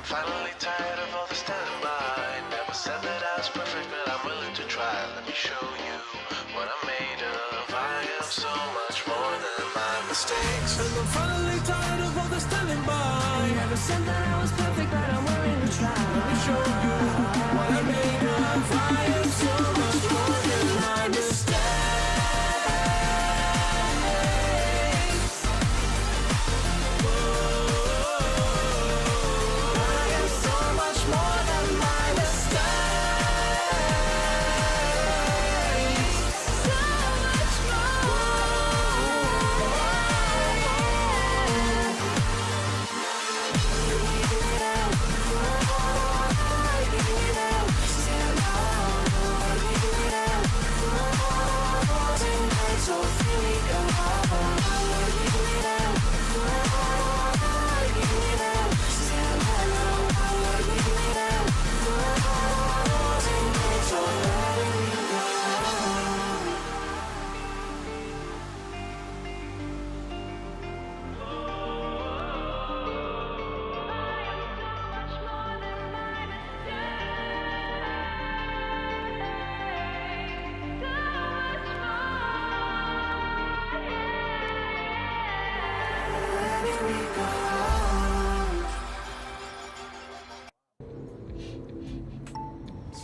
Finally tired of all the standby. Never said that I was perfect, but I'm willing to try. Let me show you what I'm made of. I am so much more than my mistakes. And I'm finally tired of all the standing by. Never said that I was perfect, but I'm willing to try. Let me show you what I'm made of. I am so much more than my mistakes.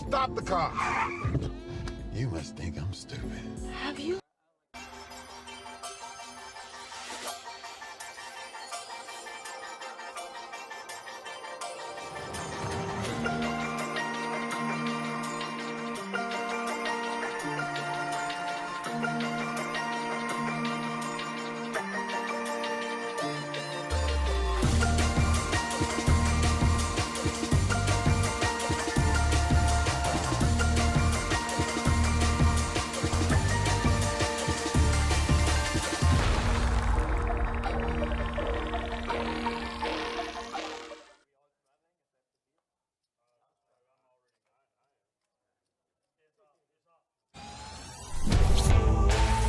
Stop the car! You must think I'm stupid. Have you?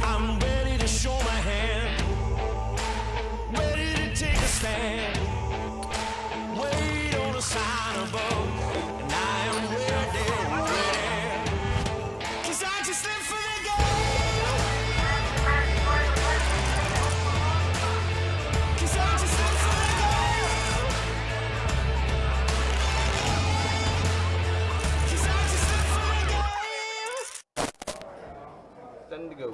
I'm ready to show my hand, ready to take a stand. Wait on a sign above, and I am ready, ready. 'Cause I just live for the game. 'Cause I just live for the game. 'Cause I just live for the game. 10 to go.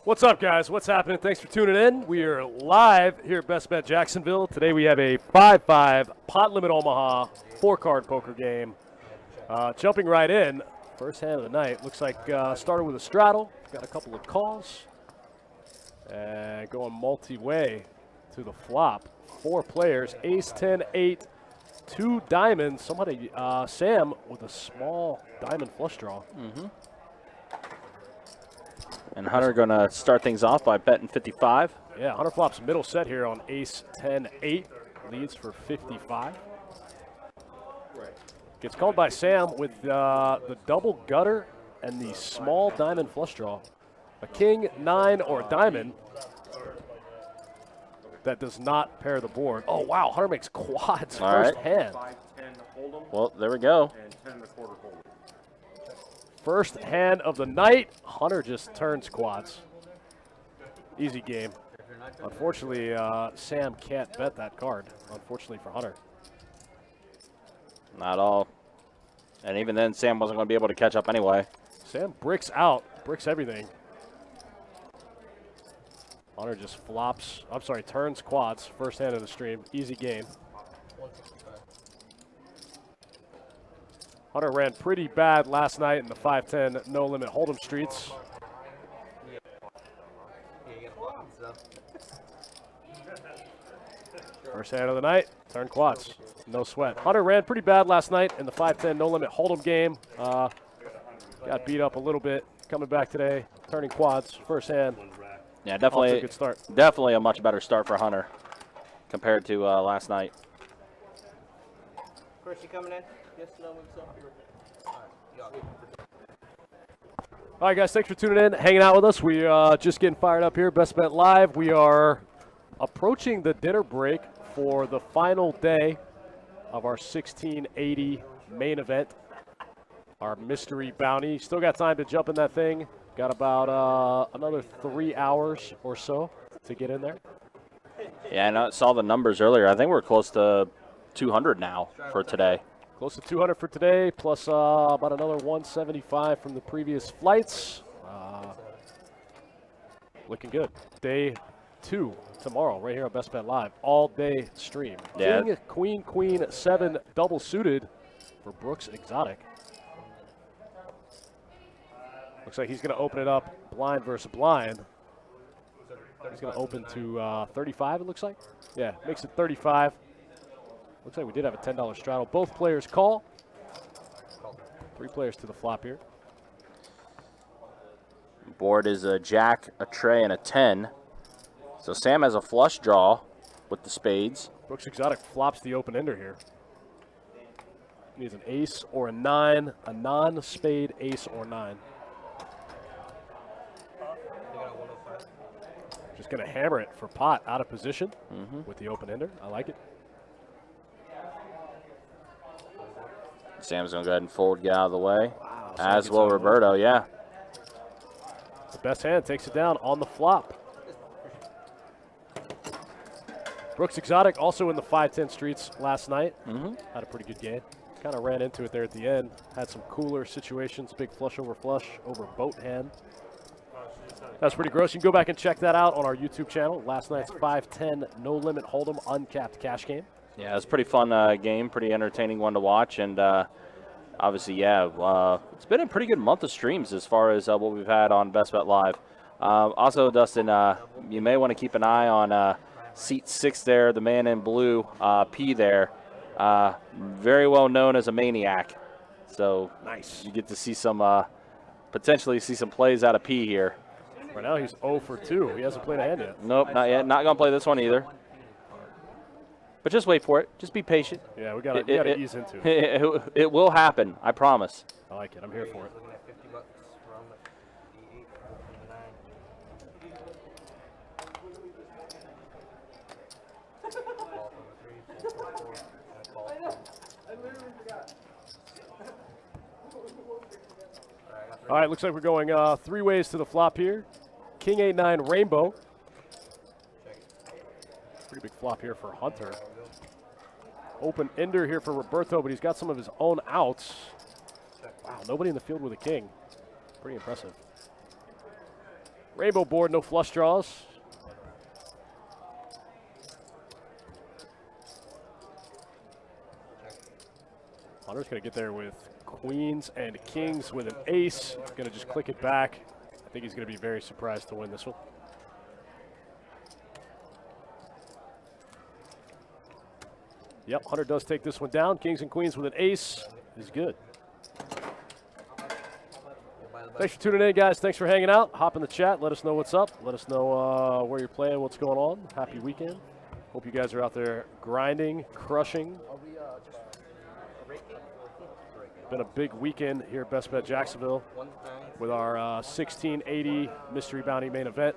What's up, guys? What's happening? Thanks for tuning in. We are live here at Best Bet Jacksonville. Today we have a 5-5 pot limit Omaha 4-card poker game. Jumping right in, first hand of the night. Looks like started with a straddle. Got a couple of calls. And going multi-way to the flop. 4 players, ace, 10, 8, 2 diamonds. Somebody, Sam with a small diamond flush draw. And Hunter going to start things off by betting 55. Yeah, Hunter flops middle set here on ace, 10, 8. Leads for 55. Gets called by Sam with the double gutter and the small diamond flush draw. A king, 9, or diamond that does not pair the board. Oh, wow, Hunter makes quads All first right. hand. Well, there we go. First hand of the night, Hunter just turns quads. Easy game. Unfortunately, Sam can't bet that card, unfortunately for Hunter. Not all. And even then, Sam wasn't going to be able to catch up anyway. Sam bricks out, bricks everything. Hunter just flops, I'm sorry, turns quads, first hand of the stream. Easy game. Hunter ran pretty bad last night in the 5-10 no-limit Hold'em streets. First hand of the night, turn quads, no sweat. Hunter ran pretty bad last night in the 5-10 no-limit Hold'em game. Got beat up a little bit, coming back today, turning quads, first hand. Yeah, definitely Off to a good start. Definitely a much better start for Hunter compared to last night. Chris, you coming in? Yes, no, what's up? All right, guys, thanks for tuning in, hanging out with us. We are just getting fired up here, Best Bet Live. We are approaching the dinner break for the final day of our 1680 main event, our mystery bounty. Still got time to jump in that thing. Got about another 3 hours or so to get in there. Yeah, I saw the numbers earlier. I think we're close to 200 now for today. Close to 200 for today, plus about another 175 from the previous flights. Looking good. Day 2 tomorrow, right here on Best Bet Live. All day stream. Yeah. King, Queen, Queen, 7 double suited for Brooks Exotic. Looks like he's going to open it up blind versus blind. He's going to open to 35, it looks like. Yeah, makes it 35. Looks like we did have a $10 straddle. Both players call. 3 players to the flop here. Board is a jack, a tray, and a 10. So Sam has a flush draw with the spades. Brooks Exotic flops the open ender here. He needs an ace or a 9, a non-spade ace or 9. Just going to hammer it for pot out of position with the open ender. I like it. Sam's going to go ahead and fold, get out of the way. Wow, As will Roberto, yeah. The best hand takes it down on the flop. Brooks Exotic also in the 5-10 streets last night. Had a pretty good game. Kind of ran into it there at the end. Had some cooler situations. Big flush over boat hand. That's pretty gross. You can go back and check that out on our YouTube channel. Last night's 5-10 no limit hold'em uncapped cash game. Yeah, it was a pretty fun game, pretty entertaining one to watch, and obviously, yeah, it's been a pretty good month of streams as far as what we've had on Best Bet Live. Also, Dustin, you may want to keep an eye on seat 6 there, the man in blue, P there, very well known as a maniac. So nice. You get to see some, potentially see some plays out of P here. Right now he's 0 for 2. He hasn't played a hand yet. Nope, not yet. Not going to play this one either. But just wait for it. Just be patient. Yeah, we got to ease into it. It will happen. I promise. I like it. I'm here for it. All right, looks like we're going 3 ways to the flop here. King 8-9 rainbow. Pretty big flop here for Hunter. Open ender here for Roberto, but he's got some of his own outs. Wow, nobody in the field with a king. Pretty impressive. Rainbow board, no flush draws. Hunter's going to get there with queens and kings with an ace. Going to just click it back. I think he's going to be very surprised to win this one. Yep, Hunter does take this one down. Kings and queens with an ace is good. Thanks for tuning in, guys. Thanks for hanging out. Hop in the chat. Let us know what's up. Let us know where you're playing, what's going on. Happy weekend. Hope you guys are out there grinding, crushing. Been a big weekend here at Best Bet Jacksonville with our 1680 Mystery Bounty main event.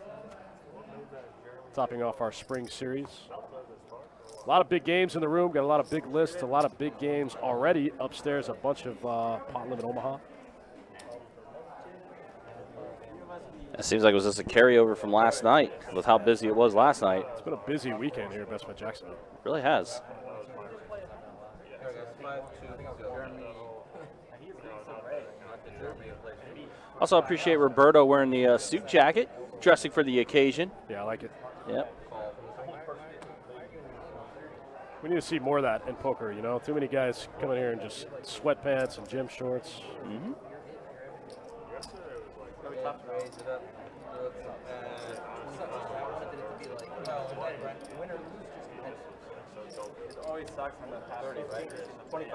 Topping off our spring series. A lot of big games in the room. Got a lot of big lists, a lot of big games already. Upstairs, a bunch of Pot Limit Omaha. It seems like it was just a carryover from last night with how busy it was last night. It's been a busy weekend here at Best Bet Jacksonville. It really has. Also appreciate Roberto wearing the suit jacket, dressing for the occasion. Yeah, I like it. Yep. We need to see more of that in poker, you know. Too many guys coming here in just sweatpants and gym shorts. Mm-hmm.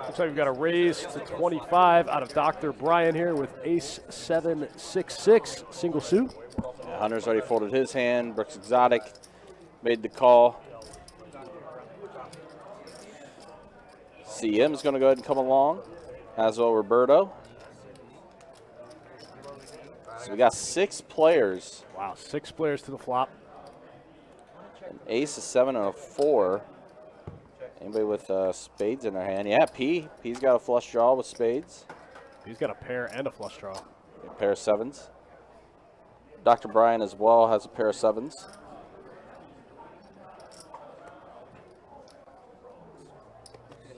Looks like we've got a raise to 25 out of Dr. Brian here with ace 7-6-6, single suit. Yeah, Hunter's already folded his hand. Brooks Exotic made the call. CM's going to go ahead and come along, as well Roberto. So we got 6 players. Wow, 6 players to the flop. An ace, a 7, and a 4. Anybody with spades in their hand? Yeah, P. P's got a flush draw with spades. He's got a pair and a flush draw. A pair of 7s. Dr. Brian as well has a pair of 7s.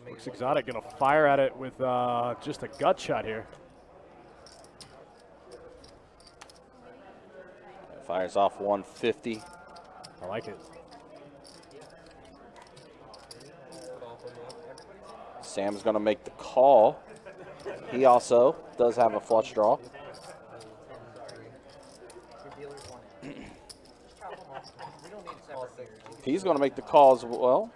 Looks exotic, gonna fire at it with just a gut shot here. Fires off 150. I like it. Sam's going to make the call. He also does have a flush draw. He's going to make the call as well.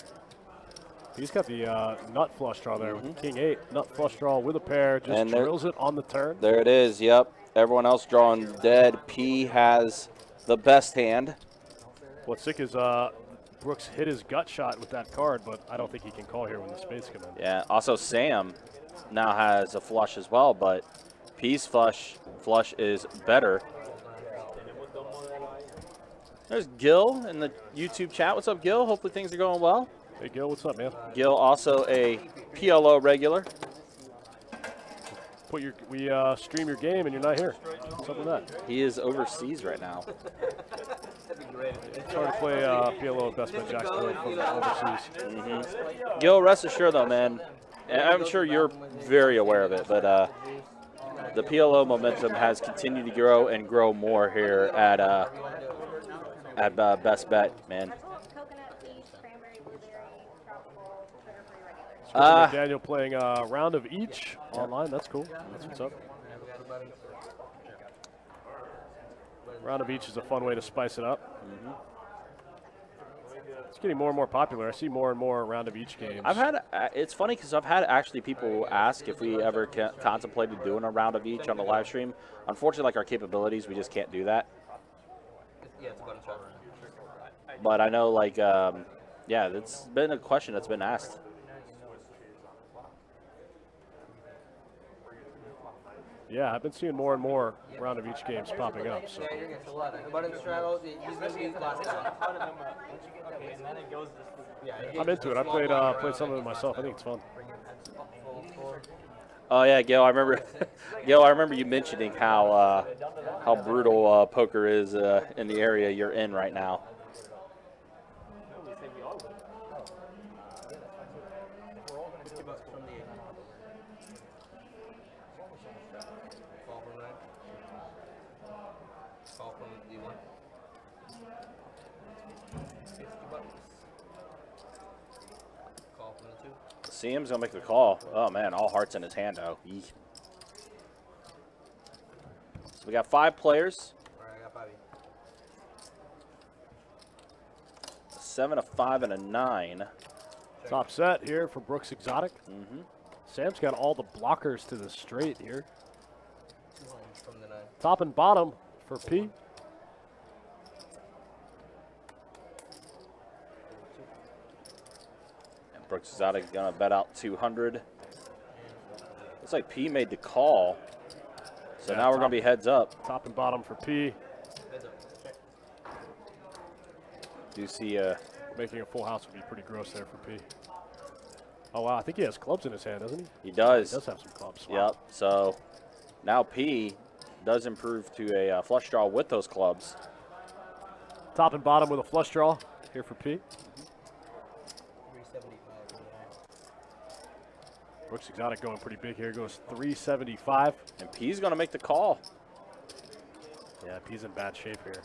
He's got the nut flush draw there with King 8. Nut flush draw with a pair, just And drills it on the turn. There it is, yep. Everyone else drawing dead. P has the best hand. What's sick is Brooks hit his gut shot with that card, but I don't think he can call here when the spades come in. Yeah, also Sam now has a flush as well, but P's flush is better. There's Gil in the YouTube chat. What's up, Gil? Hopefully things are going well. Hey, Gil, what's up, man? Gil, also a PLO regular. We stream your game and you're not here. What's up with that? He is overseas right now. It's hard to play PLO at Best Bet Jacksonville from overseas. Gil, rest assured though, man, and I'm sure you're very aware of it, but the PLO momentum has continued to grow and grow more here at Best Bet, man. Coconut, peach, cranberry, blueberry, tropical, sugar-free regular. Daniel playing a round of each online. That's cool. That's what's up. Round of each is a fun way to spice it up. It's getting more and more popular. I see more and more round of each games. I've had it's funny because I've had actually people ask if we ever contemplated doing a round of each on the live stream. Unfortunately, like our capabilities, we just can't do that. But I know, like, yeah, that's been a question that's been asked. Yeah, I've been seeing more and more round of each games popping up. So. I'm into it. I played some of it myself. I think it's fun. Oh yeah, Gail, I remember. Gail, I remember you mentioning how brutal poker is in the area you're in right now. Sam's gonna make the call. Oh man, all hearts in his hand though. Eek. So we got 5 players. A 7, a 5, and a 9. Top set here for Brooks Exotic. Sam's got all the blockers to the straight here. Top and bottom for P. Brooks Exotic gonna bet out 200. Looks like P made the call. So Yeah, now we're gonna be heads up. Top and bottom for P. Do you see Making a full house would be pretty gross there for P. Oh, wow. I think he has clubs in his hand, doesn't he? he does. He does have some clubs. Wow. Yep. So now P does improve to a flush draw with those clubs. Top and bottom with a flush draw here for P. Brooks Exotic going pretty big here. Goes 375. And P's gonna make the call. Yeah, P's in bad shape here.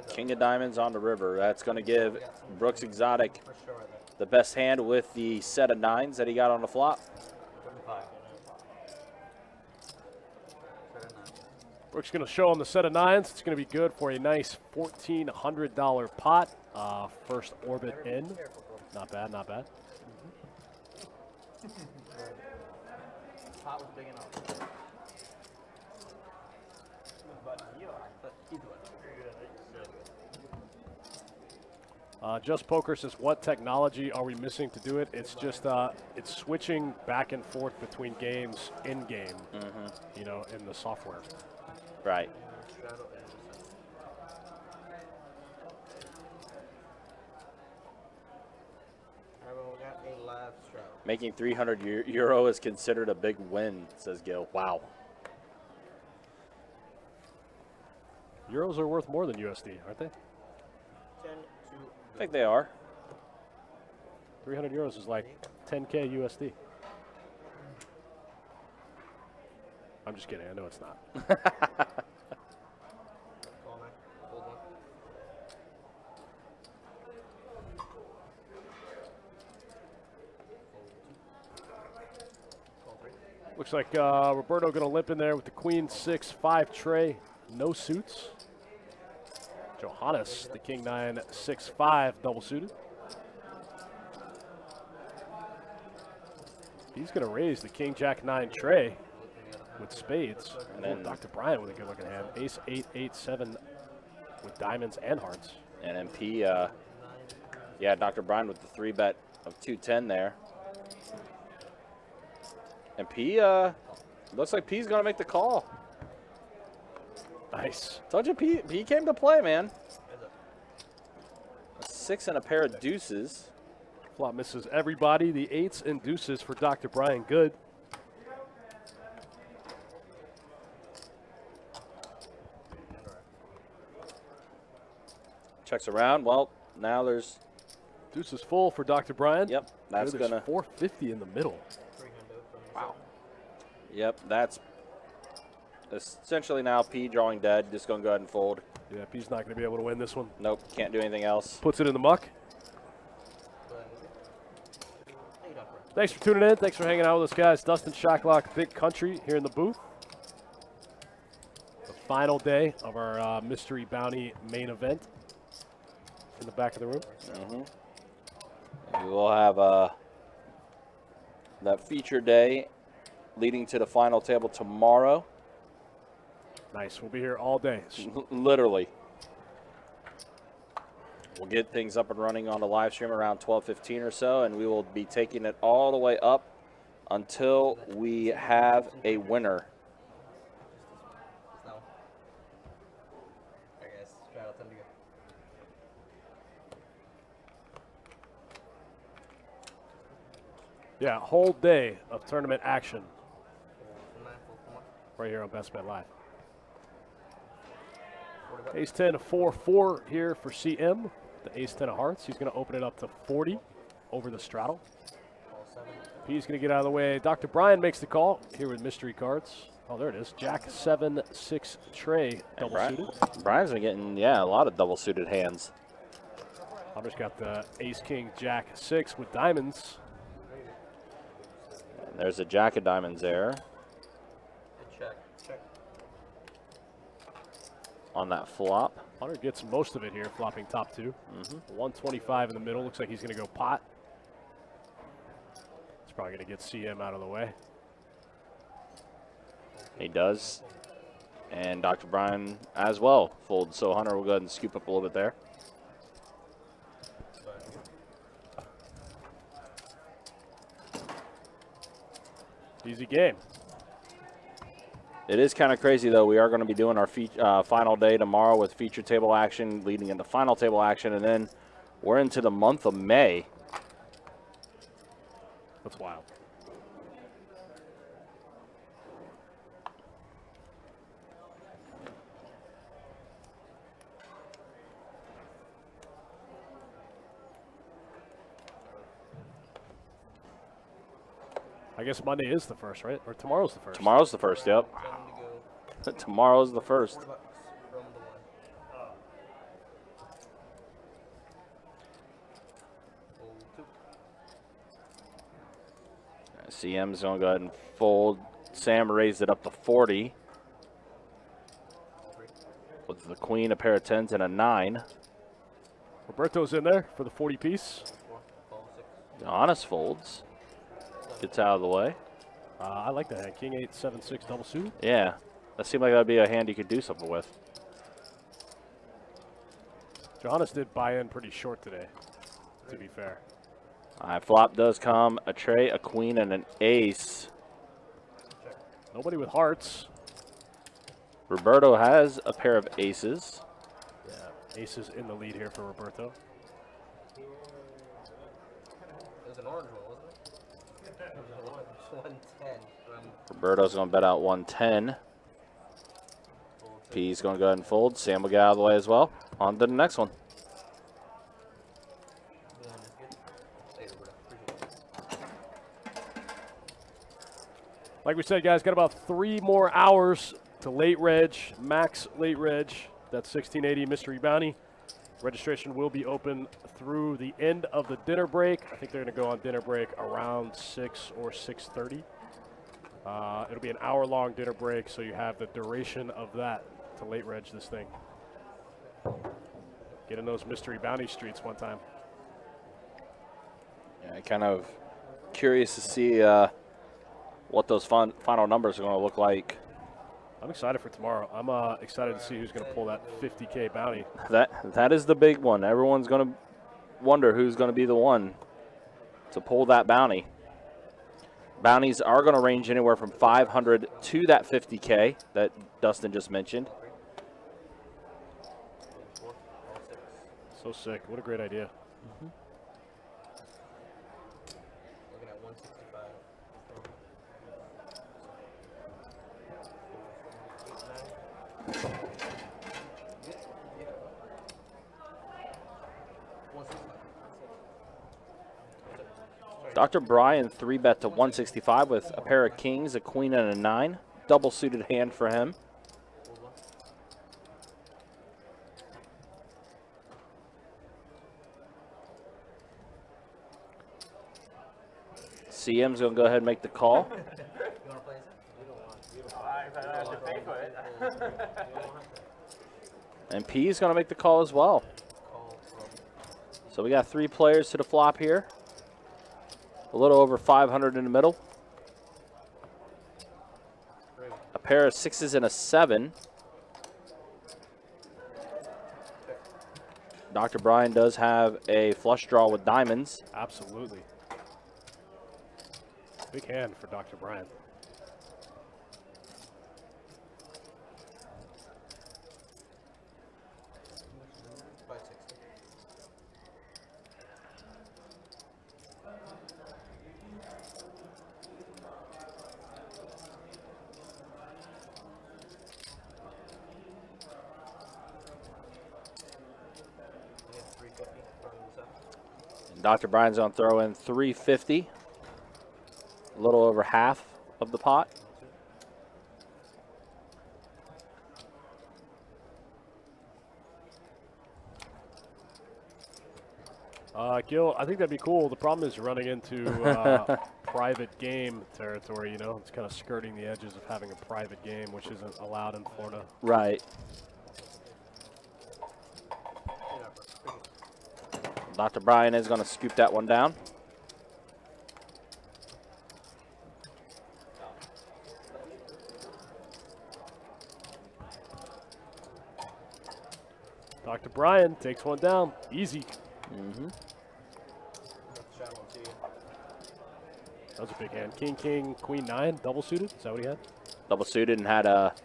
King of diamonds on the river. That's gonna give Brooks Exotic the best hand with the set of 9s that he got on the flop. Brooks going to show him the set of 9s. It's going to be good for a nice $1,400 pot. First orbit in. Not bad, not bad. Just Poker says, what technology are we missing to do it? It's just it's switching back and forth between games in game, you know, in the software. Right. We got a live straddle. Making 300 euro is considered a big win, says Gil. Wow. Euros are worth more than USD, aren't they? 10 I think they are. 300 euros is like 10K USD. I'm just kidding. I know it's not. Call 9. Hold 1. Call 3. Looks like Roberto going to limp in there with the Queen 6-5 tray. No suits. Johannes, the King 9-6-5 double suited. He's going to raise the King Jack 9 tray with spades. And then Dr. Brian with a good looking hand. Ace 8-8-7 with diamonds and hearts. And MP, yeah, Dr. Brian with the 3-bet of 210 there. And P, looks like P's going to make the call. Nice. Told you P came to play, man. A 6 and a pair of deuces. Flop misses everybody. The 8s and deuces for Dr. Brian. Good. Checks around. Well, now there's. Deuces full for Dr. Brian. Yep, that's There's gonna. 450 in the middle. Wow. Yep, that's essentially now P drawing dead. Just gonna go ahead and fold. Yeah, P's not going to be able to win this one. Nope, can't do anything else. Puts it in the muck. Thanks for tuning in. Thanks for hanging out with us, guys. Dustin Shacklock, Big Country here in the booth. The final day of our Mystery Bounty main event in the back of the room. We will have that feature day leading to the final table tomorrow. Nice. We'll be here all day. Literally. We'll get things up and running on the live stream around 12:15 or so, and we will be taking it all the way up until we have a winner. Alright guys, straddle 10 to go. Yeah, whole day of tournament action Full 9, full 1. right here on Best Bet Live. Ace 10 4-4 here for CM. The Ace 10 of hearts. He's going to open it up to 40 over the straddle. Call 7. P's going to get out of the way. Dr. Brian makes the call here with mystery cards. Oh, there it is. Jack 7-6 tray double suited. Brian's been getting, yeah, a lot of double suited hands. Hunter's got the Ace King Jack 6 with diamonds. And there's a Jack of diamonds there Good check. Check. on that flop. Hunter gets most of it here, flopping top 2. 125 in the middle. Looks like he's going to go pot. He's probably going to get CM out of the way. He does. And Dr. Brian as well folds. So Hunter will go ahead and scoop up a little bit there. Easy game. It is kind of crazy, though. We are going to be doing our final day tomorrow with feature table action, leading into final table action, and then we're into the month of May. That's wild. I guess Monday is the first, right? Or tomorrow's the first. Tomorrow's the first, yep. 10 to go. Tomorrow's the first. $40 from the 1. Full 2. CM's going to go ahead and fold. Sam raised it up to 40. With the queen, a pair of 10s, and a 9. Roberto's in there for the 40 piece. 4. Call 6. Honest folds. Gets out of the way. I like that hand. King 8-7-6 double suited. Yeah. That seemed like that would be a hand you could do something with. Johannes did buy in pretty short today, to be fair. All right, flop does come. A tray, a queen, and an ace. Nobody with hearts. Roberto has a pair of aces. Yeah, aces in the lead here for Roberto. It was an orange one, wasn't it? It was 110 from Roberto's going to bet out 110. P's going to go ahead and fold. Sam will get out of the way as well. On to the next one. later, Appreciate it. Like we said, guys, got about 3 more hours to late reg, max late reg. That's 1680 Mystery Bounty. Registration will be open through the end of the dinner break. I think they're going to go on dinner break around 6 or 6:30. It'll be an hour-long dinner break, so you have the duration of that to late reg this thing. Get in those Mystery Bounty streets one time. Yeah, kind of curious to see what those final numbers are going to look like. I'm excited for tomorrow. I'm excited to see who's going to pull that 50K bounty. That is the big one. Everyone's going to wonder who's going to be the one to pull that bounty. Bounties are going to range anywhere from 500 to that 50K that Dustin just mentioned. So sick. What a great idea. Looking at 165. Dr. Brian 3-bet to 165 with a pair of kings, a queen, and a 9. Double suited hand for him. CM's going to go ahead and make the call. You want to play And P is going to make the call as well. So we got 3 players to the flop here. A little over 500 in the middle. A pair of 6s and a 7. Dr. Brian does have a flush draw with diamonds. Absolutely. Big hand for Dr. Brian. Dr. Brian's going to throw in 350, a little over half of the pot. Gil, I think that'd be cool. The problem is you're running into private game territory, you know. It's kind of skirting the edges of having a private game, which isn't allowed in Florida. Right. Dr. Brian is going to scoop that one down. Dr. Brian takes one down. Easy. That was a big hand. King, king, queen, 9, double suited. Is that what he had? Double suited and had a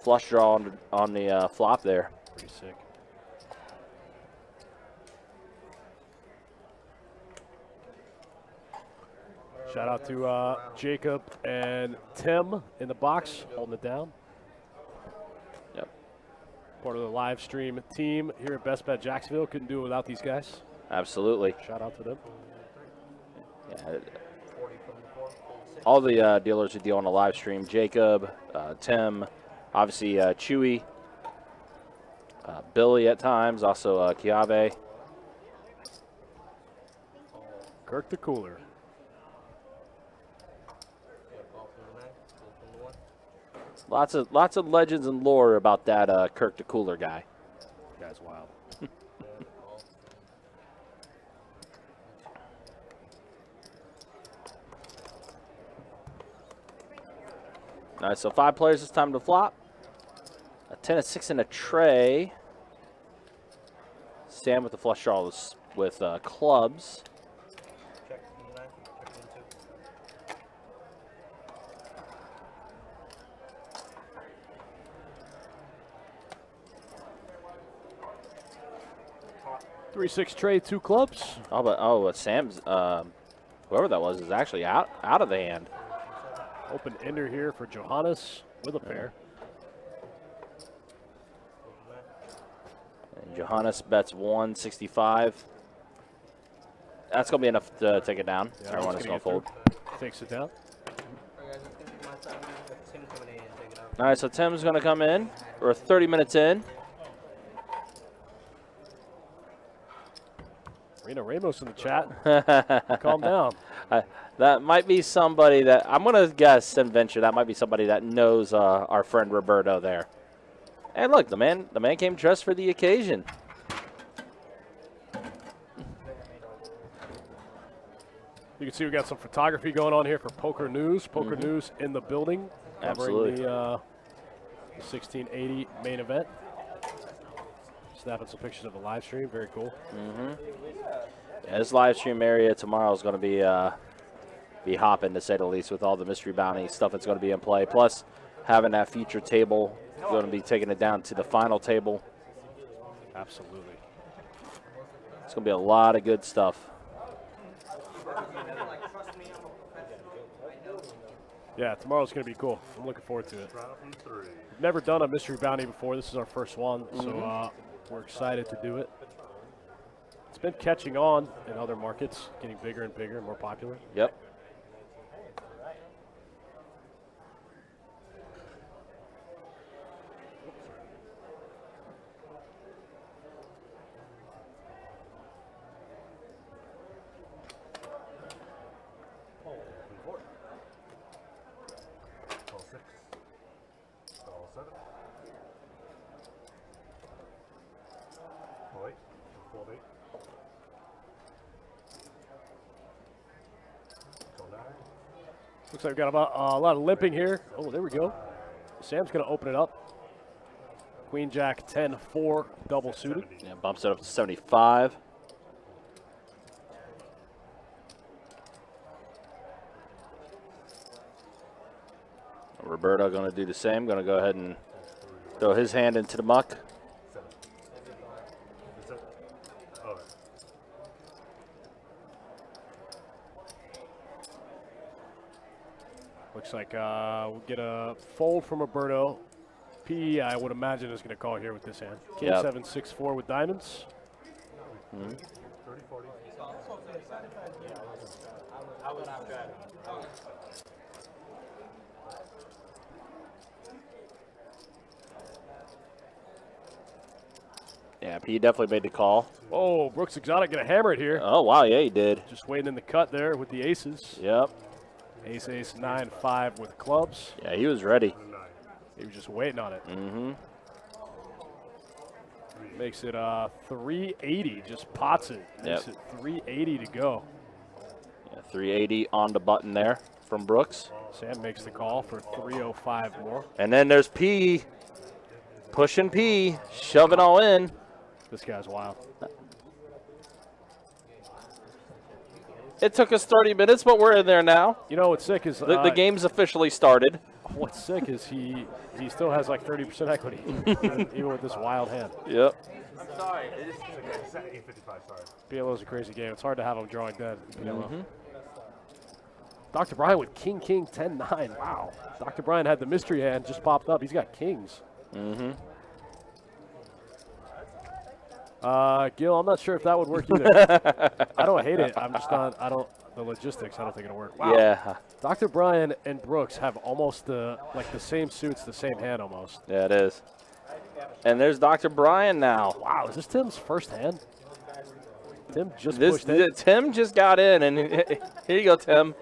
flush draw on the flop there. Pretty sick. Shout out to Jacob and Tim in the box, holding it down. Yep. Part of the live stream team here at Best Bet Jacksonville. Couldn't do it without these guys. Absolutely. Shout out to them. Yeah. All the dealers who deal on the live stream, Jacob, Tim, obviously Chewy, Billy at times, also Kiave. Kirk the Cooler. Lots of legends and lore about that Kirk the Cooler guy. Guy's wild. All right, so 5 players this time to flop. A 10, a 6, and a tray. Sam with the flush draws with clubs. Check E9. Check E2. 3-6 trade, 2 clubs. But Sam's whoever that was is actually out of the hand. Open ender here for Johannes with a pair. And Johannes bets 165. That's gonna be enough to take it down. Yeah, Everyone is gonna get fold. through. Takes it down. Alright, guys, it's gonna be my time. Tim coming in and take it out. All right, so Tim's gonna come in. We're 30 minutes in. Reno Ramos in the chat. Calm down. That might be somebody that I'm gonna guess and venture. That might be somebody that knows our friend Roberto there. And look, the man came dressed for the occasion. You can see we got some photography going on here for Poker News. Poker News in the building. Covering Absolutely. the 1680 main event. Snapping some pictures of the live stream. Very cool. Yeah, this live stream area tomorrow is going to be hopping, to say the least, with all the mystery bounty stuff that's going to be in play. Plus, having that feature table, going to be taking it down to the final table. Absolutely. It's going to be a lot of good stuff. Yeah, tomorrow's going to be cool. I'm looking forward to it. Never done a mystery bounty before. This is our first one, so we're excited to do it. It's been catching on in other markets, getting bigger and bigger and more popular. Yep. Looks like we've got about a lot of limping here. Oh, there we go. Sam's going to open it up. Queen Jack 10-4 double suited. Yeah, bumps it up to 75. Roberto going to do the same. Going to go ahead and throw his hand into the muck. Looks like we'll get a fold from Roberto. P, I would imagine, is going to call here with this hand. King Yep. 7-6-4 with diamonds. Yeah, P definitely made the call. Oh, Brooks Exotic going to hammer it here. Oh, wow, yeah, he did. Just waiting in the cut there with the aces. Yep. Ace, 9-5 with clubs. Yeah, he was ready. He was just waiting on it. Makes it 380, just pots it. Makes it 380 to go. Yeah, 380 on the button there from Brooks. Sam makes the call for 305 more. And then there's P. Pushing P, shoving all in. This guy's wild. It took us 30 minutes, but we're in there now. You know what's sick is The game's officially started. what's sick is he still has like 30% equity, even with this wild hand. Yep. Sorry. PLO is a crazy game. It's hard to have him drawing dead. Dr. Brian with King 10-9. Wow. Dr. Brian had the mystery hand, just popped up. He's got kings. Gil, I'm not sure if that would work either. I don't hate it. I'm just not. The logistics, I don't think it'll work. Wow. Yeah. Dr. Brian and Brooks have almost the same suits, the same hand almost. Yeah, it is. And there's Dr. Brian now. Wow, is this Tim's first hand? Tim just pushed in. Tim just got in, and here you go, Tim.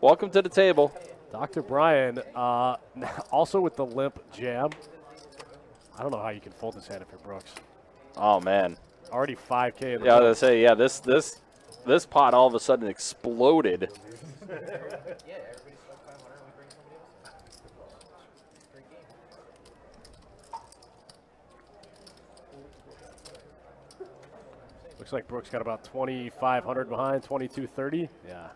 Welcome to the table. Dr. Brian, also with the limp jam. I don't know how you can fold this hand if you're Brooks. Oh man. Already 5K. In the Yeah, I was gonna say, yeah, this pot all of a sudden exploded. Looks like Brooks got about 2,500 behind, 2,230. Yeah.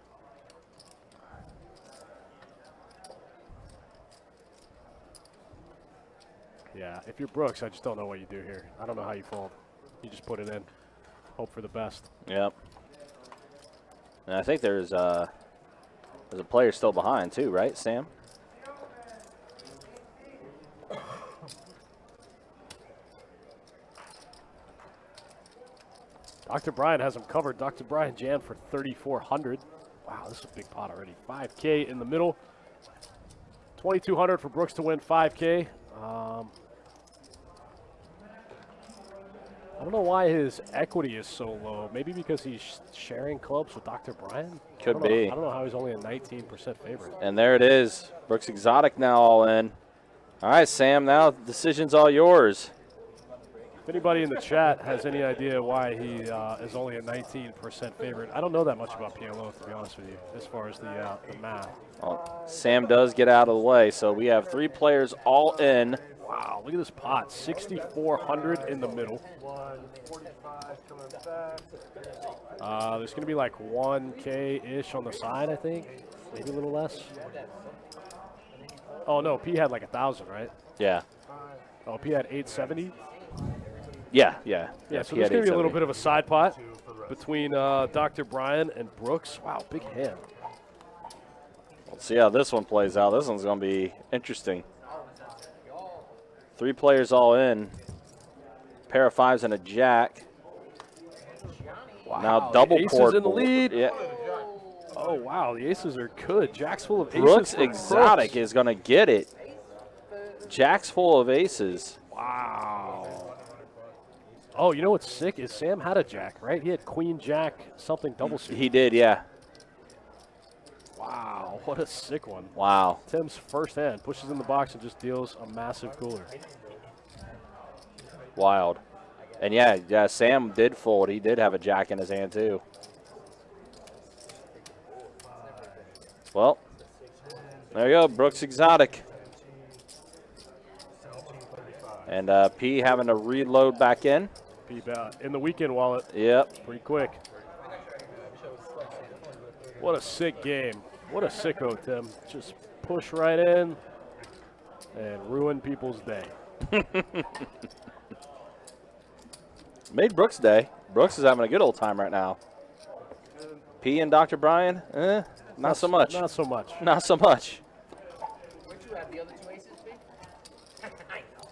Yeah, if you're Brooks, I just don't know what you do here. I don't know how you fold. You just put it in. Hope for the best. Yep. And I think there's a player still behind too, right, Sam? Dr. Brian has him covered. Dr. Brian jammed for 3,400. Wow, this is a big pot already. 5K in the middle. 2,200 for Brooks to win 5K. I don't know why his equity is so low. Maybe because he's sharing clubs with Dr. Brian? Could be. I don't know how he's only a 19% favorite. And there it is. Brooks Exotic now all in. All right, Sam, now the decision's all yours. If anybody in the chat has any idea why he is only a 19% favorite, I don't know that much about PLO, to be honest with you, as far as the math. Well, Sam does get out of the way, so we have 3 players all in. Wow, look at this pot. 6,400 in the middle. There's going to be like 1K-ish on the side, I think. Maybe a little less. Oh, no, P had like 1,000, right? Yeah. Oh, P had 870? Yeah. Yeah, so there's going to be a little bit of a side pot between Dr. Brian and Brooks. Wow, big hand. Let's see how this one plays out. This one's going to be interesting. 3 players all in. Pair of 5s and a jack. Wow, Now double the aces port in the board. lead. Yeah. Oh, wow, the aces are good. Jack's full of aces. Brooks for Exotic Brooks. is going to get it. Jack's full of aces. Wow. Oh, you know what's sick is Sam had a jack, right? He had queen, jack, something double suit. He did, yeah. Wow, what a sick one. Wow. Tim's first hand pushes in the box and just deals a massive cooler. Wild. And yeah, Sam did fold. He did have a jack in his hand too. Well, there you go, Brooks Exotic. And P having to reload back in. P in the weekend wallet. Yep. Pretty quick. What a sick game. What a sicko, Tim. Just push right in and ruin people's day. Made Brooks' day. Brooks is having a good old time right now. P and Dr. Brian, not so much. Not so much. Not so much. Would you have the other 2 aces, B? I know.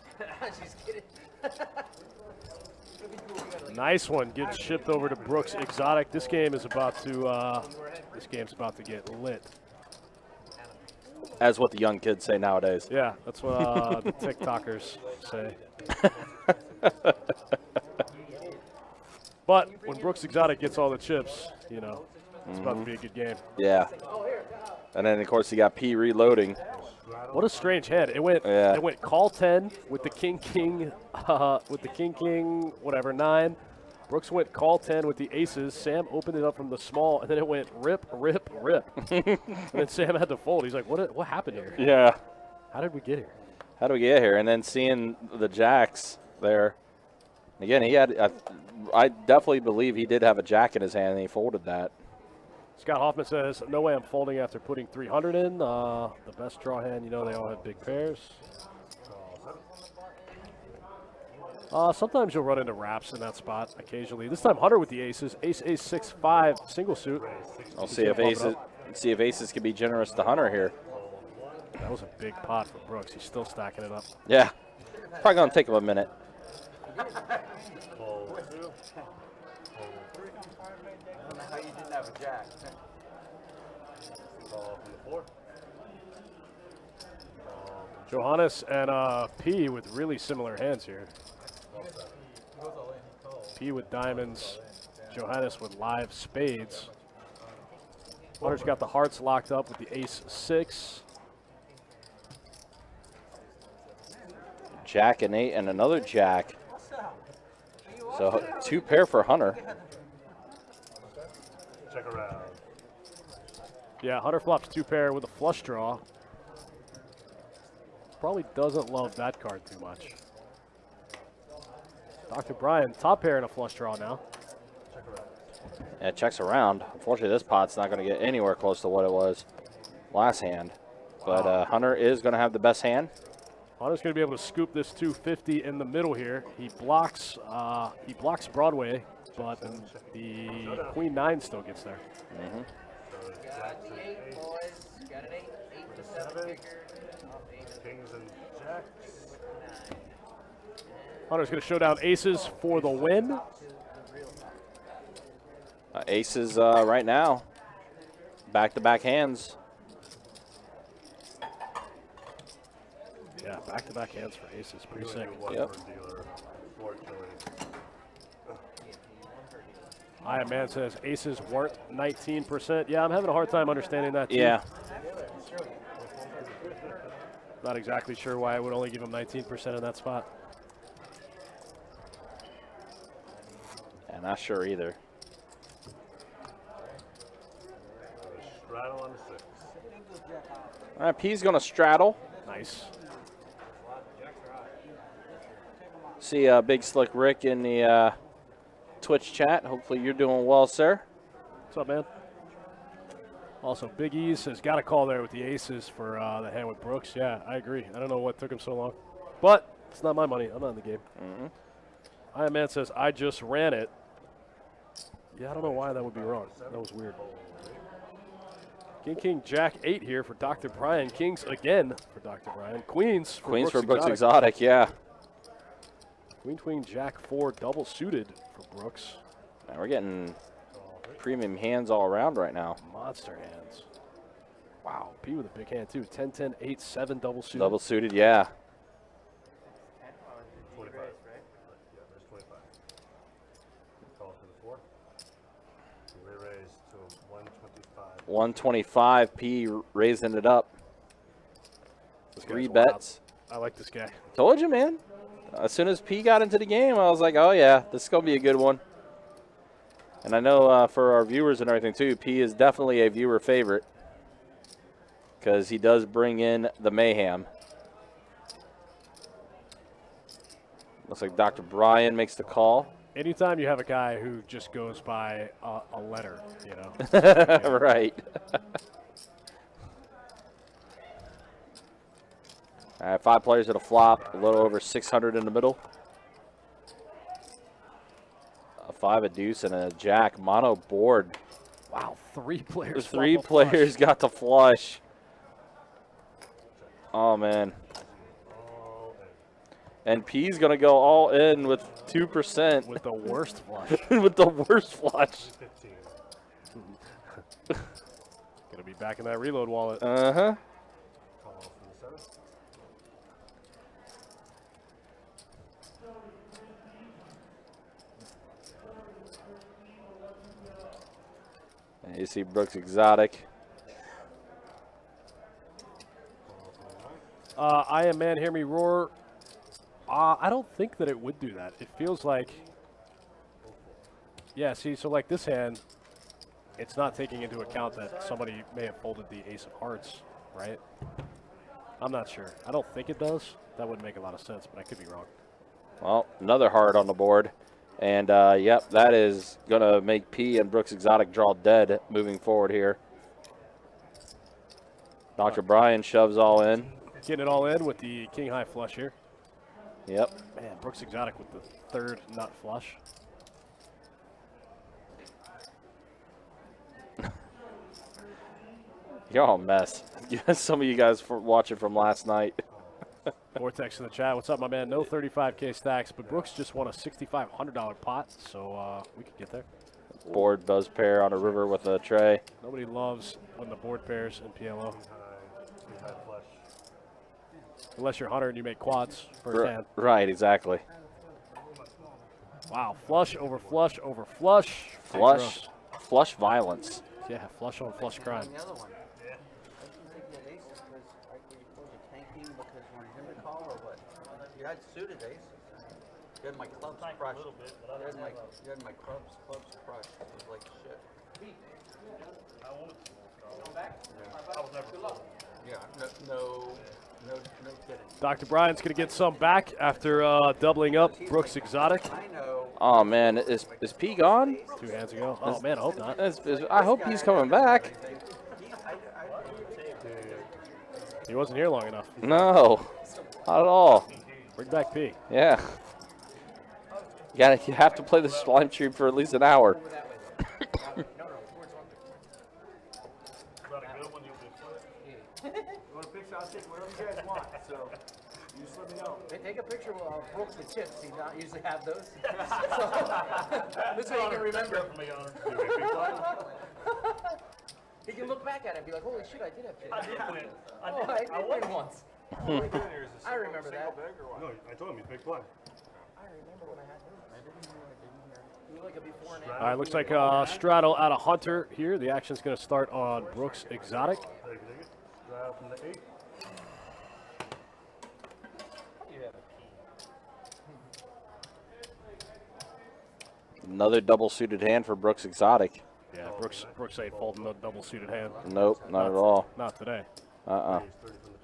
Just kidding. Nice one. Gets shipped over to Brooks Exotic. This game is about to get lit. As what the young kids say nowadays. Yeah, that's what the TikTokers say. But when Brooks Exotic gets all the chips, you know, it's about to be a good game. Yeah. And then of course he got P reloading. What a strange hand. It went call 10 with the king, whatever, 9. Brooks went call 10 with the aces. Sam opened it up from the small, and then it went rip, rip, rip. And then Sam had to fold. He's like, what happened here? Yeah. How did we get here? How do we get here? And then seeing the jacks there. Again, he had, I definitely believe he did have a jack in his hand, and he folded that. Scott Hoffman says, no way I'm folding after putting 300 in. The best draw hand, you know, they all have big pairs. Sometimes you'll run into wraps in that spot occasionally. This time Hunter with the aces. Ace, ace, 6, 5, single suit. I'll see if aces can be generous to Hunter here. That was a big pot for Brooks. He's still stacking it up. Yeah. Probably going to take him a minute. I don't know how you didn't have a jack. Johannes and P with really similar hands here. P with diamonds, Johannes with live spades. Hunter's got the hearts locked up with the ace 6. Jack and 8 and another jack. So 2 pair for Hunter. Check around. Yeah, Hunter flops 2 pair with a flush draw. Probably doesn't love that card too much. Dr. Brian, top pair and a flush draw now. Yeah, it checks around. Unfortunately, this pot's not going to get anywhere close to what it was last hand. But Hunter is going to have the best hand. Hunter's going to be able to scoop this 250 in the middle here. He blocks Broadway, but the Queen 9 still gets there. Mm-hmm. Got the 8, boys. Got an 8. 8 to 7 kicker. Kings and jacks. Hunter's going to show down aces for the win. Aces right now. Back-to-back hands. Yeah, back-to-back hands for aces. Pretty sick. Yep. Iron Man says aces weren't 19%. Yeah, I'm having a hard time understanding that, too. Yeah. Not exactly sure why I would only give him 19% in that spot. Yeah, not sure either. Straddle on the 6. All right, P's going to straddle. Nice. See Big Slick Rick in the Twitch chat. Hopefully you're doing well, sir. What's up, man? Also, Big E's has got a call there with the aces for the hand with Brooks. Yeah, I agree. I don't know what took him so long. But it's not my money. I'm not in the game. Iron Man says, I just ran it. Yeah, I don't know why that would be wrong. That was weird. King, Jack 8 here for Dr. Brian. Kings again for Dr. Brian. Queens for Brooks Exotic, yeah. Queen, Jack 4 double suited for Brooks. Man, we're getting premium hands all around right now. Monster hands. Wow, P with a big hand too. 10, 10, 8, 7 double suited. Double suited, yeah. 25. Yeah, there's 25. Call for the 4. Re-raise to 125. 125, P raising it up. This guy's 3 wild. bets. I like this guy. Told you, man. As soon as P got into the game, I was like, oh, yeah, this is going to be a good one. And I know for our viewers and everything, too, P is definitely a viewer favorite because he does bring in the mayhem. Looks like Dr. Brian makes the call. Anytime you have a guy who just goes by a letter, you know. Right. All right, 5 players at a flop, a little over 600 in the middle. A 5, a deuce, and a jack. Mono board. Wow, 3 players. 3 flop a players flush. got the flush. Oh, man. And P's going to go all in with 2%. With the worst flush. With the worst flush. 15. Gonna be back in that reload wallet. Uh-huh. Call for the 7. And you see Brooks Exotic. I Am Man, Hear Me Roar. I don't think that it would do that. It feels like, yeah, see, so like this hand, it's not taking into account that somebody may have folded the ace of hearts, right? I'm not sure. I don't think it does. That wouldn't make a lot of sense, but I could be wrong. Well, another heart on the board. And, yep, that is going to make P and Brooks Exotic draw dead moving forward here. Dr. Brian shoves all in. Getting it all in with the king high flush here. Yep. Man, Brooks Exotic with the 3rd nut flush. You're all a mess. Some of you guys watching from last night. Vortex in the chat. What's up, my man? No 35K stacks, but Brooks just won a $6,500 pot, so we could get there. Board buzz pair on a river with a tray. Nobody loves when the board pairs in PLO. High flush. Unless you're Hunter and you make quads first hand. Right, exactly. Wow, flush over flush over flush. Flush. Flush violence. Yeah, flush on flush crime. The other one. I think you had aces because were you supposed to tanking because you wanted him to call or what? You had suited aces. You had my clubs crushed. You had my clubs crushed. It was like shit. Yeah, no kidding. Dr. Brian's going to get some back after doubling up Brooks Exotic. I know. Oh, man. Is P gone? 2 hands ago. Oh, man, I hope not. I hope he's coming back. He wasn't here long enough. No, not at all. Bring back P. Yeah. You have to play this live stream for at least an hour. Take a picture of Brooks and Chips. He not usually have those. This way you can remember. He can look back at it and be like, holy shit, I did have chips. I did win. I did win once. I remember that. No, I told him he's big play. I remember when I had those. You like a before and All after. right, looks like Straddle out of Hunter here. The action's going to start on Brooks Exotic. Take it. Straddle from the 8. Another double-suited hand for Brooks Exotic. Yeah, Brooks ain't folding no double-suited hand. Nope, not at all. Not today. Uh-uh.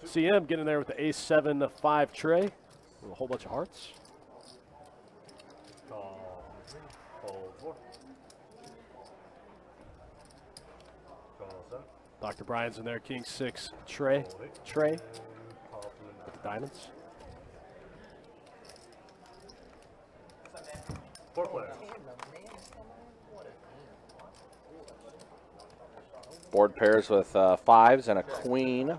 CM getting there with the ace-7-5 tray with a whole bunch of hearts. Call. Fold 4. Call 7. Dr. Brian's in there, king-6 tray with the diamonds. 4 players. Board pairs with 5s and a queen.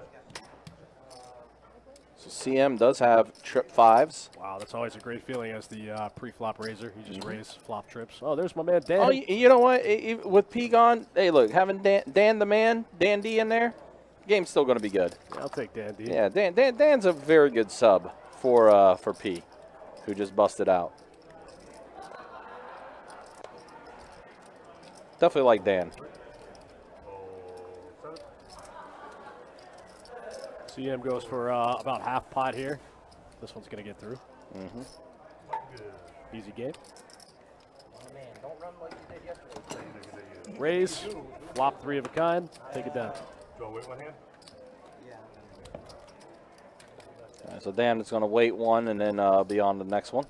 So CM does have trip 5s. Wow, that's always a great feeling as the pre-flop raiser. He just raised flop trips. Oh, there's my man Dan. Oh, you know what? With P gone, hey, look, having Dan the man, Dan D in there, game's still going to be good. Yeah, I'll take Dan D. Yeah, Dan's a very good sub for P, who just busted out. Definitely like Dan. CM goes for about half pot here. This one's going to get through. Easy game. Oh, man, don't run like you did yesterday. Raise, flop 3 of a kind, take it down. Do I wait one hand? So Dan is going to wait one and then be on the next one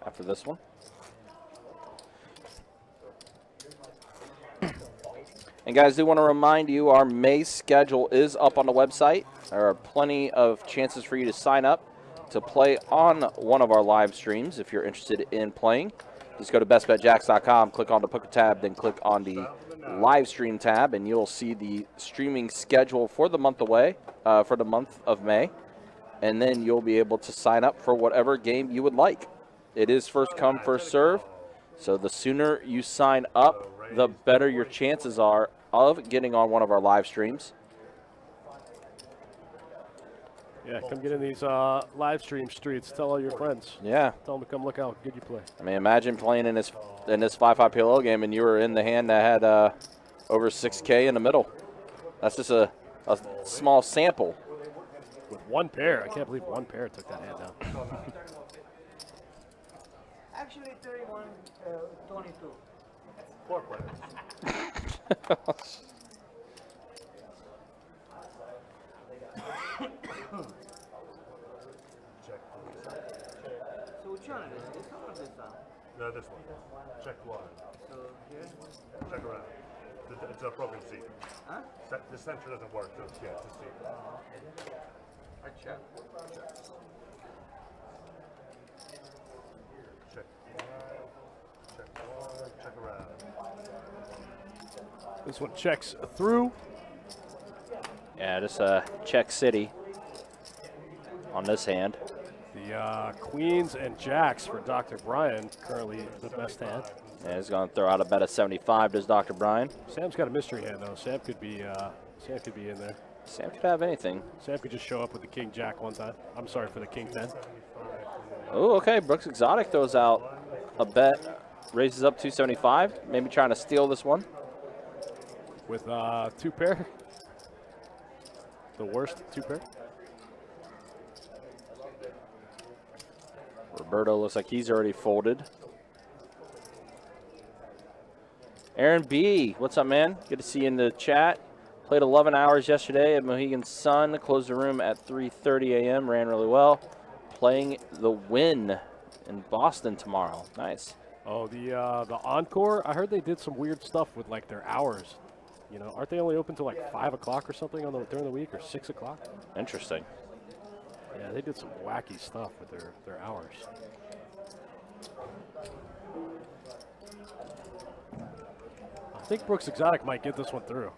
after this one. And guys, do want to remind you our May schedule is up on the website. There are plenty of chances for you to sign up to play on one of our live streams if you're interested in playing. Just go to bestbetjacks.com, click on the poker tab, then click on the live stream tab, and you'll see the streaming schedule for the month of May. And then you'll be able to sign up for whatever game you would like. It is first come, first serve. So the sooner you sign up, the better your chances are of getting on one of our live streams. Yeah, come get in these live stream streets. Tell all your friends. Yeah. Tell them to come look how good you play. I mean, imagine playing in this 5-5 PLO game and you were in the hand that had over 6K in the middle. That's just a small sample. With one pair. I can't believe one pair took that hand down. Actually, 31, 22. 4 players. Check. So which one it is? This one or this one? No, this one. Check 1. So here? Check around. It's a broken seat. Huh? The center doesn't work, so yeah, it's a seat. I check. Check. Check around. This one checks through. Yeah, just check city on this hand. The queens and jacks for Dr. Brian, currently the best hand. Yeah, he's going to throw out a bet of 75, does Dr. Brian. Sam's got a mystery hand, though. Sam could be in there. Sam could have anything. Sam could just show up with the king jack one time. I'm sorry for the king 10. Oh, okay. Brooks Exotic throws out a bet, raises up 275. Maybe trying to steal this one. With 2 pair. The worst 2 pair. Roberto looks like he's already folded. Aaron B, what's up, man? Good to see you in the chat. Played 11 hours yesterday at Mohegan Sun. Closed the room at 3:30 a.m. Ran really well. Playing the Win in Boston tomorrow. Nice. Oh, the Encore. I heard they did some weird stuff with like their hours. You know, aren't they only open till like 5 o'clock or something during the week, or 6 o'clock? Interesting. Yeah, they did some wacky stuff with their hours. I think Brooks Exotic might get this one through.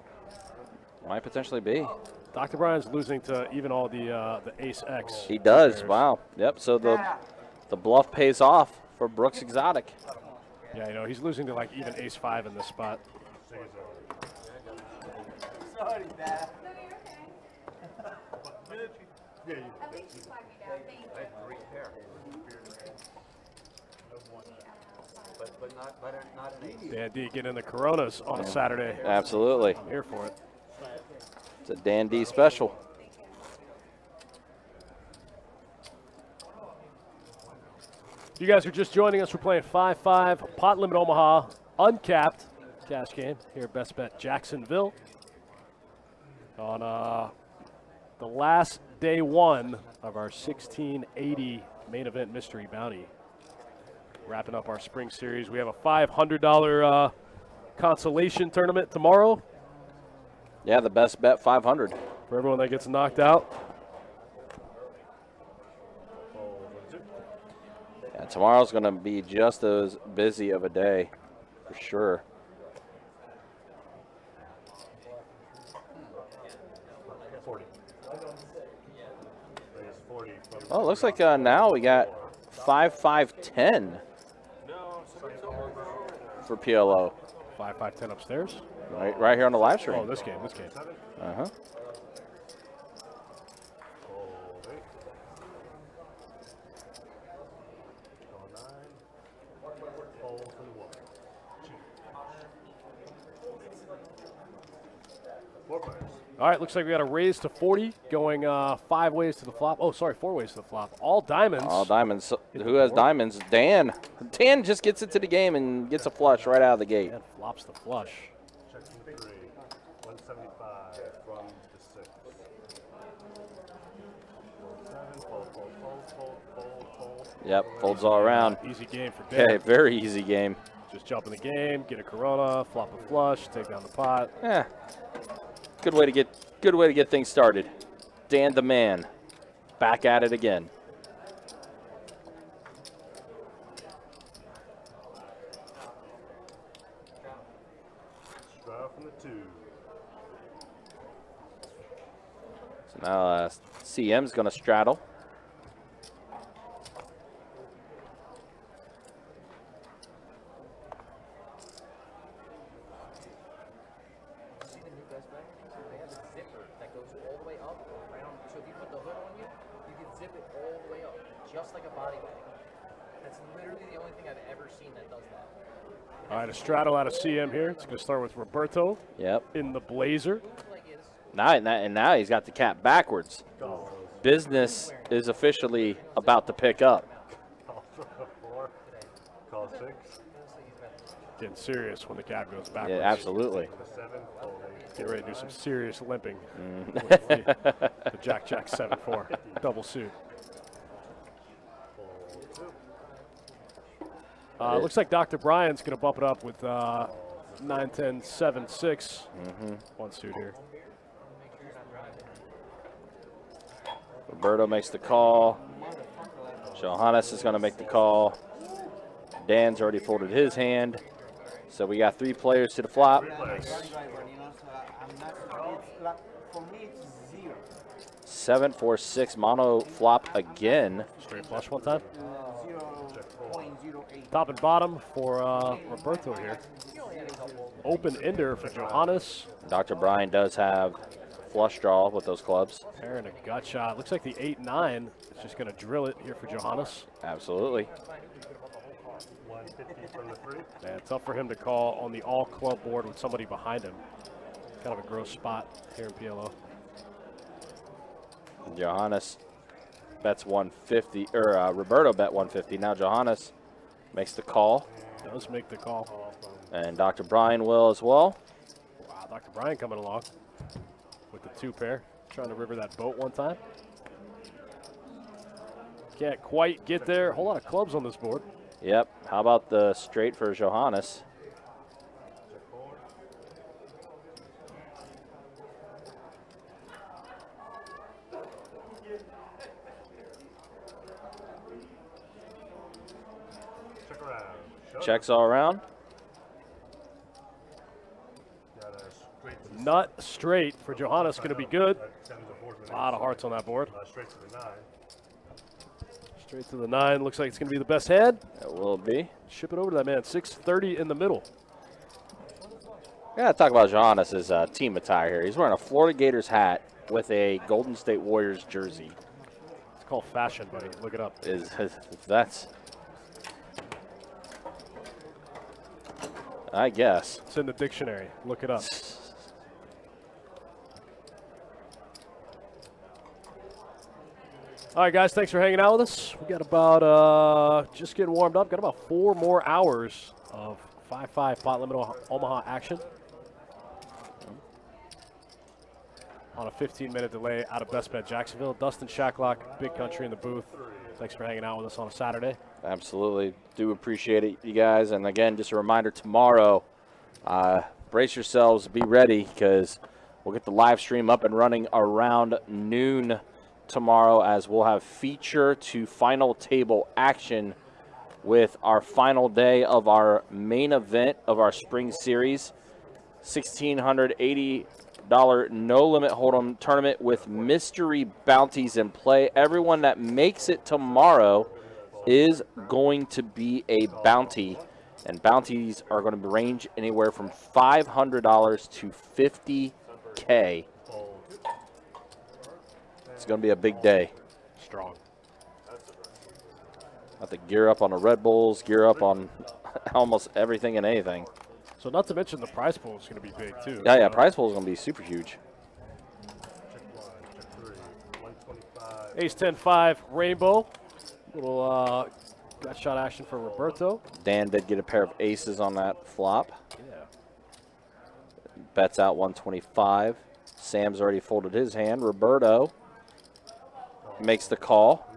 Might potentially be. Dr. Bryan's losing to even all the Ace X. He does. players. Wow. Yep. So the bluff pays off for Brooks Exotic. Yeah, you know, he's losing to like even Ace 5 in this spot. Sorry, Dad. Yeah, you At least you flagged me down. Thank you. But not an ace. Dan D getting the Coronas on a Saturday. Absolutely. I'm here for it. It's a Dan D special. If you guys are just joining us, we're playing 5-5 Pot Limit Omaha, uncapped cash game here at Best Bet Jacksonville on the last day one of our 1680 main event mystery bounty. Wrapping up our spring series. We have a $500 consolation tournament tomorrow Yeah, the best bet 500. for everyone that gets knocked out. Yeah, tomorrow's going to be just as busy of a day, for sure. Oh, it looks like now we got 5-5-10 for PLO. 5-5-10 upstairs. Right here on the live stream. Oh, this game. Uh-huh. All right, looks like we got a raise to 40, going 5 ways to the flop. Oh, sorry, 4 ways to the flop. All diamonds. All diamonds. So who has diamonds? Dan. Dan just gets into the game and gets a flush right out of the gate. And flops the flush. check 3, 175 from the 6. Fold 7, fold. Yep, folds all around. Easy game for Dan. Okay, very easy game. Just jump in the game, get a Corona, flop a flush, take down the pot. Yeah. Good way to get things started. Dan the man. Back at it again. Straw from the 2. So now CM's going to straddle. See the new Best Buy? They have a zipper that goes all the way up around. So if you put the hood on you, you can zip it all the way up, just like a body bag. That's literally the only thing I've ever seen that does that. All right, a straddle out of CM here. It's going to start with Roberto Yep. in the blazer. Now he's got the cap backwards. Business is officially about to pick up. Call 4. Call 6. Getting serious when the cap goes backwards. Yeah, absolutely. The 7, fold 8. Get ready to do some serious limping with the Jack 7-4 double suit. Looks like Dr. Bryan's going to bump it up with 9-10-7-6. One suit here. Roberto makes the call. Johannes is going to make the call. Dan's already folded his hand. So we got 3 players to the flop. Driver, you know, so I'm not, it's like, for me it's 0. 7-4-6 mono flop again. Straight flush one time. 0.08. Top and bottom for Roberto here. Open ender for Johannes. Dr. Bryan does have flush draw with those clubs. Pair and a gut shot. Looks like the 8-9 is just going to drill it here for Johannes. Absolutely. 150 from the 3. Yeah, tough for him to call on the all club board with somebody behind him. Kind of a gross spot here in PLO. Johannes bets 150, or Roberto bet 150. Now Johannes makes the call. Does make the call. And Dr. Bryan will as well. Wow, Dr. Bryan coming along with the 2 pair. Trying to river that boat one time. Can't quite get there. A whole lot of clubs on this board. Yep. How about the straight for Johannes? Check around. Shut. Checks all around. Got a straight to the Nut straight for Johannes, going to be good. sends the board with A lot of hearts on that board. straight to the 9. Straight to the 9. Looks like it's going to be the best hand. It will be. Ship it over to that man. 630 in the middle. We gotta talk about Johannes' team attire here. He's wearing a Florida Gators hat with a Golden State Warriors jersey. It's called fashion, buddy. Look it up. That's, I guess. It's in the dictionary. Look it up. All right, guys, thanks for hanging out with us. We got about, just getting warmed up, got about 4 more hours of 5-5 pot limit Omaha action. On a 15-minute delay out of Best Bet Jacksonville. Dustin Shacklock, Big Country in the booth. Thanks for hanging out with us on a Saturday. Absolutely. Do appreciate it, you guys. And again, just a reminder, tomorrow, brace yourselves, be ready, because we'll get the live stream up and running around noon tomorrow, as we'll have feature to final table action with our final day of our main event of our spring series, $1,680 no limit hold'em tournament with mystery bounties in play. Everyone that makes it tomorrow is going to be a bounty, and bounties are going to range anywhere from $500 to $50K. It's going to be a big day. Strong. Have to gear up on the Red Bulls, gear up on almost everything and anything. So not to mention the prize pool is going to be big, too. Yeah, prize pool is going to be super huge. Check 1, check 3, 125. Ace 10-5 Rainbow. Little gut shot action for Roberto. Dan did get a pair of aces on that flop. Yeah. Bets out 125. Sam's already folded his hand. Roberto makes the call.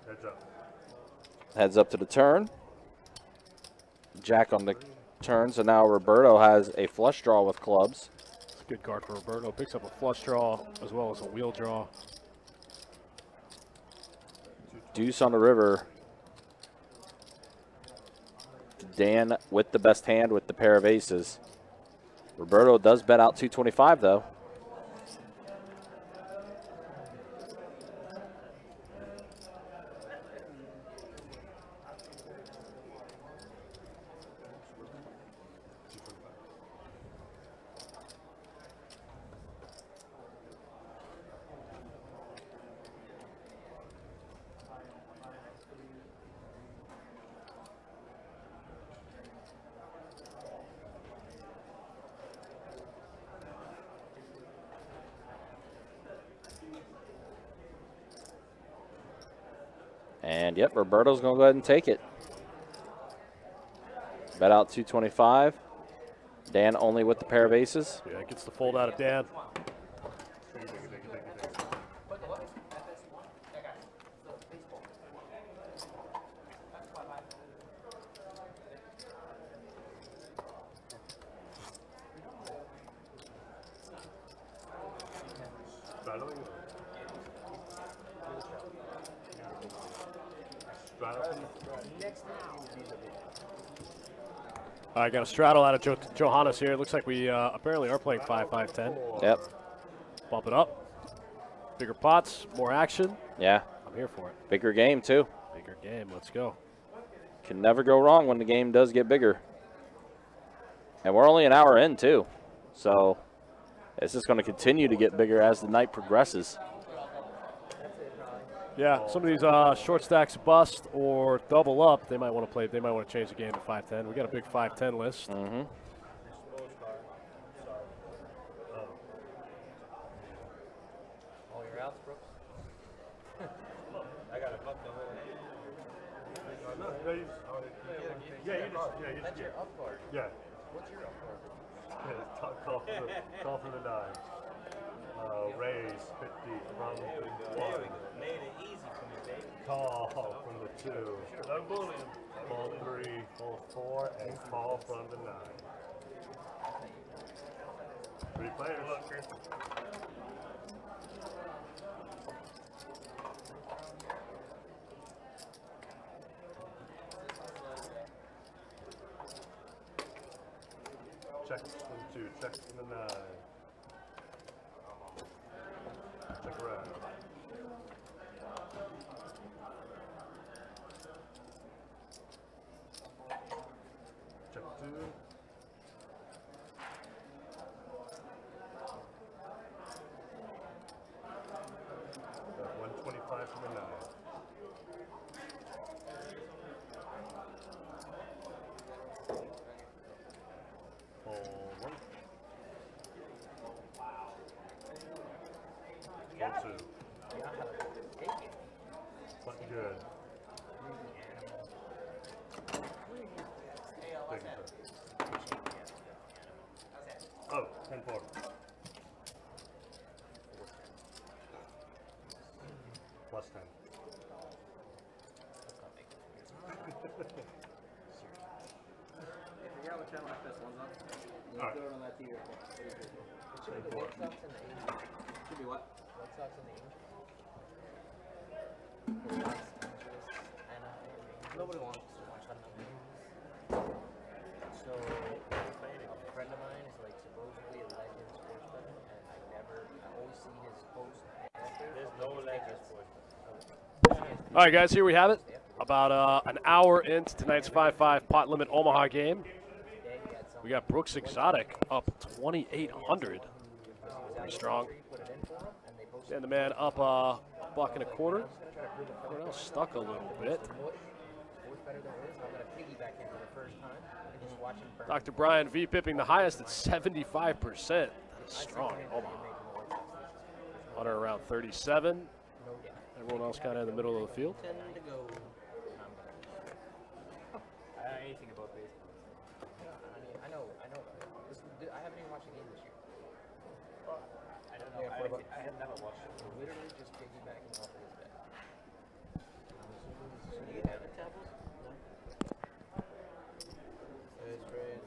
Heads up. Heads up to the turn. Jack on the turn, so now Roberto has a flush draw with clubs. It's a good card for Roberto. Picks up a flush draw as well as a wheel draw. Deuce on the river. Dan with the best hand with the pair of aces. Roberto does bet out 225 though. And yep, Roberto's going to go ahead and take it. Bet out 225. Dan only with the pair of aces. Yeah, gets the fold out of Dan. I got a straddle out of Johannes here. It looks like we apparently are playing 5-5-10. Yep. Bump it up. Bigger pots, more action. Yeah. I'm here for it. Bigger game, too. Bigger game. Let's go. Can never go wrong when the game does get bigger. And we're only an hour in, too. So it's just going to continue to get bigger as the night progresses. Yeah, some of these short stacks bust or double up. They might want to play. They might want to change the game to 5-10. We got a big 5-10 list. Mm-hmm. All your outs, Brooks? I got a buck the whole That's your up card. Yeah. What's your up card? Call for the 9. Raise 50 from 1. Made it easy for me, baby. Call from the 2. No bullying. Full 3, full 4, and call from the 9. 3 players. Check from 2, check from the 9. Check around. Check 2. Got 125 from the 9. Pull 1. Pull 2. Looking good. Taking turn. Oh, 10-4. Plus 10. Figure out what channel this one's on. You All right. throw it on that TV. It should be the Red Sox and the Angels. Should be what? Red Sox and the Angels. Nobody wants to watch that number. So, a friend of mine is like supposedly a legend sports bettor, and I always see his post. There's no legend sports bettor. All right, guys, here we have it. About an hour into tonight's 5-5 pot limit Omaha game. We got Brooks Exotic up 2,800. Pretty strong. And the man up a buck and a quarter. Cornell stuck a little bit. Dr. Brian V pipping the highest at 75%. That is strong in Omaha. Hunter around 37. Everyone else kind of in the middle of the field. Anything about baseball. I know. I haven't even watched a game this year. I don't know. I have never watched it. Literally just piggybacking off of his bet. So do you have the tables? No. It's great.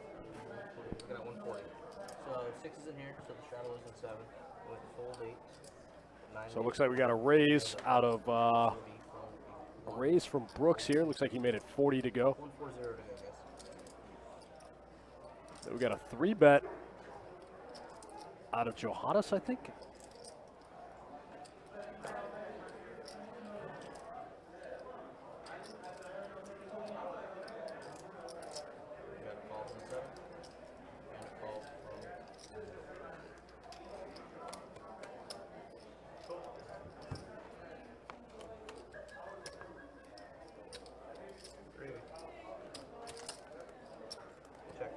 We got 140. So 6 is in here, so the straddle is in 7. With the fold 8. So it looks like we got a raise out of a raise from Brooks here. Looks like he made it 40 to go. 140 to go, guys. Then we got a 3-bet out of Johannes, I think. Check.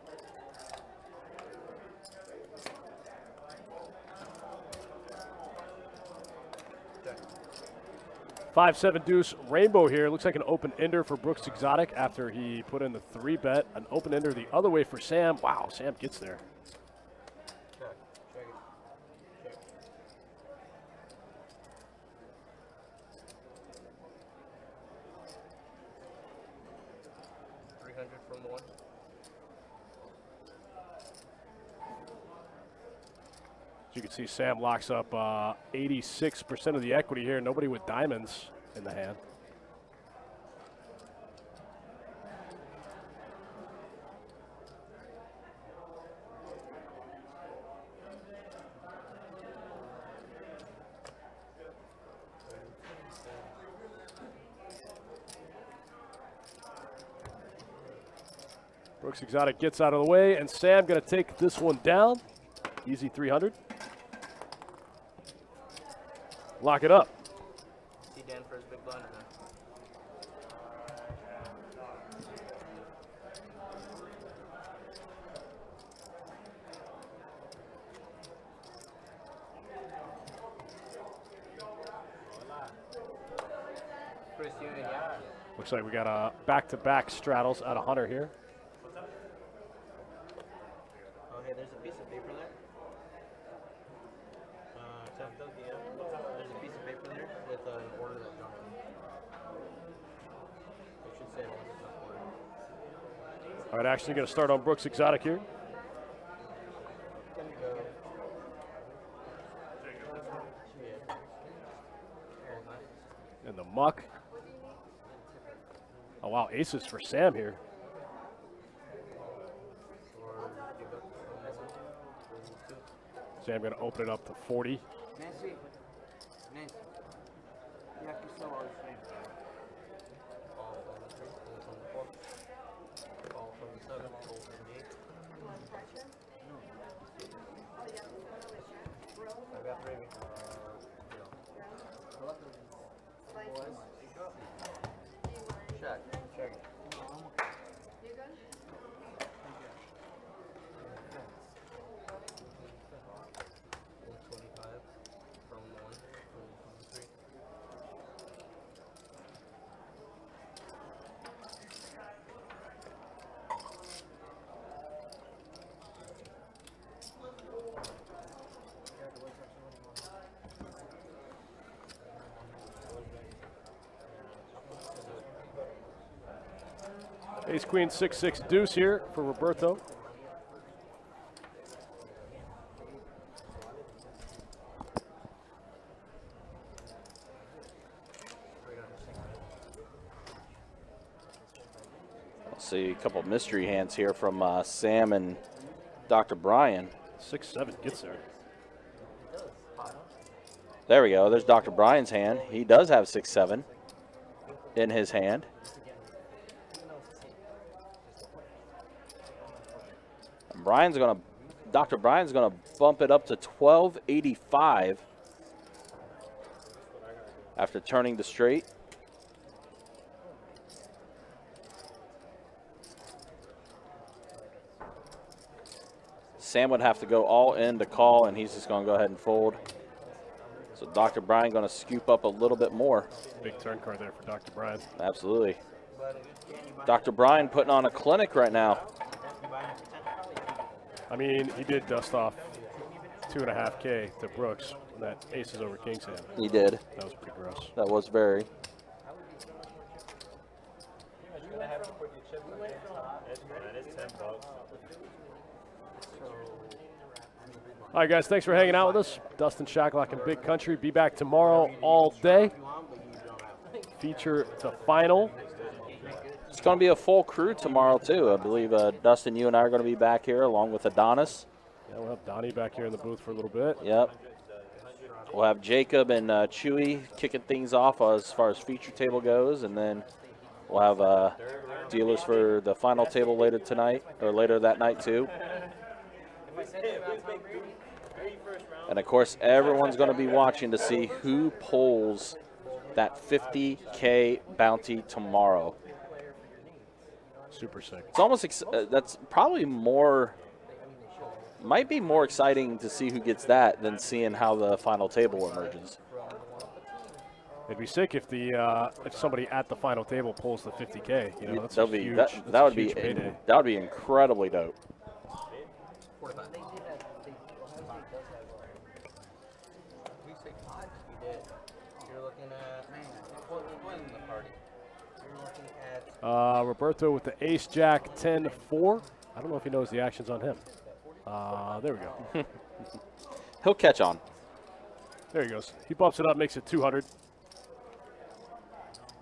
5-7 deuce rainbow here. Looks like an open ender for Brooks Exotic after he put in the 3-bet. An open ender the other way for Sam. Wow, Sam gets there. Check. Check it. Check. 300 from the 1. As you can see, Sam locks up 86% of the equity here. Nobody with diamonds in the hand. Brooks Exotic gets out of the way, and Sam going to take this one down. Easy 300. Lock it up. See Dan for his big blind now. Chris, you and yeah. Looks like we got a back-to-back straddles out of Hunter here. Oh, hey, there's a piece of paper there. There's a piece of paper there with an order that's on it. All right, actually going to start on Brooks Exotic here. And the muck. Oh, wow, aces for Sam here. Sam going to open it up to 40. Nancy. Yeah, que só hoje. Ace, queen, 6-6 deuce here for Roberto. See a couple mystery hands here from Sam and Dr. Brian. 6-7 gets there. There we go. There's Dr. Brian's hand. He does have 6-7 in his hand. And Dr. Brian's gonna bump it up to 1285 after turning the straight. Sam would have to go all in to call, and he's just going to go ahead and fold. So Dr. Brian going to scoop up a little bit more. Big turn card there for Dr. Brian. Absolutely. Dr. Brian putting on a clinic right now. I mean, he did dust off 2.5K to Brooks when that aces over King's hand. He did. That was pretty gross. That was very. All right, guys, thanks for hanging out with us. Dustin Shacklock and Big Country. Be back tomorrow all day. Feature to final. It's going to be a full crew tomorrow, too. I believe, Dustin, you and I are going to be back here along with Adonis. Yeah, we'll have Donnie back here in the booth for a little bit. Yep. We'll have Jacob and Chewy kicking things off as far as feature table goes, and then we'll have dealers for the final table later tonight, or later that night, too. And, of course, everyone's going to be watching to see who pulls that 50K bounty tomorrow. Super sick. It's almost that's probably more, might be more exciting to see who gets that than seeing how the final table emerges. It'd be sick if if somebody at the final table pulls the 50K. You know, that's that would be payday. That would be incredibly dope. Roberto with the ace jack 10-4. I don't know if he knows the actions on him. There we go. He'll catch on. There he goes. He bumps it up, makes it 200.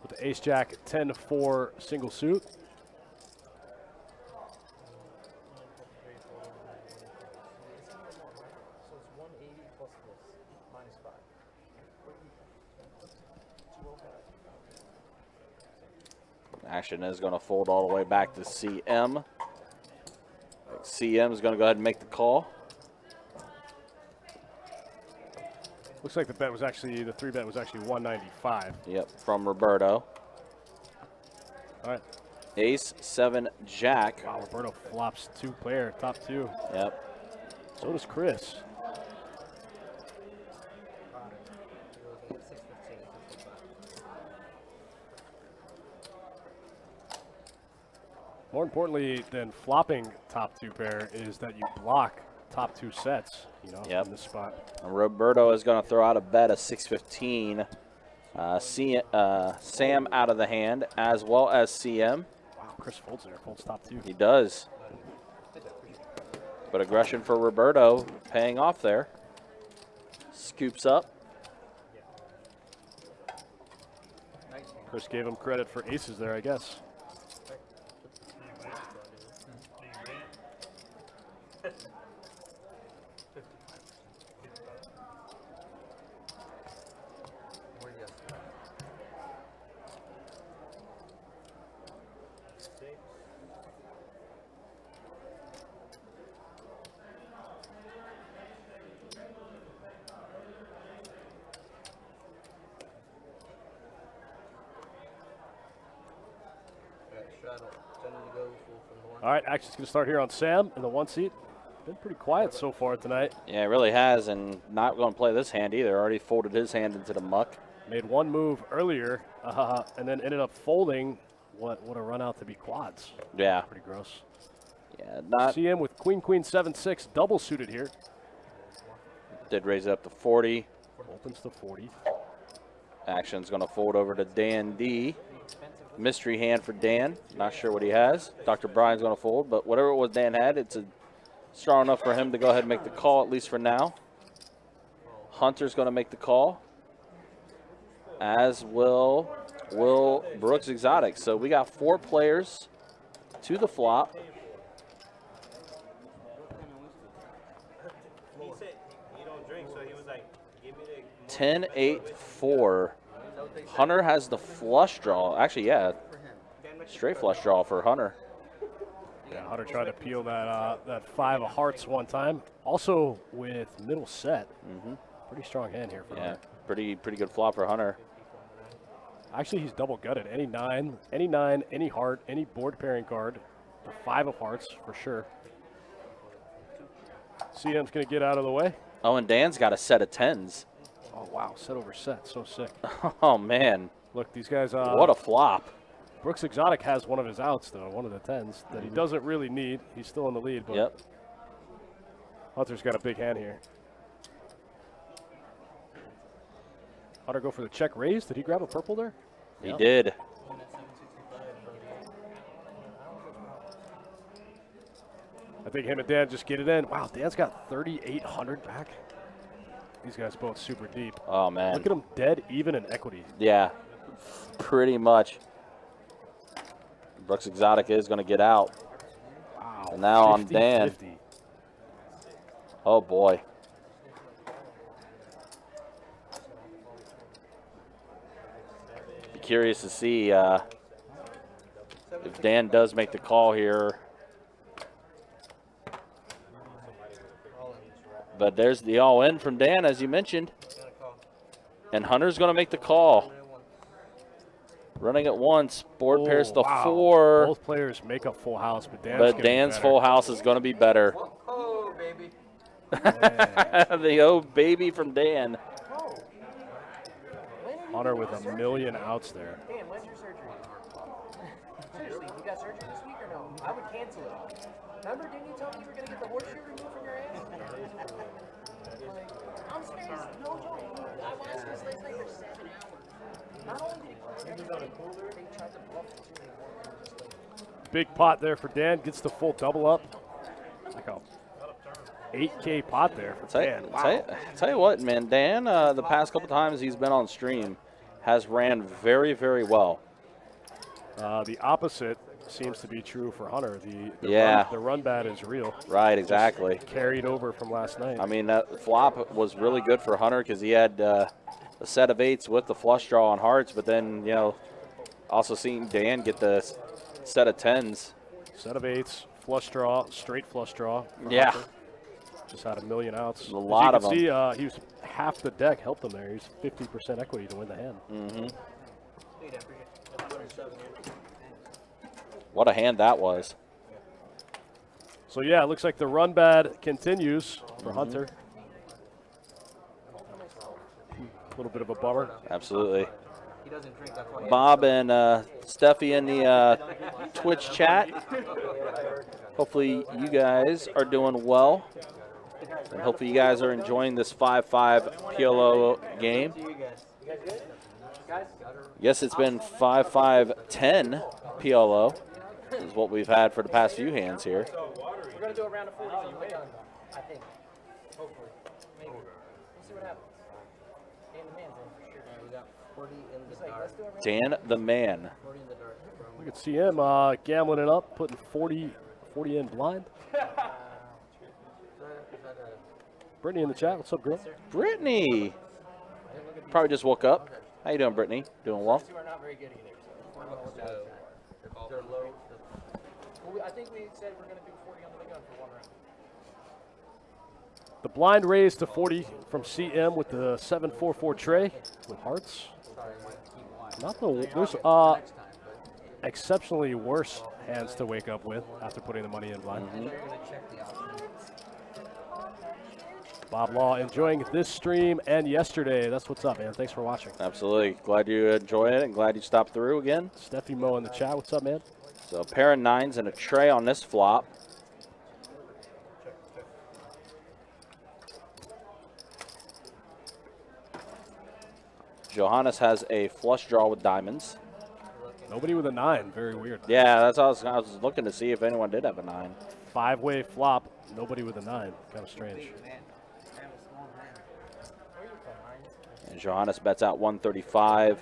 With the ace jack 10-4 single suit. Action is going to fold all the way back to CM. CM is going to go ahead and make the call. Looks like the bet was actually, the 3-bet was actually 195. Yep, from Roberto. All right. Ace, 7, jack. Wow, Roberto flops 2-pair, top 2. Yep. So does Chris. More importantly than flopping top 2-pair is that you block top 2 sets, you know, in this spot. And Roberto is going to throw out a bet of 615. Sam out of the hand, as well as CM. Wow. Chris folds there. Folds top 2. He does. But aggression for Roberto paying off there. Scoops up. Chris gave him credit for aces there, I guess. All right, action's going to start here on Sam in the 1 seat. Been pretty quiet so far tonight. Yeah, it really has, and not going to play this hand either. Already folded his hand into the muck. Made one move earlier, and then ended up folding what would have run out to be quads. Yeah. Pretty gross. Yeah, not. See him with queen, queen, 7-6, double suited here. Did raise it up to 40. Opens to 40. Action's going to fold over to Dan D. Mystery hand for Dan. Not sure what he has. Dr. Brian's going to fold, but whatever it was Dan had, it's strong enough for him to go ahead and make the call, at least for now. Hunter's going to make the call, as will Brooks Exotic. So we got 4 players to the flop. He said he don't drink, so he was like, give me the 10, 8, 4. Hunter has the flush draw. Actually, yeah, straight flush draw for Hunter. Yeah, Hunter tried to peel that 5 of hearts one time. Also with middle set. Pretty strong hand here for Hunter. Pretty good flop for Hunter. Actually, he's double gutted. Any 9, any heart, any board pairing card. The 5 of hearts for sure. CM's going to get out of the way. Oh, and Dan's got a set of 10s. Oh, wow. Set over set. So sick. Oh, man. Look, these guys. What a flop. Brooks Exotic has one of his outs, though, one of the 10s that he doesn't really need. He's still in the lead. But Yep. Hunter's got a big hand here. Hunter go for the check raise. Did he grab a purple there? He did. I think him and Dan just get it in. Wow, Dan's got 3,800 back. These guys both super deep. Oh, man. Look at them dead even in equity. Yeah, pretty much. Brooks Exotic is going to get out. Wow. And now on 50, Dan. 50. Oh, boy. Be curious to see if Dan does make the call here. But there's the all-in from Dan, as you mentioned. And Hunter's going to make the call. Running at once, board pairs to 4. Both players make a full house, but Dan's full house is going to be better. Oh, baby. The oh baby from Dan. Hunter with a million outs there. Dan, when's your surgery? Seriously, you got surgery this week or no? I would cancel it. Remember, didn't you tell me you were going to get the horseshoe removed from your ass? I'm serious, no joke. I watched this last night for 7 hours. Not only did he clear everything, they tried to bluff the 2 Big pot there for Dan. Gets the full double up. Like a 8K pot there for Dan. Wow. Tell you what, man, Dan, the past couple times he's been on stream, has ran very, very well. The opposite seems to be true for Hunter. The run bat is real. Right, exactly. Just carried over from last night. I mean, that flop was really good for Hunter because he had a set of 8s with the flush draw on hearts, but then, you know, also seeing Dan get the set of 10s. Set of 8s, flush draw, straight flush draw. Yeah. Hunter. Just had a million outs. A lot of them. See, he was half the deck helped him there. He was 50% equity to win the hand. What a hand that was. So, yeah, it looks like the run bad continues for Hunter. A little bit of a bummer. Absolutely. He doesn't drink, that's why. Bob and Steffi in the Twitch chat. Hopefully you guys are doing well. And hopefully you guys are enjoying this 5-5 PLO game. Yes, it's been 5-5-10 PLO. This is what we've had for the past few hands here. We're going to do a round of 40s on the gun, I think. Hopefully. Maybe. We'll see what happens. Dan the man's in for sure. Yeah, we got 40 in the He's like, dark. let's do a round. Dan the man. 40 in the dark. Look at CM gambling it up, putting 40 in blind. Is that a Brittany in the chat. What's up, girl? Brittany. Probably just woke up. How you doing, Brittany? Doing well? Two are not very good either. So I don't know what that is. they're low? Well, I think we said we're going to do 40 under the gun for one round. The blind raised to 40 from CM with the 744 tray with hearts. Sorry, I might keep one. Not the there's Next time, but exceptionally worse hands to wake up with after putting the money in blind. you're going to check the option. Bob Law enjoying this stream and yesterday. That's what's up, man. Thanks for watching. Absolutely. Glad you enjoyed it and glad you stopped through again. Steffi Mo in the chat. What's up, man? So a pair of 9s and a tray on this flop. Johannes has a flush draw with diamonds. Nobody with a 9. Very weird. Yeah, that's how I was looking to see if anyone did have a 9. 5-way flop. Nobody with a 9. Kind of strange. And Johannes bets out 135.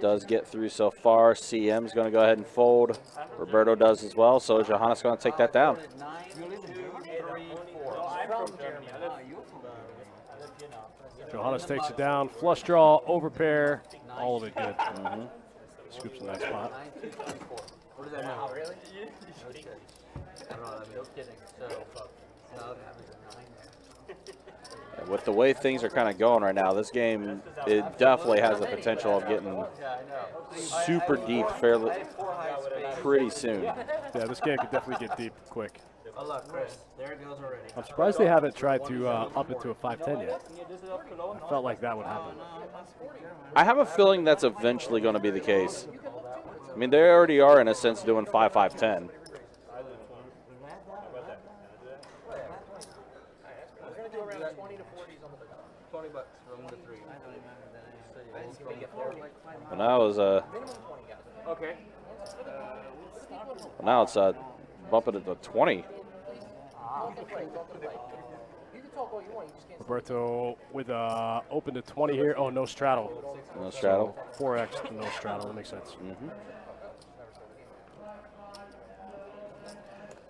Does get through so far. CM's going to go ahead and fold. Roberto does as well, so Johannes going to take that down. Johannes takes it down. Flush draw, overpair, all of it good. Scoops a nice pot. What does that mean? Really? No shit. I don't know what that means. No kidding. So, no, that was a 9 there. And with the way things are kind of going right now, this game, it definitely has the potential of getting Yeah, I know. super deep fairly pretty soon. Yeah, this game could definitely get deep quick. Oh, look, Chris. There it goes already. I'm surprised they haven't tried to up it to a 510 yet. I felt like that would happen. I have a feeling that's eventually going to be the case. I mean, they already are, in a sense, doing 5-5-10. We're going to do a round of 20 to 40s on the gun. 20 bucks from the 3. Well, now is Minimum 20 guys. Okay. now it's bumping it to 20. You can talk all you want, you just can't. Roberto with open to 20 here. Oh, no straddle. No straddle. 4x to no straddle. That makes sense.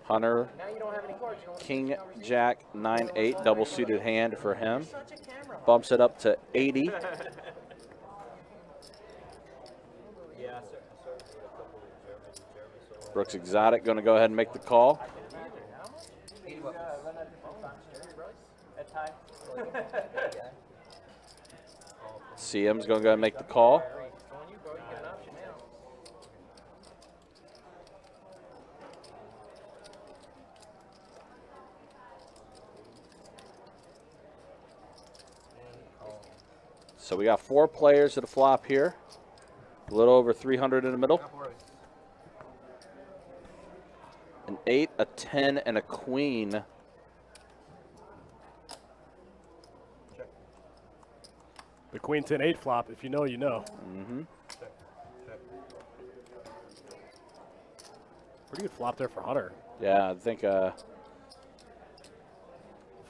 Hunter, Now you don't have any cards. You don't King, Jack, 9-8, double suited hand for him. Bumps it up to 80. Brooks Exotic going to go ahead and make the call. CM's going to go ahead and make the call. So we got 4 players at a flop here. A little over 300 in the middle. An 8, a 10, and a queen. The queen 10-8 flop. If you know, you know. Pretty good flop there for Hunter. Yeah, I think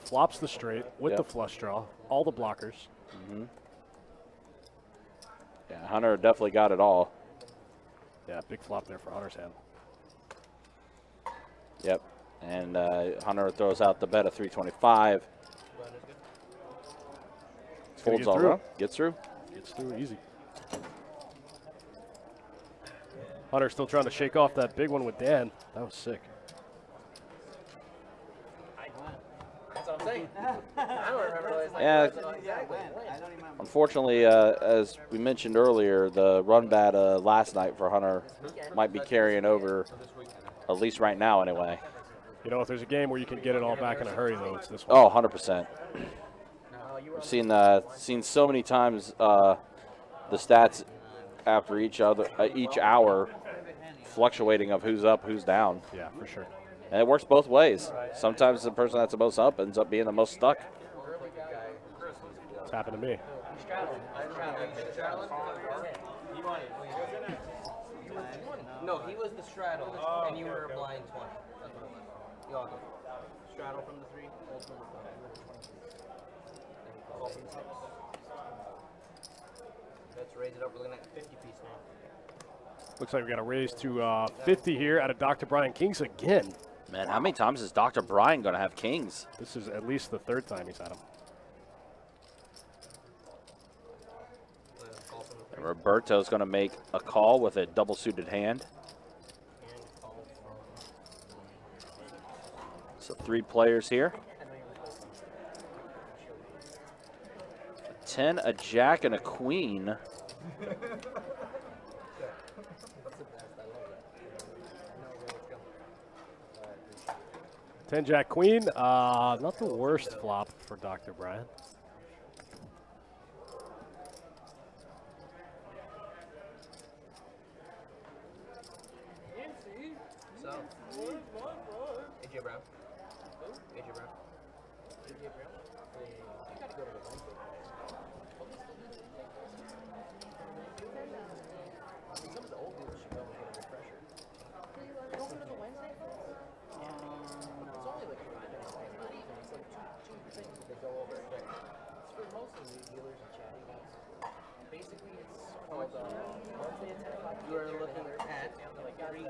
Flops the straight with Yep. the flush draw. All the blockers. yeah, Hunter definitely got it all. Yeah, big flop there for Hunter's hand. Yep. And Hunter throws out the bet of 325. gonna Folds get all through. around. Gets through. Gets through easy. Hunter still trying to shake off that big one with Dan. That was sick. That's what I'm saying. I don't remember. It's like, Yeah. exactly. Unfortunately, as we mentioned earlier, the run bat last night for Hunter might be carrying over, at least right now anyway. You know, if there's a game where you can get it all back in a hurry, though, it's this one. Oh, 100%. We've seen so many times the stats after each hour fluctuating of who's up, who's down. Yeah, for sure. And it works both ways. Sometimes the person that's the most up ends up being the most stuck. It's happened to me. No, he was the straddle, and you were a blind 20. That's what it was. You all go. Straddle from the 3. Old number 5. Call from the 6. Let's raise it up. We're looking at 50 piece now. Looks like we got a raise to 50 here out of Dr. Brian Kings again. Man, how many times is Dr. Brian going to have kings? This is at least the 3rd time he's had them. And Roberto's going to make a call with a double-suited hand. So 3 players here. A 10, a jack, and a queen. 10 Jack Queen, not the worst flop for Dr. Brian. So, AJ Brown. AJ Brown. AJ Brown. You gotta go to the Wednesday. Some of the old dudes should go and get a refresher. You don't go to the Wednesday? It's only like 5 minutes. It's not even. It's like two things that they go over. It's for mostly new dealers and chatting guys. Basically, it's called Wednesday at 10 o'clock. You are looking at 3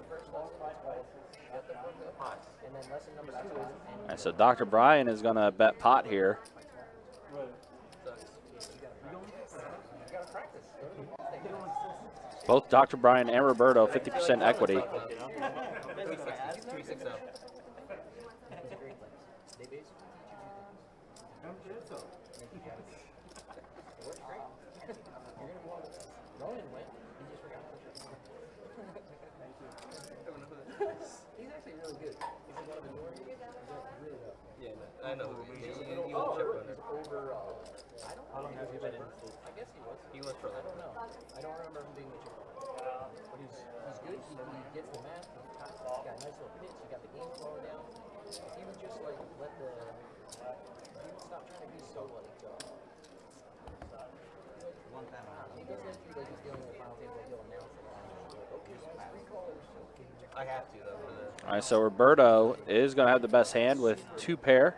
first ball, 5 balls. And then lesson number 2 is. All right, so Dr. Brian is going to bet pot here. Both Dr. Brian and Roberto, 50% equity. 360. He's actually really good. He's one of the newer guys. Really good. Yeah, I know. He's over. How long has he been in the States? I guess he was. He was for a little. I don't know. I don't remember him being a chip runner. But he's good. He gets the math. He's got a nice little pitch. He got the game slowing down. If he would just like let the, he would stop trying to be so like. One time. He does that through like he's dealing with final table. He'll announce it. I have to though. All right, so Roberto is going to have the best hand with 2 pair.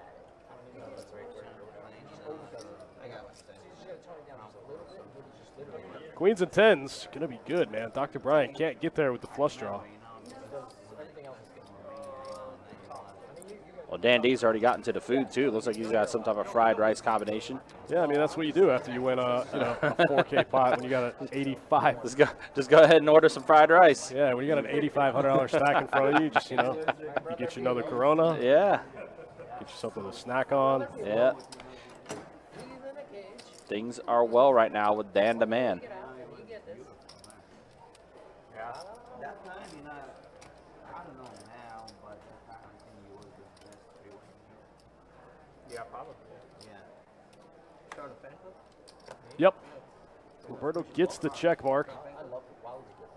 Queens and 10s, going to be good, man. Dr. Brian can't get there with the flush draw. Well, Dan D's already gotten to the food, too. Looks like he's got some type of fried rice combination. Yeah, I mean, that's what you do after you win a 4K pot when you got an 85. Just go ahead and order some fried rice. Yeah, when you got an $8,500 stack in front of you, just, you get you another Corona. Yeah. Get you something to snack on. Yeah. Things are well right now with Dan the Man. That time, I don't know now, but that time I think he was the best 3-way here. Yeah, probably. Yeah. Start a fan club? Yep. Roberto gets the check mark. I love Wally's good.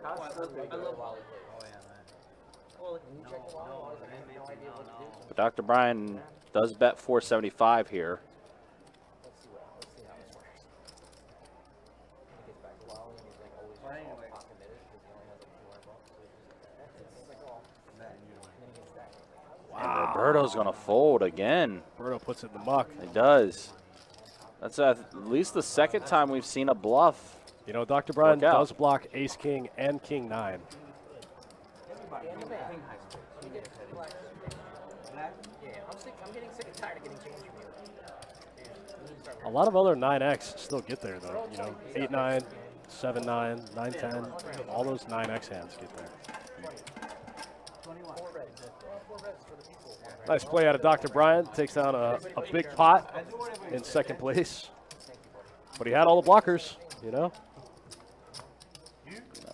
I love Wally. Oh, yeah, man. Well, when you check the Wally, I have no idea what to do. But Dr. Brian does bet 475 here. Let's see how this works. He gets back to Wally and he's like always pot committed because he only has like $200. It's like, oh. And then he gets that. And Roberto's going to fold again. Roberto puts it in the muck. He does. That's at least the 2nd time we've seen a bluff. Dr. Brian does block ace, king, and king 9. I'm getting sick and tired of getting changed from you. A lot of other 9X still get there, though. 8-9, 7-9, 9-10. All those 9X hands get there. Nice play out of Dr. Brian. Takes down a big pot in 2nd place. But he had all the blockers, That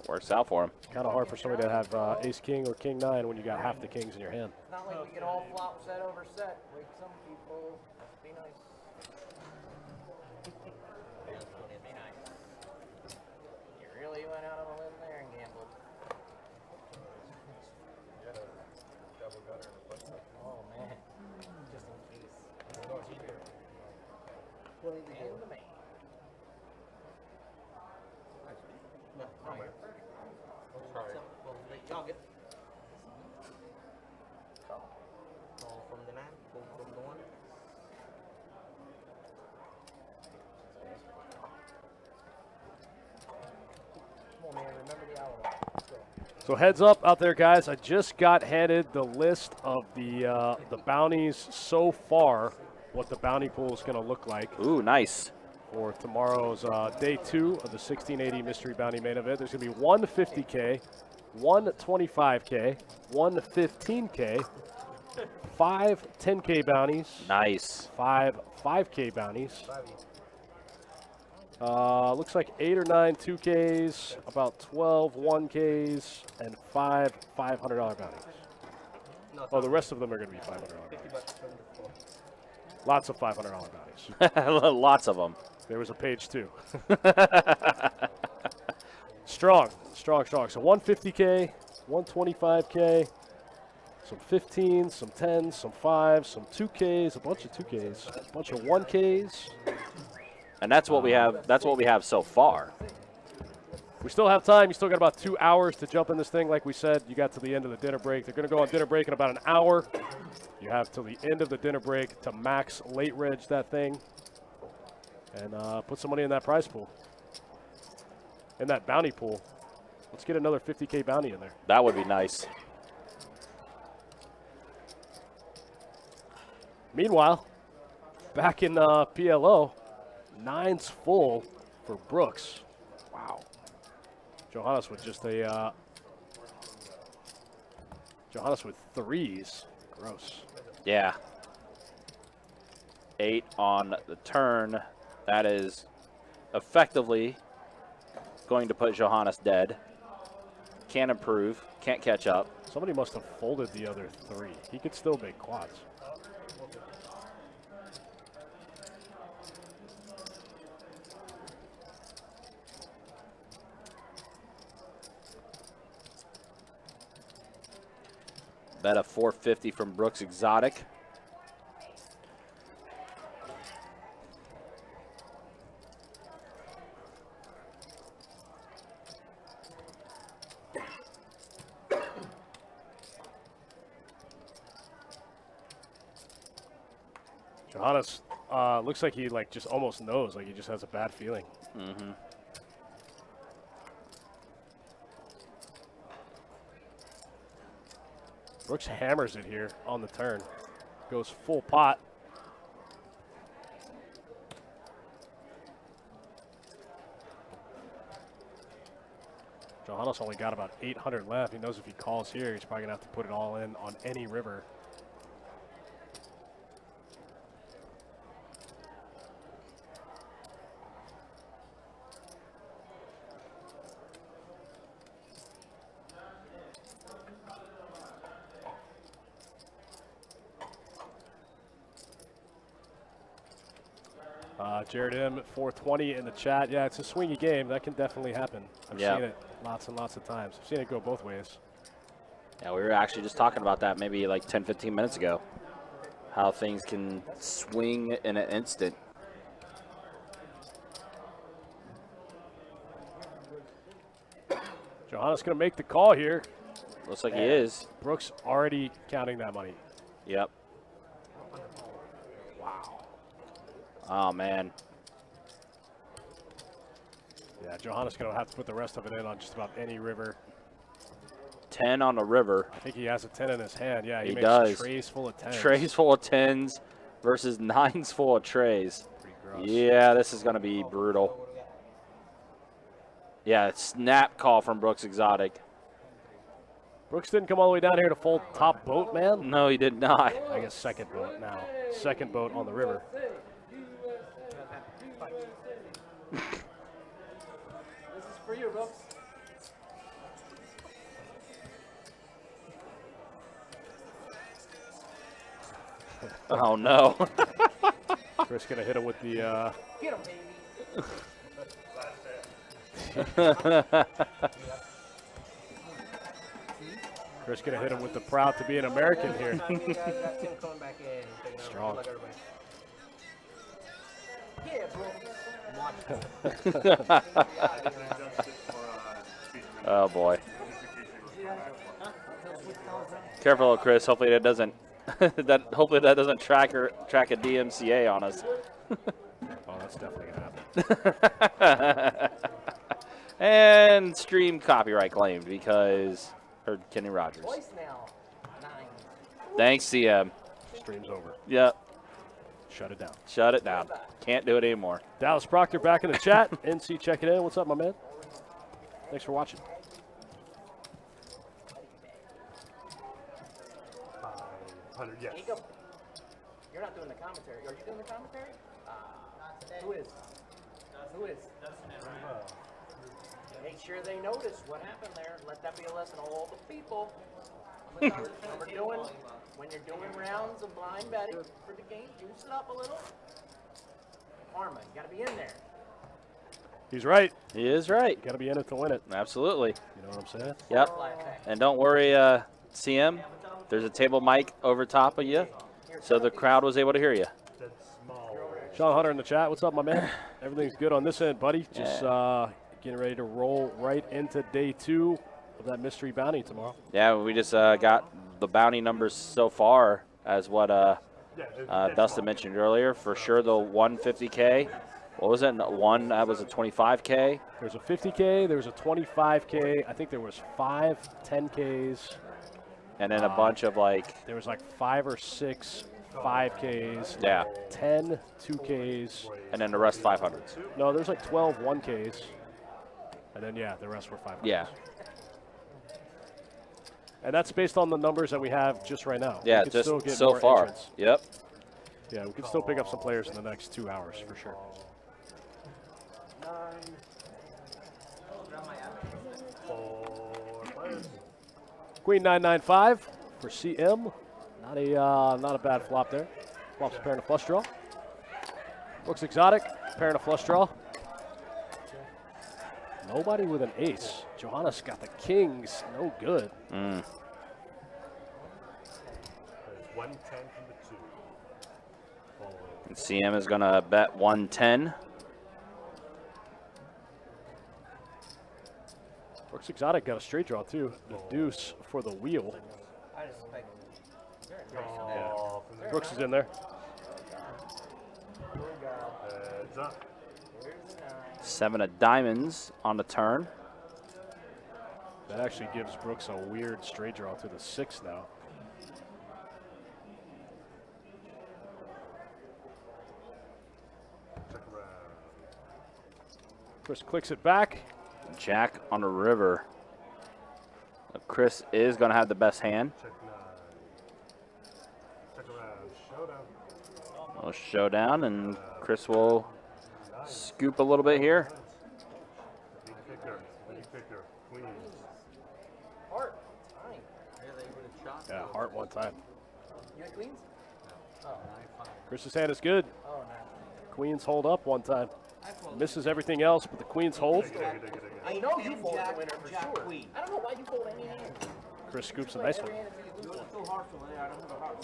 works out for him. Kind of hard for somebody to have ace, king, or king 9 when you got half the kings in your hand. It's not like we get all flop set over set like some people. Be nice. Be nice. You really went out on a limb there and gambled. Oh man. Just in case. Play the game. No, So heads up out there, guys. I just got handed the list of the bounties so far, what the bounty pool is going to look like. Ooh, nice. For tomorrow's day 2 of the 1680 Mystery Bounty main event. There's going to be one 50K, one 25K, one 15K, 5 10K bounties. Nice. 5 5K bounties. Looks like 8 or 9 2Ks, about 12 1Ks, and 5 $500 bounties. Oh, the rest of them are going to be $500 bounties. Lots of $500 bounties. Lots of them. There was a page 2. Strong. So 150K, 125K, some 15s, some 10s, some 5s, some 2Ks, a bunch of 2Ks, a bunch of 1Ks. And that's what we have. That's what we have so far. We still have time. You still got about 2 hours to jump in this thing. Like we said, you got to the end of the dinner break. They're going to go on dinner break in about an hour. You have till the end of the dinner break to max late reg that thing and put some money in that prize pool, in that bounty pool. Let's get another 50K bounty in there. That would be nice. Meanwhile, back in PLO, 9's full for Brooks. Wow. Johannes with just a Johannes with 3s. Gross. Yeah. 8 on the turn. That is effectively going to put Johannes dead. Can't improve. Can't catch up. Somebody must have folded the other 3. He could still make quads. Bet a 450 from Brooks Exotic. Johannes looks like he just almost knows, like he just has a bad feeling. Mm-hmm. Brooks hammers it here on the turn. Goes full pot. Johannes only got about 800 left. He knows if he calls here, he's probably going to have to put it all in on any river. Jared M. at 420 in the chat. Yeah, it's a swingy game. That can definitely happen. I've seen it lots and lots of times. I've seen it go both ways. Yeah, we were actually just talking about that maybe like 10, 15 minutes ago. How things can swing in an instant. Johannes going to make the call here. Looks like he is. Brooks already counting that money. Yep. Wow. Oh, man. Yeah, Johannes going to have to put the rest of it in on just about any river. 10 on the river. I think he has a 10 in his hand. Yeah, he makes does. Trays full of 10s. Trays full of 10s versus 9s full of trays. Pretty gross. Yeah, this is going to be brutal. Yeah, snap call from Brooks Exotic. Brooks didn't come all the way down here to fold top boat, man. No, he did not. I guess second boat now. Second boat on the river. This is for you, Brooks. Oh, no. Chris going to hit him with the... Get him, baby. Chris going to hit him with the proud to be an American here. Strong. Yeah, bro. Oh, boy. Careful, Chris. Hopefully that doesn't hopefully that doesn't track a DMCA on us. Oh, that's definitely going to happen. And stream copyright claimed because Or Kenny Rogers. Voicemail. 9. Thanks, CM. Stream's over. Yep. Shut it down. Shut it down. Can't do it anymore. Dallas Proctor back in the chat. NC checking in. What's up, my man? Thanks for watching. 500, yes. Jacob, you're not doing the commentary. Are you doing the commentary? Who is? Who is? Make sure they notice what happened there. Let that be a lesson to all the people. When you're doing rounds of blind betting for the game, juice it up a little. Karma, you got to be in there. He's right. He is right. Got to be in it to win it. Absolutely. You know what I'm saying? Yep. And don't worry, CM. There's a table mic over top of you, so the crowd was able to hear you. Sean Hunter in the chat. What's up, my man? Everything's good on this end, buddy. Just getting ready to roll right into day 2 of that mystery bounty tomorrow. Yeah, we just got the bounty numbers so far as what Dustin mentioned earlier. For sure, the 150K. What was it? One that was a 25K. There's a 50K. There's a 25K. I think there was 5 10Ks. And then a bunch of like. There was like 5 or 6 5Ks. Yeah. 10 2Ks. And then the rest 500s. No, there's like 12 1Ks. And then, yeah, the rest were 500s. Yeah. And that's based on the numbers that we have just right now. Yeah, just so far. Entrants. Yep. Yeah, we could still pick up some players in the next 2 hours for sure. Queen 995 for CM. Not a bad flop there. Flops a pair and a flush draw. Brooks Exotic, pair and a flush draw. Nobody with an ace. Johannes got the kings. No good. Mm. 110 from the 2. And CM is going to bet 110. Brooks Exotic got a straight draw too. The deuce for the wheel. Brooks is in there. Heads up. 7 of diamonds on the turn. That actually gives Brooks a weird straight draw to the 6 now. Chris clicks it back. Jack on the river. Chris is going to have the best hand. Check 9. Check around. Showdown. We'll showdown, and Chris will scoop a little bit here. Big picker. Queens. Heart. Time. Yeah, heart one time. You had queens? Oh, Chris's hand is good. oh, nice. Queens hold up one time. Misses everything else, but the queens hold. I know you fold the winner for sure. I don't know why you fold any hand. Chris scoops a nice one. Who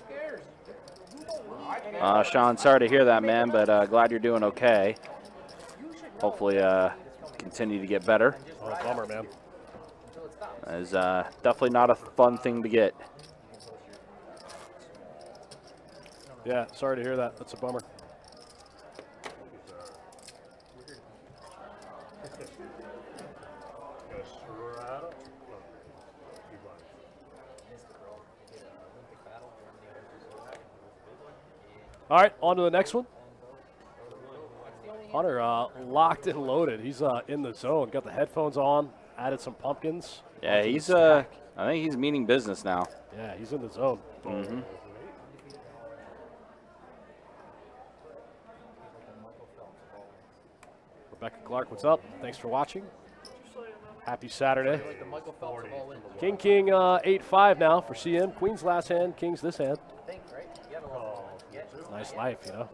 cares? Sean, sorry to hear that, man, but glad you're doing okay. Hopefully continue to get better. Oh, bummer, man. It's definitely not a fun thing to get. Yeah, sorry to hear that. That's a bummer. All right, on to the next one. Hunter locked and loaded. He's in the zone. Got the headphones on. Added some pumpkins. Yeah, he's. I think he's meaning business now. Yeah, he's in the zone. Mm-hmm. Rebecca Clark, what's up? Thanks for watching. Happy Saturday. King 8-5 now for CM. Queen's last hand. King's this hand. Nice life, you know.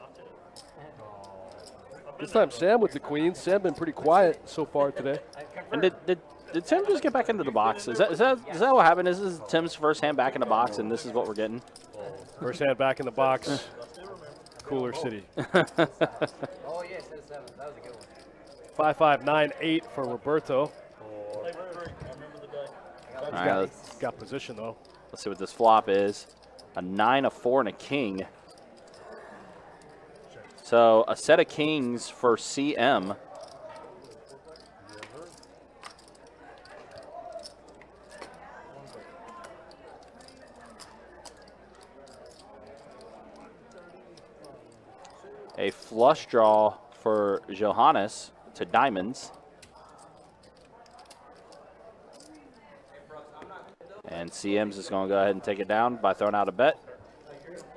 This time Sam with the queens. Sam been pretty quiet so far today. And did Tim just get back into the box? Is that what happened? This is Tim's first hand back in the box, and this is what we're getting? First hand back in the box. Cooler City. Oh, yeah, said 7. That was a good one. 5-5-9-8 for Roberto. All right, let's got position, though. Let's see what this flop is. A 9, a 4, and a king. So a set of kings for CM. A flush draw for Johannes to diamonds. And CM's is going to go ahead and take it down by throwing out a bet.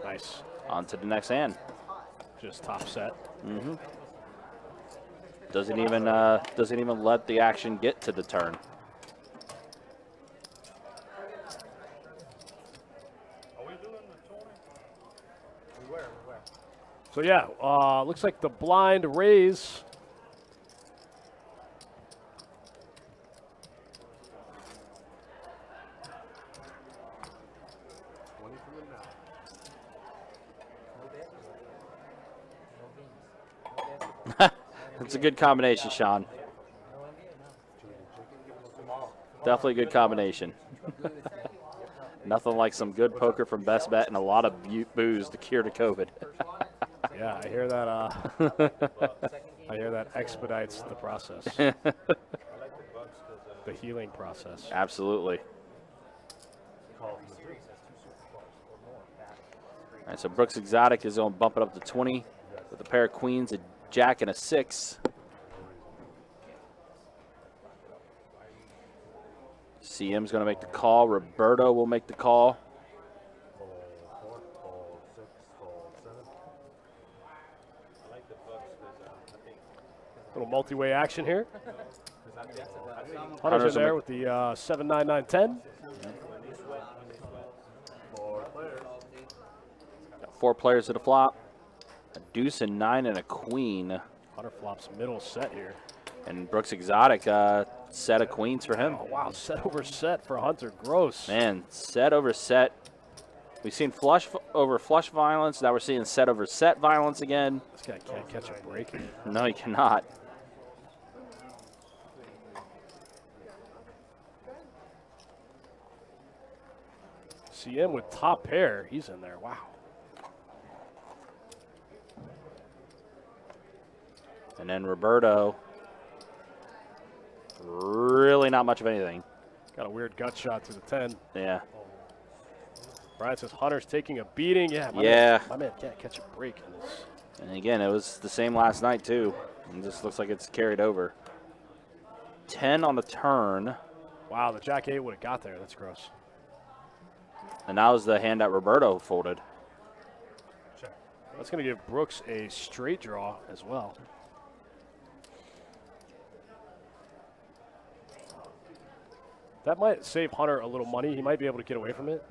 Nice. On to the next hand. Just top set. Mm-hmm. Doesn't even let the action get to the turn. So yeah, looks like the blind raise. It's a good combination, Sean. Definitely a good combination. Nothing like some good poker from Best Bet and a lot of booze to cure to COVID. Yeah, I hear that. I hear that expedites the process, the healing process. Absolutely. All right, so Brooks Exotic is going to bump it up to 20 with a pair of queens, a jack, and a 6. CM's going to make the call. Roberto will make the call. Little multi-way action here. Hunter's in there with the 7, 9, 9, 10. Got 4 players at the flop. A deuce and 9 and a queen. Hunter flops middle set here. And Brooks Exotic set of queens for him. Oh, wow, set over set for Hunter. Gross. Man, set over set. We've seen flush over flush violence. Now we're seeing set over set violence again. This guy can't catch a break. No, he cannot. CM with top pair. He's in there. Wow. And then Roberto. Really not much of anything. Got a weird gut shot to the 10. Yeah. Brian says Hunter's taking a beating. Yeah, my man can't catch a break in this. And again, it was the same last night too. And just looks like it's carried over. 10 on the turn. Wow, the Jack 8 would have got there. That's gross. And now is the hand that Roberto folded. That's going to give Brooks a straight draw as well. That might save Hunter a little money. He might be able to get away from it.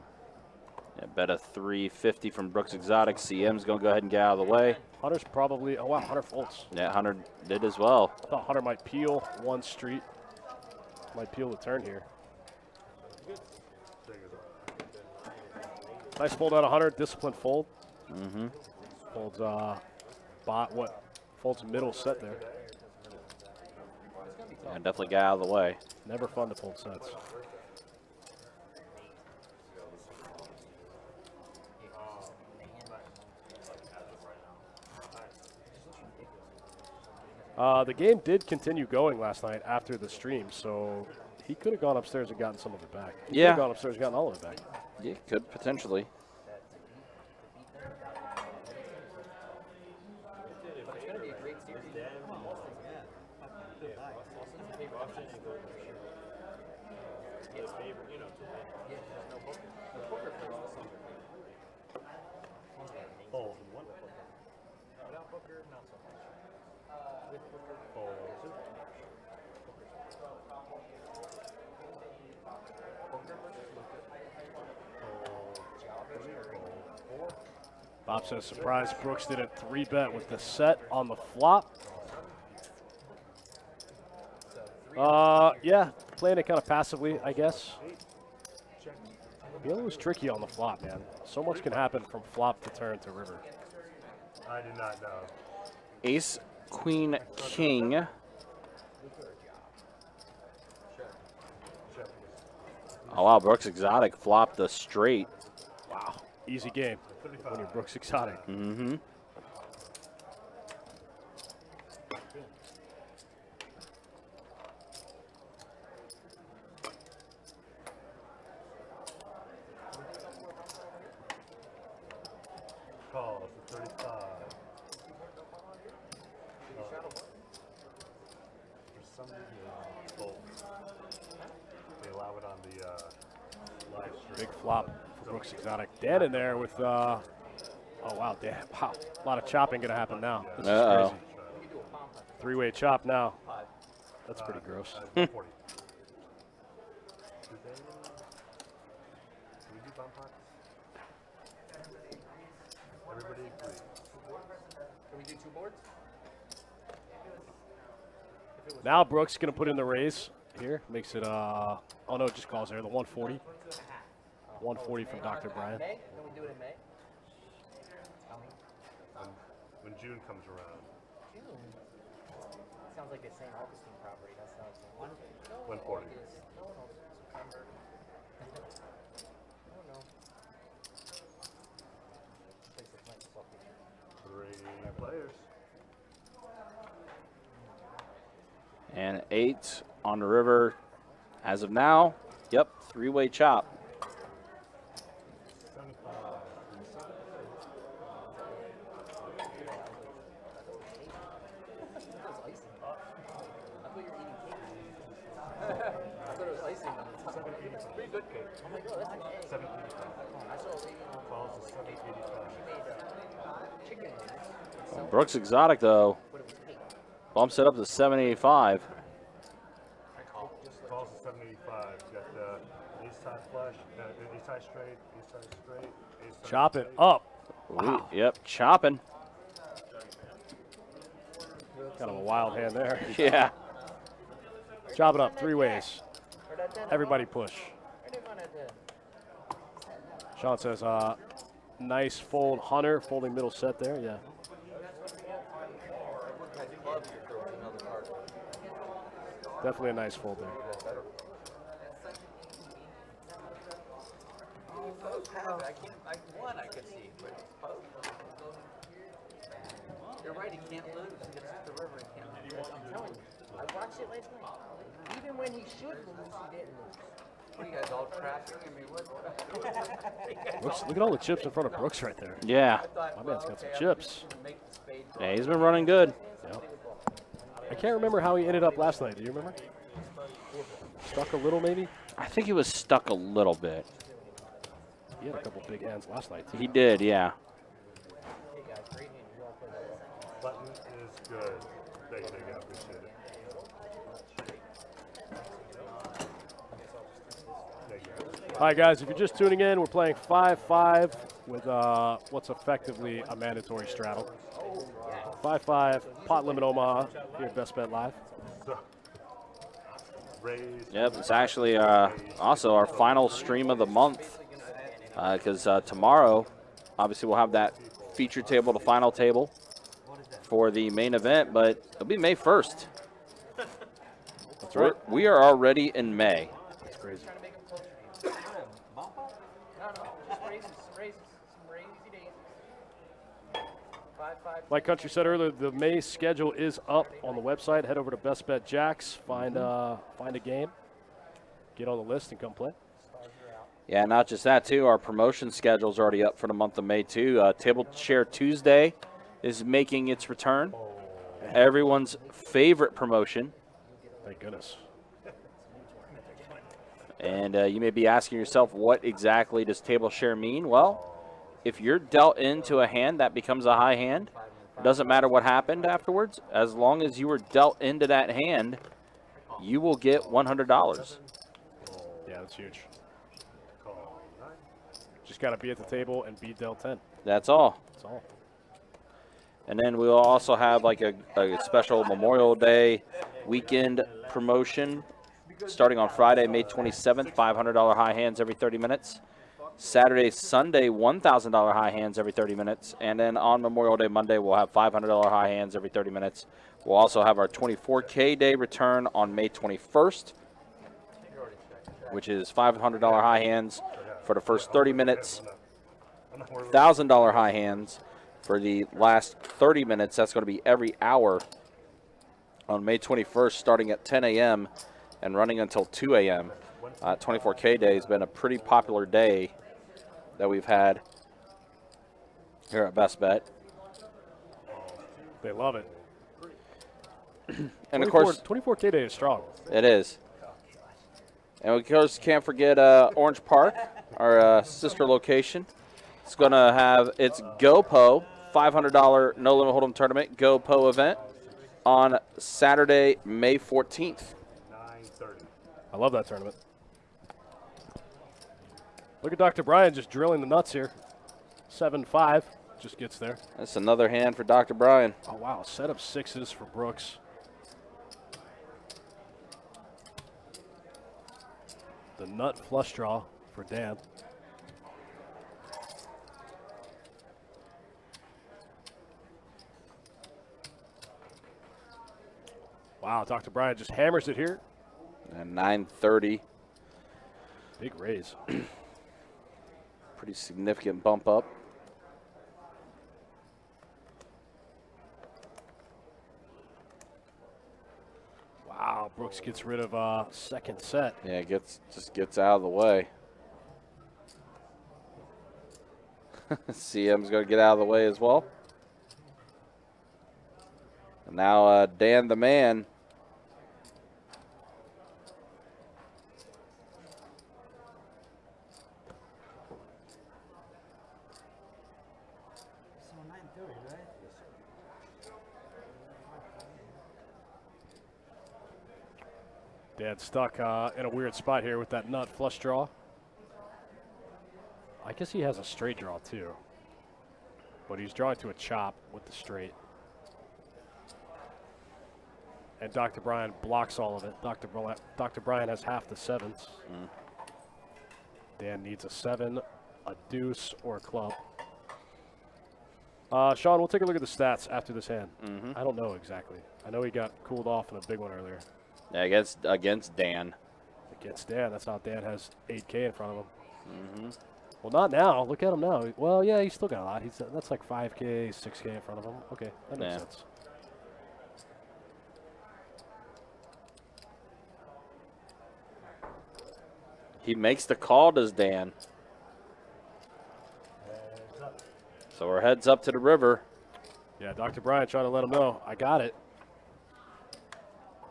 Yeah, bet a 350 from Brooks Exotic. CM's going to go ahead and get out of the way. Hunter's probably, oh wow, Hunter folds. Yeah, Hunter did as well. I thought Hunter might peel one street. Might peel the turn here. Nice fold out of Hunter, disciplined fold. Mm-hmm. Folds folds middle set there. Yeah, definitely got out of the way. Never fun to fold sets. The game did continue going last night after the stream, so he could have gone upstairs and gotten some of it back. He could have gone upstairs and gotten all of it back. Yeah, could potentially. Bob says, surprise, Brooks didn't 3-bet with the set on the flop. Yeah, playing it kind of passively, I guess. PLO was tricky on the flop, man. So much can happen from flop to turn to river. I do not know. Ace, Queen, King. Oh, wow, Brooks Exotic flopped the straight. Wow, easy game when you're Brooks Exotic. Mm-hmm. Call for 35. some reason it's full. They allow it on the live stream. Big flop for Brooks Exotic. Dan in there with, oh, wow, Dan. Wow. A lot of chopping going to happen now. This is crazy. Three-way chop now. That's pretty gross. 140. Do we do bump pots? Everybody agrees. Can we do 2 boards? Now Brooks going to put in the raise here. Makes it, oh no, it just calls there, the 140. 140 from Dr. Brian. May? Can we do it in May? When June comes around. June? Sounds like the St. Augustine property. That sounds 140. No, September. No. Place that's nice and soft. 3 players. And 8 on the river as of now. Yep, 3-way chop. Brooks Exotic, though, bumps it up to 785. Calls to 785. You got the ace high flush, ace high straight, ace high straight, ace high Chop it straight. up. Wow. Yep, chopping. Kind of a wild hand there. Yeah. Chop it up 3 ways. Everybody push. Sean says, nice fold. Hunter folding middle set there. Yeah. Definitely a nice fold there. I could see, but you're right, he can't lose. He gets to the river, he can't lose. I'm telling you, I watched it last night. Even when he should lose, he didn't lose. What are you guys all trashing? I mean, what? Brooks, look at all the chips in front of Brooks right there. Yeah. My man's got some chips. Yeah, he's been running good. Yep. I can't remember how he ended up last night. Do you remember? Stuck a little, maybe? I think he was stuck a little bit. He had a couple big hands last night, too. He did, yeah. Button is good. Thank you, I appreciate it. Thank you. All right, guys, if you're just tuning in, we're playing 5-5 with what's effectively a mandatory straddle. 5-5, pot limit Omaha here at Best Bet Live. Yep, it's actually also our final stream of the month because tomorrow, obviously, we'll have that feature table, the final table for the main event, but it'll be May 1st. That's right. We are already in May. That's crazy. Like Country said earlier, the May schedule is up on the website. Head over to Best Bet Jacks, find a game, get on the list, and come play. Yeah, not just that, too. Our promotion schedule is already up for the month of May, too. Table Share Tuesday is making its return. Everyone's favorite promotion. Thank goodness. And you may be asking yourself, what exactly does Table Share mean? Well, if you're dealt into a hand that becomes a high hand, it doesn't matter what happened afterwards. As long as you were dealt into that hand, you will get $100. Yeah, that's huge. Just got to be at the table and be dealt 10. That's all. That's all. And then we'll also have like a special Memorial Day weekend promotion starting on Friday, May 27th, $500 high hands every 30 minutes. Saturday, Sunday, $1,000 high hands every 30 minutes. And then on Memorial Day, Monday, we'll have $500 high hands every 30 minutes. We'll also have our 24K day return on May 21st, which is $500 high hands for the first 30 minutes, $1,000 high hands for the last 30 minutes. That's going to be every hour on May 21st, starting at 10 a.m. and running until 2 a.m. 24K day has been a pretty popular day that we've had here at Best Bet. They love it. And of course, 24K day is strong. it is. And of course, can't forget Orange Park, our sister location. It's going to have its GoPo $500 No Limit Hold'em Tournament GoPo event on Saturday, May 14th. 9:30. I love that tournament. Look at Dr. Brian just drilling the nuts here. 7-5, just gets there. That's another hand for Dr. Brian. Oh, wow, set of 6s for Brooks. The nut flush draw for Dan. Wow, Dr. Brian just hammers it here. And 9:30. Big raise. Pretty significant bump up. Wow, Brooks gets rid of second set. Yeah, just gets out of the way. CM's going to get out of the way as well. And now Dan the man. So 9:30, right? Dan's stuck in a weird spot here with that nut flush draw. I guess he has a straight draw too, but he's drawing to a chop with the straight. And Dr. Brian blocks all of it. Dr. Brian has half the sevens. Dan needs a 7, a deuce, or a club. Sean, we'll take a look at the stats after this hand. I don't know exactly. I know he got cooled off in a big one earlier. Yeah, against Dan. Against Dan. That's how Dan has 8K in front of him. Well, not now. Look at him now. Well, yeah, he's still got a lot. That's like 5K, 6K in front of him. Okay, that makes sense. He makes the call, does Dan. So we're heads up to the river. Yeah, Dr. Brian trying to let him know, I got it.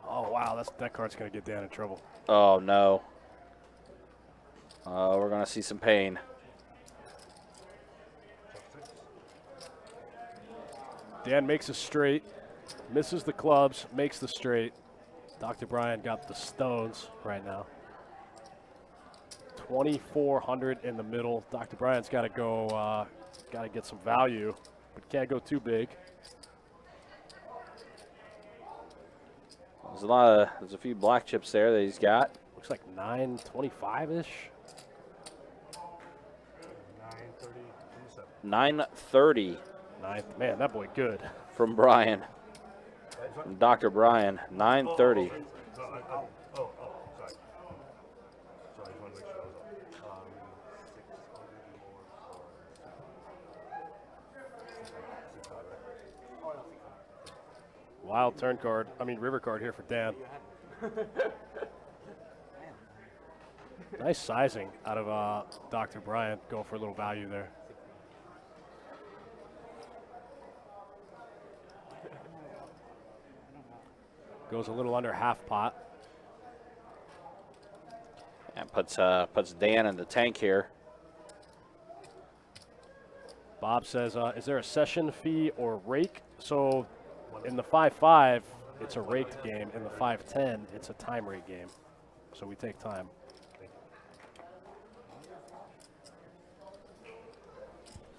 Oh, wow, that card's going to get Dan in trouble. Oh, no. We're going to see some pain. Dan makes a straight, misses the clubs, makes the straight. Dr. Brian got the stones right now. 2,400 in the middle. Dr. Brian's got to go, got to get some value, but can't go too big. There's a few black chips there that he's got. Looks like 925-ish. 930. Man, that boy good. From Brian. From Dr. Brian. 930. Sorry. Sorry, I just want to make sure I was up. 600 more. Wild turn card. River card here for Dan. Nice sizing out of Dr. Brian. Going for a little value there. Goes a little under half pot. And puts Dan in the tank here. Bob says, is there a session fee or rake? So in the 5-5, it's a raked game. In the 5-10, it's a time rate game. So we take time.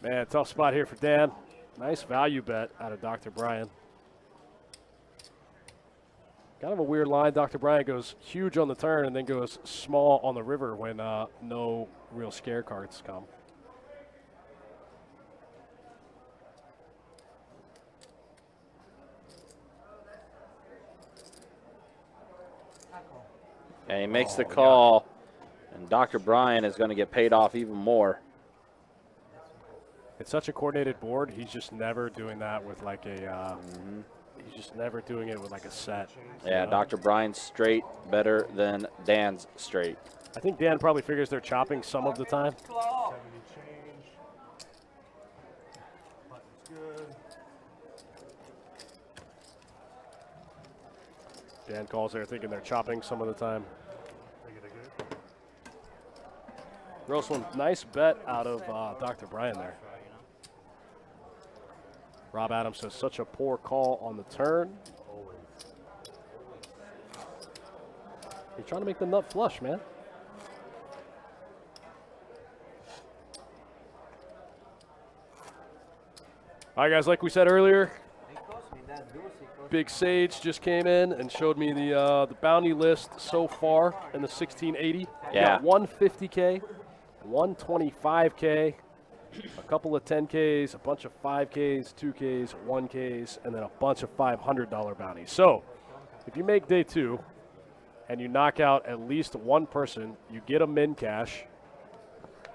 Man, tough spot here for Dan. Nice value bet out of Dr. Brian. Kind of a weird line. Dr. Brian goes huge on the turn and then goes small on the river when no real scare cards come. And he makes the call, and Dr. Brian is going to get paid off even more. It's such a coordinated board. He's just never doing that with like a he's just never doing it with like a set. Yeah, Dr. Brian's straight better than Dan's straight. I think Dan probably figures they're chopping some of the time. 70 change. Button's good. Dan calls there thinking they're chopping some of the time. Gross one. Nice bet out of Dr. Brian there. Rob Adams says such a poor call on the turn. You're trying to make the nut flush, man. All right, guys, like we said earlier, Big Sage just came in and showed me the bounty list so far in the 1680. Yeah. We got 150K, 125K, a couple of 10Ks, a bunch of 5Ks, 2Ks, 1Ks, and then a bunch of $500 bounties. So if you make day 2 and you knock out at least one person, you get a min cash,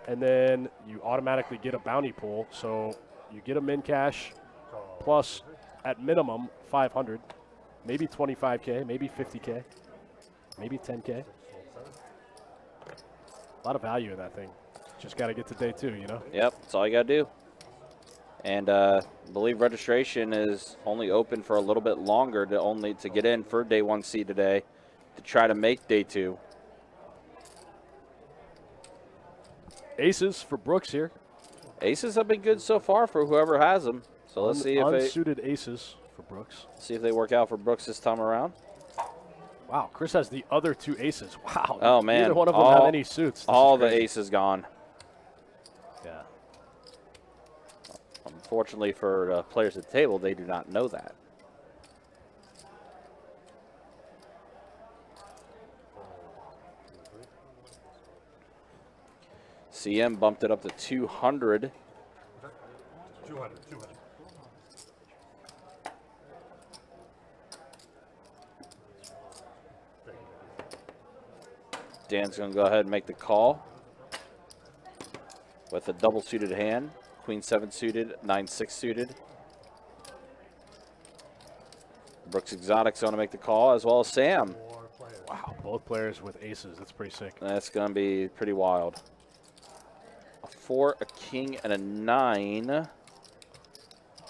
and then you automatically get a bounty pool. So you get a min cash plus, at minimum, 500, maybe 25K, maybe 50K, maybe 10K. A lot of value in that thing. Just got to get to day 2, you know? Yep, that's all you got to do. And I believe registration is only open for a little bit longer to get in for day 1C today to try to make day 2. Aces for Brooks here. Aces have been good so far for whoever has them. So let's see if unsuited aces for Brooks. See if they work out for Brooks this time around. Wow, Chris has the other 2 aces. Wow. Oh, man. Neither one of them have any suits. All the aces gone. Yeah. Unfortunately for players at the table, they do not know that. CM bumped it up to 200. 200. Dan's going to go ahead and make the call with a double suited hand. Queen 7 suited, 9-6 suited. Brooks Exotic's going to make the call, as well as Sam. Wow, both players with aces. That's pretty sick. That's going to be pretty wild. A 4, a king, and a 9.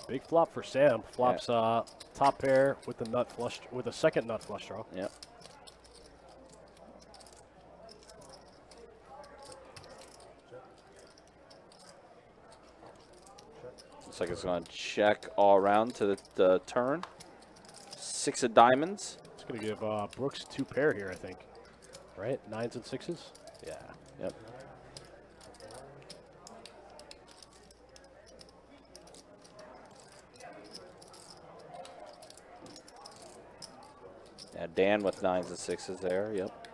Big flop for Sam. Flops top pair with the nut flush, with a second nut flush draw. Yep. Looks like it's going to check all around to the turn. 6 of diamonds. It's going to give Brooks 2 pair here, I think. Right? 9s and 6s? Yeah. Yep. Yeah, Dan with 9s and 6s there. Yep.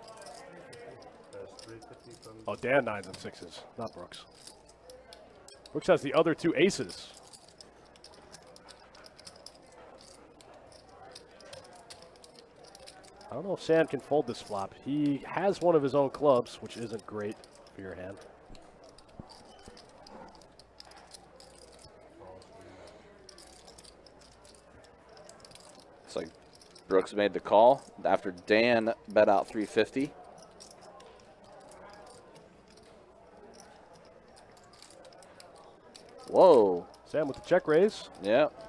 Oh, Dan 9s and 6s, not Brooks. Brooks has the other 2 aces. I don't know if Sam can fold this flop. He has one of his own clubs, which isn't great for your hand. It's like Brooks made the call after Dan bet out 350. Whoa. Sam with the check raise. Yep.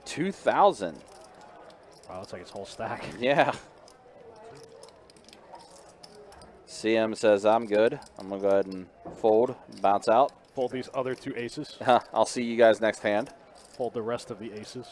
2,000. Wow, looks like it's whole stack. Yeah. CM says, I'm good. I'm going to go ahead and fold, bounce out. Fold these other 2 aces. I'll see you guys next hand. Fold the rest of the aces.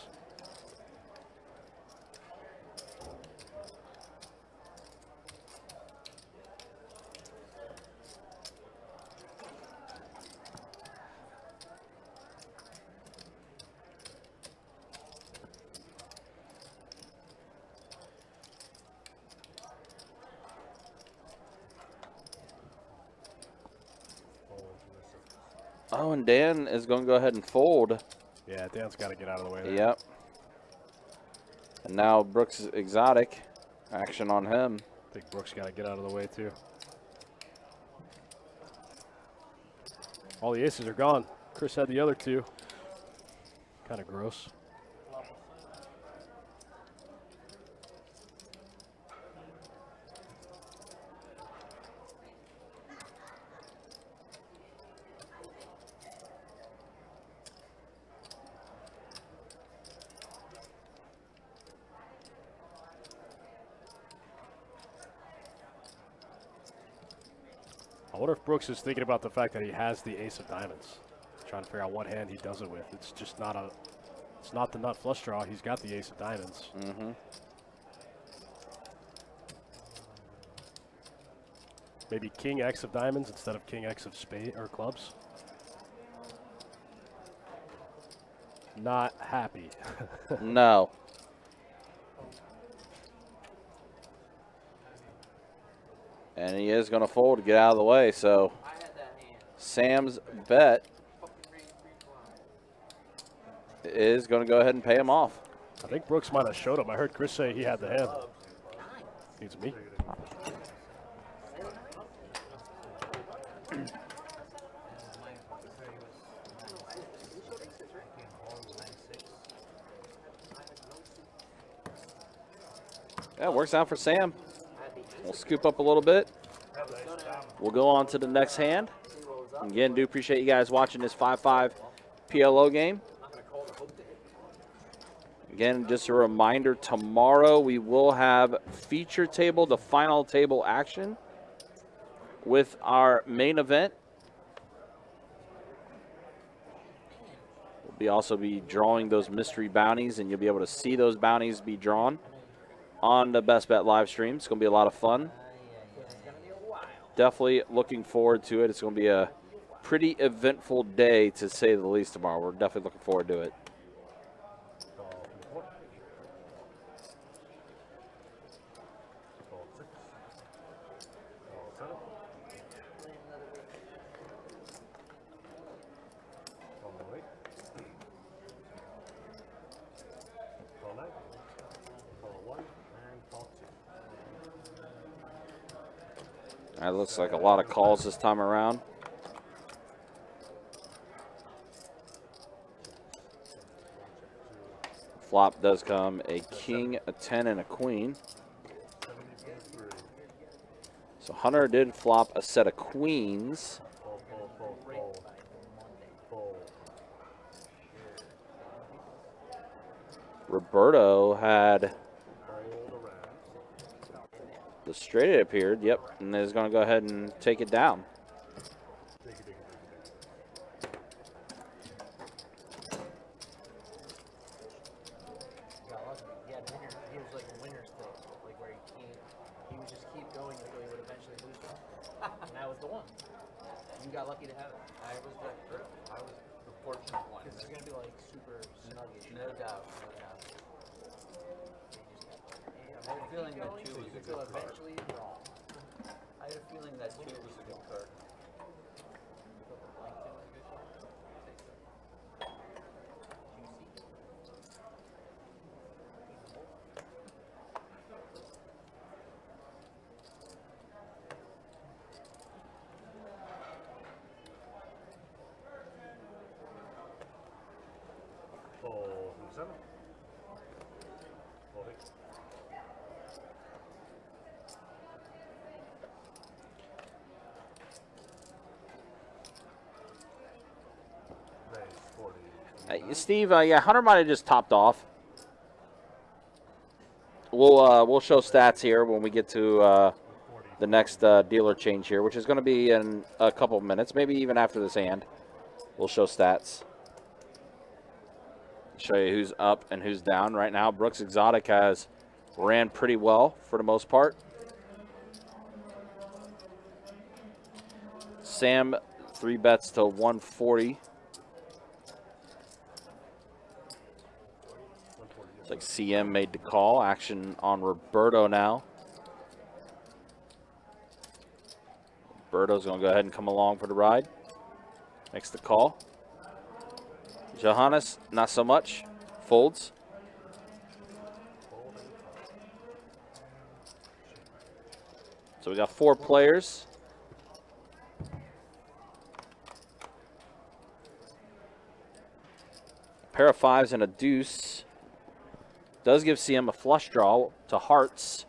Oh, and Dan is going to go ahead and fold. Yeah, Dan's got to get out of the way there. Yep. And now Brooks Exotic. Action on him. I think Brooks got to get out of the way, too. All the aces are gone. Chris had the other 2. Kind of gross. I wonder if Brooks is thinking about the fact that he has the ace of diamonds. Trying to figure out what hand he does it with. It's just not a, it's not the nut flush draw. He's got the ace of diamonds. Mm-hmm. Maybe king X of diamonds instead of king X of spade or clubs. Not happy. No. And he is going to fold to get out of the way, so Sam's bet is going to go ahead and pay him off. I think Brooks might have showed him. I heard Chris say he had the hand. It's me. Yeah, it works out for Sam. We'll scoop up a little bit. We'll go on to the next hand. Again, do appreciate you guys watching this 5-5 PLO game. Again, just a reminder, tomorrow we will have feature table, the final table action with our main event. We'll also be drawing those mystery bounties, and you'll be able to see those bounties be drawn on the Best Bet live stream. It's going to be a lot of fun. Definitely looking forward to it. It's going to be a pretty eventful day, to say the least, tomorrow. We're definitely looking forward to it. That looks like a lot of calls this time around. Flop does come a king, a 10, and a queen. So Hunter did flop a set of queens. Roberto had the straight it appeared, yep, and is going to go ahead and take it down. He was like a winner's thing, like where he would just keep going until he would eventually lose one. And that was the one. You got lucky to have it. I was the fortunate one. Because it's going to be like super snuggish. No doubt, no doubt. I had a feeling that 2 was a good card. Eventually draw. I had a feeling that 2 was a good card. Steve, yeah, Hunter might have just topped off. We'll show stats here when we get to the next dealer change here, which is going to be in a couple of minutes, maybe even after this hand. We'll show stats. Show you who's up and who's down right now. Brooks Exotic has ran pretty well for the most part. Sam 3 bets to 140. It's like CM made the call. Action on Roberto now. Roberto's going to go ahead and come along for the ride. Makes the call. Johannes, not so much. Folds. So we got 4 players. A pair of 5s and a deuce. Does give CM a flush draw to hearts.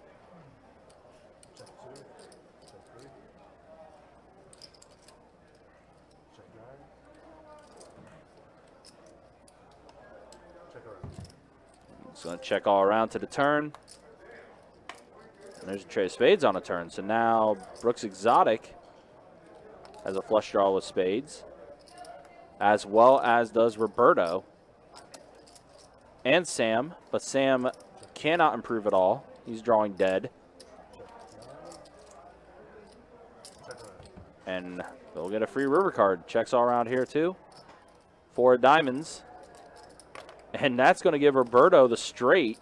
It's going to check all around to the turn. And there's a tray of spades on a turn. So now Brooks Exotic has a flush draw with spades, as well as does Roberto and Sam, but Sam cannot improve at all. He's drawing dead. And they'll get a free river card. Checks all around here too. 4 diamonds. And that's going to give Roberto the straight.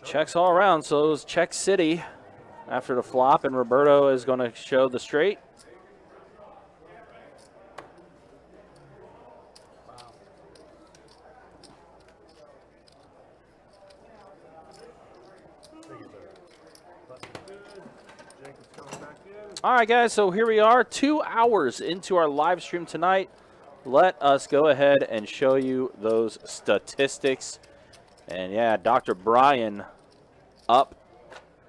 Checks all around, so it was check city after the flop, and Roberto is going to show the straight. All right, guys, so here we are, 2 hours into our live stream tonight. Let us go ahead and show you those statistics. And, yeah, Dr. Brian up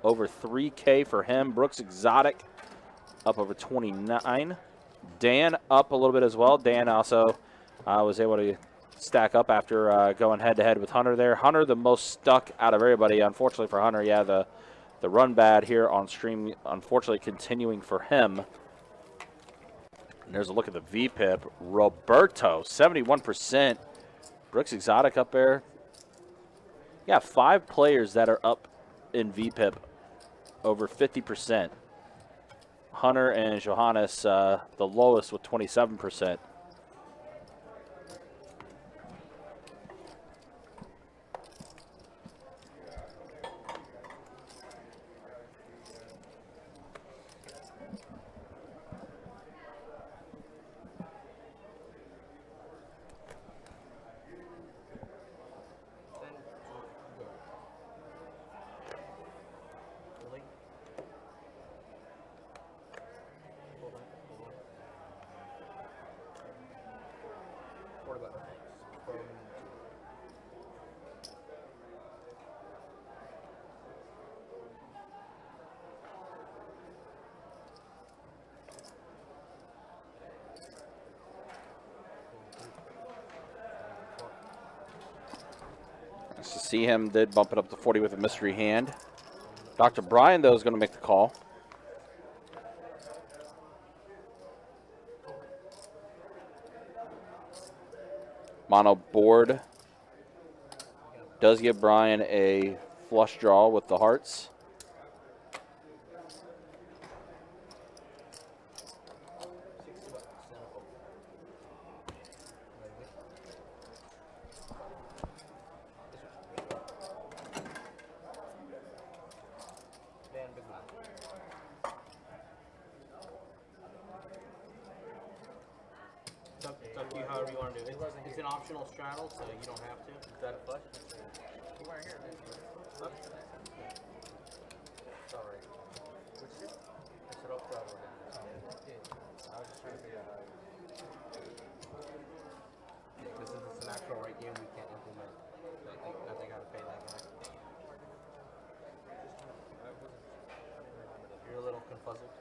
over 3K for him. Brooks Exotic up over 29. Dan up a little bit as well. Dan also was able to stack up after going head-to-head with Hunter there. Hunter the most stuck out of everybody. Unfortunately for Hunter, yeah, the run bad here on stream, unfortunately, continuing for him. And there's a look at the VPIP. Roberto, 71%. Brooks Exotic up there. Yeah, 5 players that are up in VPIP over 50%. Hunter and Johannes, the lowest with 27%. Nice to see him. Did bump it up to 40 with a mystery hand. Dr. Brian, though, is going to make the call. Mono board does give Brian a flush draw with the hearts. It's up to you however you want to do it. It's an optional straddle, so you don't have to. Is that a flush? You weren't here, man. Sorry. Which is? I said up straddle. I was just trying to figure out how to... Because since it's an actual right game, we can't implement. I think I would pay that guy. You're a little confuzzled.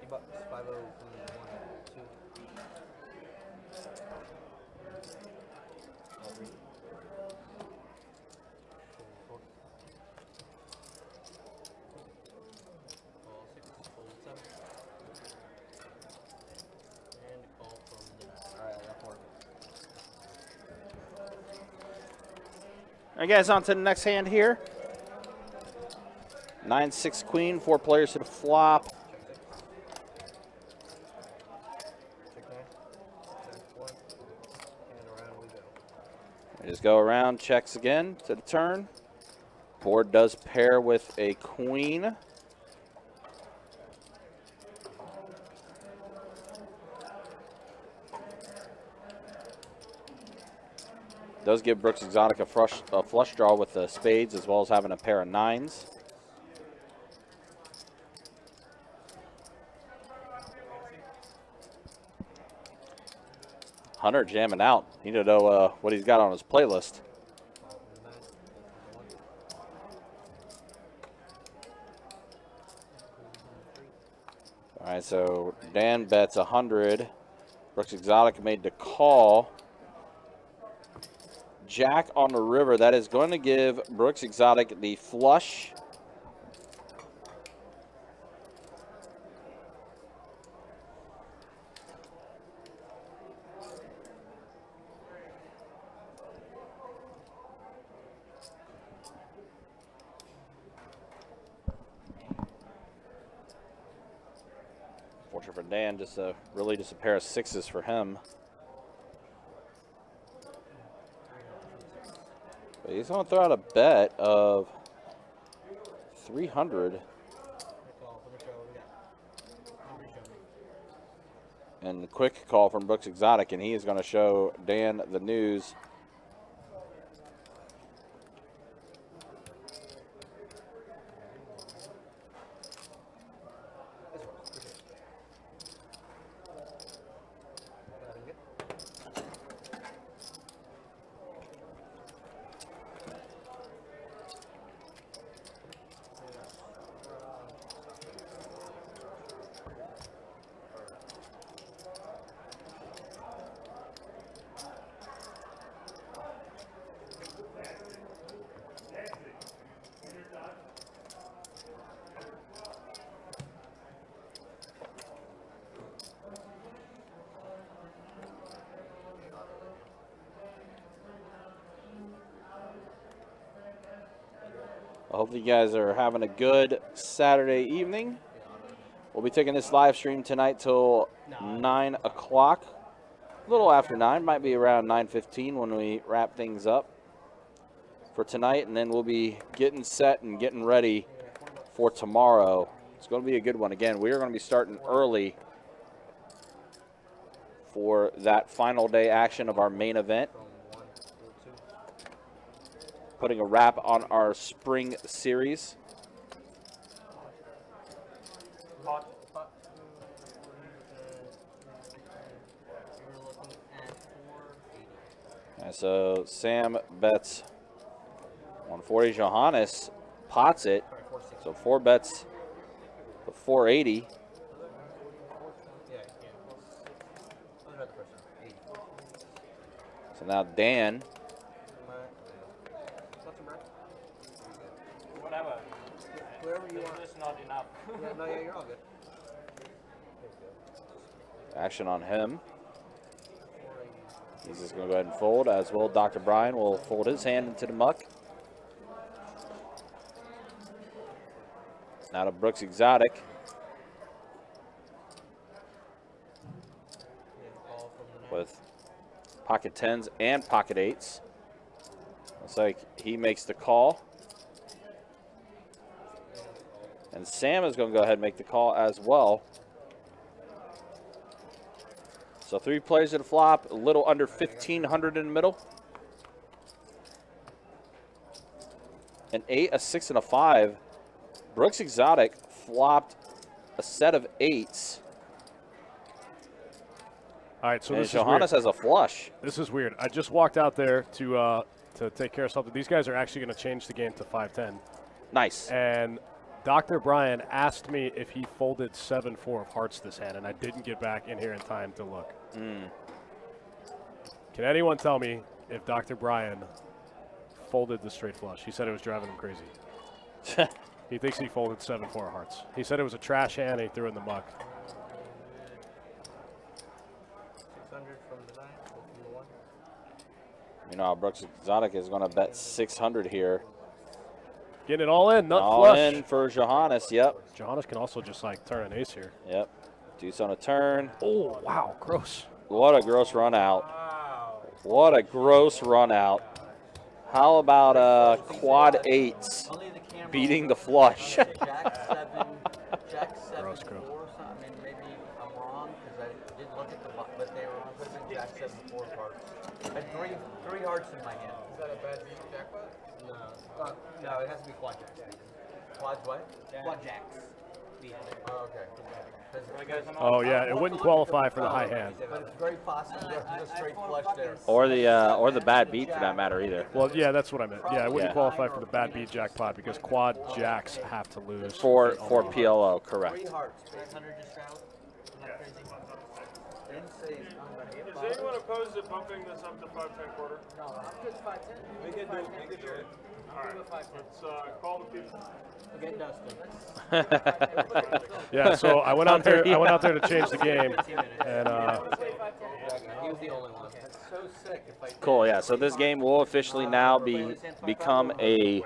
$50, 5-0 from 1, 2. All right, guys, on to the next hand here. 9-6 queen, 4 players to the flop. Just go around, checks again to the turn. Board does pair with a queen. Does give Brooks Exotic a flush draw with the spades, as well as having a pair of 9s. Hunter jamming out. Need to know what he's got on his playlist. All right, so Dan bets 100. Brooks Exotic made the call. Jack on the river. That is going to give Brooks Exotic the flush. Fortunate for Dan, just a pair of sixes for him. But he's going to throw out a bet of 300. And the quick call from Brooks Exotic, and he is going to show Dan the news. I hope you guys are having a good Saturday evening. We'll be taking this live stream tonight till 9 o'clock. A little after 9, might be around 9:15 when we wrap things up for tonight. And then we'll be getting set and getting ready for tomorrow. It's going to be a good one. Again, we are going to be starting early for that final day action of our main event. Putting a wrap on our spring series. And so Sam bets 140. Johannes pots it. So 4 bets of 480. So now Dan. Whatever you want. It's not enough. Yeah, you're all good. Action on him. He's just going to go ahead and fold, as well Dr. Brian will fold his hand into the muck. Now to Brooks Exotic. With pocket 10s and pocket 8s. Looks like he makes the call. And Sam is going to go ahead and make the call as well. So 3 plays at a flop, a little under 1,500 in the middle. An 8, a 6, and a 5. Brooks Exotic flopped a set of 8s. All right, so and this Johannes has a flush. This is weird. I just walked out there to take care of something. These guys are actually going to change the game to 5-10. Nice. And Dr. Brian asked me if he folded 7-4 of hearts this hand, and I didn't get back in here in time to look. Can anyone tell me if Dr. Brian folded the straight flush? He said it was driving him crazy. He thinks he folded 7-4 of hearts. He said it was a trash hand and he threw in the muck. 600 from the 9, from the 1. You know how Brooks Exotic is going to bet 600 here. Getting it all in, nut all flush. In for Johannes, yep. Johannes can also just like turn an ace here. Yep. Deuce on a turn. Oh, wow, gross. What a gross run out. Wow. What a gross run out. How about quad 8s beating the flush? Jack 7, gross, 4 or something. I mean, maybe I'm wrong because I did look at the but they were on putting Jack 7, 4 cards. I had three hearts in my hand. Is that a bad jackpot? No. No, it has to be quad jacks. Quads what? Quad jacks. Oh, okay. Oh, yeah, it wouldn't qualify for the high hand. But it's very possible there's a straight flush there. Or the bad beat for that matter either. Well, yeah, that's what I meant. Yeah, it wouldn't Yeah. qualify for the bad beat jackpot because quad jacks have to lose. For PLO, correct. 3 hearts. 800 just out. Isn't that crazy? Didn't say it's not gonna hit Is bottom. anyone opposed to bumping this up to 510 quarter? No, I'm good 510. We can do it. All right, let's call the people. Again, Dustin. Yeah, so I went out there. I went out there to change the game, and He was the only one. That's so sick. If I did. Cool, yeah. So this game will officially now become a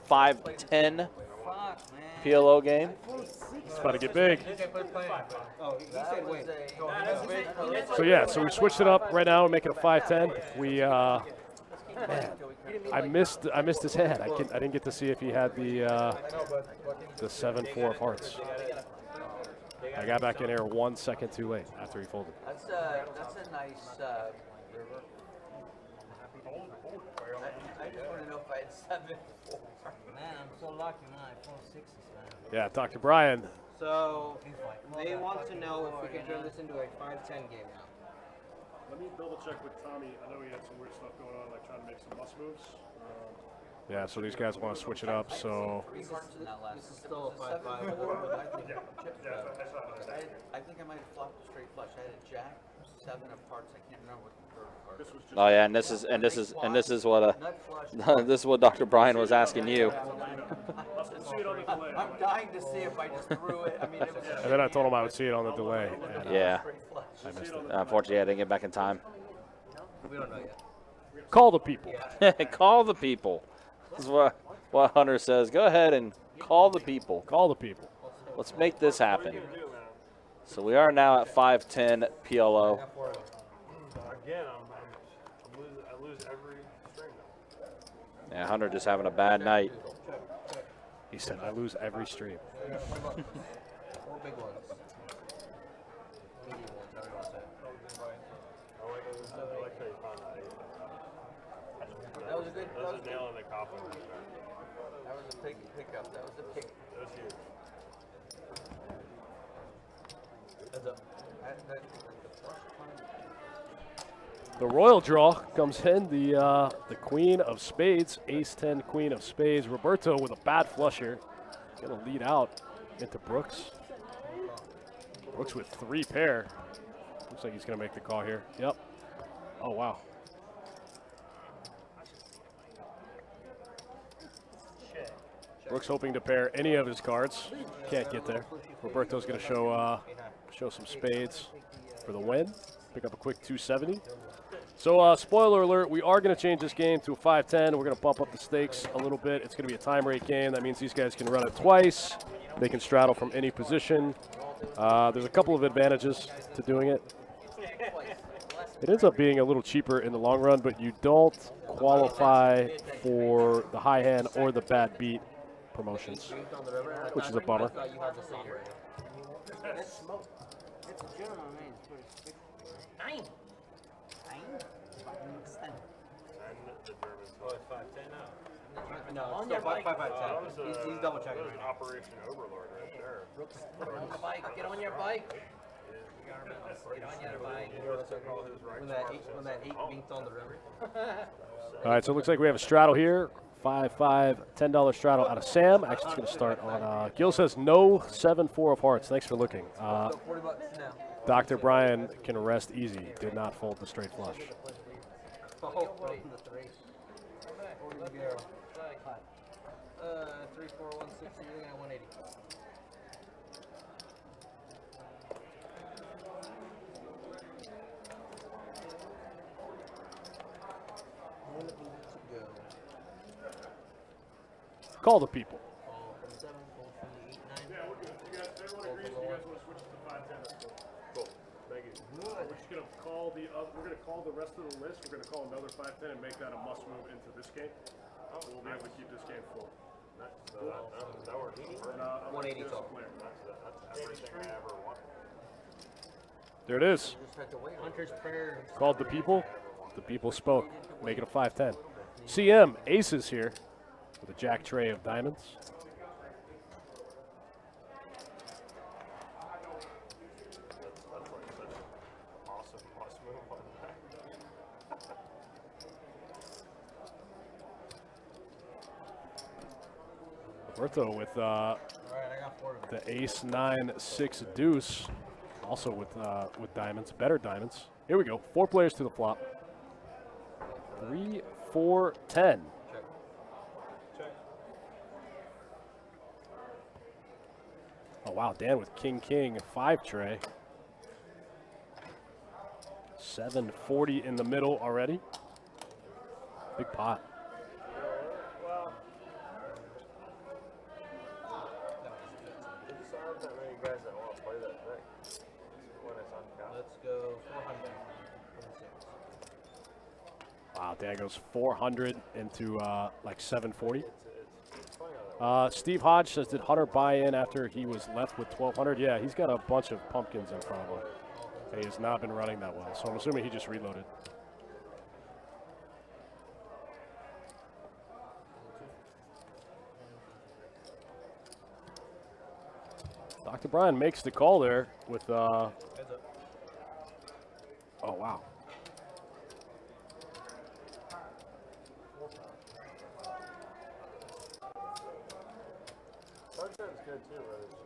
5-10 Fuck, man. PLO game. it's about to get big. Oh, he said wait. So yeah, so we switched it up right now and make it a 5-10. We I missed his hand. I didn't get to see if he had the 7-4 of hearts. I got back in here 1 second too late after he folded. That's a nice river. I just want to know if I had 7-4. Man, I'm so lucky, man. I pulled 6s, man. Yeah, Dr. Brian. So they want to know if we can turn this into a 5-10 game now. Let me double check with Tommy. I know he had some weird stuff going on, like trying to make some must moves. Yeah, so these guys want to switch it up. So 3 hearts in that last. This is still a 5-5. I think I might have flopped a straight flush. I had a jack, 7 of hearts. I can't remember what the third card was. Oh yeah, and this is what Nut flush. this is what Dr. Brian was asking you. I'm dying to see if I just threw it. I mean, it was a and then I told him I would see it on the delay. And, Yeah. straight flush. I missed it. Unfortunately, I didn't get back in time. We don't know yet. Call the people. Call the people. This is what Hunter says. Go ahead and call the people. Call the people. Let's make this happen. So we are now at 5-10 PLO. Again, I lose every string now. Yeah, Hunter just having a bad night. He said, I lose every stream. 4 big ones. Medium ones, however you want to say it. I like how you found that. That was a good. That was a nail in the coffin right there. That was a big pickup. That was a pick. That was huge. Heads up. The flush The royal draw comes in. The queen of spades, ace-10, queen of spades. Roberto with a bad flush here. Going to lead out into Brooks. Brooks with 3 pair. Looks like he's going to make the call here. Yep. Oh, wow. Brooks hoping to pair any of his cards. Can't get there. Roberto's going to show some spades for the win. Pick up a quick 270. So spoiler alert, we are going to change this game to a 5-10. We're going to bump up the stakes a little bit. It's going to be a time rate game. That means these guys can run it twice. They can straddle from any position. There's a couple of advantages to doing it. It ends up being a little cheaper in the long run, but you don't qualify for the high hand or the bad beat promotions, which is a bummer. I thought you had the same rate. It's a German, man. It's 26. 9. And the Germans. Oh, it's 5-10 now. No, On it's your still bike. 5-5-10. That was He's double checking that was right now. Operation Overlord right there. Get on the bike. Get on your bike. Get on your bike. When that 8 winked on the river. All right, so it looks like we have a straddle here. 5-5, $10 straddle out of Sam. Actually, it's going to start on. Gil says no 7-4 of hearts. Thanks for looking. So 40 bucks now. Dr. Brian can rest easy. Did not fold the straight flush. Oh, wait. 3, 4, 1, 6, you're looking at 180. Call the people. Call from 7, call from the 8, 9. Everyone agrees you guys want to switch to 5-10. Cool. Thank you. We're just going to call we're going to call the rest of the list. We're going to call another 5-10 and make that a must move into this game. We'll be able to keep this game full. That works. 180 total. That's everything I ever wanted. There it is. Just had to wait. Hunter's prayer. Called the people. The people spoke. Make it a 5-10. CM, aces here with a jack tray of diamonds. Roberto with All right, I got 4 of them. the ace 9-6 deuce, also with diamonds, better diamonds. Here we go. 4 players to the flop. 3, 4, 10. Check. Oh wow, Dan with king 5 tray. 740 in the middle already. Big pot. Well, there's not that many guys that want to play that deck when it's uncapped. Let's go 400. Wow, Dan goes 400 into like 740. It's funny how that Steve Hodge says, did Hunter buy in after he was left with 1,200? Yeah, he's got a bunch of pumpkins in front of him. And he has not been running that well, so I'm assuming he just reloaded. Dr. Brian makes the call there with, oh, wow. Sunshine is good too, but it's just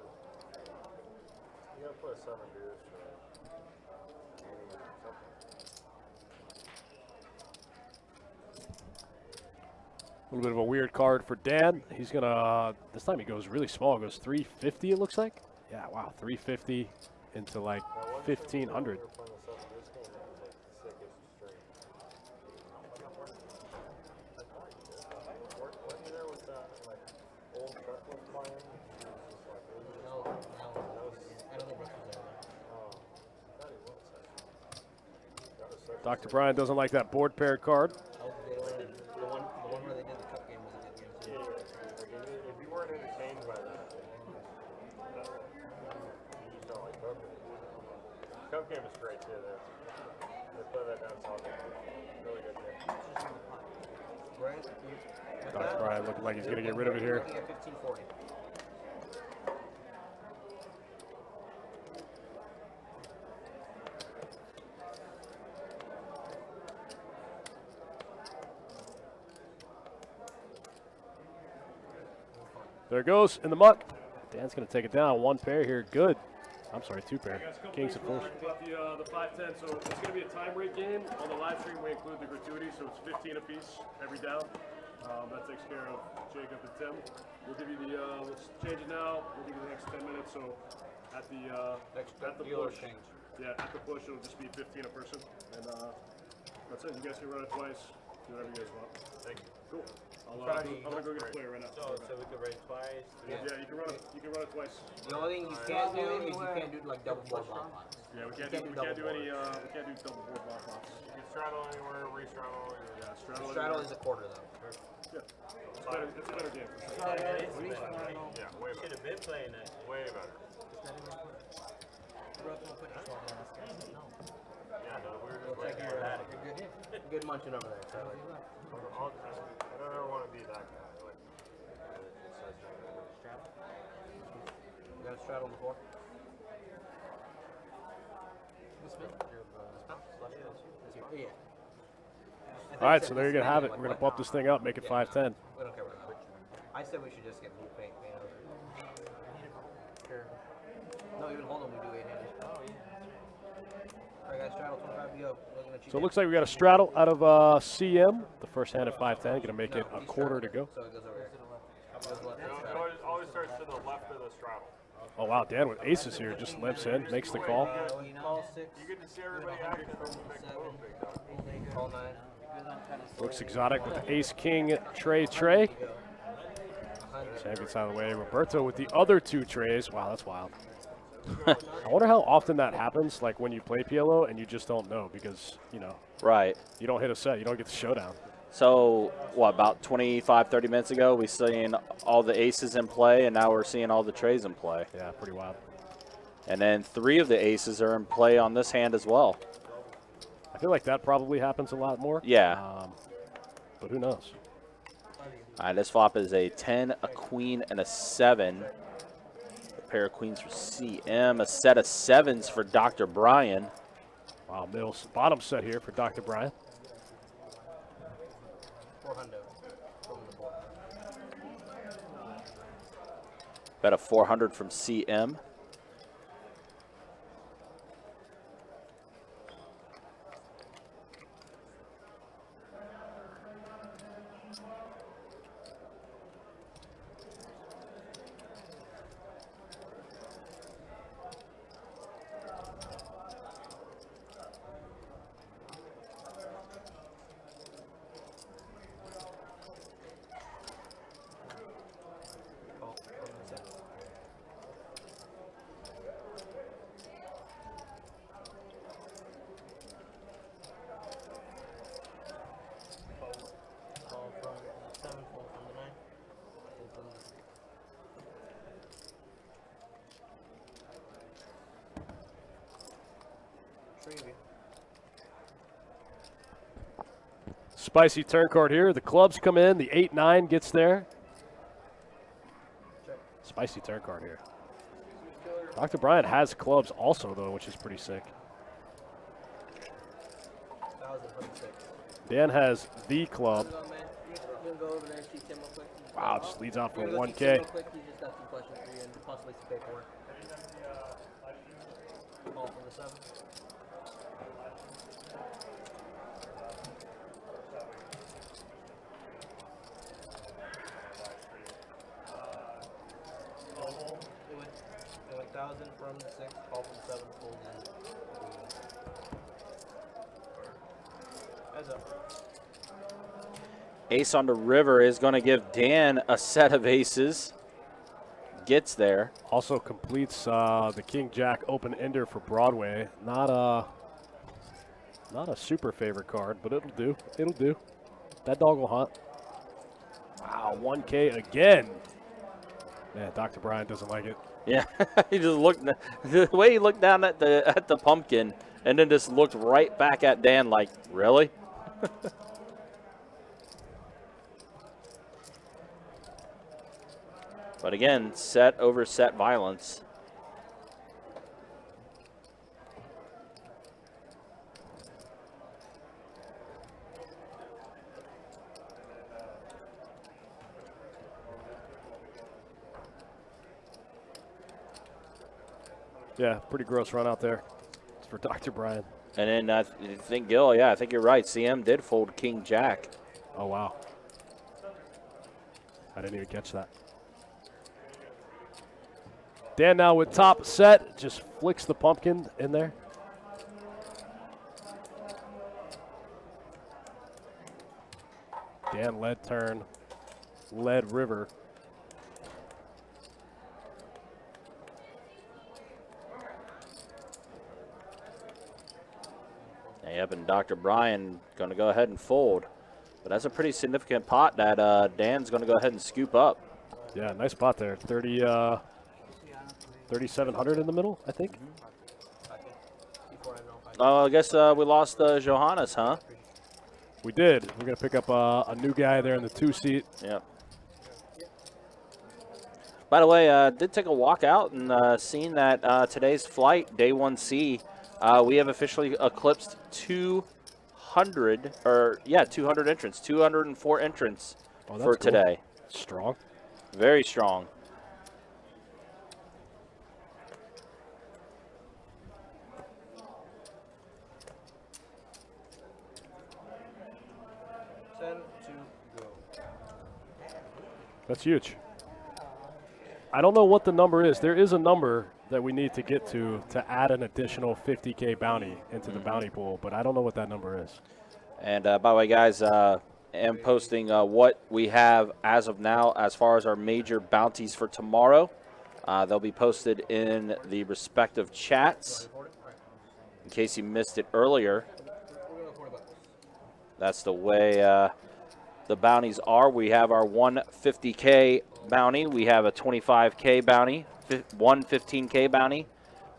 you gotta put a 7 deuce or 80 or something. A little bit of a weird card for Dan. He's gonna, this time he goes really small, goes 350 it looks like. Yeah, wow, 350 into like 1,500. We're playing the 7 deuce game, that was like the sickest stream. Weren't you there with that like old truck was playing? It was just like it was just No, I don't think Russ was there. oh, I thought he was actually. That was such a Dr. sick- Brian doesn't like that board pair card. Oh, the one where they did the cup game was a good game too. Like, if you weren't entertained by that, you just don't like cup game. Cup game is great too. They play that down south. Really good game. Brian, with Dr. that, Brian looking like he's gonna get rid of it here. looking at 1540. There it goes in the muck. Dan's gonna take it down. 1 pair here, good. I'm sorry, 2 pair. Kings of course. About the 5-10, so it's going to be a time rate game. On the live stream, we include the gratuity, so it's 15 apiece every down. That takes care of Jacob and Tim. We'll give you the, let's change it now. We'll give you the next 10 minutes. So at the dealer push, change. yeah, at the push, it'll just be 15 a person. And that's it. You guys can run it twice. Do whatever you guys want. Thank you. Cool. I'm gonna go get a player right now. So we could rate twice. Yeah, you can run it. You can run it twice. The only thing you can't do is you can't do like double board block lines. Yeah, we can't do any. We can't do double board block lots. You can straddle anywhere, re-straddle. Yeah, straddle. Straddle is a quarter though. Yeah, it's better. It's a better game. For sure. Yeah, way better. Should have been playing that. Way better. Yeah, no, we were just waiting for that. Good munching over there, Charlie. I don't ever want to be that guy. Like, You got a straddle before? Yeah. All right, so there you're gonna have it. We're gonna bump this thing up, make it 5-10. We don't care what number. I said we should just get blue paint over it. No, even hold on, we do 8-handed. Alright guys, straddle 25 to go. So it looks like we got a straddle out of CM. The first hand at 5-10, gonna make it a quarter to go. So it goes over here. It goes left. it always starts to the left of the straddle. Oh wow, Dan with aces here, just limps in, makes the call. Call 6. You get to see everybody acting from the big move, big dog. Call 9. Looks exotic with the ace king tray. Sam gets out of the way. Roberto with the other 2 trays. Wow, that's wild. I wonder how often that happens, like when you play PLO and you just don't know because, you know, Right. you don't hit a set, you don't get the showdown. So, what, about 25, 30 minutes ago, we seen all the aces in play, and now we're seeing all the trays in play. Yeah, pretty wild. And then 3 of the aces are in play on this hand as well. I feel like that probably happens a lot more. Yeah. But who knows? All right, this flop is a 10, a queen, and a 7. A pair of queens for CM, a set of 7s for Dr. Brian. Wow, Mills, bottom set here for Dr. Brian. 400 from the board. Bet a 400 from CM. Call from the 7, call from the 9. Trivia. Spicy turn card here. The clubs come in. The 8-9 gets there. Spicy turn card here. Dr. Bryant has clubs also, though, which is pretty sick. 1,006. Dan has the club. Go, man. You can go over there and see Tim real quick. Wow, just leads off for We're gonna go see 1K. Tim real quick. He's just got some questions for you and possibly some paperwork. Call from the 7. It went 1,000 from the 6, call from the 7, full Heads up. Ace on the river is going to give Dan a set of aces. Gets there. Also completes the King Jack open ender for Broadway. Not a super favorite card, but it'll do. It'll do. That dog will hunt. Wow, 1K again. Man, Dr. Bryant doesn't like it. Yeah, he just looked. The way he looked down at the pumpkin, and then just looked right back at Dan like, really? But again, set over set violence. Yeah, pretty gross run out there. It's for Dr. Bryant. And then I think, Gil, yeah, I think you're right. CM did fold King Jack. Oh, wow. I didn't even catch that. Dan now with top set, just flicks the pumpkin in there. Dan lead turn, lead river. Yep, and Dr. Bryan going to go ahead and fold. But that's a pretty significant pot that Dan's going to go ahead and scoop up. Yeah, nice pot there. 3,700 in the middle, I think. Oh, I guess we lost Johannes, huh? We did. We're going to pick up a new guy there in the 2 seat. Yep. By the way, did take a walk out and seen that today's flight, day 1C, we have officially eclipsed 200 entrants, 204 entrants for cool. today. Strong. Very strong. That's huge. I don't know what the number is. There is a number that we need to get to add an additional 50K bounty into the bounty pool, but I don't know what that number is. And by the way, guys, am posting what we have as of now as far as our major bounties for tomorrow. They'll be posted in the respective chats. In case you missed it earlier, that's the way the bounties are. We have our 150K bounty. We have a 25K bounty, one 15K bounty,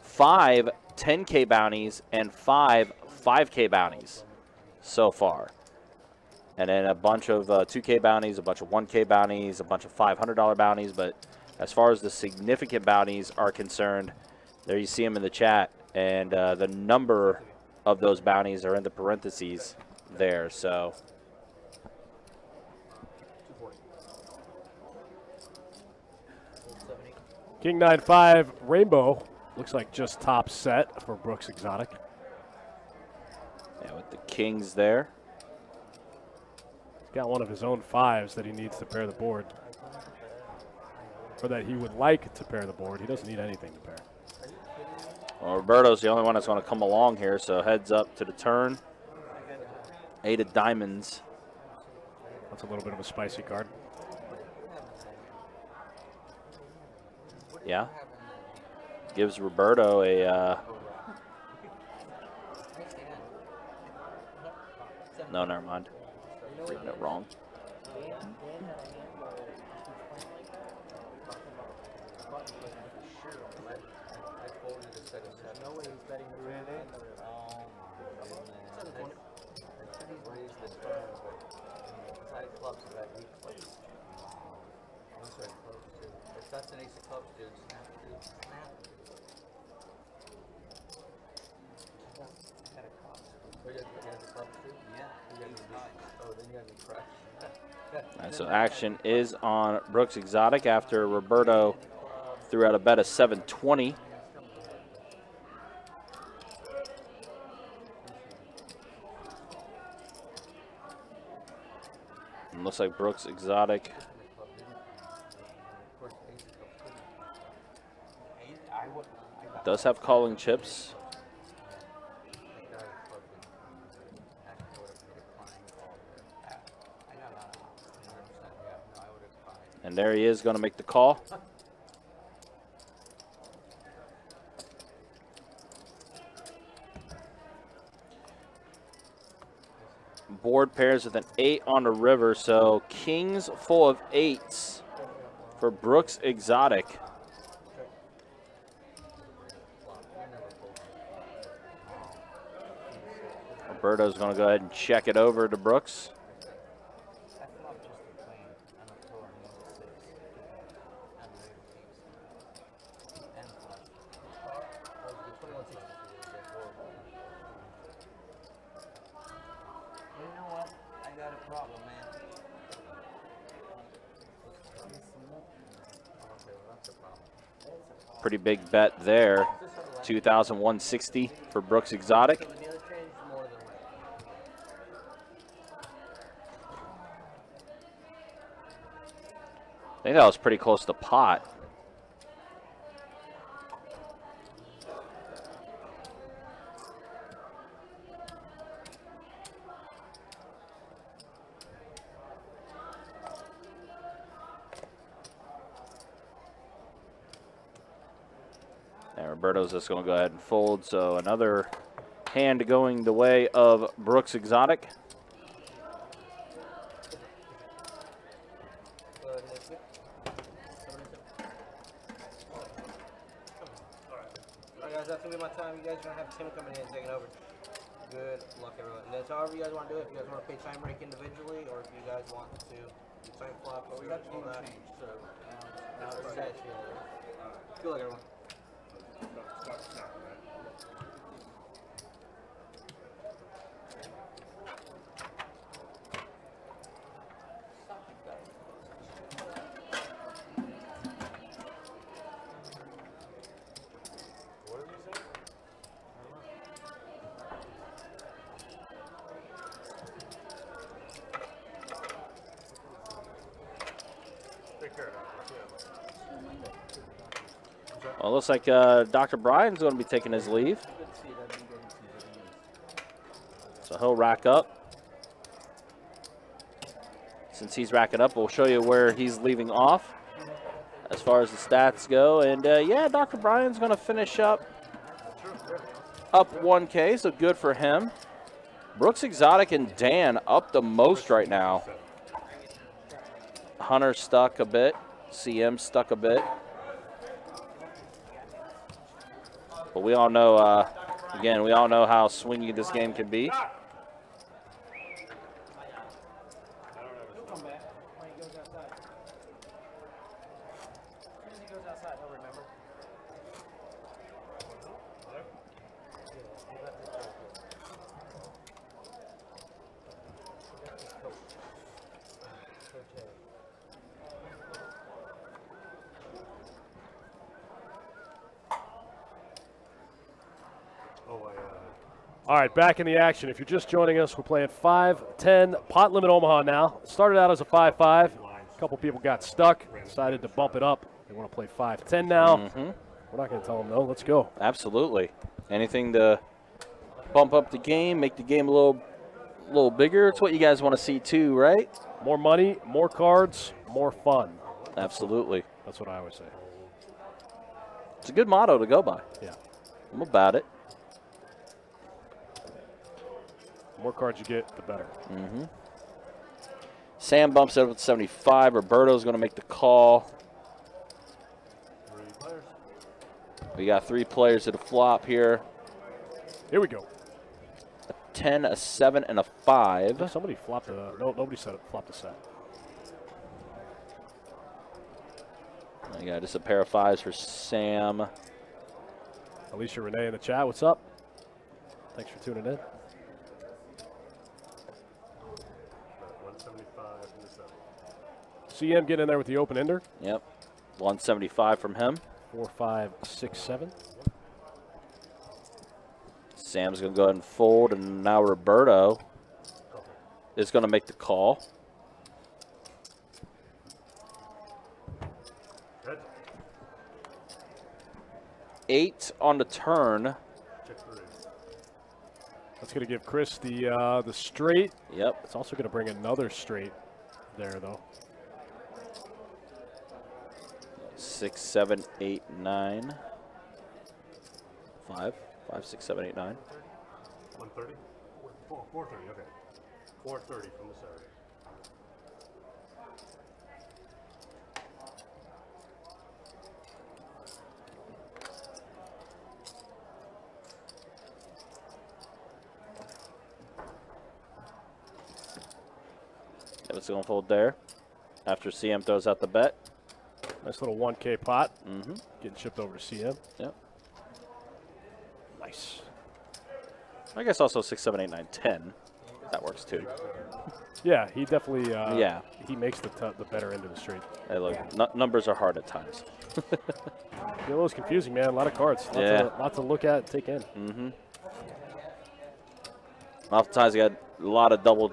5 10K bounties, and 5 5K bounties so far. And then a bunch of 2K bounties, a bunch of 1K bounties, a bunch of $500 bounties. But as far as the significant bounties are concerned, there you see them in the chat. And the number of those bounties are in the parentheses there. So King 9-5 Rainbow looks like just top set for Brooks Exotic. Yeah, with the kings there. He's got one of his own 5s that he needs to pair the board. Or that he would like to pair the board. He doesn't need anything to pair. Well, Roberto's the only one that's going to come along here, so heads up to the turn. 8 of diamonds. That's a little bit of a spicy card. Yeah. Gives Roberto a... no, never mind. Reading it wrong. That's an ace of clubs, dude. Snap, dude. Snap. Oh, you had the clubs, too? Yeah. You got the nine. Oh, then you got the crash. All right, so action is on Brooks Exotic after Roberto threw out a bet of 720. And looks like Brooks Exotic does have calling chips. And there he is going to make the call. Board pairs with an 8 on the river, so kings full of 8s for Brooks Exotic. Roberto's going to go ahead and check it over to Brooks. Pretty big bet there. 2,160 for Brooks Exotic. I think that was pretty close to pot. And Roberto's just going to go ahead and fold. So another hand going the way of Brooks Exotic. That's gonna be my time. You guys are gonna have Tim coming in and taking over. Good luck, everyone. And that's however you guys want to do it. If you guys want to pay time break individually, or if you guys want to do time flop, we got all that. So now it's set. Good luck, everyone. Well, it looks like Dr. Bryan's going to be taking his leave. So he'll rack up. Since he's racking up, we'll show you where he's leaving off as far as the stats go. And, yeah, Dr. Bryan's going to finish up 1K, so good for him. Brooks Exotic and Dan up the most right now. Hunter stuck a bit. CM stuck a bit. But we all know, again, we all know how swingy this game can be. All right, back in the action. If you're just joining us, we're playing 5-10 pot limit Omaha now. It started out as a 5-5. A couple people got stuck, decided to bump it up. They want to play 5-10 now. We're not going to tell them no. Let's go. Absolutely. Anything to bump up the game, make the game a little bigger. It's what you guys want to see too, right? More money, more cards, more fun. Absolutely. That's what I always say. It's a good motto to go by. Yeah. I'm about it. The more cards you get, the better. Sam bumps it up with 75. Roberto's going to make the call. We got 3 players to the flop here. Here we go. A 10, a 7, and a 5. Somebody flopped a. No, nobody said it. Flopped a set. I got just a pair of 5s for Sam. Alicia Renee in the chat. What's up? Thanks for tuning in. 175 from the 7. CM getting in there with the open ender. Yep. 175 from him. 4, 5, 6, 7. Sam's going to go ahead and fold, and now Roberto is going to make the call. Good. 8 on the turn. Check 3. That's going to give Chris the straight. Yep. It's also going to bring another straight there, though. 6, 7, 8, 9. 5, 6, 7, 8, 9. 130? 430, okay. 430 from the 7. Yep, it's going to fold there after CM throws out the bet. Nice little 1K pot. Getting shipped over to CM. Yep. Nice. I guess also 6, 7, 8, 9, 10. That works too. Yeah, he definitely. Yeah. He makes the better end of the straight. Hey, look, numbers are hard at times. PLO is confusing, man. A lot of cards. Lot to look at and take in. Oftentimes you got a lot of double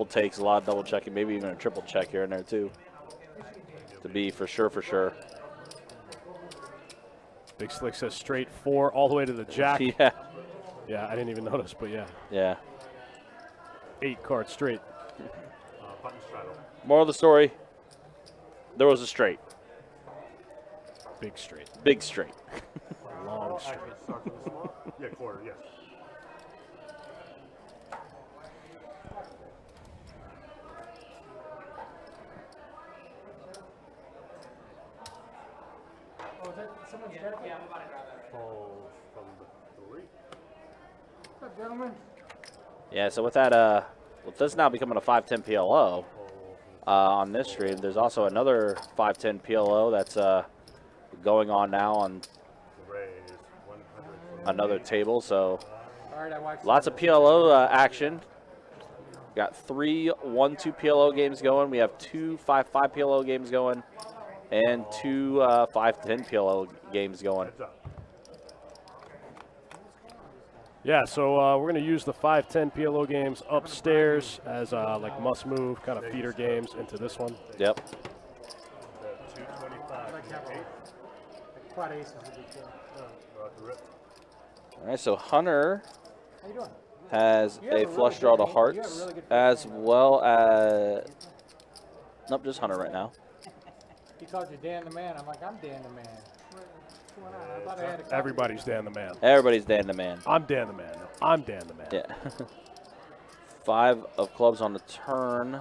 takes, a lot of double checking, maybe even a triple check here and there too. To be for sure. Big Slick says straight 4 all the way to the jack. Yeah. Yeah, I didn't even notice, but yeah. Yeah. 8 cards straight. Button straddle. Moral of the story, there was a straight. Big straight. Big straight. Long straight. Start from the small? Yeah, quarter, yes. Fold from the 3. What's up, gentlemen? Yeah, so with that, with this now becoming a 5-10 PLO on this stream, there's also another 5-10 PLO that's going on now on another table. So lots of PLO action. Got 3 1-2 PLO games going. We have 2 5-5 PLO games going, and 2 5-10 PLO games going. Yeah, so we're going to use the 5-10 PLO games upstairs as like must-move kind of feeder games into this one. Yep. 225. Quad aces would be cool. All right, so Hunter How you doing? has a flush draw to hearts, as well as nope, just Hunter right now. He called you Dan the Man. I'm like, I'm Dan the Man. What's going on? I thought I had a Everybody's Dan the Man. Everybody's Dan the Man. I'm Dan the Man. No, I'm Dan the Man. Yeah. 5 of clubs on the turn.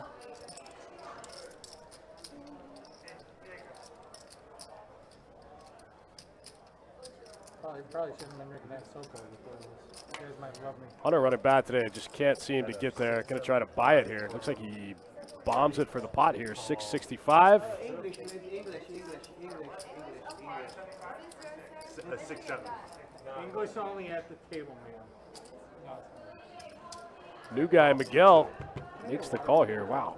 Probably shouldn't have been drinking that SoCo before this. You guys might love me. Hunter running bad today. Just can't seem to get there. Going to try to buy it here. Looks like he bombs it for the pot here. 665. English. 6-7. English only at the table, man. New guy, Miguel, makes the call here. Wow.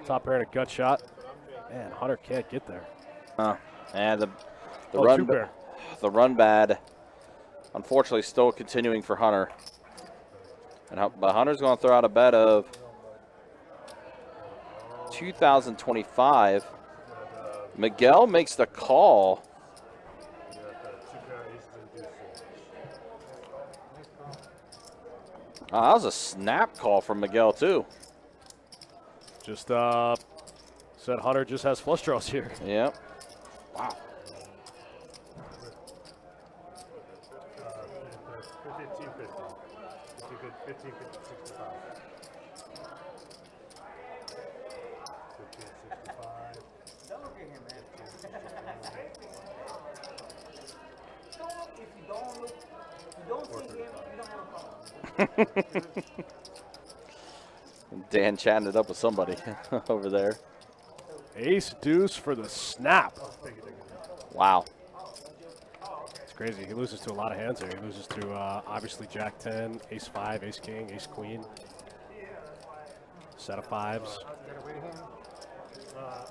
Top pair and a gut shot. Man, Hunter can't get there. And the two pair. run bad Unfortunately, still continuing for Hunter. But Hunter's going to throw out a bet of 2,025. Miguel makes the call. Oh, that was a snap call from Miguel, too. Just said Hunter just has flush draws here. Yep. Wow. 15, 65. 15, 65. Dan chatting it up with somebody over there. Ace deuce for the snap. Wow. It's crazy. He loses to a lot of hands here. He loses to obviously Jack 10, Ace 5, Ace King, Ace Queen. Set of fives.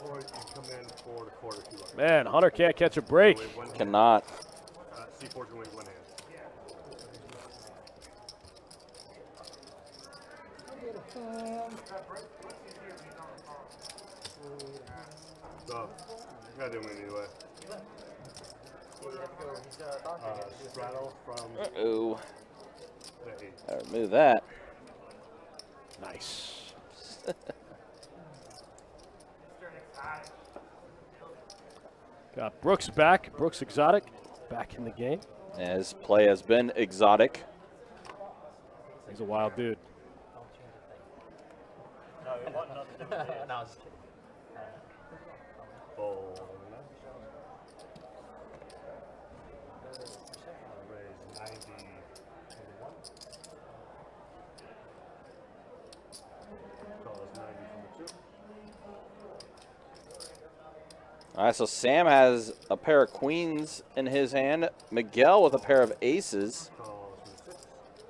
Or you come in 4 to quarter if you like. Man, Hunter can't catch a break. Cannot. C4 can win one hand. So, you gotta do win anyway. Straddle from. Uh-oh. Remove that. Nice. Got Brooks back. Brooks Exotic back in the game. His play has been exotic. He's a wild dude. No, it wasn't nothing. No, I was just kidding. Raise 90. Calls 90 from the 2. All right, so Sam has a pair of queens in his hand. Miguel with a pair of aces.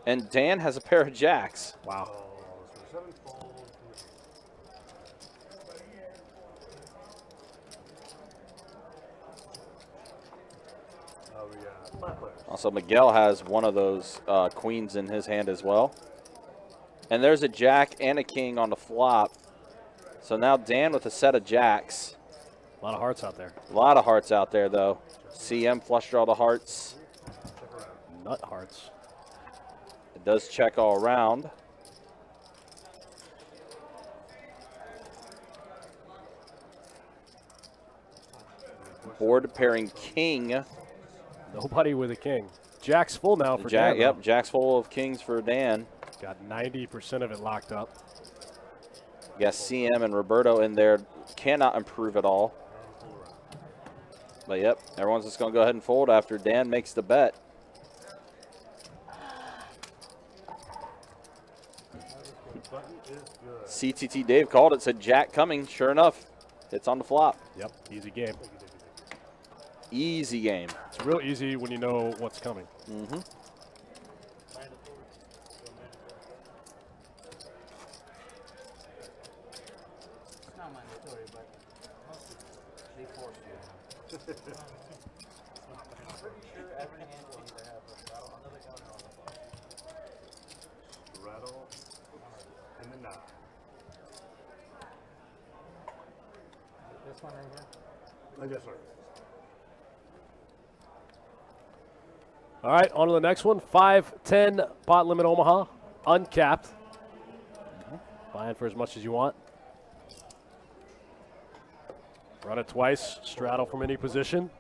And Dan has a pair of jacks. Wow. Also, Miguel has one of those queens in his hand as well. And there's a jack and a king on the flop. So now Dan with a set of jacks. A lot of hearts out there. A lot of hearts out there, though. CM flush draw the hearts. Nut hearts. It does check all around. Board pairing king. Nobody with a king. Jack's full now for Jack. Dan. Yep, Jack's full of kings for Dan. Got 90% of it locked up. You got CM and Roberto in there. Cannot improve at all. But yep, everyone's just going to go ahead and fold after Dan makes the bet. CTT Dave called it, said Jack coming. Sure enough, it's on the flop. Yep, easy game. Easy game. It's real easy when you know what's coming. Mm-hmm. It's not mandatory, but they force you. I'm pretty sure every hand will either have a straddle under the gun or on the phone. Straddle and the 9. This one right here? Yes, sir. All right, on to the next one. 5-10 pot limit Omaha, uncapped. Buying for as much as you want. Run it twice, straddle from any position.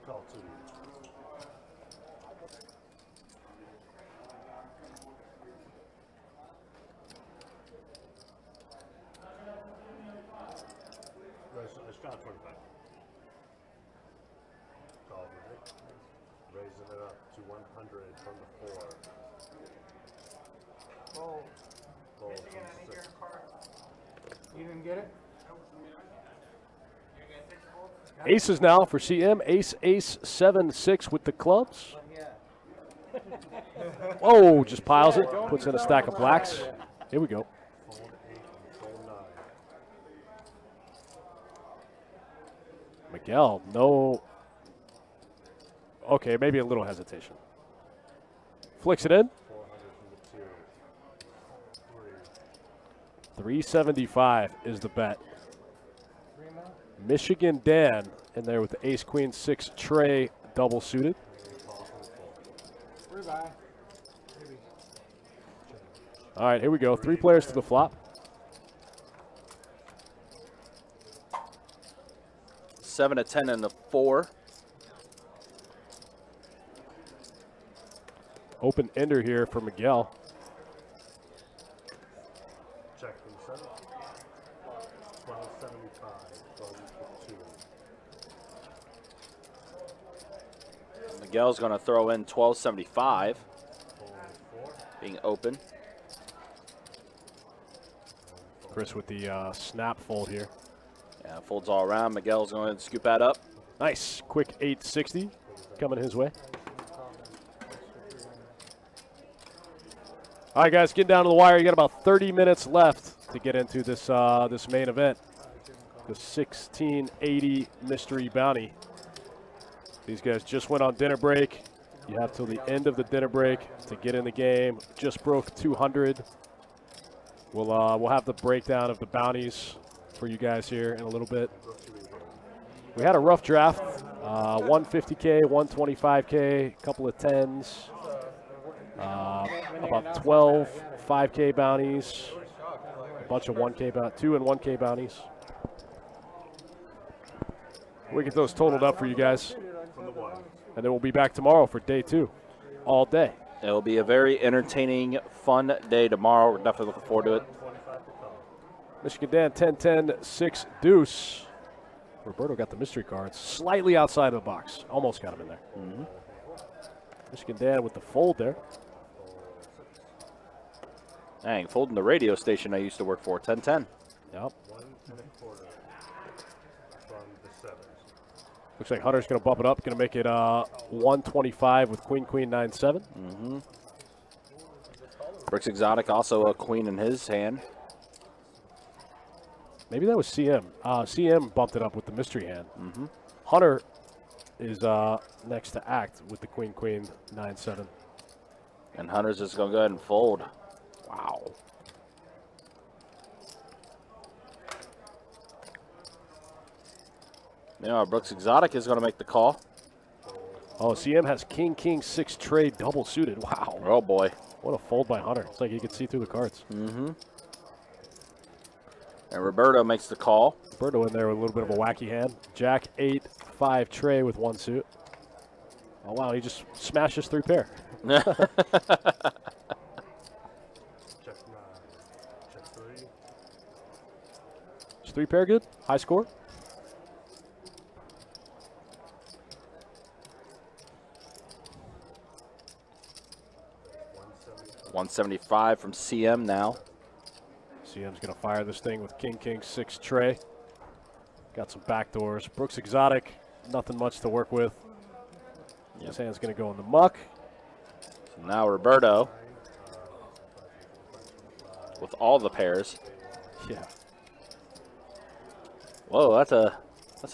Call 2. It's got 25. Call right. Raising it up to 100 from the 4. Oh, Fold from the 6. you didn't get it? Aces now for CM. Ace, ace, 7-6 with the clubs. Oh, just piles it. Puts in a stack of blacks. Here we go. Fold 8 and fold 9. Miguel, no Okay, maybe a little hesitation. Flicks it in. 375 is the bet. Michigan Dan in there with the ace queen 6 tray double suited. All right, here we go. 3 players to the flop. 7 to 10 and the 4. Open ender here for Miguel. Check from 7. 1275. 12 Miguel's going to throw in 1275. Being open. Chris with the snap fold here. Yeah, folds all around. Miguel's going to scoop that up. Nice. Quick 860 coming his way. All right, guys, getting down to the wire. You got about 30 minutes left to get into this this main event, the 1680 Mystery Bounty. These guys just went on dinner break. You have till the end of the dinner break to get in the game. Just broke 200. We'll have the breakdown of the bounties for you guys here in a little bit. We had a rough draft, 150K, 125K, a couple of 10s. About 12 5K bounties, a bunch of 1K 2 and 1K bounties. We get those totaled up for you guys, and then we'll be back tomorrow for day 2, all day. It'll be a very entertaining, fun day tomorrow. We're definitely looking forward to it. Michigan Dan 10-10 6 deuce. Roberto got the mystery cards slightly outside of the box, almost got him in there. Michigan Dan with the fold there. Dang, folding the radio station I used to work for, 10-10. Yep. Looks like Hunter's going to bump it up, going to make it 125 with queen, 9-7. Brooks Exotic also a queen in his hand. Maybe that was CM. CM bumped it up with the mystery hand. Hunter is next to act with the queen, 9-7. And Hunter's just going to go ahead and fold. Wow. Now Brooks Exotic is going to make the call. Oh, CM has king, 6 trade double suited. Wow. Oh, boy. What a fold by Hunter. It's like he could see through the cards. And Roberto makes the call. Roberto in there with a little bit of a wacky hand. Jack 8, 5 tray with 1 suit. Oh, wow. He just smashes 3 pair. Check 9. Check 3. Is 3 pair good? High score? $175 from CM now. CM's going to fire this thing with king, 6 tray. Got some backdoors. Brooks Exotic, nothing much to work with. His hand's going to go in the muck. So now Roberto with all the pairs. Yeah. Whoa, that's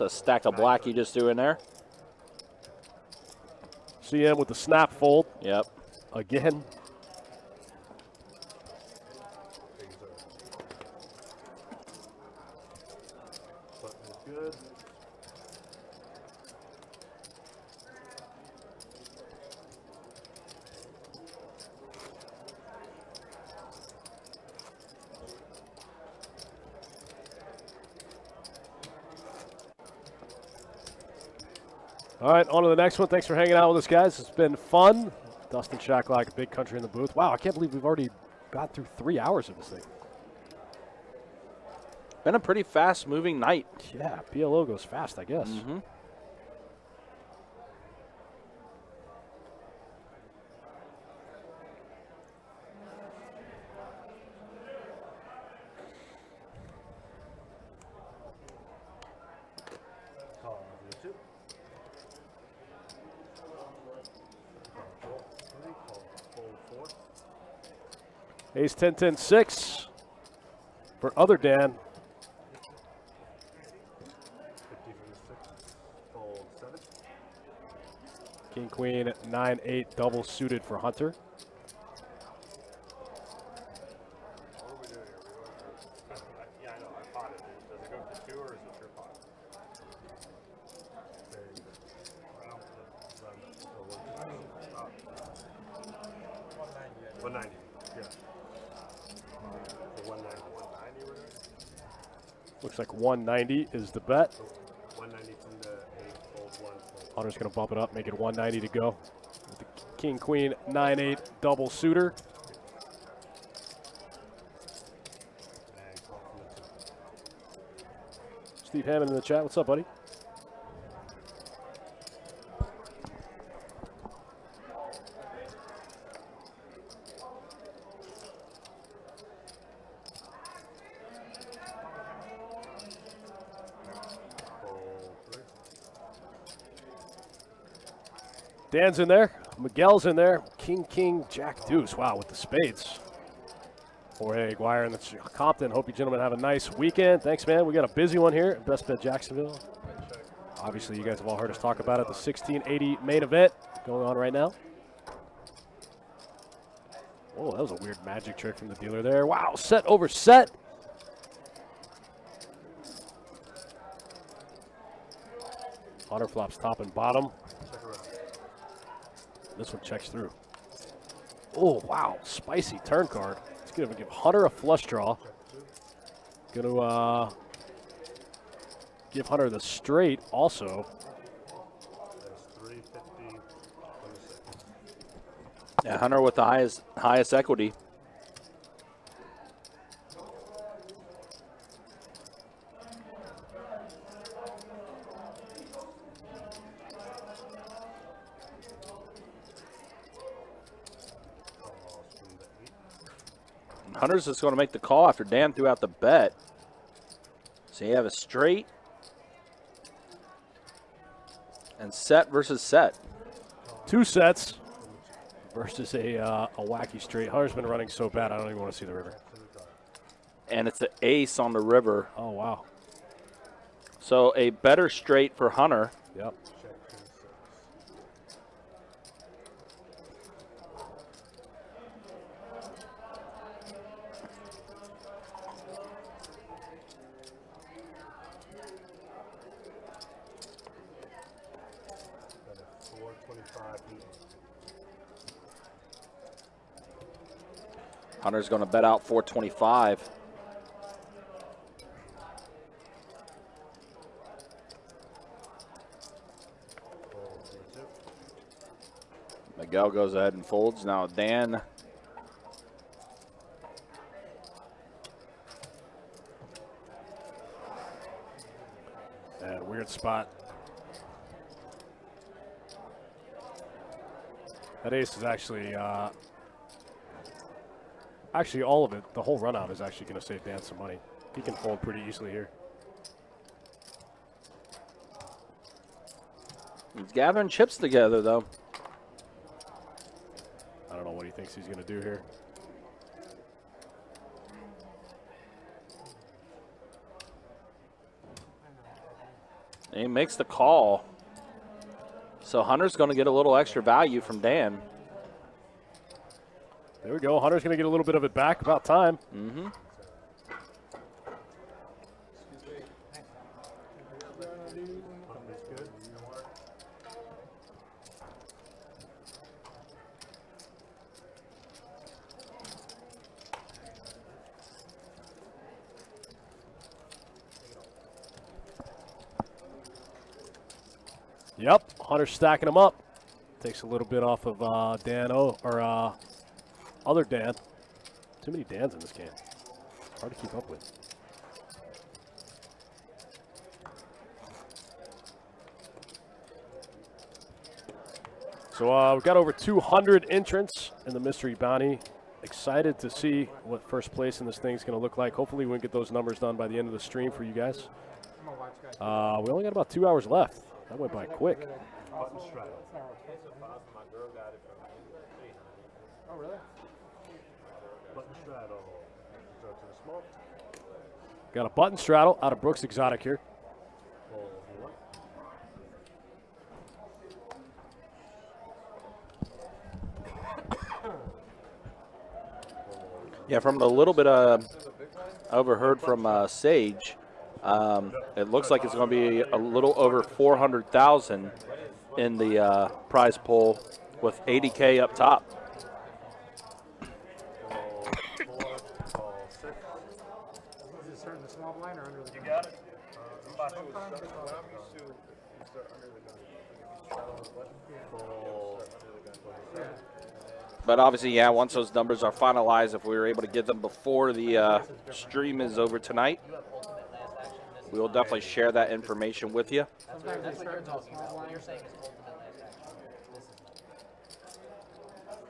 a stack of black you just threw in there. CM with the snap fold. Yep. Again. Good. All right, on to the next one. Thanks for hanging out with us, guys. It's been fun. Dustin Shacklock, Big Country in the booth. Wow, I can't believe we've already got through 3 hours of this thing. Been a pretty fast-moving night. Yeah, PLO goes fast, I guess. Call V2. Call 3. Call fold 4. Ace 10, 6 for other Dan. 50 from the 6. Fold 7. King, queen, 9-8 double suited for Hunter. What are we doing here? Yeah, I know. I potted. Does it go to 2 or is it your pot? 190. Yeah. So 190. 190 we're doing? Looks like 190 is the bet. 190 to the 8, fold 1. Hunter's going to bump it up, make it 190 to go. With the King, queen, 9-8 double suitor. Steve Hammond in the chat. What's up, buddy? Dan's in there. Miguel's in there. King, king, jack, deuce. Wow, with the spades. Jorge Aguirre and the Compton. Hope you gentlemen have a nice weekend. Thanks, man. We got a busy one here at Best Bet Jacksonville. Obviously, you guys have all heard us talk about it. The 1680 main event going on right now. Oh, that was a weird magic trick from the dealer there. Wow, set over set. Hunter flops top and bottom. This one checks through. Oh, wow. Spicy turn card. It's going to give Hunter a flush draw. Going to give Hunter the straight also. Yeah, Hunter with the highest equity. Hunter's just going to make the call after Dan threw out the bet. So you have a straight and set versus set. 2 sets versus a wacky straight. Hunter's been running so bad, I don't even want to see the river. And it's an ace on the river. Oh, wow. So a better straight for Hunter. Yep. Hunter's going to bet out 425. Miguel goes ahead and folds. Now Dan. And weird spot. That ace is actually all of it. The whole run out is actually going to save Dan some money. He can fold pretty easily here. He's gathering chips together, though. I don't know what he thinks he's going to do here. And he makes the call. So Hunter's going to get a little extra value from Dan. There we go. Hunter's going to get a little bit of it back. About time. Mm-hmm. Yep. Hunter's stacking them up. Takes a little bit off of Dan other Dan. Too many Dans in this game. Hard to keep up with. So we've got over 200 entrants in the Mystery Bounty. Excited to see what first place in this thing is going to look like. Hopefully we can get those numbers done by the end of the stream for you guys. We only got about 2 hours left. That went by quick. Oh, really? Got a button straddle out of Brooks Exotic here. Yeah, from the little bit I overheard from Sage, it looks like it's going to be a little over 400,000 in the prize pool with 80K up top. Is it the small blind or under the gun? You got it. But obviously, yeah, once those numbers are finalized, if we were able to get them before the stream is over tonight, we will definitely share that information with you. Sometimes they start with a small blind.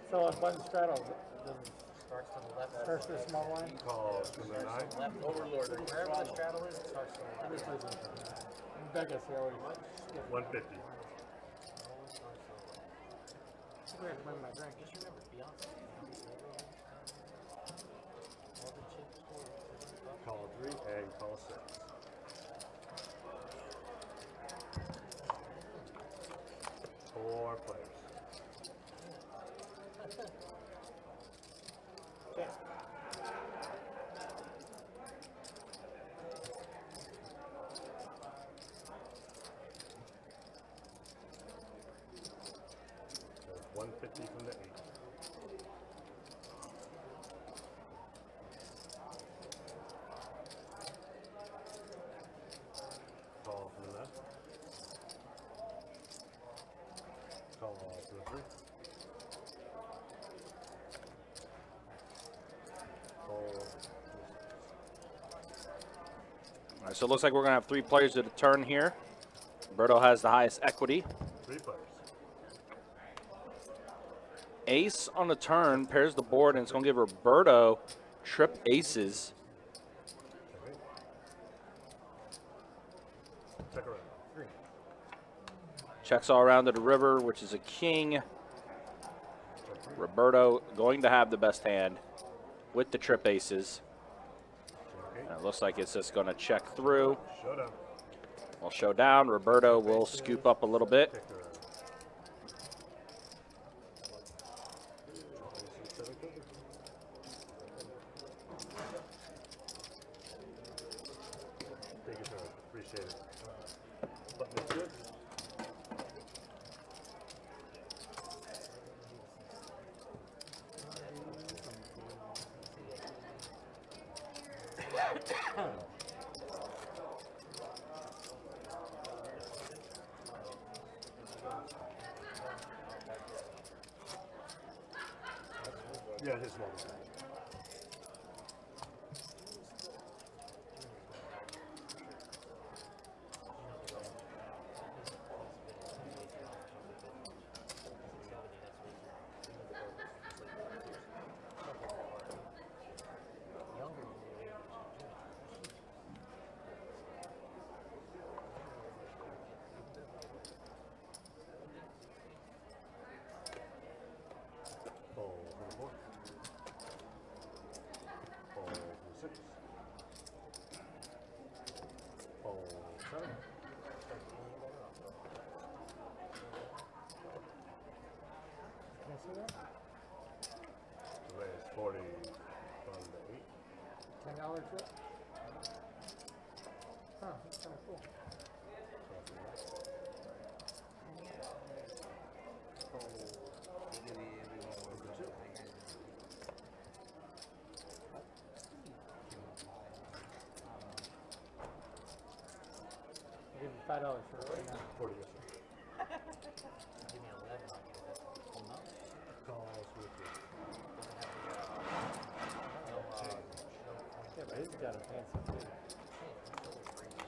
So on button straddle, Starts to the left. starts with a small blind. Call to the 9. Left overlord. Wherever the straddle is, it starts to the left. Vegas, they always skip. 150. I forgot to bring my drink. Just remember, Beyonce. All the chips for Call 3 and call 6. Four players. There's 150 from the 8. Call from the left. Call for the 3. Call. All right, so it looks like we're going to have 3 players at a turn here. Roberto has the highest equity. 3 players. Ace on the turn pairs the board, and it's going to give Roberto trip aces. Check around. 3. Checks all around to the river, which is a king. Roberto going to have the best hand with the trip aces. Okay. And it looks like it's just going to check through. Showdown. We'll show down. Roberto will scoop up a little bit. Check around. Take your turn. Appreciate it. Button is good. Yeah, his small. Call for the 4. Call for the 6. Call 7. Can I see that? Raise 40 from the 8. $10 trip? Huh, that's kind of cool. I'll give you $5 for it right now. 40, yes, sir. Give me 11. I'll give that. Well, no. Calls with you. Yeah, but he's got a fancy too.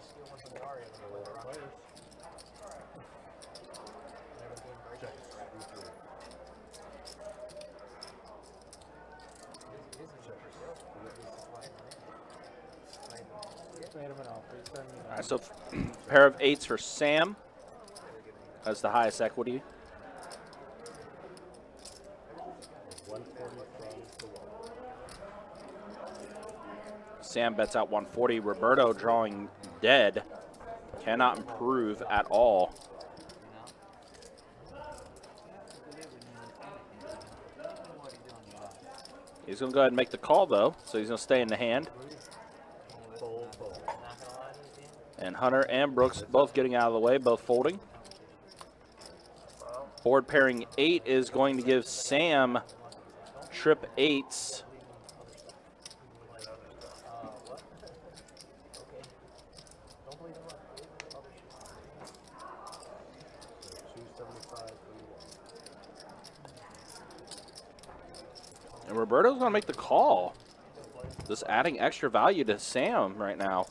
Steal one from the Aria when you win the rock. Players. Never game break. Checks. With you. This is for sale. Just made him an offer. He's turning me All down. right, so pair of 8s for Sam. Has the highest equity. 140 from the wall. Sam bets out 140. Roberto drawing dead. Cannot improve at all. He's going to go ahead and make the call, though, so he's going to stay in the hand. And Hunter and Brooks both getting out of the way, both folding. Board pairing 8 is going to give Sam trip 8s. And Roberto's going to make the call. Just adding extra value to Sam right now.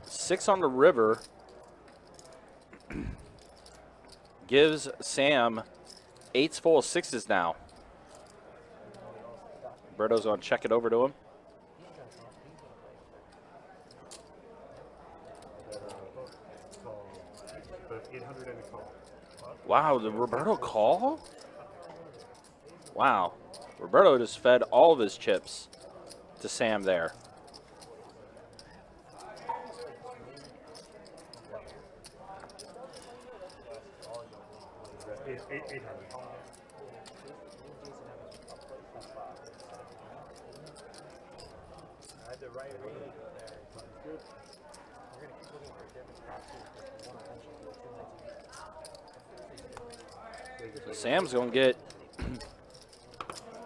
6 on the river gives Sam 8s full of 6s now. Roberto's going to check it over to him. Wow, the Roberto call? Wow. Roberto just fed all of his chips to Sam there. So Sam's going to get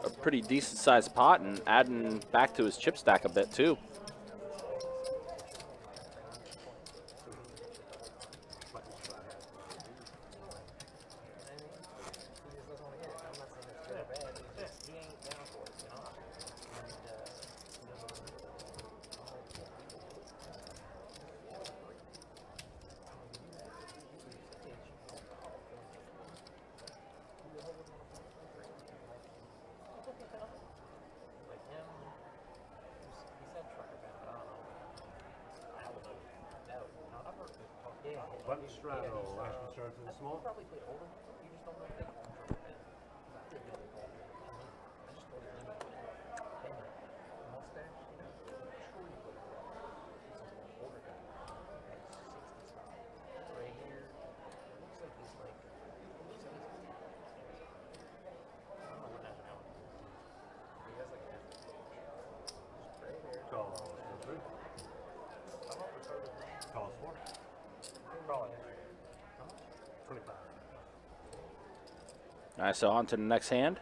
a pretty decent sized pot and adding back to his chip stack a bit too. Button straddle, last concern for the small. All right, so on to the next hand.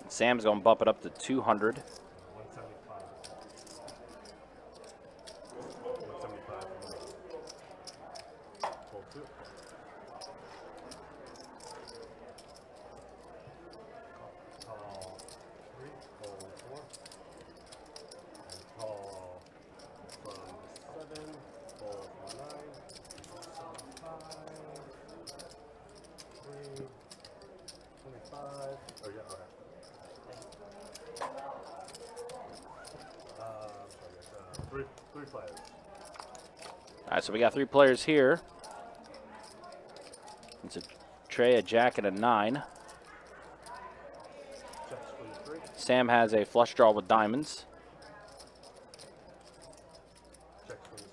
Sam's going to bump it up to 200. Three players. All right, so we got 3 players here. It's a tray, a jack, and a 9. Sam has a flush draw with diamonds.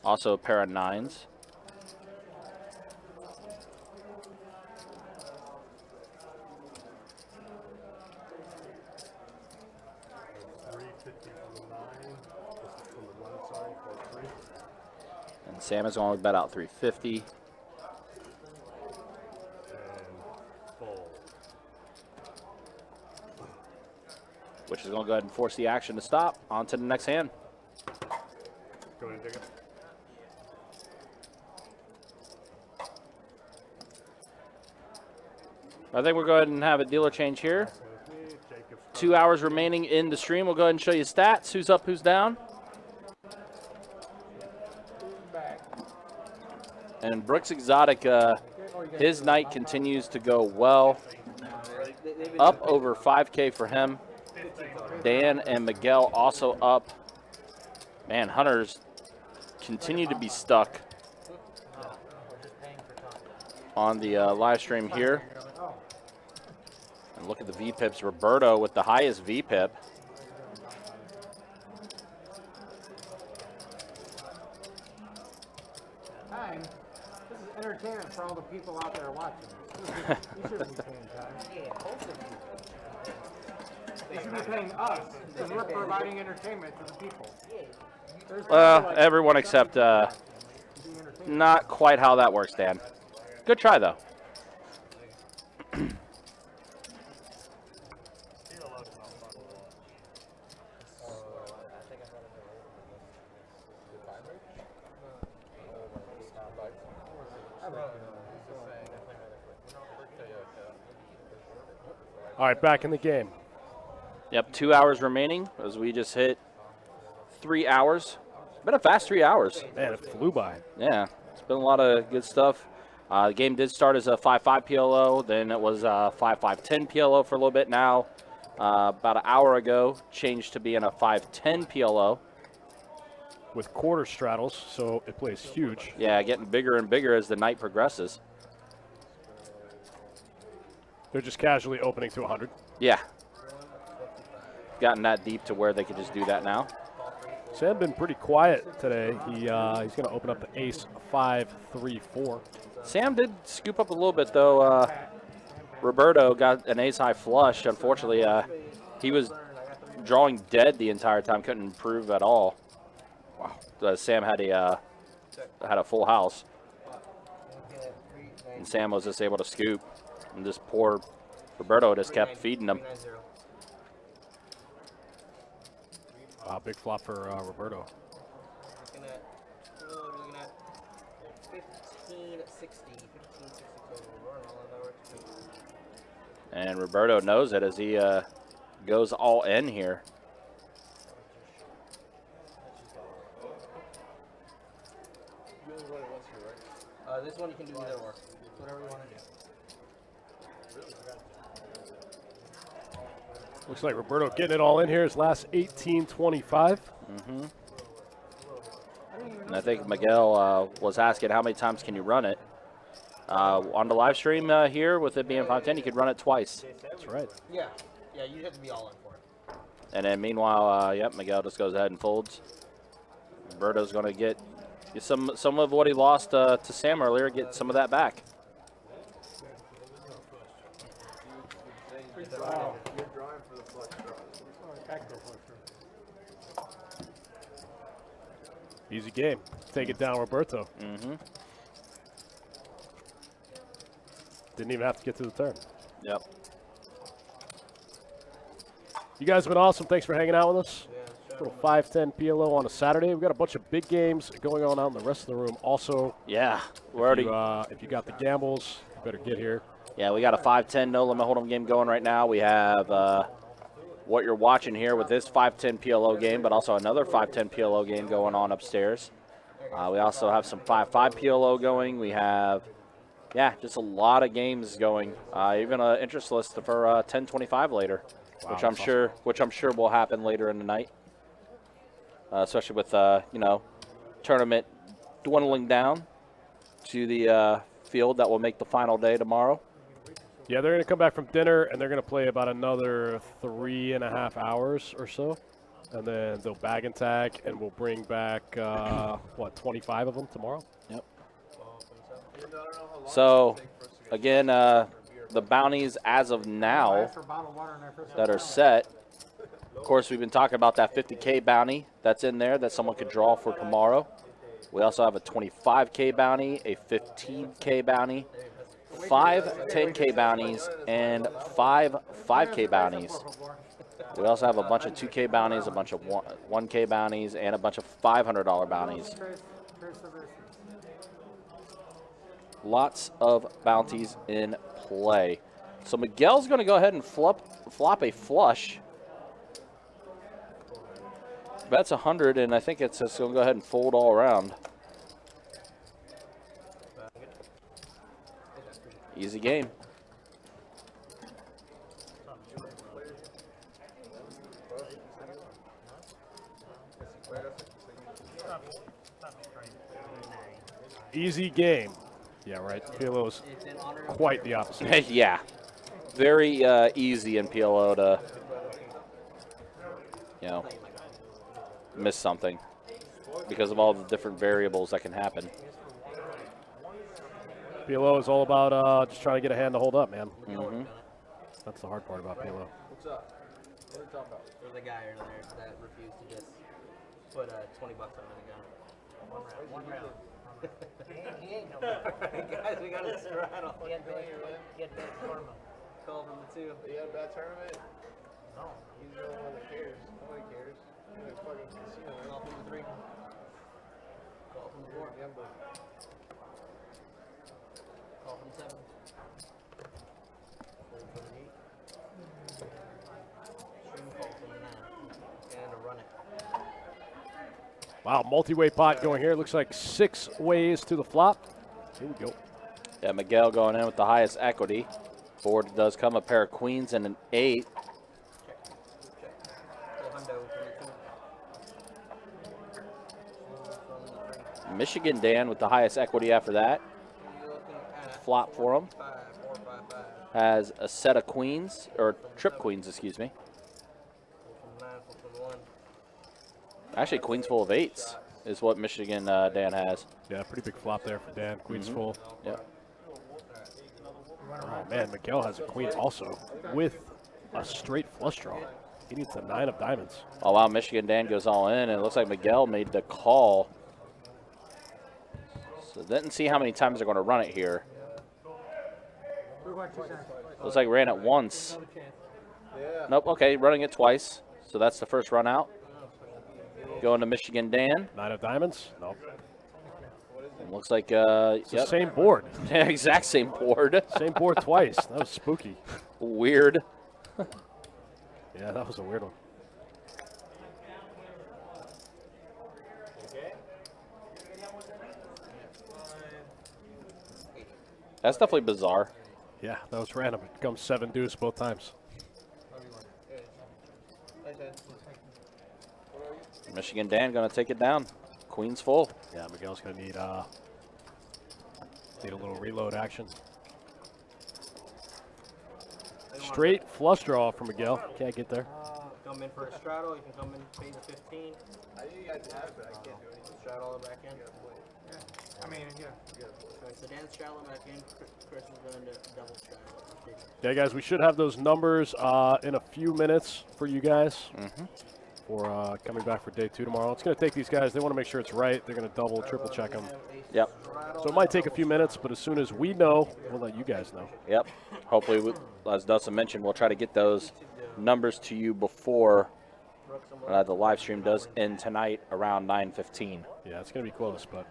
Also a pair of 9s. And Sam is going to bet out 350. Which is going to go ahead and force the action to stop. On to the next hand. Go ahead and dig it. I think we'll go ahead and have a dealer change here. 2 hours remaining in the stream. We'll go ahead and show you stats. Who's up, who's down. And Brooks Exotic, his night continues to go well. Up over 5K for him. Dan and Miguel also up. Man, Hunters continue to be stuck on the live stream here. And look at the VPIPs. Roberto with the highest VPIP. time. This is entertainment for all the people out there watching. You shouldn't be paying time. Yeah, both of you. You should be paying us because we're providing entertainment to the people. There's Well, people like everyone except not quite how that works, Dan. Good try, though. All right, back in the game. Yep, 2 hours remaining as we just hit 3 hours. Been a fast 3 hours. Man, it flew by. Yeah, it's been a lot of good stuff. The game did start as a 5-5 PLO, then it was a 5-5-10 PLO for a little bit now. About an hour ago, changed to being a 5-10 PLO. With quarter straddles, so it plays huge. Yeah, getting bigger and bigger as the night progresses. They're just casually opening to 100. Yeah. Gotten that deep to where they could just do that now. Sam been pretty quiet today. He's going to open up the ace 5-3-4. Sam did scoop up a little bit, though. Roberto got an ace-high flush. Unfortunately, he was drawing dead the entire time, couldn't improve at all. Wow. Sam had a full house. And Sam was just able to scoop. And this poor Roberto just kept feeding him. Big flop for Roberto. Looking at 1560 total. And Roberto knows it as he goes all in here. This one you can do either or. Whatever you want to do. Looks like Roberto getting it all in here. His last 18-25. And I think Miguel was asking how many times can you run it. On the live stream here, with it being 5-10, you could run it twice. That's right. Yeah, you have to be all in for it. And then meanwhile, yep, Miguel just goes ahead and folds. Roberto's going to get some of what he lost to Sam earlier, get some of that back. Wow. Easy game. Take it down, Roberto. Didn't even have to get to the turn. Yep. You guys have been awesome. Thanks for hanging out with us. Little 5-10 PLO on a Saturday. We've got a bunch of big games going on out in the rest of the room. Also, yeah, we're already. If you got the gambles, you better get here. Yeah, we got a 5-10 no limit hold'em game going right now. We have what you're watching here with this 5-10 PLO game, but also another 5-10 PLO game going on upstairs. We also have some 5-5 PLO going. We have, yeah, just a lot of games going. Even an interest list for 10-25 later, wow, which I'm sure will happen later in the night. Especially with tournament dwindling down to the field that will make the final day tomorrow. Yeah, they're going to come back from dinner, and they're going to play about another 3.5 hours or so. And then they'll bag and tag, and we'll bring back, 25 of them tomorrow? Yep. So, again, the bounties as of now that are set, of course, we've been talking about that 50K bounty that's in there that someone could draw for tomorrow. We also have a 25K bounty, a 15K bounty, 5 10K bounties, and 5 5K bounties. We also have a bunch of 2K bounties, a bunch of 1K bounties, and a bunch of $500 bounties. Lots of bounties in play. So Miguel's going to go ahead and flop a flush. That's 100, and I think it's just going to go ahead and fold all around. Easy game. Easy game. Yeah, right. PLO's quite the opposite. Yeah. Very easy in PLO to, miss something because of all the different variables that can happen. PLO is all about just trying to get a hand to hold up, man. Mm-hmm. That's the hard part about PLO. What's up? What are you talking about? There's a guy earlier that refused to just put $20 under the gun. One round. He ain't no guys, we got a straddle. He had bad karma. Called him the two. He had a bad tournament? No. He's the only one that cares. Nobody cares. He's a fucking casino. Call from the 3. Call from the 4. Gambling. Call from 7. Call from 8. Stream call from 9. And a run it. Wow, multi-way pot going here. Looks like 6 ways to the flop. Here we go. Yeah, Miguel going in with the highest equity. Board does come a pair of queens and an 8. Michigan Dan with the highest equity after that. Flop for him. Has a set of queens, or trip queens, excuse me. Actually, queens full of 8s is what Michigan Dan has. Yeah, pretty big flop there for Dan. Queens full. Yep. Oh, man, Miguel has a queen also with a straight flush draw. He needs a 9 of diamonds. Oh, wow, Michigan Dan goes all in, and it looks like Miguel made the call. So didn't see how many times they're going to run it here. Looks like ran it once. Nope, okay, running it twice. So that's the first run out. Going to Michigan Dan. 9 of diamonds? Nope. Looks like it's the same board. Yeah, exact same board. Same board twice. That was spooky. Weird. Yeah, that was a weird one. That's definitely bizarre. Yeah, that was random. It comes 7 deuce both times. Michigan Dan going to take it down. Queen's full. Yeah, Miguel's going to need a little reload action. Straight flush draw for Miguel. Can't get there. Come in for a straddle. You can come in, pay the 15. I knew you guys had it, but I can't do anything. Straddle it back in. I mean, yeah. Alright, so Dan's straddling back in. Chris is going to double straddle. Yeah, guys, we should have those numbers in a few minutes for you guys for coming back for day 2 tomorrow. It's going to take these guys. They want to make sure it's right. They're going to double, triple check them. Yep. So it might take a few minutes, but as soon as we know, we'll let you guys know. Yep. Hopefully, as Dustin mentioned, we'll try to get those numbers to you before the live stream does end tonight around 9:15. Yeah, it's going to be close, but.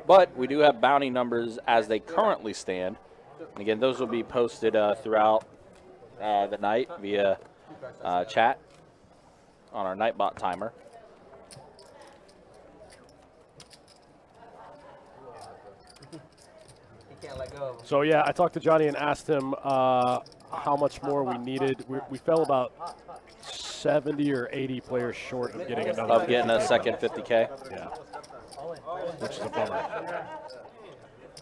But we do have bounty numbers as they currently stand. And again, those will be posted throughout the night via chat on our Nightbot timer. So, yeah, I talked to Johnny and asked him how much more we needed. We fell about 70 or 80 players short of getting another. Of getting a second 50K. Yeah. Which is a bummer.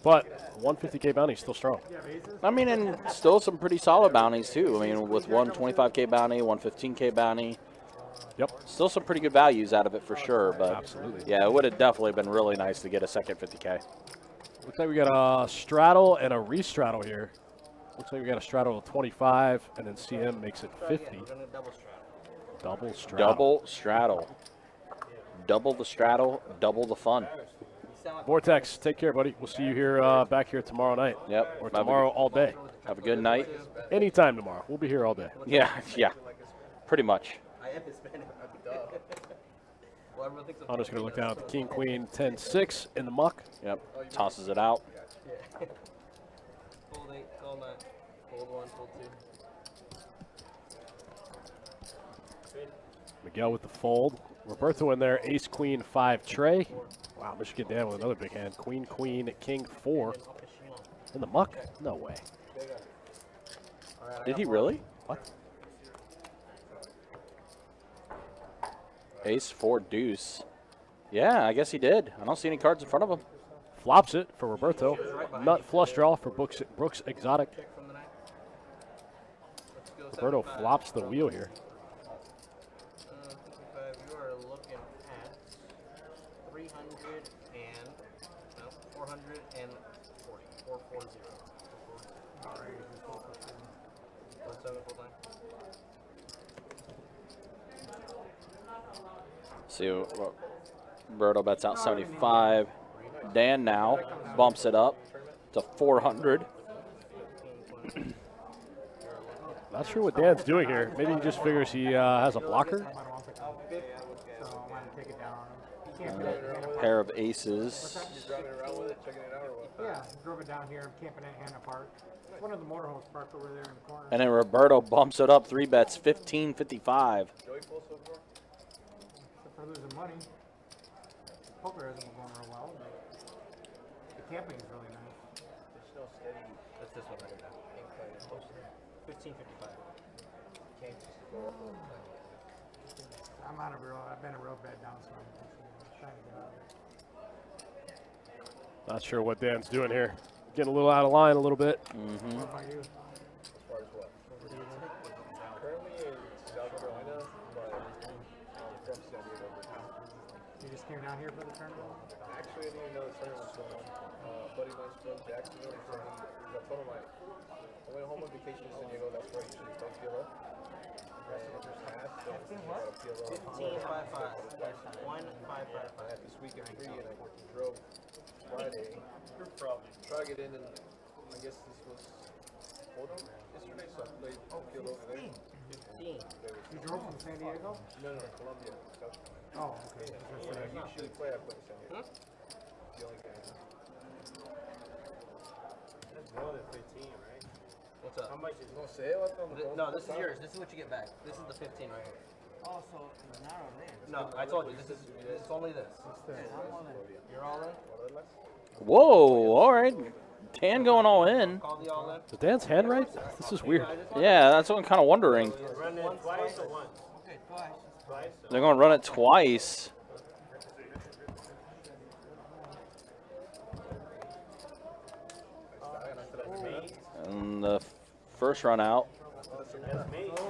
But 150K bounty is still strong. I mean, and still some pretty solid bounties, too. I mean, with one 25K bounty, one 15K bounty. Yep. Still some pretty good values out of it for sure. But absolutely. Yeah, it would have definitely been really nice to get a second 50K. Looks like we got a straddle and a re-straddle here. Looks like we got a straddle of 25, and then CM makes it 50. Double straddle. Double straddle. Double the straddle, double the fun. Vortex, take care, buddy. We'll see you here back here tomorrow night. Yep. Or tomorrow all day. Have a good night. Anytime tomorrow. We'll be here all day. Yeah, yeah. Pretty much. I am Hispanic. I'm just going to look down at the King, Queen, 10-6 in the muck. Yep. Tosses it out. Fold 8, call 9. Fold 1, fold 2. Miguel with the fold. Roberto in there, ace, queen, 5 tray. Wow, Michigan Dan with another big hand. Queen, queen, king, 4. In the muck? No way. Did he really? What? Ace, 4, deuce. Yeah, I guess he did. I don't see any cards in front of him. Flops it for Roberto. Nut flush draw for Brooks Exotic. Roberto flops the wheel here. You are looking at 300 and no, 440. 440. All right, just go for 17 full time. See what Roberto bets out 75. Dan now bumps it up to 400. Not sure what Dan's doing here. Maybe he just figures he has a blocker. So I want to take it down on him. He can't do it. Pair of aces. Yeah, drove it down here. I'm camping that hand apart. It's one of the motorhomes parked over there in the corner. And then Roberto bumps it up 3 bets, 15.55. Except for losing money. Poker hasn't been going real well. But the camping is really nice. There's no steady. That's this one right now. 1555. I've been a real bad downswing. I'm trying to get out of it. Not sure what Dan's doing here. Getting a little out of line a little bit. What about you? As far as what? Currently in South Carolina, but from San Diego. You just came down here for the tournament? Actually, I didn't even know the tournament was going on. Buddy of mine's from Jacksonville. I told him I went home on vacation to San Diego. That's where I usually play PLO. And just half, so I got a PLO. 1555. 1555. I had this weekend free, and I drove Friday. Try to get in, and I guess this was yesterday, so I played PLO there. 15. You drove from San Diego? No, Colombia. Oh, okay. When I usually play, I play San Diego. The only game. That's more than 15, right? What's up? How much is No sé, vato. No, this is yours. This is what you get back. This is the 15 right here. Oh, so it's narrow there. No, I told you. This is it's only this. You're all in? Whoa, all right. Dan going all in. Call the all in. Is Dan's hand right? This is weird. Yeah, that's what I'm kind of wondering. Run it twice or once? Okay, twice. Twice? They're going to run it twice. And the first run out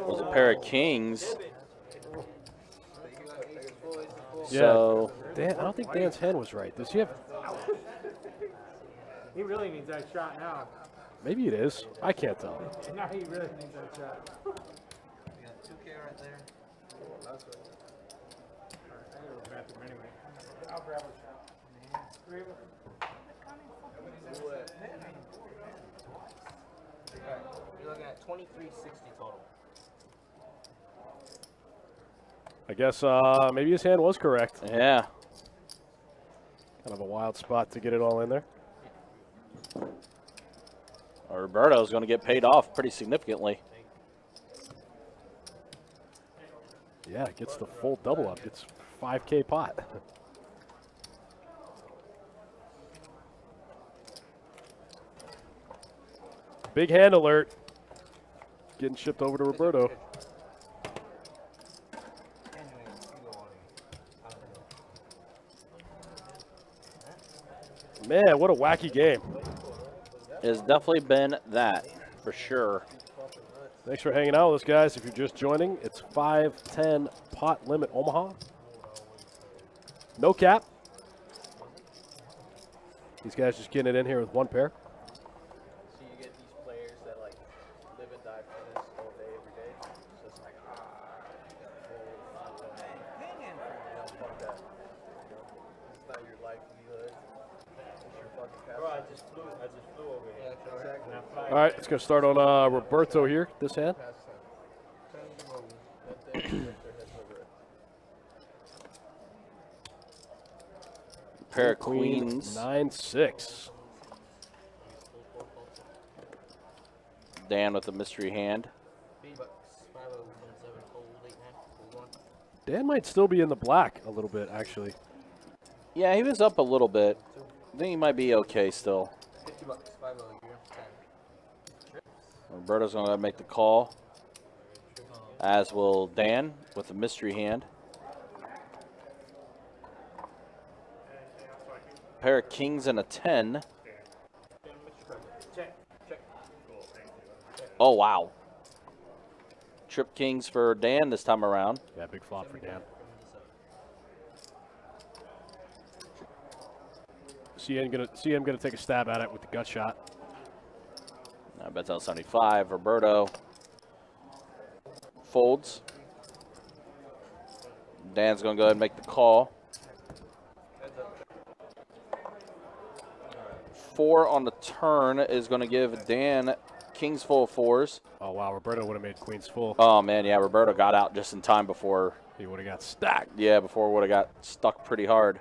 was a pair of kings. So Dan, I don't think Dan's hand was right. Does he have? He really needs that shot now. Maybe it is. I can't tell. Now he really needs that shot. You got 2K right there. I gotta go to the bathroom anyway. I'll grab a shot. Three of them. Alright, you're looking at 2360 total. I guess maybe his hand was correct. yeah, Kind of a wild spot to get it all in there. Roberto's going to get paid off pretty significantly. Yeah, gets the full double up. Gets 5K pot. Big hand alert. Getting shipped over to Roberto. Man, what a wacky game. It has definitely been that, for sure. Thanks for hanging out with us, guys. If you're just joining, it's 5-10 pot limit Omaha. No cap. These guys just getting it in here with one pair. So you get these players that like live and die for this all day, every day. So it's like, fuck that. It's not your livelihood. It's your fucking past. Bro, I just flew over here. Exactly. All right, it's going to start on Roberto here, this hand. Pair of queens. 9-6. Dan with the mystery hand. Dan might still be in the black a little bit, actually. Yeah, he was up a little bit. I think he might be okay still. $50, 5 you're 10. Roberto's going to make the call, as will Dan with the mystery hand. Pair of kings and a 10. Oh, wow. Trip kings for Dan this time around. Yeah, big flop for Dan. CM gonna take a stab at it with the gut shot. Now Betel 75. Roberto folds. Dan's going to go ahead and make the call. 4 on the turn is going to give Dan kings full of 4s. Oh, wow. Roberto would have made queens full. Oh, man, yeah. Roberto got out just in time before. He would have got stacked. Yeah, before would have got stuck pretty hard.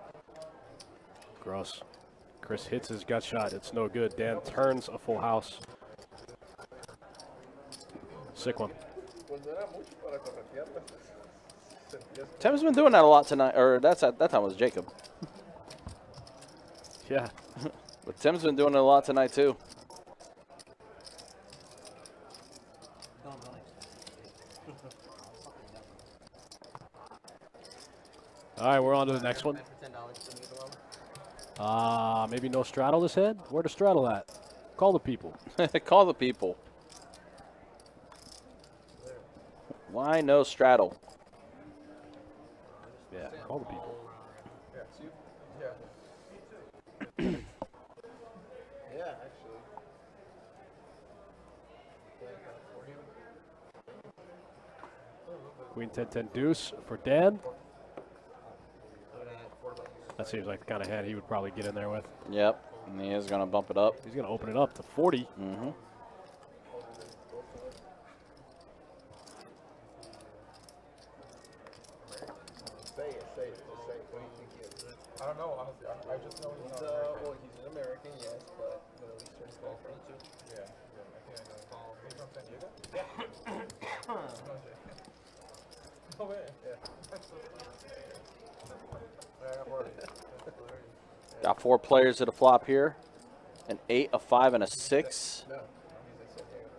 Gross. Chris hits his gut shot. It's no good. Dan turns a full house. Sick one. Tim's been doing that a lot tonight, or that time was Jacob. Yeah. But Tim's been doing it a lot tonight, too. All right, we're on to the next one. Maybe no straddle this head? Where to straddle at? Call the people. Call the people. Why no straddle? Yeah, call the people. Yeah, actually. Queen 10-10 deuce for Dan. That seems like the kind of hand he would probably get in there with. Yep, and he is going to bump it up. He's going to open it up to 40. Mm-hmm. I don't know, honestly. I just know he's well, he's an American, yes, but Middle Eastern is called too. Yeah, I think I know. He's from San Diego? No way. Yeah. Got 4 players at a flop here. An 8, a 5, and a 6. No, he's in San Diego.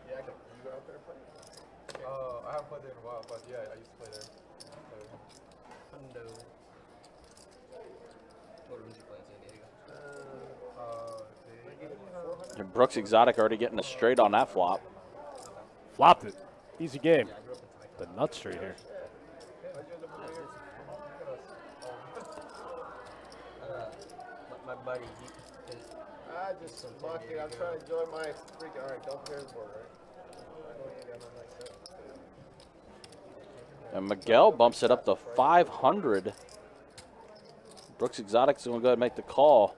Yeah, you go out there and play? I haven't played there in a while, but yeah, I used to play there. No. What rooms you play in San Diego? And Brooks Exotic already getting a straight on that flop. Flopped it. Easy game. The nut straight here. My buddy, I just fuck it. I'm trying to enjoy my freaking. Alright, don't pair the board, right? And Miguel bumps it up to 500. Brooks Exotic's going to go ahead and make the call.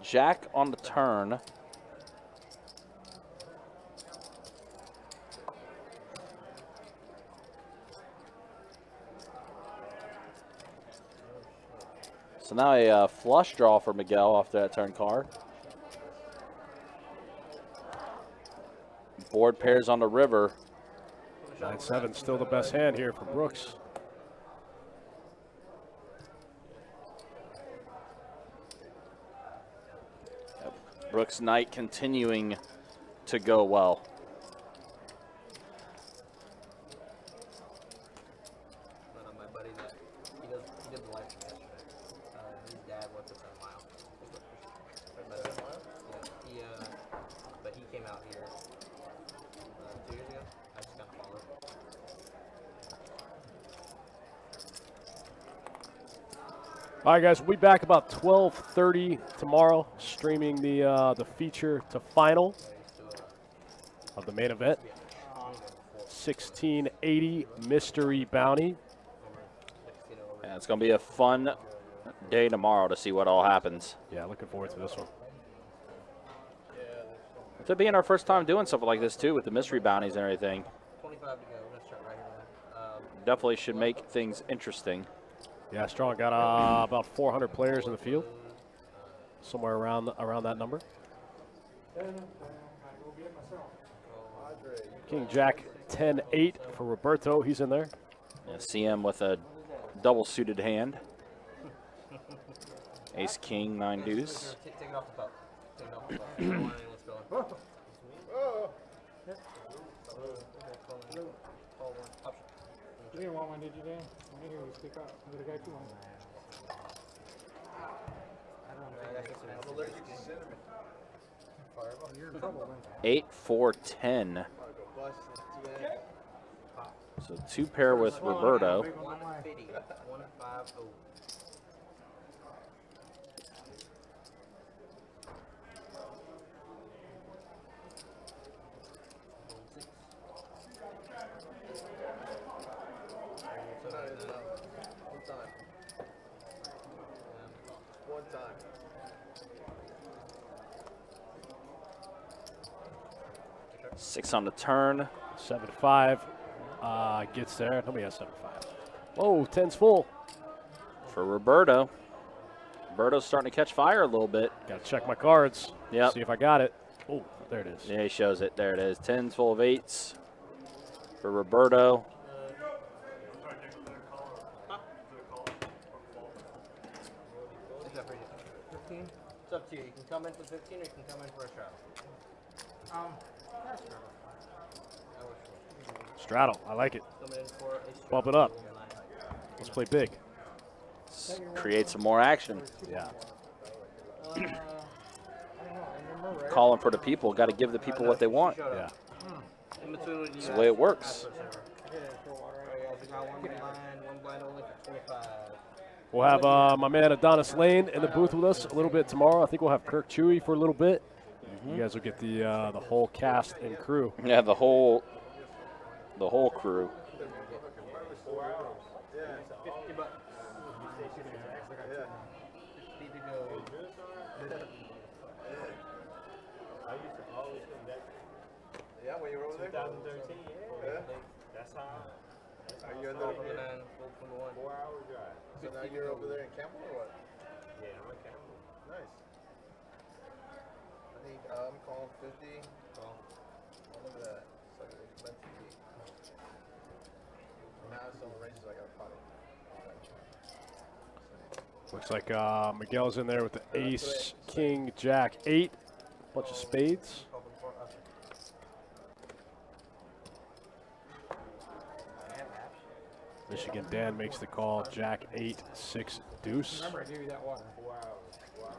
Jack on the turn. So now a flush draw for Miguel off that turn card. Board pairs on the river. 9-7, still the best hand here for Brooks. Brooks' night continuing to go well. my buddy that he did the live stream yesterday. His dad worked at 7 Mile. Yeah, but he came out here 2 years ago. I just kind of followed. All right, guys, we'll be back about 12:30 tomorrow, streaming the feature to final of the main event. 1680 Mystery Bounty. Yeah, it's going to be a fun day tomorrow to see what all happens. Yeah, looking forward to this one. To being our first time doing something like this, too, with the mystery bounties and everything. 25 to go. We're going to start right here. Definitely should make things interesting. Yeah, Strong got about 400 players in the field, somewhere around that number. King Jack 10-8 for Roberto. He's in there. Yeah, CM with a double suited hand. Ace King 9 deuce. Take it off the boat. Take it off the boat. Let's go. You didn't want one, did you, Dan? I didn't hear you speak up. You got you one. I'm allergic to cinnamon. You're in trouble, man. 8, 4, 10. So 2 pair with Roberto. 150. 150. One time. 6 on the turn. 7-5 gets there. Nobody has 7-5. Oh, 10's full. For Roberto. Roberto's starting to catch fire a little bit. Got to check my cards. Yep. See if I got it. Oh, there it is. Yeah, he shows it. There it is. 10's full of 8s for Roberto. It's up to you. You can come in for 15 or you can come in for a shot. Straddle. I like it. Come in for a Bump it up. Let's play big. Create some more action. Yeah. Calling for the people. Got to give the people what they want. Yeah. In between, That's the way it works. One blind only for 25. We'll have my man Adonis Lane in the booth with us a little bit tomorrow. I think we'll have Kirk Chewy for a little bit. You guys will get the whole cast and crew. Yeah, the whole crew. Yeah, when you were over there? 2013, Yeah. That's how. Are you under 4-hour drive? So now you're over there in Campbell or what? Yeah, I'm in Campbell. Nice. I need, I'm calling 50. Oh, look at that. It's like it's meant to be. Now it's on the races, I got a pot. Looks like Miguel's in there with the ace, king, jack, 8. Bunch of spades. Michigan Dan makes the call. Jack 8, 6, deuce. Remember, I gave you that water. 4 hours. Wow.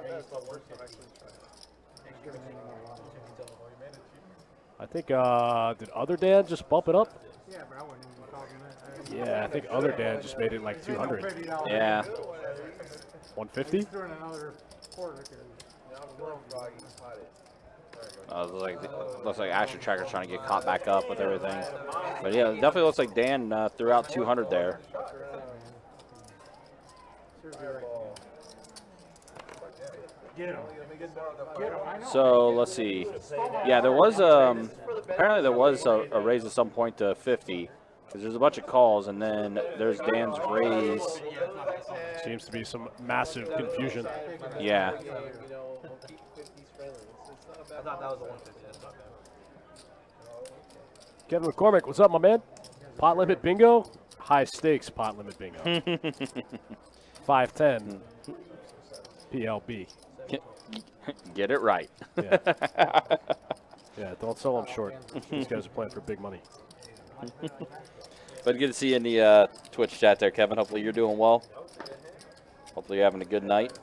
That's the worst I've actually tried. I think did other Dan just bump it up? Yeah, but I wouldn't even talking that. Yeah, I think other Dan just made it like 200. Yeah. 150? He's doing another quarter. Looks like Asher Tracker's trying to get caught back up with everything. But yeah, it definitely looks like Dan threw out 200 there. So let's see. Yeah, there was apparently there was a raise at some point to 50 because there's a bunch of calls, and then there's Dan's raise. Seems to be some massive confusion. Yeah. I thought that was a 150. That's not bad. Kevin McCormick, what's up, my man? Pot limit bingo? High stakes pot limit bingo. 510 PLB. Get it right. Yeah. Yeah, don't sell them short. These guys are playing for big money. But good to see you in the Twitch chat there, Kevin. Hopefully you're doing well. Hopefully you're having a good night.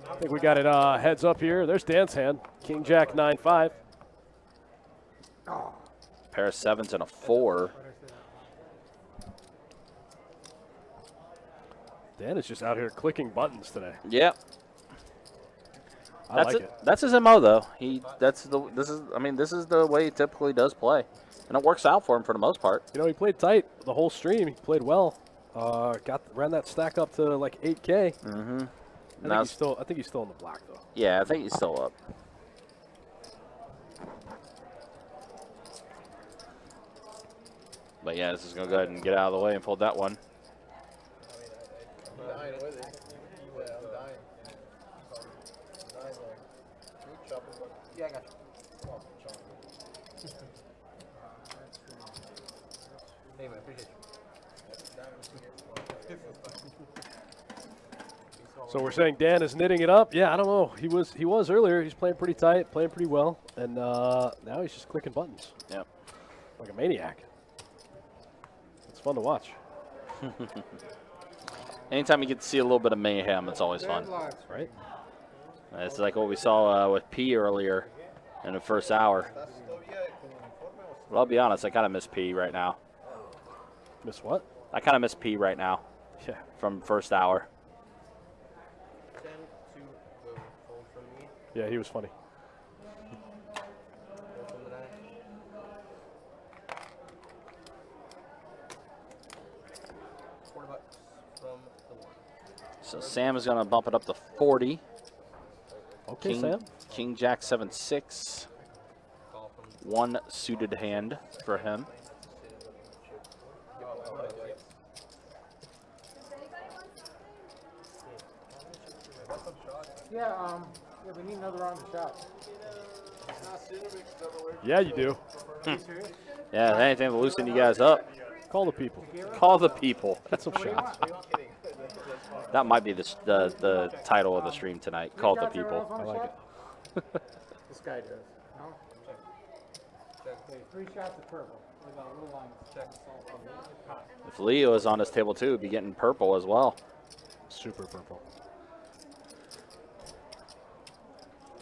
I think we got it heads up here. There's Dan's hand. King, Jack, 9-5. Pair of 7s and a 4. Dan is just out here clicking buttons today. Yep. I like it. That's his MO though. This is the way he typically does play. And it works out for him for the most part. You know, he played tight the whole stream. He played well. Ran that stack up to like 8K. Mm-hmm. I think he's still in the black though. Yeah, I think he's still up. But yeah, this is gonna go ahead and get out of the way and fold that one. I'm dying with it. Yeah, I'm dying. Yeah, I got you. Hey, man, appreciate you. So we're saying Dan is knitting it up. Yeah, I don't know. He was earlier. He's playing pretty tight, playing pretty well, and now he's just clicking buttons. Yep. Like a maniac. It's fun to watch. Anytime you get to see a little bit of mayhem, it's always fun. Right? It's like what we saw with P earlier in the first hour. But I'll be honest, I kind of miss P right now. Miss what? I kind of miss P right now. Yeah. From first hour. 10 to go fold from me. Yeah, he was funny. Fold from the 9. $40 from the 1. So Sam is going to bump it up to 40. Okay, King, Sam. King Jack 7-6. One suited hand for him. Yeah, we need another round of shots. Yeah, you do. Yeah, anything to loosen you guys up. Call the people. Call the people. Get some shots. That might be the title of the stream tonight. Call the people. I like it. This guy does. No? Okay, 3 shots of purple. We got a little line. Check. If Leo is on this table too, he'd be getting purple as well. Super purple.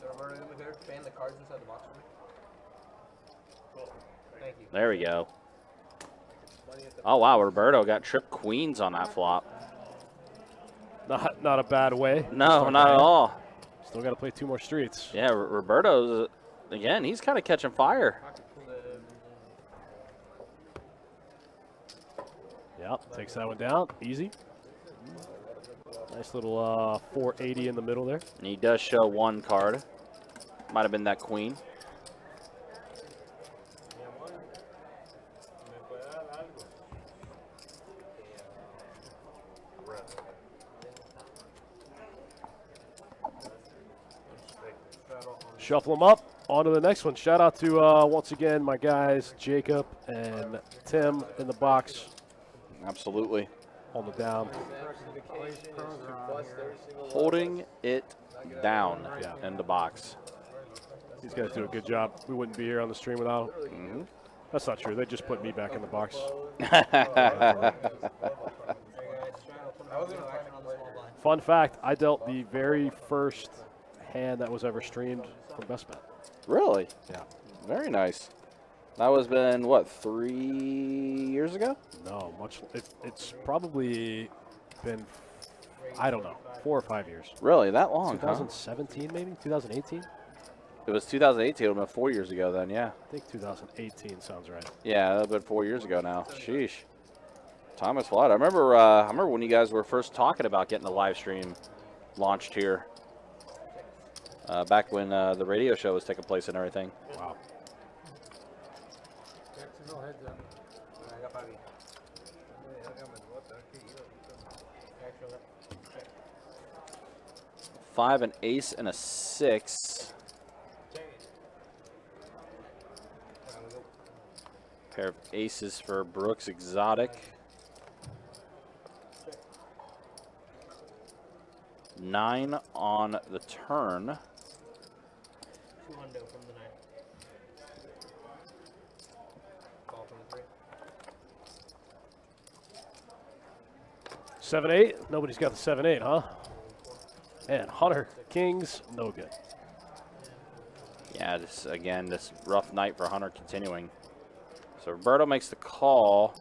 Roberto, over here, fan the cards inside the box for me. Thank you. There we go. Oh wow, Roberto got trip queens on that flop. Not a bad way. No, not at all. Still got to play 2 more streets. Yeah, Roberto's again. He's kind of catching fire. Yep, takes that one down. Easy. Nice little 480 in the middle there. And he does show 1 card. Might have been that queen. Shuffle them up. On to the next one. Shout out to, once again, my guys, Jacob and Tim in the box. Absolutely. Hold it down. Holding it down in the box. These guys do a good job. We wouldn't be here on the stream without them. That's not true. They just put me back in the box. Fun fact, I dealt the very first hand that was ever streamed from Best Bet. Really? Yeah. Very nice. That was been, what, 3 years ago? No, much. It's probably been, I don't know, 4 or 5 years. Really? That long, 2017 maybe? 2018? It was 2018. It would have been 4 years ago then, yeah. I think 2018 sounds right. Yeah, that would have been 4 years ago now. Sheesh. Time has flied. I remember when you guys were first talking about getting the live stream launched here. Back when the radio show was taking place and everything. Wow. Jacksonville heads up. I got 5 each. 5, an ace, and a 6. Pair of aces for Brooks Exotic. 9 on the turn. 2 hundo from the 9. Call from the 3. 7-8. Nobody's got the 7-8, huh? And Hunter Kings, no good. Yeah, this rough night for Hunter continuing. So Roberto makes the call.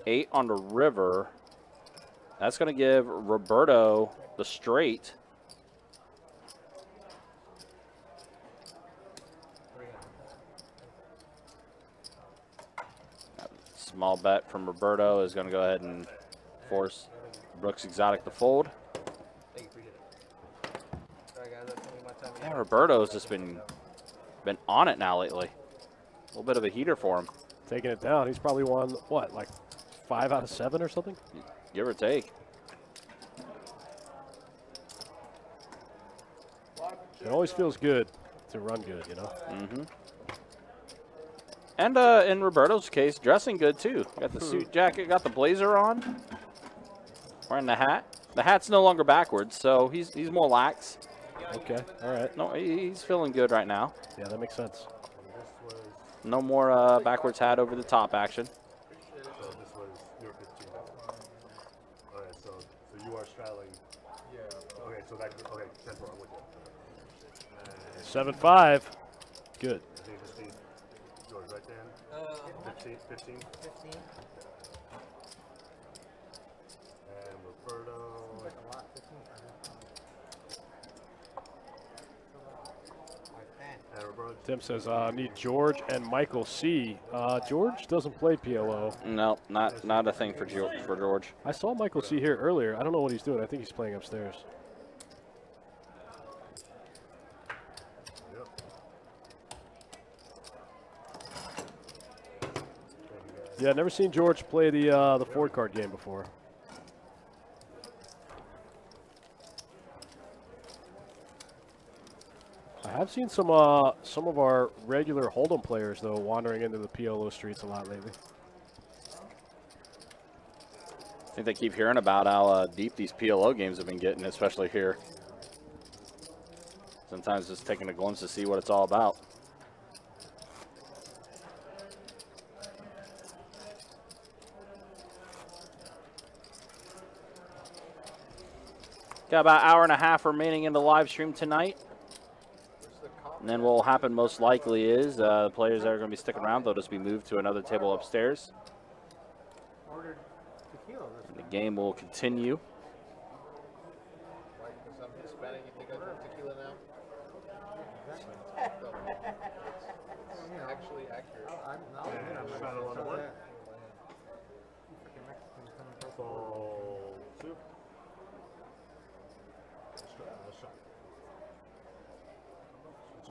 8 on the river. That's going to give Roberto the straight. Small bet from Roberto is going to go ahead and force Brooks Exotic to fold. Yeah, Roberto's just been on it now lately. A little bit of a heater for him. Taking it down. He's probably won, what, like 5 out of 7 or something? Give or take. It always feels good to run good, you know? Mm-hmm. And in Roberto's case, dressing good too. Got the suit jacket, got the blazer on. Wearing the hat. The hat's no longer backwards, so he's more lax. Okay, all right. No, he's feeling good right now. Yeah, that makes sense. No more backwards hat over the top action. So this was your 15. All right, so you are straddling. Yeah. Okay, so that 10-4, I'm with you. 7-5. Good. Yours right, Dan? 15. 15. And Roberto. Seems like a lot. 15. And Roberto. Tim says, need George and Michael C. George doesn't play PLO. No, not a thing for George. I saw Michael C here earlier. I don't know what he's doing. I think he's playing upstairs. Yeah, never seen George play the Ford card game before. I have seen some of our regular Hold'em players though wandering into the PLO streets a lot lately. I think they keep hearing about how deep these PLO games have been getting, especially here. Sometimes just taking a glimpse to see what it's all about. Got about an hour and a half remaining in the live stream tonight. And then what will happen most likely is the players that are going to be sticking around, they'll just be moved to another table upstairs. Ordered tequila. And the game will continue. Right, because I'm Hispanic, you think I drink tequila now? Exactly. It's actually accurate.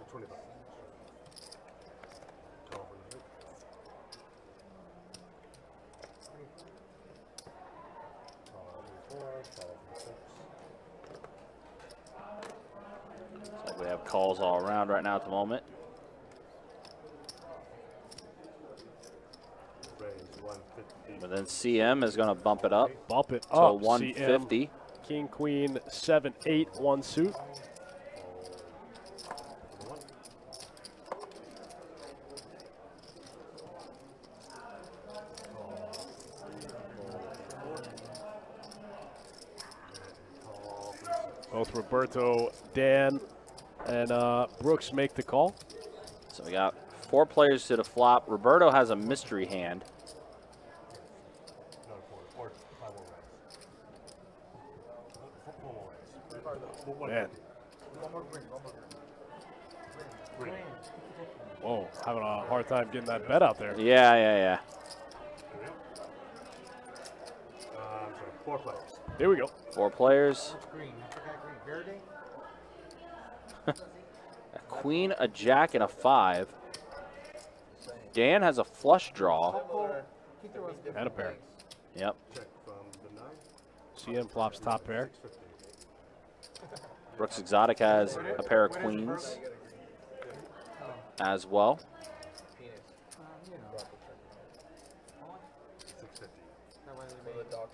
$20. Call for the Looks like we have calls all around right now at the moment. But then CM is going to bump it up. Bump it to up. 150. CM, King, Queen, 7, 8, 1 suit. Both Roberto, Dan, and Brooks make the call. So we got 4 players to the flop. Roberto has a mystery hand. Man. Whoa, having a hard time getting that bet out there. Yeah. Sorry, 4 players. Here we go. 4 players. What's green? I forgot green. Verde? A queen, a jack, and a 5. Dan has a flush draw. And a pair. Yep. Check from the 9. CM flops top pair. Brooks Exotic has a pair of queens as well.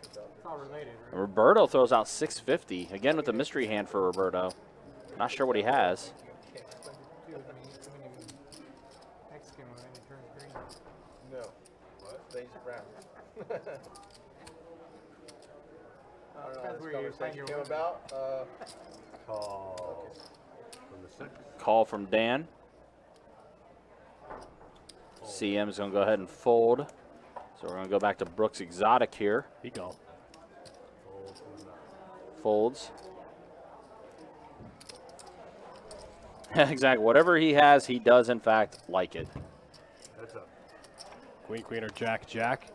It's all related, right? Roberto throws out 650. Again with the mystery hand for Roberto. Not sure what he has. Mexican when it turns green. No. What? Stays brown. I don't know how Depends this where you find conversation your came women. about. Call from the 6. Call from Dan. CM is going to go ahead and fold. So we're going to go back to Brooks Exotic here. He go. Folds. Exactly. Whatever he has, he does in fact like it. Heads up. Queen, queen, or jack, jack.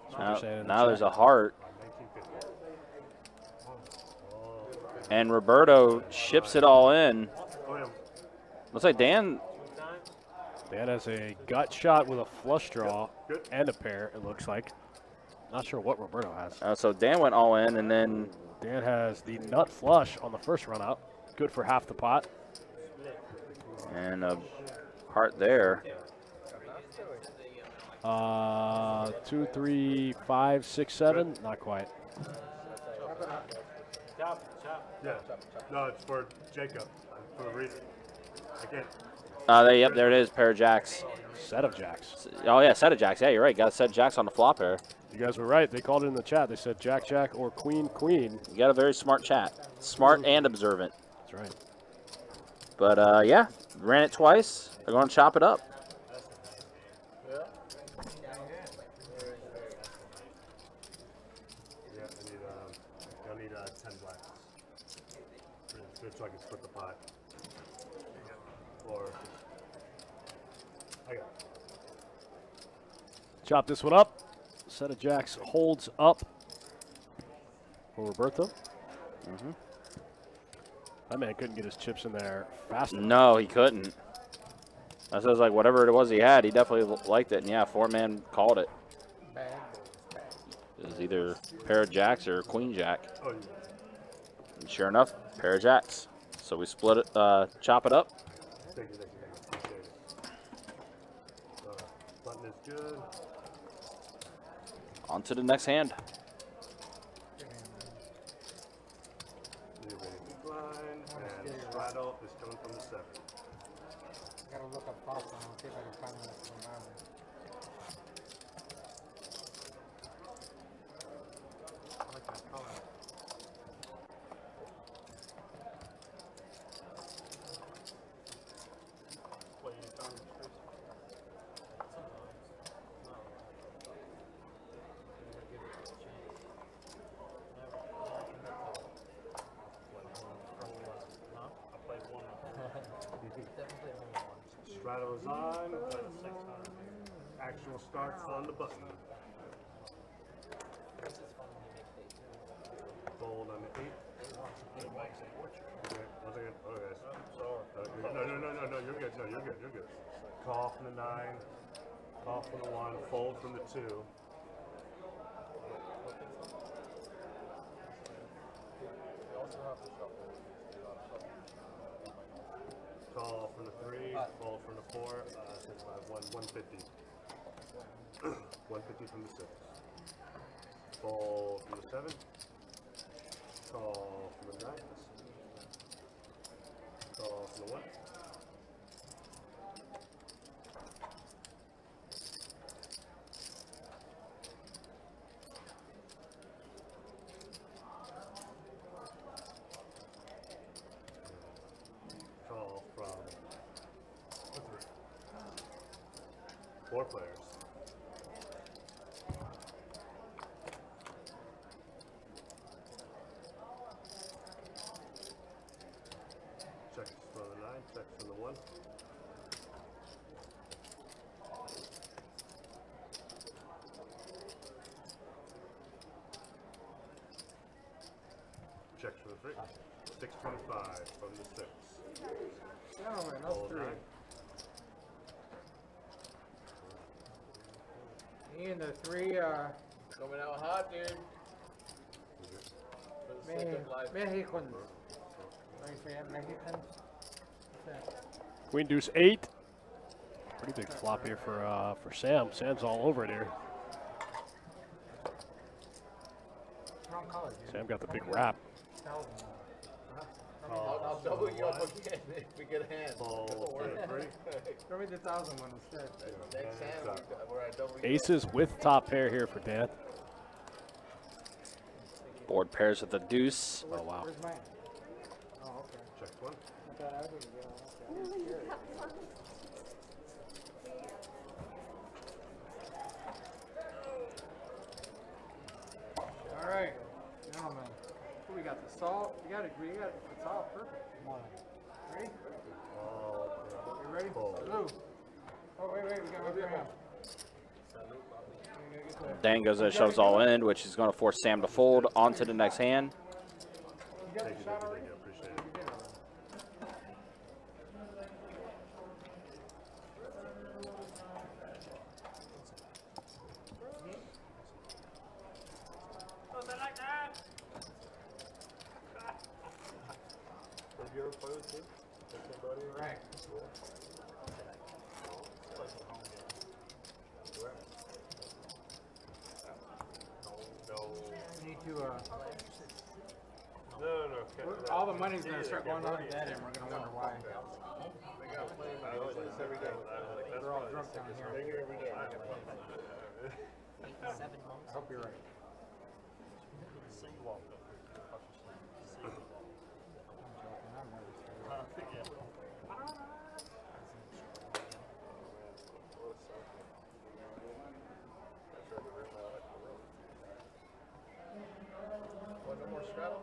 That's what you're saying in the Now there's chat. a heart. And Roberto ships it all in. Looks like Dan. Dan has a gut shot with a flush draw and a pair, it looks like. Not sure what Roberto has. So Dan went all in, and then Dan has the nut flush on the first run out. Good for half the pot. and a heart there. 2, 3, 5, 6, 7. Not quite. Yeah. No, it's for Jacob. For a reason. Again. Yep, there it is. Pair of jacks. Set of jacks. Oh, yeah, set of jacks. Yeah, you're right. Got a set of jacks on the flop here. You guys were right. They called it in the chat. They said jack, jack, or queen, queen. You got a very smart chat. Smart and observant. That's right. But, yeah, ran it twice. They're going to chop it up. so I can split the pot. Or I got it. Chop this one up. Set of jacks holds up for Roberto. Mm-hmm. That man couldn't get his chips in there fast enough. No, he couldn't. That says like whatever it was he had, he definitely liked it. And yeah, 4-man called it. It was either pair of jacks or queen jack. Oh, yeah. And sure enough, pair of jacks. So we split it, chop it up. Thank you. Appreciate it. Button is good. On to the next hand. Line and straddle is coming from the 7. Gotta look up Fox and I'll see if I can find that from Bible. I like that color. What you found, Chris? I played one. Straddle is on. Actual starts on the button. Fold on the 8. Okay, once again. Oh, guys. No, you're good. No, you're good. Call from the 9. Call from the 1. Fold from the 2. Call from the 3, fold from the 4, 6, 5, 150. 150 from the 6. Fold from the 7. Call from the 9. Call from the 1. Call from the 3. 4 players. Checks from the 9, checks from the 1. Checks from the 3. 625 from the 6. Gentlemen, that's Fold 3. 9. Me and the 3, Coming out hot, dude. For the sake of life. Mexicans. Right, so you have Mexicans? What's that? Queen deuce 8. Pretty big flop here for Sam. Sam's all over it here. Wrong color, dude. Sam got the big wrap. I'll double you up again if we get a hand. Fold Don't worry. from the 3. Throw me the 1,000 one instead. Next hand, where I double you up. Aces with top pair here for Dan. Board pairs with the deuce. Oh, wow. Where's mine? Oh, okay. Checks 1. I thought I was going to get on. All right, gentlemen. What we got? The salt. You got it. It's all perfect. Come on. Ready? You ready? Blue. Oh, wait. We got my gram. Dan goes and shoves all in, which is going to force Sam to fold. On to the next hand. You got the shot already? Appreciate it. You did already. Did you ever play with you? Somebody? Right. We need to, all the money's going to start going on dead and we're going to wonder why. We're all drunk down here. I hope you're right. One more straddle?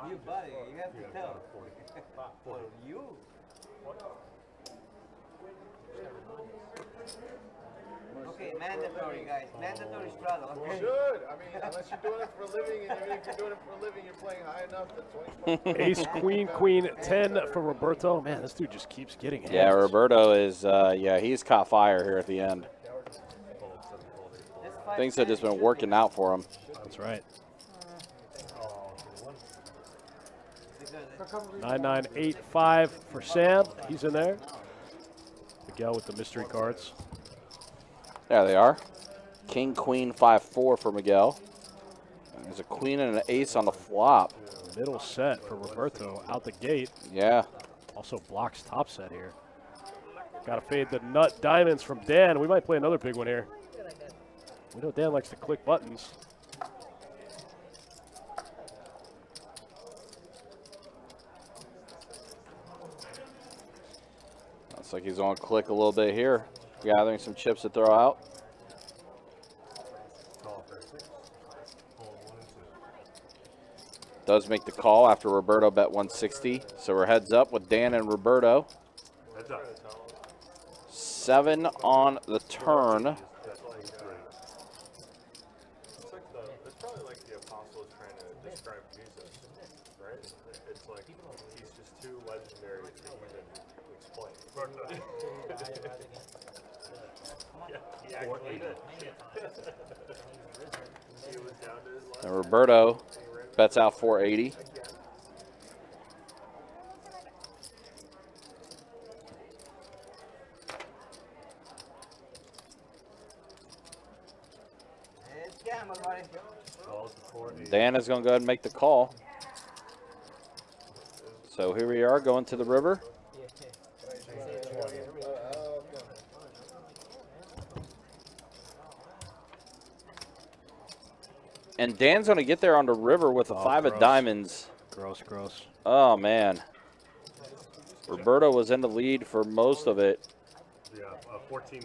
You buddy, you have to tell. Well, you. Okay, mandatory guys, mandatory straddle. You Okay. should. I mean, unless you're doing it for a living, and even if you're doing it for a living, you're playing high enough that 20. Ace, queen, queen, 10 for Roberto. Man, this dude just keeps getting hands. Yeah, Roberto is, he's caught fire here at the end. Things have just been working out for him. That's right. 9985 for Sam. He's in there. Miguel with the mystery cards. There they are. King, queen, 5-4 for Miguel. And there's a queen and an ace on the flop. Middle set for Roberto out the gate. Yeah. Also blocks top set here. Got to fade the nut diamonds from Dan. We might play another big one here. We know Dan likes to click buttons. Looks like he's going to click a little bit here. Gathering some chips to throw out. Does make the call after Roberto bet 160. So we're heads up with Dan and Roberto. Heads up. 7 on the turn. It's probably like the apostles trying to describe Jesus, right? It's like he's just too legendary to even explain. Yeah, he actually did. He was down to his last. And Roberto bets out 480. It's gamma, buddy. Dan is going to go ahead and make the call. So here we are going to the river. And Dan's going to get there on the river with a 5 of diamonds. Gross, gross. Oh, man. Roberto was in the lead for most of it. Yeah, 14-6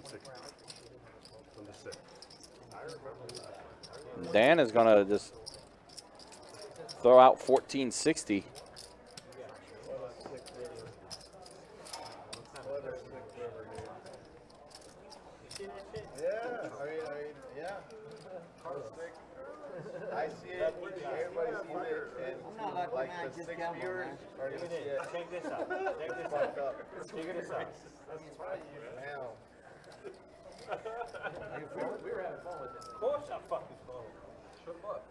from the 6. Dan is going to just throw out 1460. I see it. Everybody sees it, and like the 6 viewers are gonna see it. Check this out. Check this out. Figure this out. Now. We were having fun with this. Of course I fucking phone. Shut him up.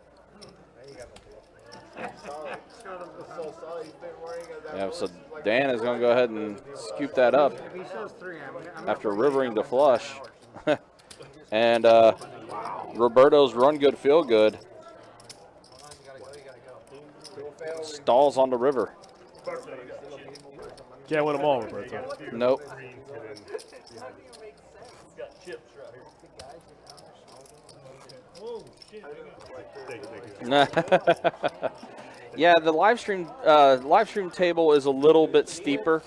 Now you got my solid. It's so solid. He's been worrying about Yeah, so Dan is going to go ahead and scoop that up If he shows 3, I'm after rivering the flush. And Roberto's run good, feel good. Stalls on the river. Can't win them all, Roberto. Nope. Yeah, the live stream table is a little bit steeper,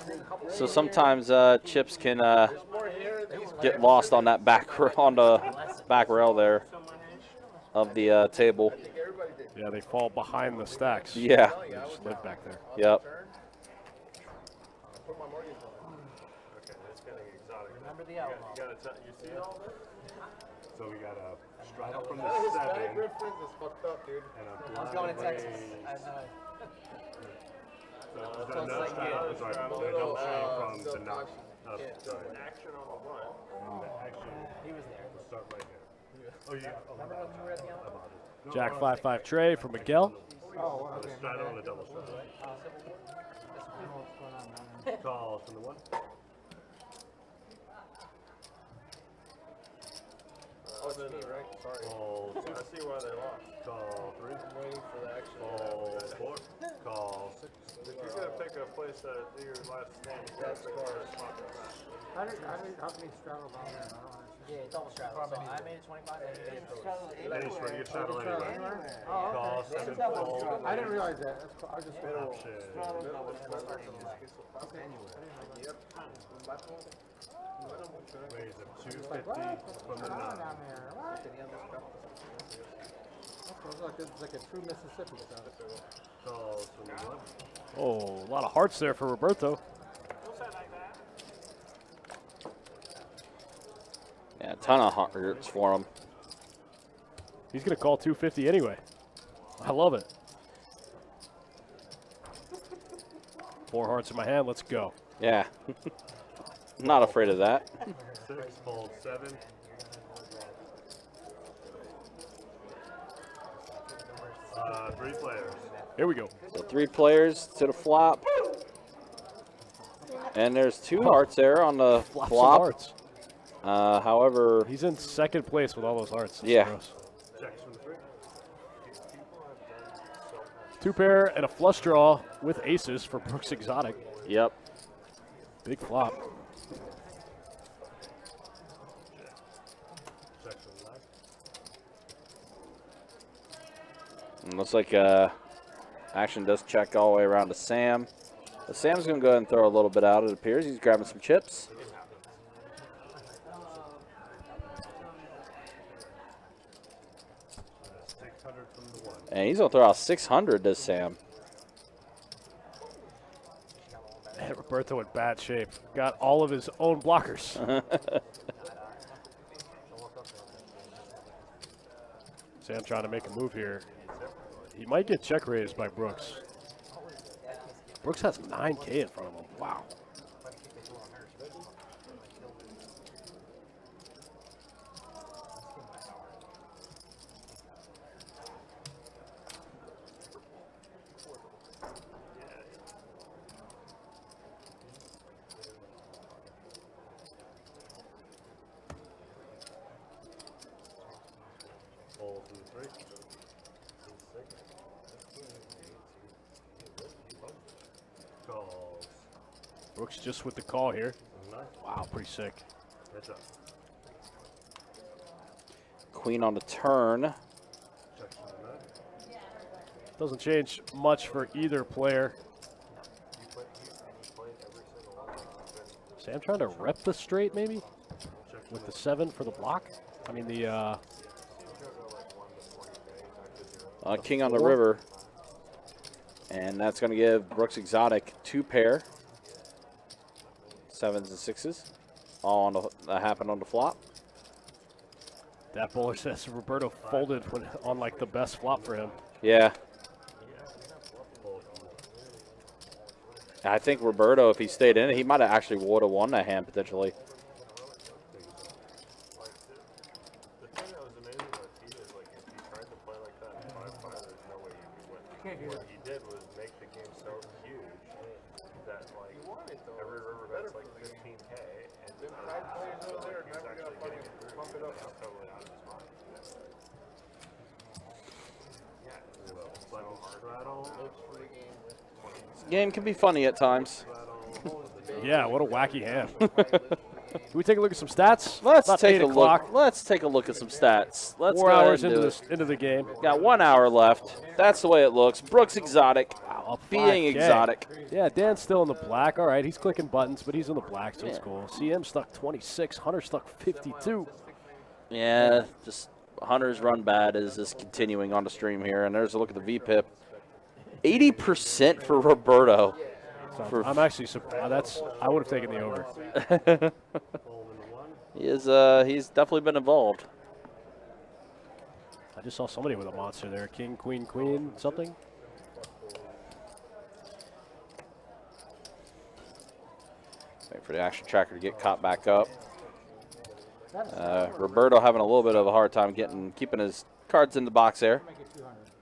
so sometimes chips can get lost on that back on the back rail there of the table. Yeah, they fall behind the stacks. Yeah. They just live back there. Yep. Remember the outlaw. You see all this? So we got a straddle from the His 7. bag reference is fucked up, dude. And a I was going to Texas. the nut straddle is like the double shave from the nut. Action on the 1. And the action. He was there. We'll start right here. Oh, yeah. Remember when you were at the outlaw? Jack 5-5 tray for Miguel. Oh, The straddle and the double straddle. Calls from the 1. Oh, it's me, right? Sorry. Call 2. I see why they lost. Call 3. I'm waiting for the action. Call 4. Call 6. If you're going to pick a place that your last name is going to pick a spot on that. How can he straddle down there? I don't understand. Yeah, double straddle. So I made it 25, and you made it 30. Any straddle, you straddle anywhere. Oh, Call okay. 7. Fold. I didn't realize that. That's cool. I just Option. Yep. Weighs of 250 from the 9. down there. What? It's like a true Mississippi stuff. Calls from the one. Oh, a lot of hearts there for Roberto. Yeah, a ton of hearts for him. He's going to call 250 anyway. I love it. 4 hearts in my hand. Let's go. Yeah. Not afraid of that. 6, fold 7. Three players. Here we go. So 3 players to the flop. And there's 2 hearts there on the Flops some flop. hearts. However, He's in second place with all those hearts. That's Yeah. gross. Checks from the 3. 2 pair and a flush draw with aces for Brooks Exotic. yep. Big flop. Checks from the left. And looks like action does check all the way around to Sam. But Sam's going to go ahead and throw a little bit out, it appears. He's grabbing some chips. 600 from the 1. And he's going to throw out 600 to Sam. Man, Roberto in bad shape. Got all of his own blockers. Sam trying to make a move here. He might get check raised by Brooks. Brooks has 9K in front of him. Wow. Fold from the 3. 6. Calls. Brooks just with the call here. 9. Wow, pretty sick. Heads up. Queen on the turn. Checks from the 9. Doesn't change much for either player. Sam trying to rep the straight maybe? With the 7 for the block? I mean the King on the 4. river. And that's going to give Brooks Exotic 2 pair. 7s and 6s. All on that happened on the flop. that bowler says Roberto folded when, on like the best flop for him. Yeah. I think Roberto, if he stayed in it, he might have actually would have won that hand potentially. The thing that was amazing about T is like if you tried to play like that in 5-5, there's no way you could win. What he did was make the game so huge that like every river bet's like 15K, and then players over there never got funny pump it up. He's totally out of his mind. Yeah, so straddle. Game can be funny at times. Yeah, what a wacky hand. Can we take a look at some stats? Let's About take 8 a o'clock. look. Let's take a look at some stats. Let's 4 go ahead hours and do into the game. Got 1 hour left. That's the way it looks. Brooks Exotic Wow, being 5K. exotic. Yeah, Dan's still in the black. All right, he's clicking buttons, but he's in the black, so it's Yeah. cool. CM stuck 26. Hunter stuck 52. Yeah, just Hunter's run bad is just continuing on the stream here. And there's a look at the VPIP. 80% for Roberto. So I'm actually surprised. I would have taken the over. He's definitely been involved. I just saw somebody with a monster there. King, queen, queen, something. Wait for the action tracker to get caught back up. Roberto having a little bit of a hard time keeping his cards in the box there,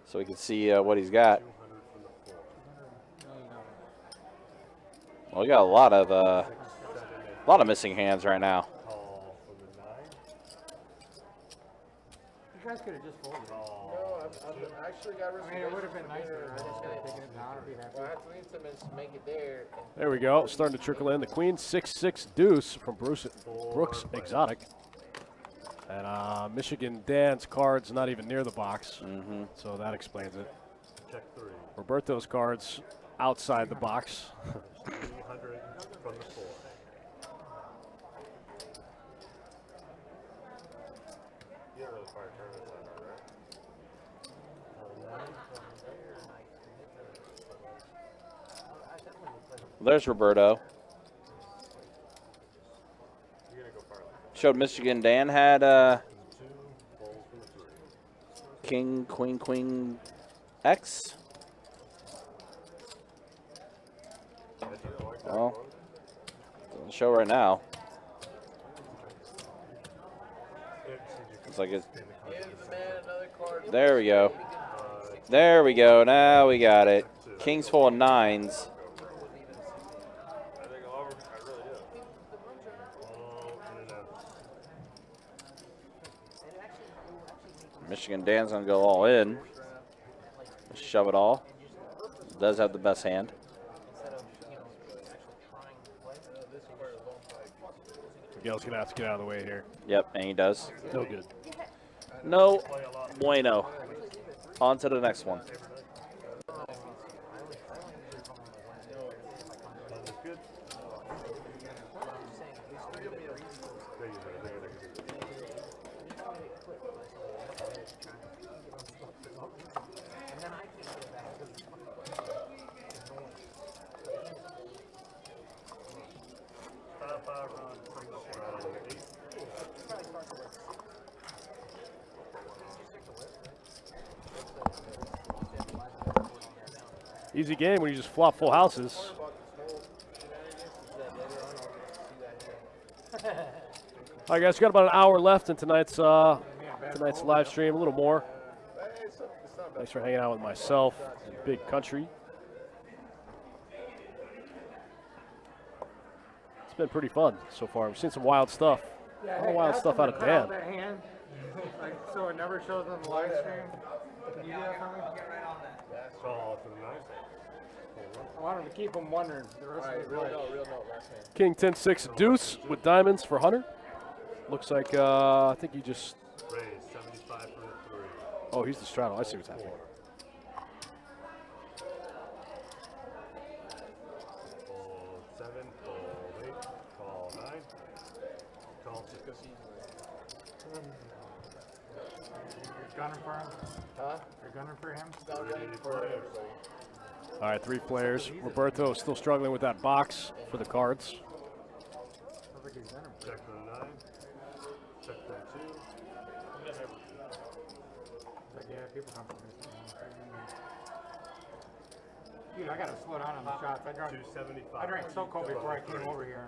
so we can see what he's got. Well, we got a lot of missing hands right now. You guys could have just folded. No, I actually got rid of I mean, it would have been nicer. I just could have taken it down or be happy. I have to leave some and make it there. There we go. Starting to trickle in. The queen 6-6 deuce from Brooks Exotic. And Michigan Dan's cards not even near the box. So that explains it. Check 3. Roberto's cards outside the box. 300 from the 4. You don't really fire tournaments that hard, right? There's Roberto. Showed Michigan Dan had King, Queen, Queen, X. Well, doesn't show right now. Looks like it's. There we go. There we go. Now we got it. King's full of 9s. Michigan Dan's gonna go all in. Shove it all. Does have the best hand. Miguel's gonna have to get out of the way here. Yep, and he does. No good. No bueno. On to the next one. Easy game when you just flop full houses. All right, guys, we got about an hour left in tonight's live stream, a little more. Thanks for hanging out with myself and Big Country. It's been pretty fun so far. We've seen some wild stuff. A lot of wild stuff out of Dan. That hand, like, so it never shows on the live stream. Can you do that for me? I wanted to keep them wondering the rest of the night. Real note, last hand. King 10-6 deuce with diamonds for Hunter. Looks like, I think he just. Raise 75 for the 3. Oh, he's the straddle. I see what's happening. Fold 7, fold 8, call 9, call 6. You're gunning for him? Huh? You're gunning for him? All right, 3 players. Roberto still struggling with that box for the cards. Check for the 9. Check for the 2. Yeah, people come from this. Dude, I gotta slow down on the shots. I drank so cold before I came over here.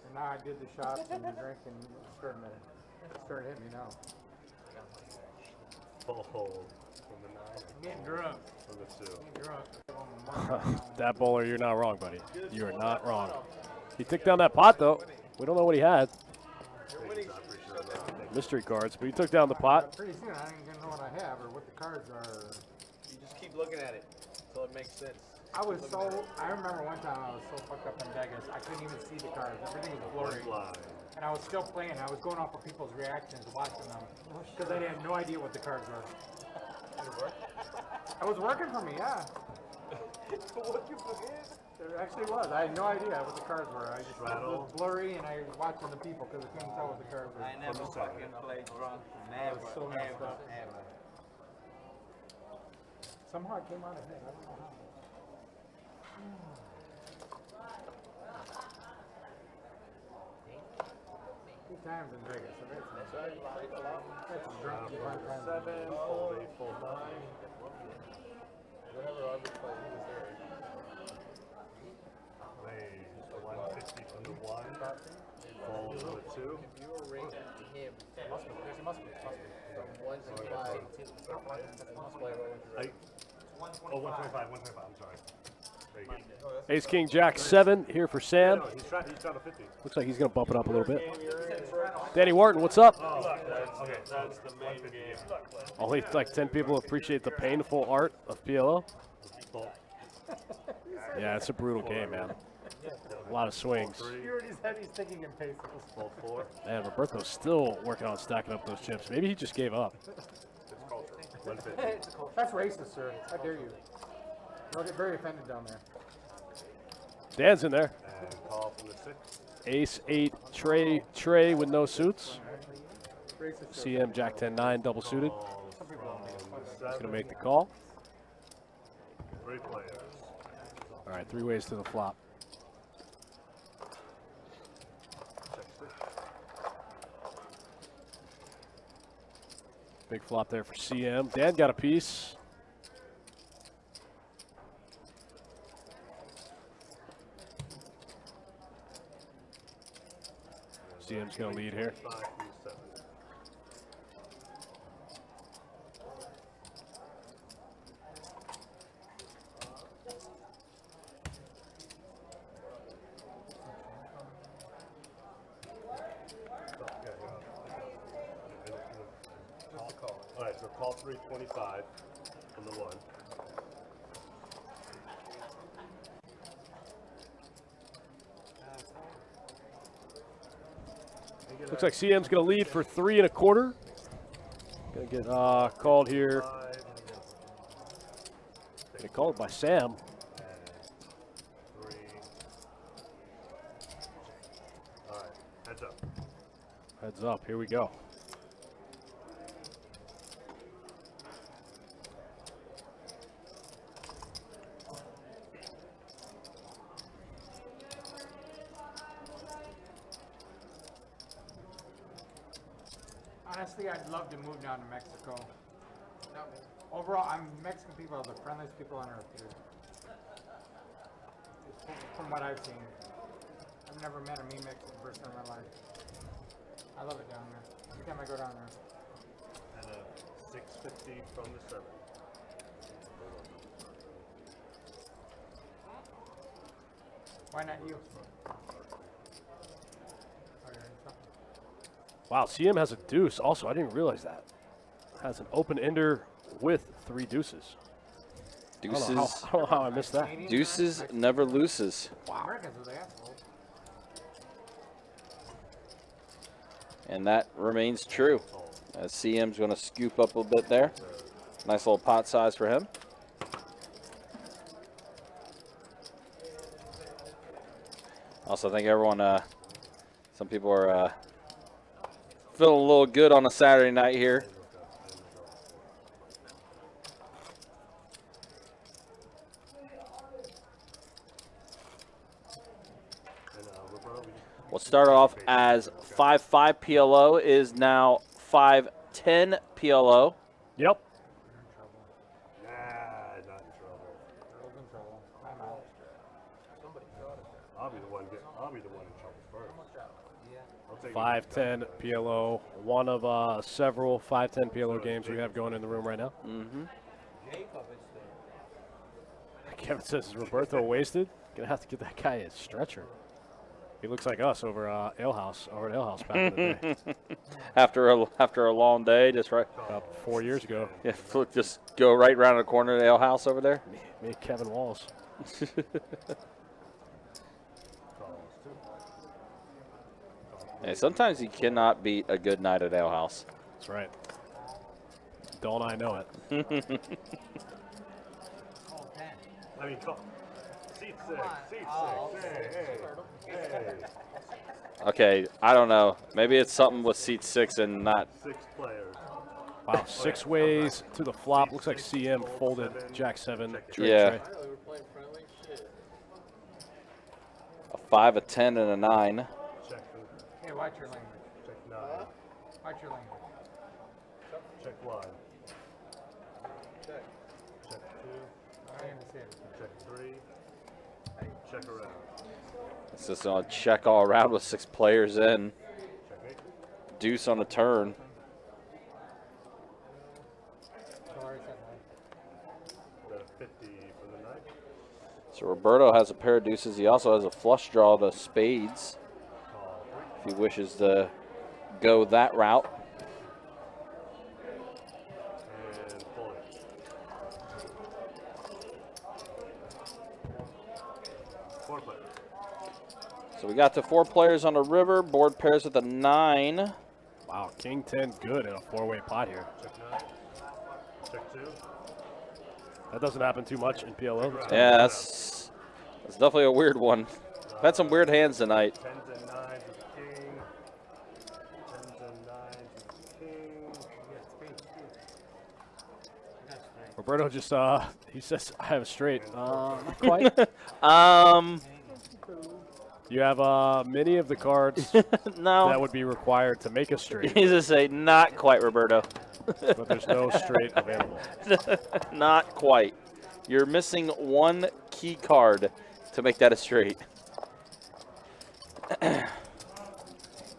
And now I did the shots and the drink and it started hitting me now. Fold from the 9. I'm getting drunk. From the 2. Getting drunk. That bowler, you're not wrong, buddy. You are not wrong. He took down that pot, though. We don't know what he had. Mystery cards, but he took down the pot. Pretty soon I ain't gonna know what I have or what the cards are. You just keep looking at it until it makes sense. I remember one time I was so fucked up in Vegas, I couldn't even see the cards. Everything was blurry. And I was still playing. I was going off of people's reactions, watching them, because I had no idea what the cards were. It was working for me, yeah. What you forget? It actually was. I had no idea what the cards were. I just it was blurry, and I was watching the people because I couldn't tell what the cards were. I never fucking played drunk. It was so messed Never, up. ever. Somehow it came out of it. I don't know how. Good times in Vegas. That's some drunk people. 7, fold 8, fold 9. Whenever Arbor played, he was there. Raise 150 from the 1. Fold from the 2. If you were rating him from 1 to 5, must play over. 8. Oh, 125, 125, I'm sorry. There you go. Ace, King, Jack, 7 here for Sam. No, he's trying to 50. Looks like he's going to bump it up a little bit. Danny Wharton, what's up? That's the main game. Only like 10 people appreciate the painful art of PLO. Yeah, it's a brutal game, man. A lot of swings. He already said he's thinking in pesos. Fold 4. Man, Roberto's still working on stacking up those chips. Maybe he just gave up. It's culture. 150. That's racist, sir. How dare you? You'll get very offended down there. Dan's in there. And call from the 6. Ace 8 Trey with no suits. Racist. CM Jack 10-9 double suited. From the 7. going to make the call. 3 players. All right, 3 ways to the flop. Big flop there for CM. Dan got a piece. CM's going to lead here. All right, so call 325 on the 1. Looks like CM's going to lead for 3 1/4. Going to get called here. Get called by Sam. 3. All right, heads up. Heads up. Here we go. Honestly, I'd love to move down to Mexico. Overall, Mexican people are the friendliest people on earth, dude. From what I've seen. I've never met a mean Mexican person in my life. I love it down there. Every time I go down there. And a 650 from the 7. Why not you? Wow, CM has a deuce. Also, I didn't realize that. Has an open ender with 3 deuces. Deuces. I don't know how I missed that. Deuces never loses. Wow. Americans are the assholes. And that remains true. As CM's going to scoop up a little bit there. Nice little pot size for him. Also, I think everyone, some people are feeling a little good on a Saturday night here. We'll start off as 5-5 PLO is now 5-10 PLO. Yep. Nah, not in trouble. I'm out. I'll be the one in trouble first. I'll take 5-10 PLO. One of several 5-10 PLO games we have going in the room right now. Mm-hmm. Kevin says, is Roberto wasted? Gonna have to get that guy a stretcher. He looks like us over at Ale House back in the day. after a long day, just right. About 4 years ago. Yeah, just go right around the corner of the Ale House over there. Me and Kevin Walls. Hey, sometimes you cannot beat a good night at Ale House. That's right. Don't I know it? I mean, call. Seat 6. Hey. Okay, I don't know. Maybe it's something with seat 6 and not. 6 players. Wow, 6 ways to the flop. Looks like CM folded Jack 7. Yeah. A 5, a 10, and a 9. Hey, watch your language. Check 9. Watch your language. Check 1. Check 2. I understand. Check 3. Check around. It's just going to check all around with 6 players in. Checkmate. Deuce on a turn. Got a 50 for the night. So Roberto has a pair of deuces. He also has a flush draw to spades if he wishes to go that route. And pull it. Four players. So we got the 4 players on the river. Board pairs with a 9. Wow, King 10 good in a 4-way pot here. Check 9. Check 2. That doesn't happen too much in PLO. Yeah, that's definitely a weird one. I've had some weird hands tonight. 10s and 9s with the king. 10s and 9s with the king. Roberto just he says I have a straight. Not quite. You have many of the cards No. that would be required to make a straight. He's just say not quite, Roberto. But there's no straight available. Not quite. You're missing one key card to make that a straight. I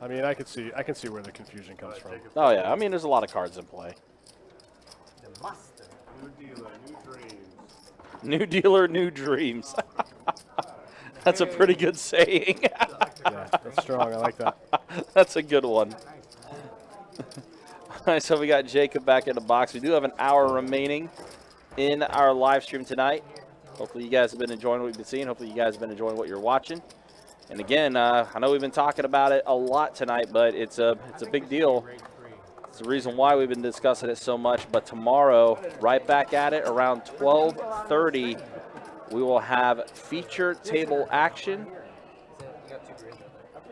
mean, I can see where the confusion comes from. Oh yeah, I mean there's a lot of cards in play. The master. New dealer, new dreams. New dealer, new dreams. That's a pretty good saying. Yeah, that's strong. I like that. That's a good one. All right, so we got Jacob back in the box. We do have an hour remaining in our live stream tonight. Hopefully you guys have been enjoying what we've been seeing. Hopefully you guys have been enjoying what you're watching. And again, I know we've been talking about it a lot tonight, but it's a big deal. It's the reason why we've been discussing it so much. But tomorrow, right back at it, around 12:30, we will have feature table action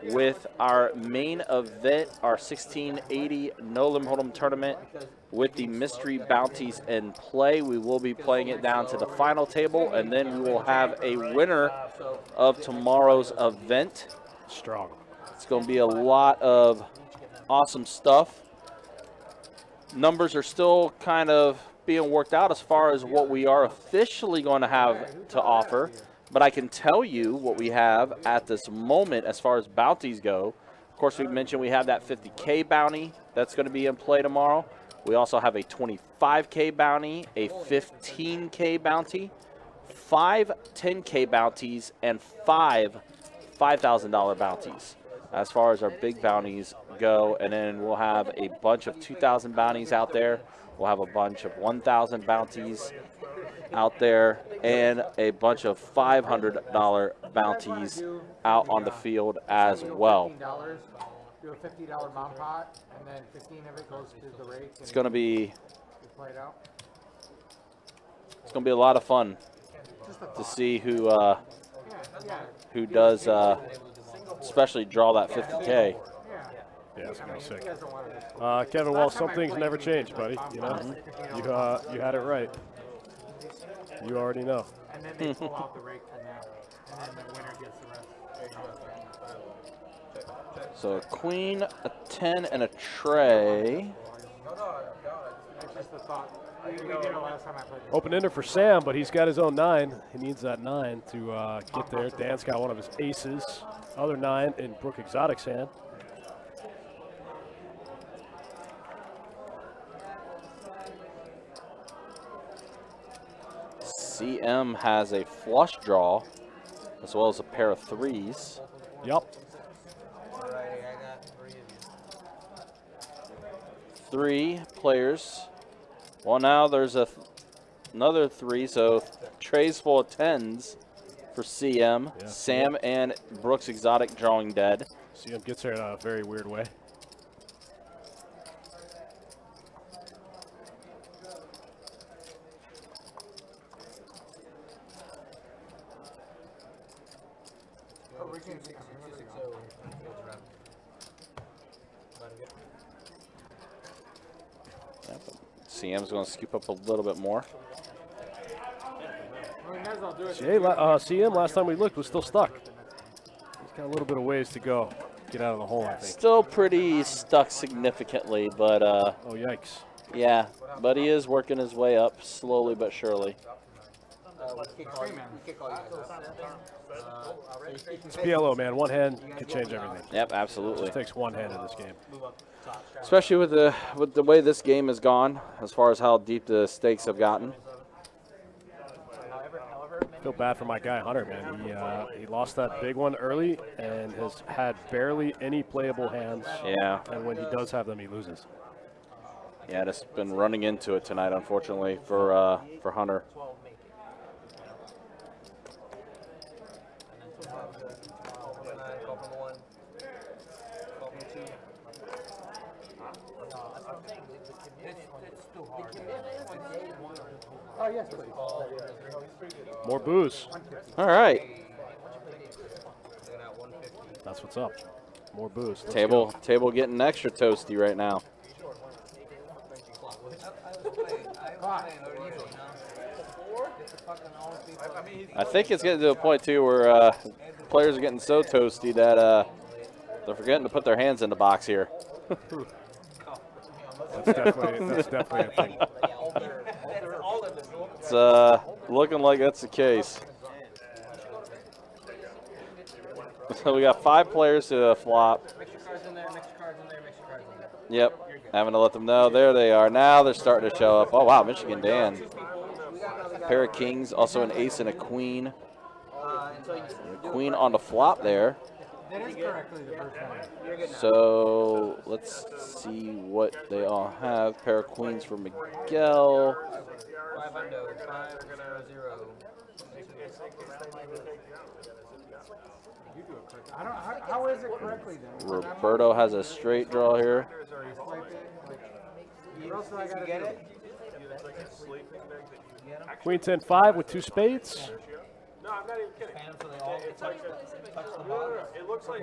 with our main event, our 1680 No Limit Hold'em tournament with the mystery bounties in play. We will be playing it down to the final table, and then we will have a winner of tomorrow's event. Strong. It's going to be a lot of awesome stuff. Numbers are still kind of being worked out as far as what we are officially going to have to offer. But I can tell you what we have at this moment as far as bounties go. Of course, we mentioned we have that 50K bounty that's going to be in play tomorrow. We also have a 25K bounty, a 15K bounty, 5 10K bounties, and 5 $5,000 bounties as far as our big bounties go. And then we'll have a bunch of 2,000 bounties out there. We'll have a bunch of 1,000 bounties out there and a bunch of $500 bounties out on the field as well. Do a $50 mom pot, and then 15 of it goes to the rake. It's going to be play it out. It's going to be a lot of fun to see who does especially draw that 50K. Yeah, it's gonna be sick. Kevin, well, some things never change, buddy. You know, you had it right. You already know. And then they pull out the rake from that, and then the winner gets the rest. So a queen, a 10, and a tray. That's just the thought. We did it last time I played this. Open ender for Sam, but he's got his own 9. He needs that 9 to get there. Dan's got one of his aces. Other 9 in Brooke Exotic's hand. CM has a flush draw as well as a pair of 3s. Yep. Alrighty, I got 3 of you. 3 players. Well, now there's another 3, so trays full of 10s for CM. Yeah. Sam and Brooks Exotic drawing dead. CM gets there in a very weird way. CM's going to scoop up a little bit more. CM, last time we looked, was still stuck. He's got a little bit of ways to go. Get out of the hole, I think. Still pretty stuck significantly, but oh, yikes. Yeah, but he is working his way up slowly but surely. It's PLO, man. One hand can change everything. Yep, absolutely. It just takes one hand in this game. Especially with the way this game has gone, as far as how deep the stakes have gotten. I feel bad for my guy Hunter, man. He lost that big one early and has had barely any playable hands. Yeah. And when he does have them, he loses. Yeah, just been running into it tonight, unfortunately, for Hunter. Oh, yes, please. More booze. All right. That's what's up. More booze. Let's Table go. getting extra toasty right now. pot. I think it's getting to a point too where players are getting so toasty that they're forgetting to put their hands in the box here. That's definitely a thing. It's looking like that's the case. So we got 5 players to flop. Mix your cards in there, mix your cards in there, mix your cards in there. Yep, having to let them know. There they are. Now they're starting to show up. Oh, wow, Michigan Dan. A pair of kings, also an ace and a queen. A queen on the flop there. That is correctly the first one. So let's see what they all have. Pair of queens for Miguel. 5-0. I don't. How is it correctly then? Roberto has a straight draw here. What else do I gotta do? Queen 10-5 with 2 spades. No, I'm not even kidding. So they all touch the bottom. It looks like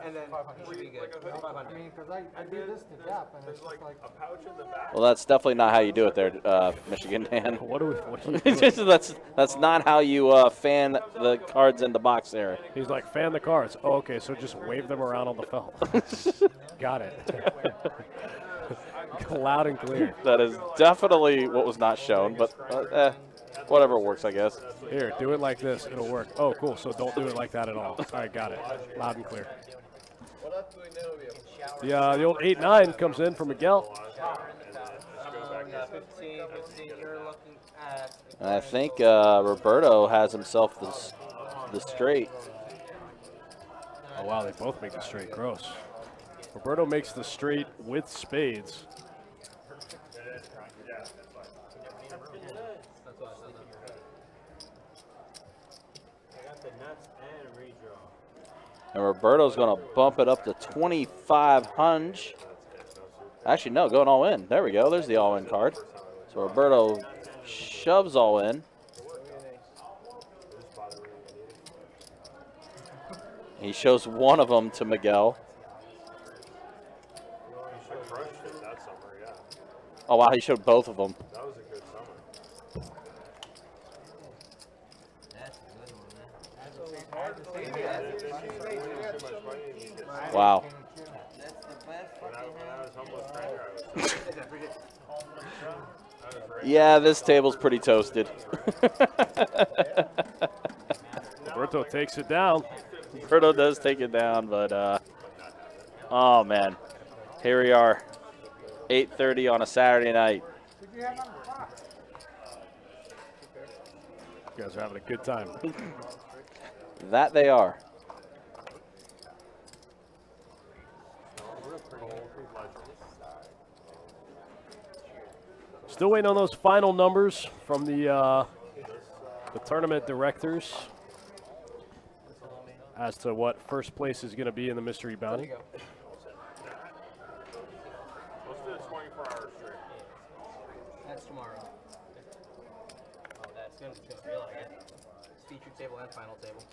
And then you should be good. I mean, because I do this to death, and it's just like a pouch in the back. Well, that's definitely not how you do it there, Michigan Dan. What are you doing? that's not how you fan the cards in the box there. He's like, fan the cards. Oh, okay, so just wave them around on the felt. Got it. Loud and clear. That is definitely what was not shown, but whatever works, I guess. Here, do it like this. It'll work. Oh, cool. So don't do it like that at all. All right, got it. Loud and clear. The old 8-9 comes in for Miguel. 15, you're looking at. And I think Roberto has himself the straight. Oh, wow, they both make the straight. Gross. Roberto makes the straight with spades. And Roberto's going to bump it up to 2,500. Actually, no, going all in. There we go. There's the all-in card. So Roberto shoves all in. He shows one of them to Miguel. Oh, wow, he showed both of them. That was a good summer. Wow. Yeah, this table's pretty toasted. Roberto takes it down. Roberto does take it down, but oh man, here we are, 8:30 on a Saturday night. You guys are having a good time. That they are. Still waiting on those final numbers from the tournament directors as to what first place is going to be in the mystery bounty. Let's do a 24-hour stream. That's tomorrow. Oh, that's going to feel like it. It's featured table and final table.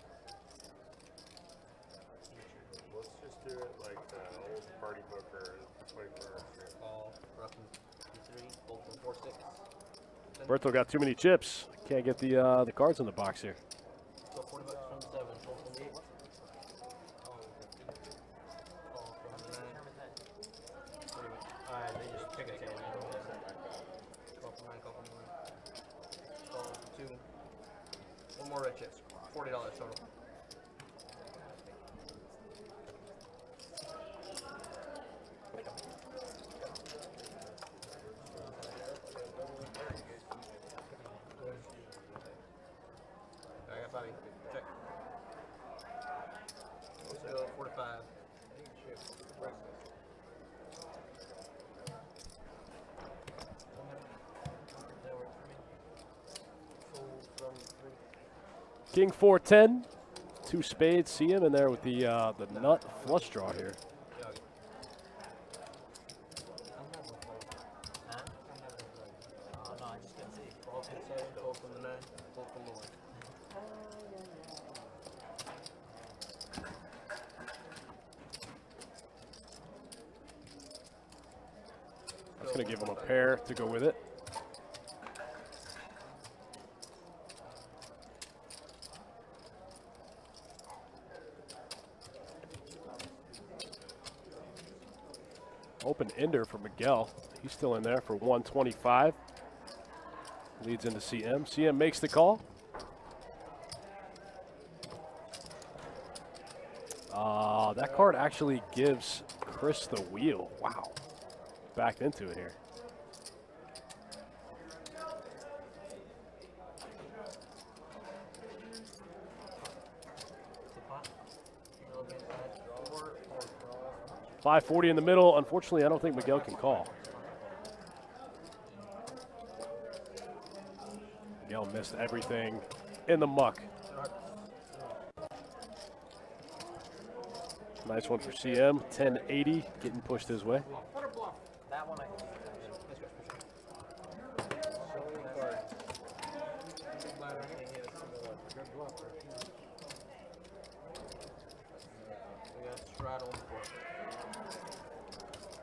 Let's just do it like the old party poker 24-hour stream. All roughly 3, both from 4, 6. Roberto got too many chips. Can't get the cards in the box here. So 40 bucks from 7, full from 8. Alright, they just pick a table. Call from 9, call from 1. Call from 2. One more red chips. $40 total. I got Bobby. Check. Let's go 45. King 4-10, 2 spades. See him in there with the nut flush draw here. That's going to give him a pair to go with it. Open ender for Miguel. He's still in there for 125. Leads into CM. CM makes the call. That card actually gives Chris the wheel. Wow. Backed into it here. $540 in the middle. Unfortunately, I don't think Miguel can call. Miguel missed everything in the muck. Nice one for CM. 1080 getting pushed his way. That one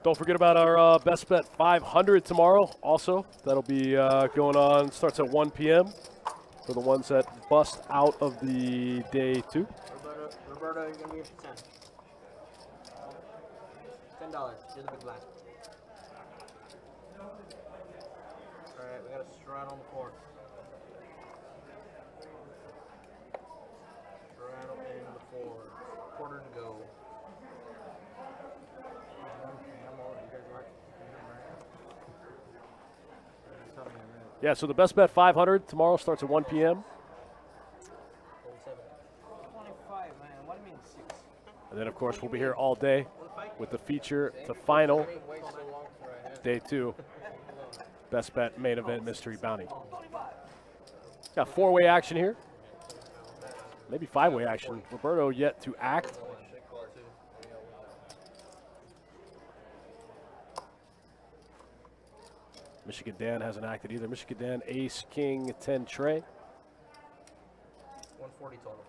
Don't forget about our Best Bet 500 tomorrow also. That'll be going on. Starts at 1 p.m. for the ones that bust out of the day 2. Roberto, you're going to be here for 10. $10. Here's the big blind. Alright, we got a straddle on the floor. Straddle in the floor. Quarter to go. Yeah, so the Best Bet 500 tomorrow starts at 1 p.m. 25, man. What do you mean 6? And then, of course, we'll be here all day with the feature to final day 2. Best Bet main event mystery bounty. Got 4-way action here. Maybe 5-way action. Roberto yet to act. Michigan Dan hasn't acted either. Michigan Dan, ace, king, 10 tray. 140 total.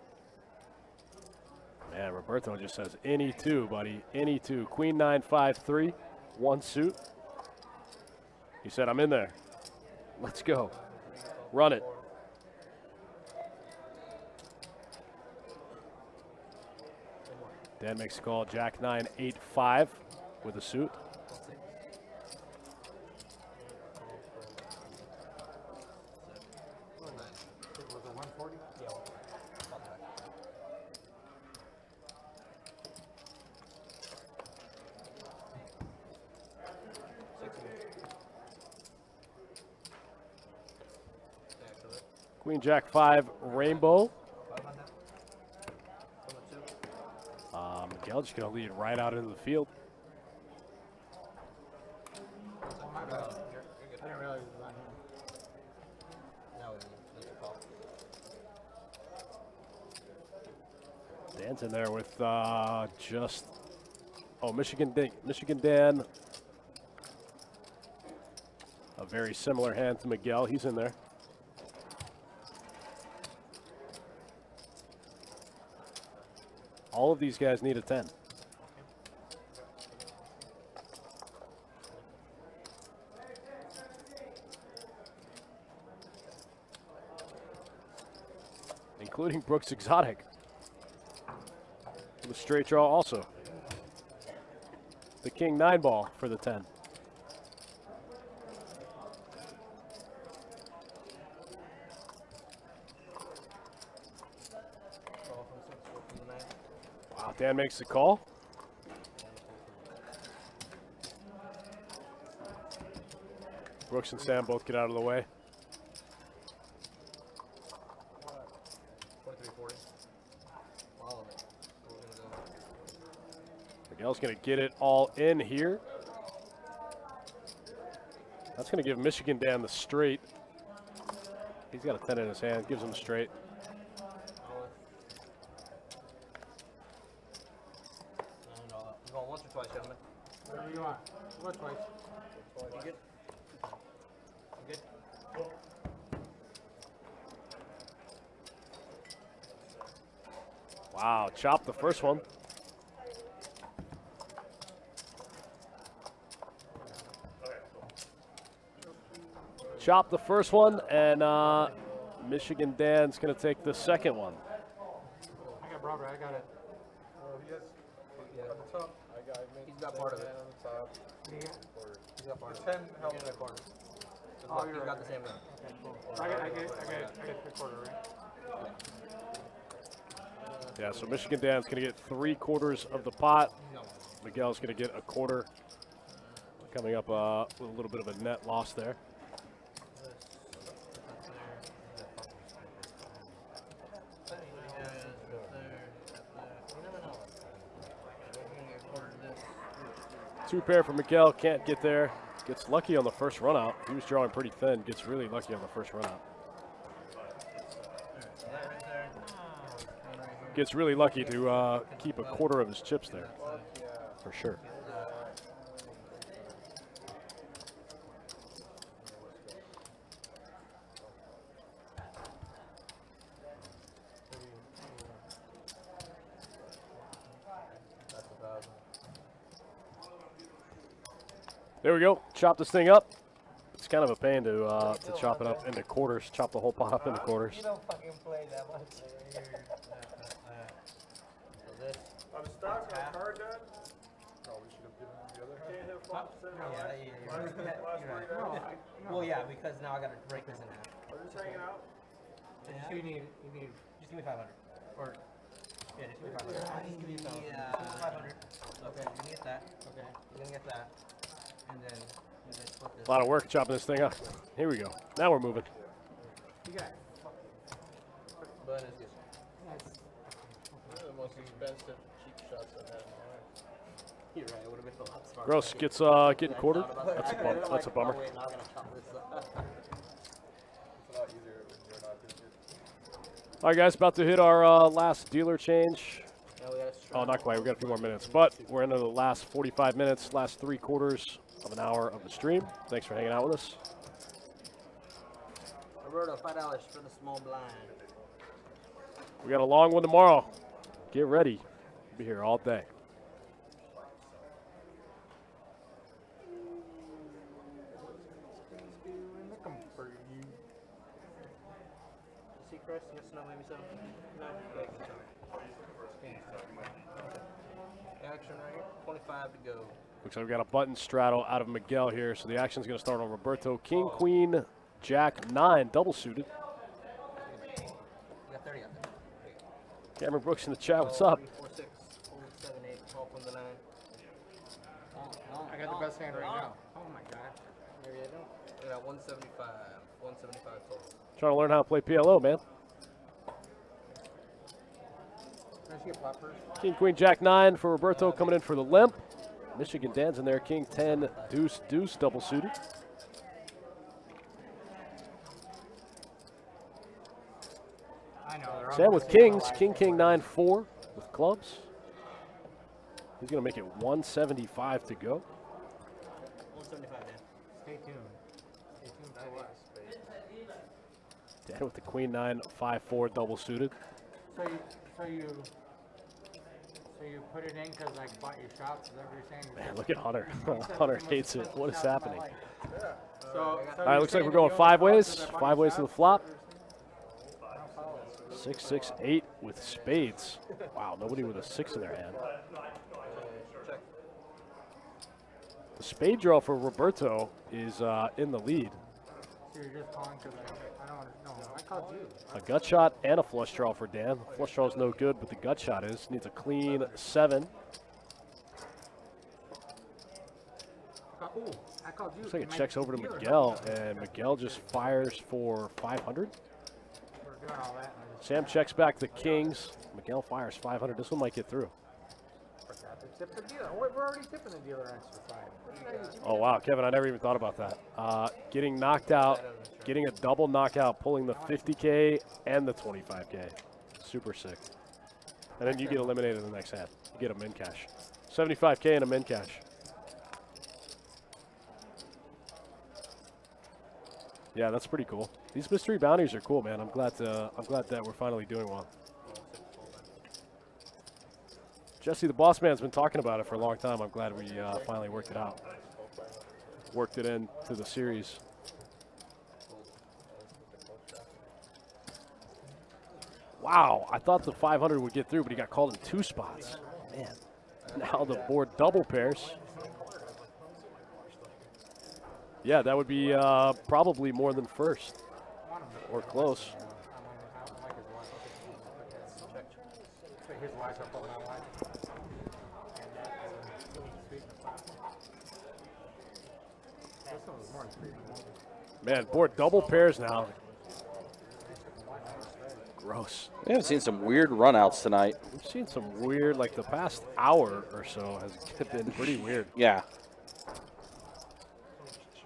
Man, Roberto just says any 2, buddy. Any 2. Queen 9, 5, 3. 1 suit. He said, I'm in there. Let's go. Run it. Dan makes a call. Jack 9, 8, 5 with a suit. Queen Jack 5 rainbow. Miguel just going to lead right out into the field. I didn't realize it was on him. No, it's a call. Dan's in there with Michigan Dan. A very similar hand to Miguel. He's in there. All of these guys need a 10. Including Brooks Exotic. The straight draw also. The king 9 ball for the 10. Wow, Dan makes the call. Brooks and Sam both get out of the way. 2340. All of it. Miguel's going to get it all in here. That's going to give Michigan Dan the straight. He's got a 10 in his hand. Gives him the straight. You going once or twice, gentlemen? Whatever you want. What twice? You good? You good? Wow, chopped the first one. Chopped the first one, and Michigan Dan's going to take the second one. I got Barbara. I got it. Yes. At the top. I got He's got part of it. On the top. Yeah. He's got part of it. 10 help. He's got a quarter. Oh, He's you're got right. the same gun. Okay, cool. I get the quarter, right? Yeah, so Michigan Dan's going to get 3/4 of the pot. Miguel's going to get a quarter. Coming up with a little bit of a net loss there. Two pair for Miguel, can't get there. Gets lucky on the first run out. He was drawing pretty thin, gets really lucky on the first run out. Gets really lucky to keep a quarter of his chips there, for sure. There we go. Chop this thing up. It's kind of a pain to chop it up into quarters. Chop the whole pot up into quarters. You don't fucking play that much. On the stock, on the card, Dad? Oh, we should have given him the other Can't hand. hit 5%. You're right. Well, yeah, because now I got to break this in half. We're just hanging out. So you need. Just give me 500. Or, yeah, just give me 500. Just give me 500. Okay, you're gonna get that. Okay, you're gonna get that. And then split this. A lot of work chopping this thing up. Here we go. Now we're moving. You got. But it's good. One of the most expensive cheap shots I've had in my life. You're right, it would have been a lot smarter. Gross gets getting quartered. That's a bummer. That's a bummer. Wait, now I'm gonna chop this up. It's a lot easier when you're not doing it. All right, guys, about to hit our last dealer change. Now we gotta Oh, not quite. We've got a few more minutes, but we're into the last 45 minutes, last 3/4 of an hour of the stream. Thanks for hanging out with us. Roberto, $5 for the small blind. We got a long one tomorrow. Get ready. Be here all day. See, Chris? Yes, no, maybe so. No. Okay. Action right here. 25 to go. Looks like we got a button straddle out of Miguel here, so the action's going to start on Roberto. King, Queen, Jack, 9, double suited. You got 30 out there. Cameron Brooks in the chat. What's up? 3, 4, 6, 7, 8, 12 from the 9. I got the best hand right now. Oh my god. There you go. I got 175. 175 total. Trying to learn how to play PLO, man. Can I see a pot first? King, Queen, Jack, 9 for Roberto coming in for the limp. Michigan Dan's in there. King, 10, deuce, deuce, double suited. I know. Sam with kings. King, king, 9, 4 with clubs. He's going to make it 175 to go. 175, Dan. Stay tuned. Stay tuned for us. Dan with the Queen, 9, 5, 4 double suited. So you put it in because I bought your shop? Is that what you're saying? Man, look at Hunter. Hunter hates it. What is happening? So All right, looks like we're going 5 ways. 5 ways to the flop. 6, 6, 8 with spades. Wow, nobody with a 6 in their hand. The spade draw for Roberto is in the lead. So you're just calling because I don't know. I called you. A gut shot and a flush draw for Dan. The flush draw is no good, but the gut shot is. Needs a clean 7. Ooh, I called you. Looks like it My checks over to dealer Miguel, helped me. and Miguel just fires for 500. We're doing all that. Sam checks back the kings. Miguel fires 500. This one might get through. Forgot to tip the dealer. We're already tipping the dealer extra 5. What did I do? Oh, wow, Kevin, I never even thought about that. Getting knocked out, getting a double knockout, pulling the 50K and the 25K. Super sick. And then you get eliminated in the next hand. You get a min cash. 75K and a min cash. Yeah, that's pretty cool. These mystery bounties are cool, man. I'm glad that we're finally doing one. Jesse, the boss man's been talking about it for a long time. I'm glad we finally worked it out. Worked it into the series. Wow, I thought the 500 would get through, but he got called in 2 spots. Man. Now the board double pairs. Yeah, that would be probably more than first, or close. Man, board double pairs now. Gross. We have seen some weird runouts tonight. We've seen some weird, like the past hour or so has been pretty weird. Yeah.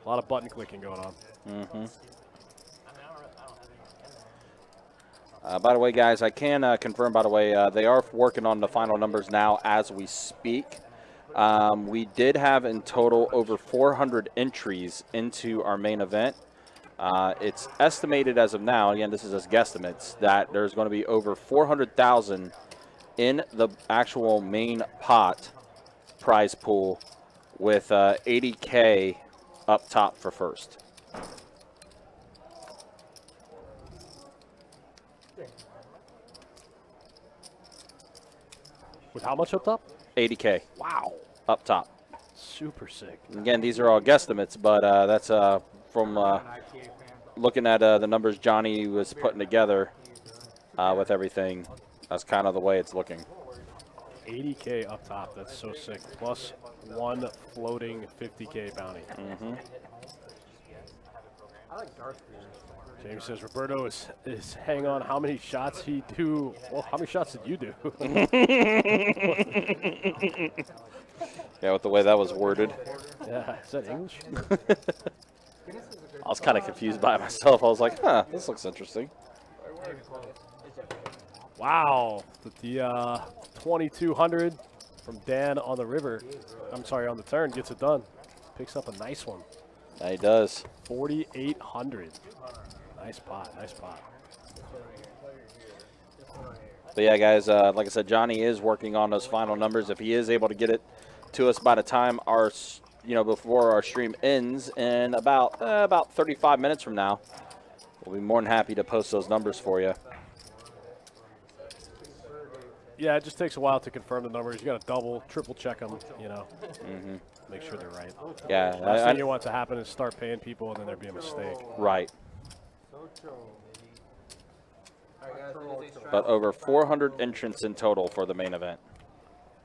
A lot of button clicking going on. Mm-hmm. By the way, guys, I can confirm, by the way, they are working on the final numbers now as we speak. We did have in total over 400 entries into our main event. It's estimated as of now, again, this is as guesstimates, that there's going to be over 400,000 in the actual main pot prize pool with $80K up top for first. With how much up top? 80K. Wow. Up top. Super sick. Again, these are all guesstimates, but that's from looking at the numbers Johnny was putting together with everything. That's kind of the way it's looking. 80K up top. That's so sick. Plus one floating 50K bounty. Mm-hmm. I like dark green. James says Roberto is hang on how many shots he do. Well, how many shots did you do? Yeah, with the way that was worded. Yeah, is that English? I was kind of confused by myself. I was like, huh, this looks interesting. Wow. The 2200 from Dan on the river. I'm sorry, on the turn gets it done. Picks up a nice one. Yeah, he does. 4,800. Nice pot, nice pot. But yeah, guys, like I said, Johnny is working on those final numbers. If he is able to get it to us by the time our, before our stream ends in about 35 minutes from now, we'll be more than happy to post those numbers for you. Yeah, it just takes a while to confirm the numbers. You got to double, triple check them, Mm-hmm. Make sure they're right. Yeah. Last thing you want to happen is start paying people and then there be a mistake. Right. But over 400 entrants in total for the main event.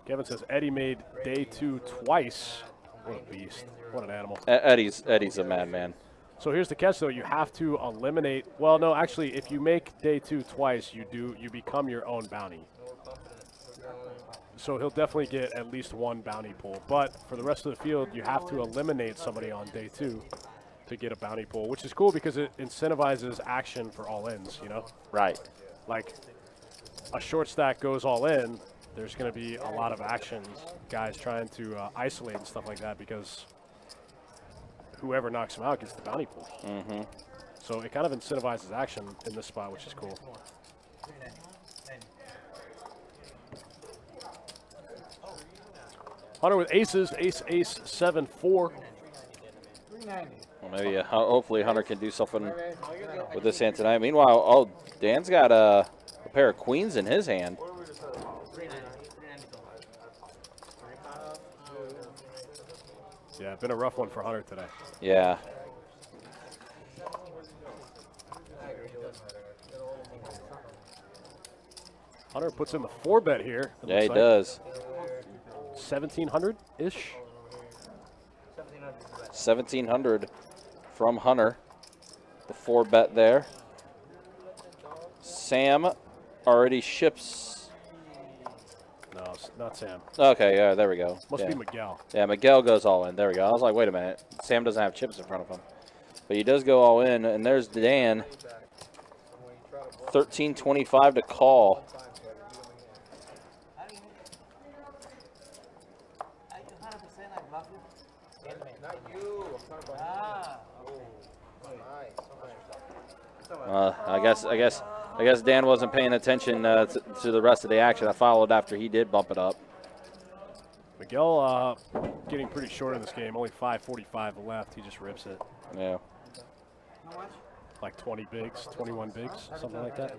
Kevin says Eddie made day 2 twice. What a beast. What an animal. Eddie's a madman. So here's the catch, though. You have to eliminate. Well, no, actually, if you make day 2 twice, you become your own bounty. So he'll definitely get at least one bounty pool. But for the rest of the field, you have to eliminate somebody on day 2 to get a bounty pool, which is cool because it incentivizes action for all ins, Right. Like a short stack goes all in, there's going to be a lot of action, guys trying to isolate and stuff like that because whoever knocks him out gets the bounty pool. Mm-hmm. So it kind of incentivizes action in this spot, which is cool. Hunter with aces, ace, 7, 4. 390. Well, maybe hopefully Hunter can do something with this hand tonight. Meanwhile, Dan's got a pair of queens in his hand. Yeah, been a rough one for Hunter today. Yeah. Hunter puts in the 4-bet here. Yeah, he does. 1,700-ish. 1,700 from Hunter. The 4-bet there. Sam already ships. No, it's not Sam. Okay, yeah, there we go. Must be Miguel. Yeah, Miguel goes all in. There we go. I was like, wait a minute. Sam doesn't have chips in front of him. But he does go all in, and there's Dan. 13.25 to call. I guess Dan wasn't paying attention to the rest of the action. I followed after he did bump it up. Miguel getting pretty short in this game. Only 5:45 left. He just rips it. Yeah. Like 20 bigs, 21 bigs, something like that.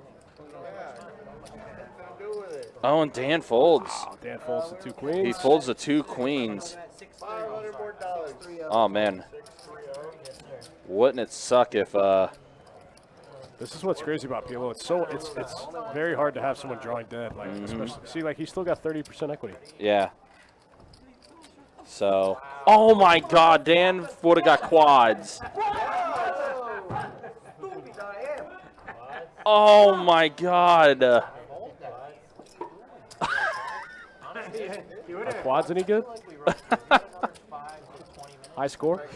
Oh, and Dan folds. Oh, Dan folds the 2 queens. He folds the 2 queens. $500 more dollars. Oh, man. Wouldn't it suck if This is what's crazy about PLO. It's very hard to have someone drawing dead. Like especially, see, like he's still got 30% equity. yeah. So, oh my God, Dan would have got quads. Oh my God. Are quads any good? High score?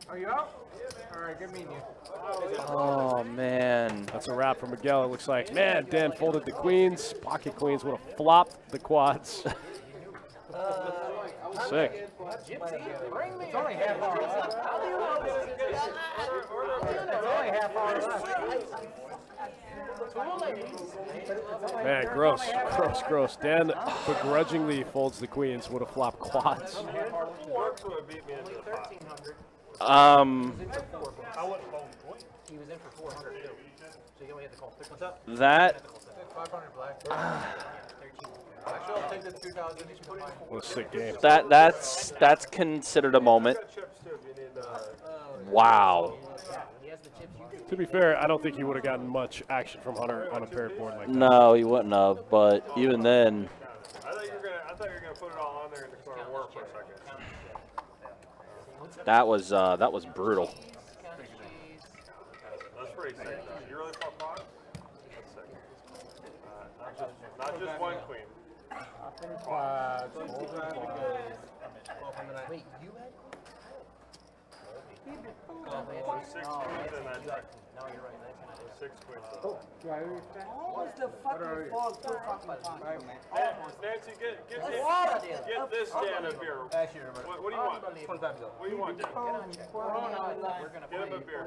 Are you out? All right, good meeting you. Oh man. That's a wrap for Miguel. It looks like, man, Dan folded the queens. Pocket queens would have flopped the quads. Sick. It's only half hour left. It's only half hour left. Man, gross. Dan begrudgingly folds the queens. Would have flopped quads. I wouldn't fold point. He was in for 400 too. So you only had to call 6. What's up? That 500 black. Actually, I'll take the 2,000. What a sick game. that's considered a moment. Wow. To be fair, I don't think he would have gotten much action from Hunter on a paired board like that. No, he wouldn't have. But even then, I thought you were gonna put it all on there and declare war for a second. that was brutal. That's pretty sick. You really fought quad? That's sick. Not just one queen. Wait, you had? 6 queens in that deck. No, you're right. 6 queens. Almost the fucking fall to fucking time, man. Nancy, get this Dan a beer. What do you want? 25 ago. What do you want, Dan? We're gonna Get him a beer.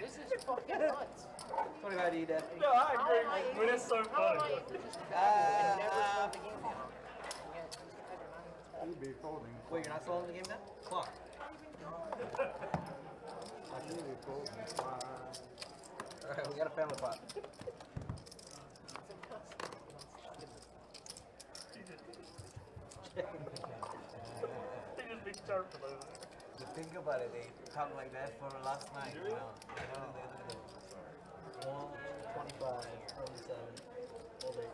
This is fucking nuts. 25 to you, Dad. No, I agree. But it's so funny. Wait, you're not still in the game now? Clock. Alright, we got a family pot. You think about it, they talk like that for last night, you know. 125, 27, all day.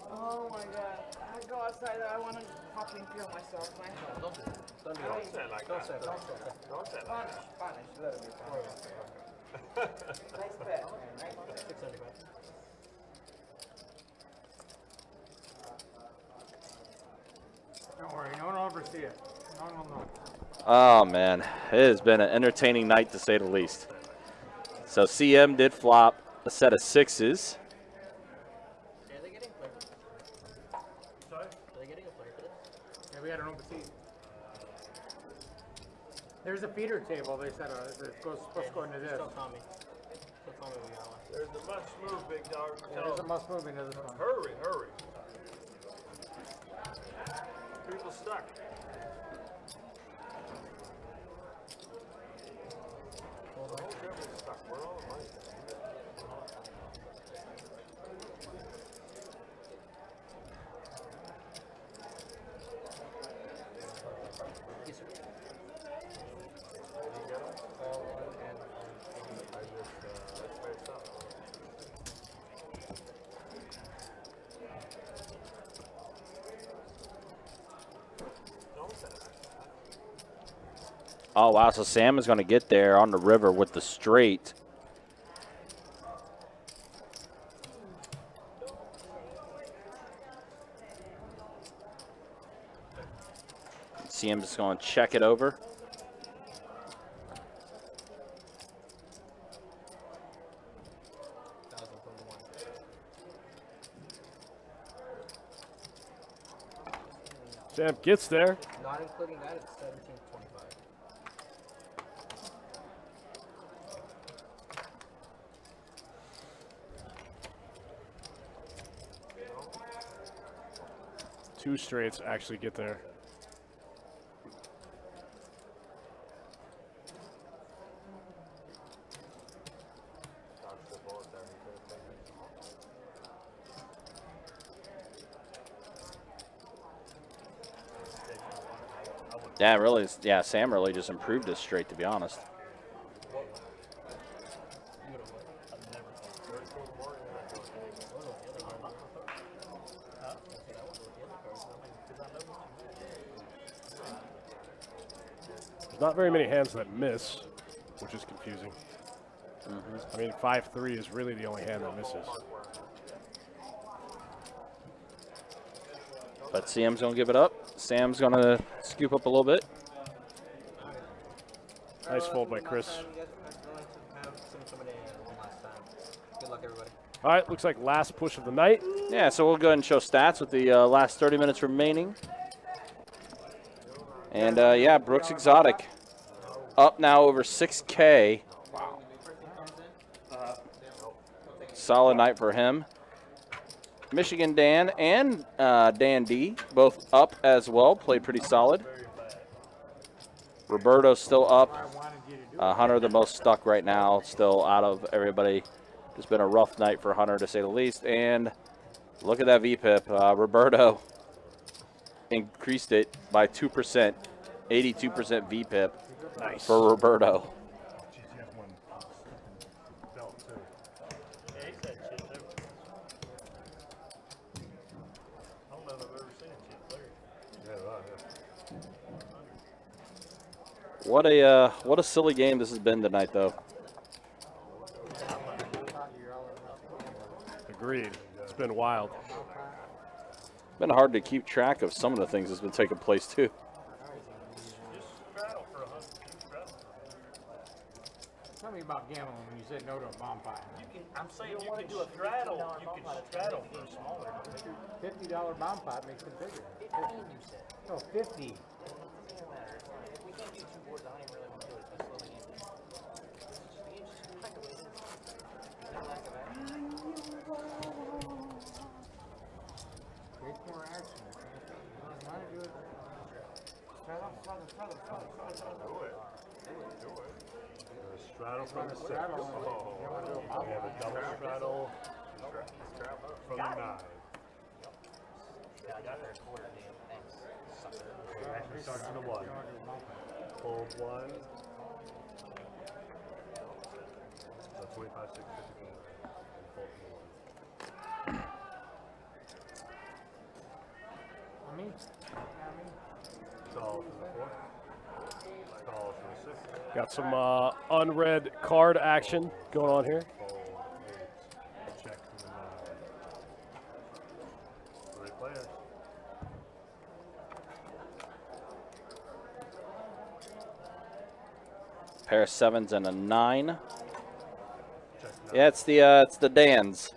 Oh my god. I go outside, I want to fucking kill myself, man. Don't say it like that. Don't say it like that. Spanish, let it be. Nice bet, man. Nice bet. Don't worry, no one will ever see it. No one will know. Oh man, it has been an entertaining night to say the least. So CM did flop a set of 6s. Are they getting a player? Sorry? Are they getting a player for this? Yeah, we had an open seat. There's a feeder table, they said, that goes supposed to go into this. Tell Tommy. Tell Tommy we got one. There's a must move, big dog. Yeah, there's a must move into this one. Hurry. People stuck. Well, the whole trip is stuck. Where all the money? Yes, sir. Oh wow, so Sam is going to get there on the river with the straight. CM is going to check it over. Sam gets there. Not including that, it's 17.25. Two straights actually get there. Yeah, really. Yeah, Sam really just improved his straight, to be honest. There's not very many hands that miss, which is confusing. I mean, 5-3 is really the only hand that misses. But Sam's going to give it up. Sam's going to scoop up a little bit. Nice fold by Chris. Good luck, everybody. All right, looks like last push of the night. Yeah, so we'll go ahead and show stats with the last 30 minutes remaining. And, yeah, Brooks Exotic up now over 6K. Wow. Solid night for him. Michigan Dan and Dan D both up as well. Played pretty solid. Roberto's still up. Hunter the most stuck right now, still out of everybody. It's been a rough night for Hunter, to say the least. And look at that VPIP. Roberto increased it by 2%, 82% VPIP for Roberto. What a silly game this has been tonight, though. Agreed. It's been wild. It's been hard to keep track of some of the things that's been taking place, too. Tell me about gambling when you said no to a bomb pie. I'm saying you can do a straddle. You can straddle for smaller. $50 bomb pot makes it bigger. 15, you said. No, 50. We can't do 2 boards. I don't even really want to do it. It's slow game. The game's just kind of the way it is. No lack of action. Create more action. You want to do it? Straddle. Do it. Straddle from the 6. We have a double straddle from the 9. Yeah, I got there quarter game. Thanks. Sucker. Actually starts from the 1. Fold 1. So 25, 6, 54. Fold from the 1. Me? Call from the 4. Call from the 6. Got some unread card action going on here. Fold 8. Check from the 9. 3 players. Pair of 7s and a 9. Yeah, it's the Dans.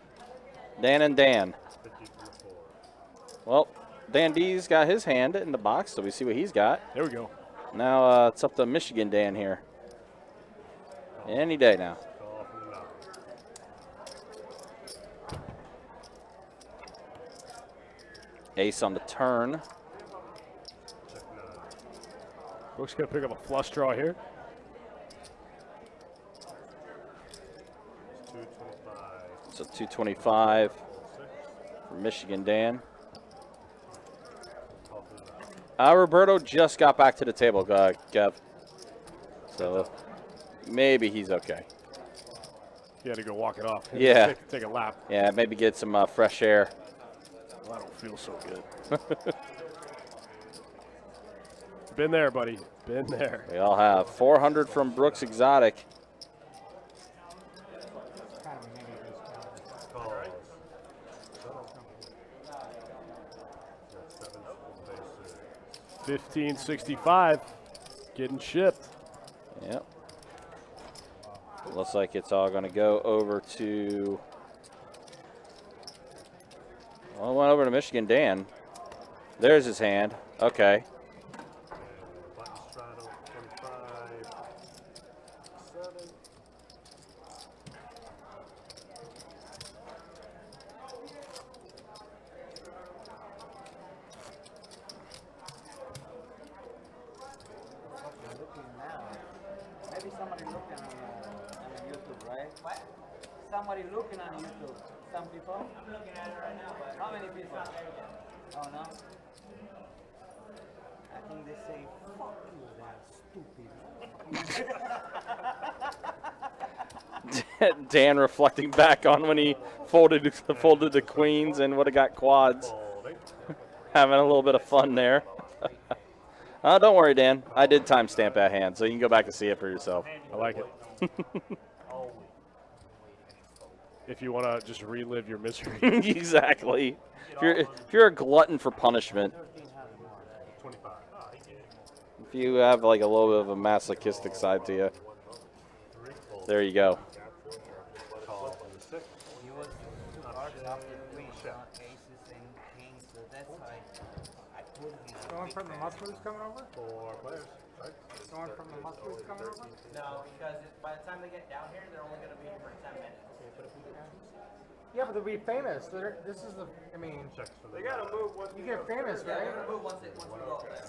Dan and Dan. Well, Dan D's got his hand in the box, so we see what he's got. There we go. Now it's up to Michigan Dan here. Any day now. Ace on the turn. Brooks gonna pick up a flush draw here. So 225 for Michigan Dan. Roberto just got back to the table, Kev. So maybe he's okay. He had to go walk it off. Yeah. Take a lap. Yeah, maybe get some fresh air. Well, I don't feel so good. Been there, buddy. Been there. We all have. 400 from Brooks Exotic. $15.65 getting shipped. Yep. Looks like it's all going to go over to. Well, it went over to Michigan Dan. There's his hand. Okay. Button straddle, 25, 7. Looking now. Maybe somebody looking on YouTube, right? What? Somebody looking on YouTube. Some people? I'm looking at it right now, but how many people? Oh no? I think they say, fuck you, that stupid. Dan reflecting back on when he folded the queens and would have got quads. Having a little bit of fun there. Don't worry, Dan. I did timestamp that hand, so you can go back and see it for yourself. I like it. If you want to just relive your misery. Exactly. If you're a glutton for punishment. If you have like a little bit of a masochistic side to you. There you go. Going from the Muslims coming over? 4 players. Right? Going from the Muslims coming over? No, because by the time they get down here, they're only going to be here for 10 minutes. Yeah, but they'll be famous. This is the, I mean, They got to move once you get famous, Yeah, right? they're going to move once we go up there.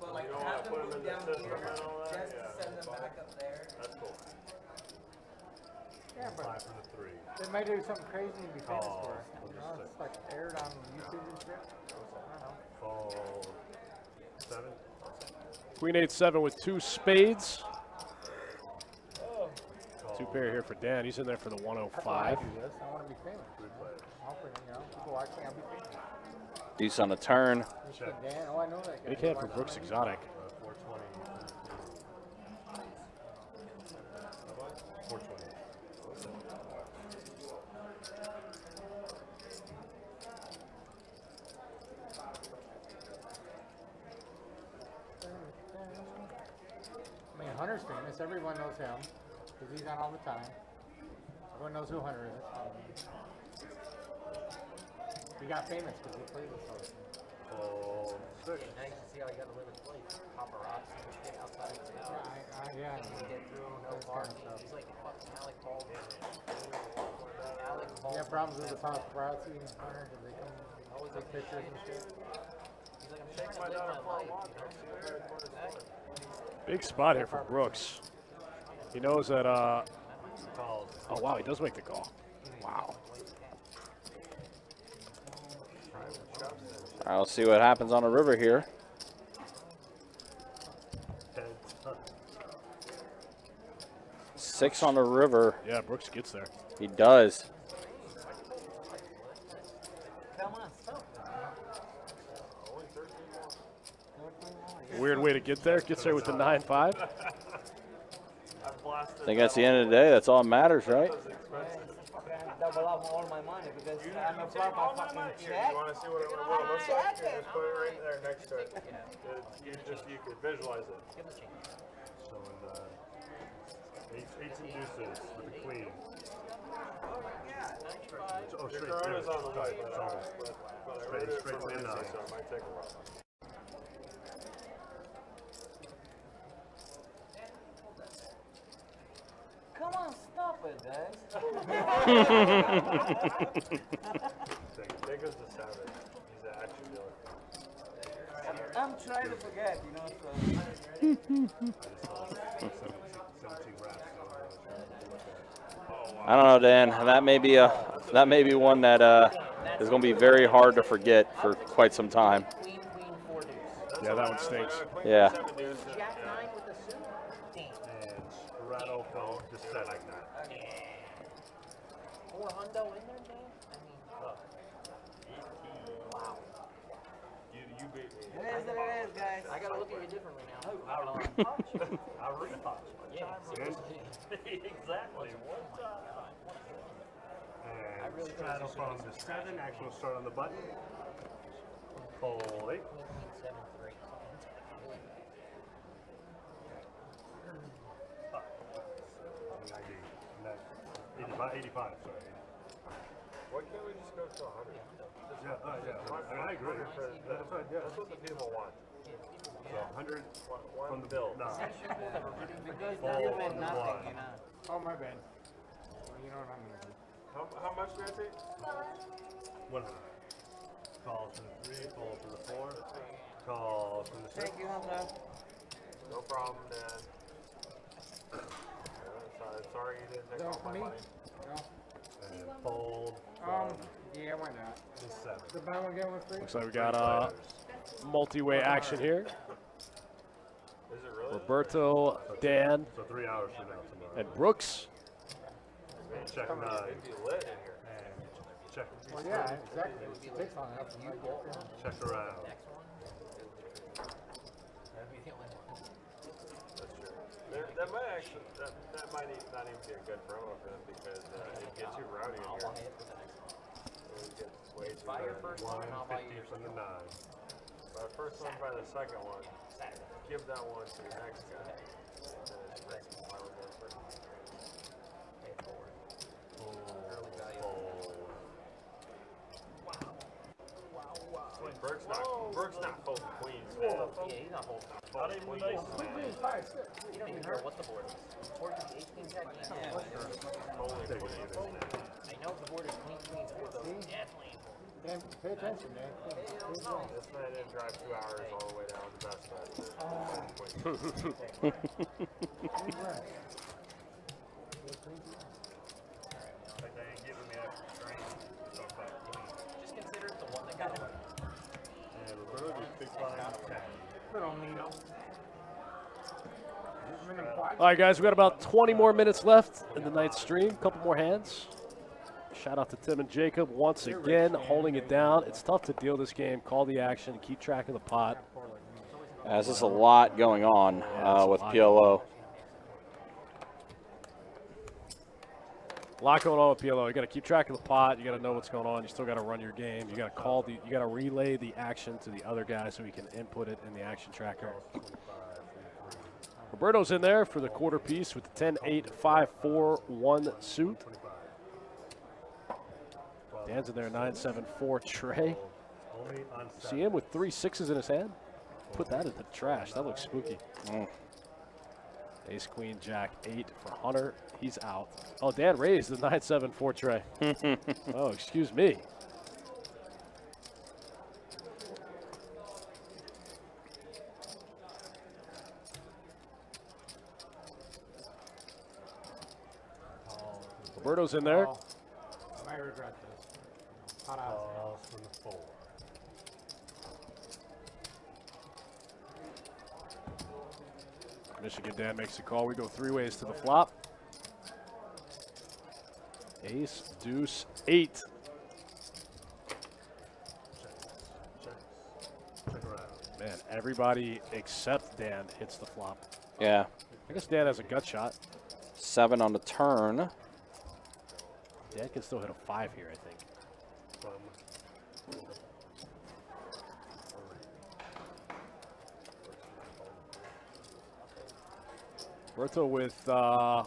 But like, have them move down here, just to send them back up there. That's cool. Yeah, but 5 for the 3. they might do something crazy and be famous for it. You know, it's like aired on YouTube and shit. I don't know. Call 7. Queen 8-7 with 2 spades. 2 pair here for Dan. He's in there for the That's why I 105. do this. I want to be famous. Hopefully, you know, people watching, I'll be famous. Deuce on a turn. Mr. Dan, oh, I know that guy. Big hand for Brooks Exotic. 420. 420. I mean, Hunter's famous. Everyone knows him because he's on all the time. Everyone knows who Hunter is. He got famous because he played with us. Call 6. Now you can see how I got to live his place. Paparazzi and shit outside his house. Yeah. Get through, no This kind of parking. stuff. He's like a fucking Alec Baldwin. Alec You Baldwin. have problems with the paparazzi and Hunter because they come take pictures and shit. He's like, I'm trying to live my life, you know? Big spot here for Brooks. He knows that, oh, wow, he does make the call. Wow. All right, we'll see what happens on a river here. 6 on the river. Yeah, Brooks gets there. He does. Come on, stop. Weird way to get there. Gets there with the 9-5. I think that's the end of the day. That's all that matters, right? Double up all my money because I'm a flop my fucking check. You want to see what it looks like? You just put it right there next to it. You could visualize it. So in 8s and deuces with the queen. Oh, straight through. Straight to the 9. Come on, stop it, guys. There goes the 7. He's an action dealer. I'm trying to forget, you know, so. 17 wraps. I don't know, Dan. That may be one that is going to be very hard to forget for quite some time. Yeah, that one stinks. Yeah. Jack 9 with a suit? Damn. And Rattle phone just set like that. 4 hundo in there, Dan? I mean, wow. You beat me. It is what it is, guys. I gotta look at you differently now. I re-punch. Yeah, seriously. Exactly. One time. And straddle from the 7. Action will start on the button. Call 8. 7, 3. About 85, sorry. Why can't we just go to 100? Yeah, I agree. That's what the people want. So 100 from the bill. No. Because All you on meant the nothing, line. you know. Oh, my bad. Well, you know what I'm gonna do. How much did I take? 100. Call from the 3, call from the 4, call from the 6. Thank you, Hunter. No problem, Dad. Sorry you didn't take No, all for my me? money. No. And fold Yeah, why not? from the 7. The buy one, get one free? Looks like we got multi-way action here. Is it really? Roberto, Dan, So 3 hours from now tomorrow. and Brooks. Check 9. It'd be lit in here. And check. Well, yeah, exactly. It takes long enough. You Check around. That's true. That might actually, that might not even be a good promo for them because it gets you rowdy in here. It gets way too rowdy. 150 from the 9. By the first one, by the second one, give that one to the next guy. And then it's great. Why would that first? Burke's not holding queens. Yeah, he's not holding. Not even the nice. You don't even care what the board is. Board is 18 jack. Holy queens. I know the board is queen, queen, four, though. Definitely. Dan, pay attention, man. This man didn't drive 2 hours all the way down to Best Buy. Like they ain't giving me that strength. So fuck queen. Just consider it the one that got away. And Roberto just big blind 10. But only, you know. All right, guys, we got about 20 more minutes left in the night's stream. Couple more hands. Shout out to Tim and Jacob once again, holding it down. It's tough to deal this game, call the action, keep track of the pot. There's just a lot going on with PLO. A lot going on with PLO. You got to keep track of the pot. You got to know what's going on. You still got to run your game. You got to call the. You got to relay the action to the other guy so he can input it in the action tracker. Roberto's in there for the quarter piece with the 10-8-5-4-1 suit. Dan's in there 9-7-4 tray. See him with 3 6s in his hand? Put that in the trash. That looks spooky. Ace, Queen, Jack, 8 for Hunter. He's out. Oh, Dan raised the 9-7-4 tray. Oh, excuse me. Roberto's in there. I might regret this. Hot out. Calls from the 4. Michigan Dan makes a call. We go 3 ways to the flop. Ace, deuce, 8. Check around. Man, everybody except Dan hits the flop. Yeah. I guess Dan has a gut shot. 7 on the turn. Dan can still hit a 5 here, I think. Roberto with a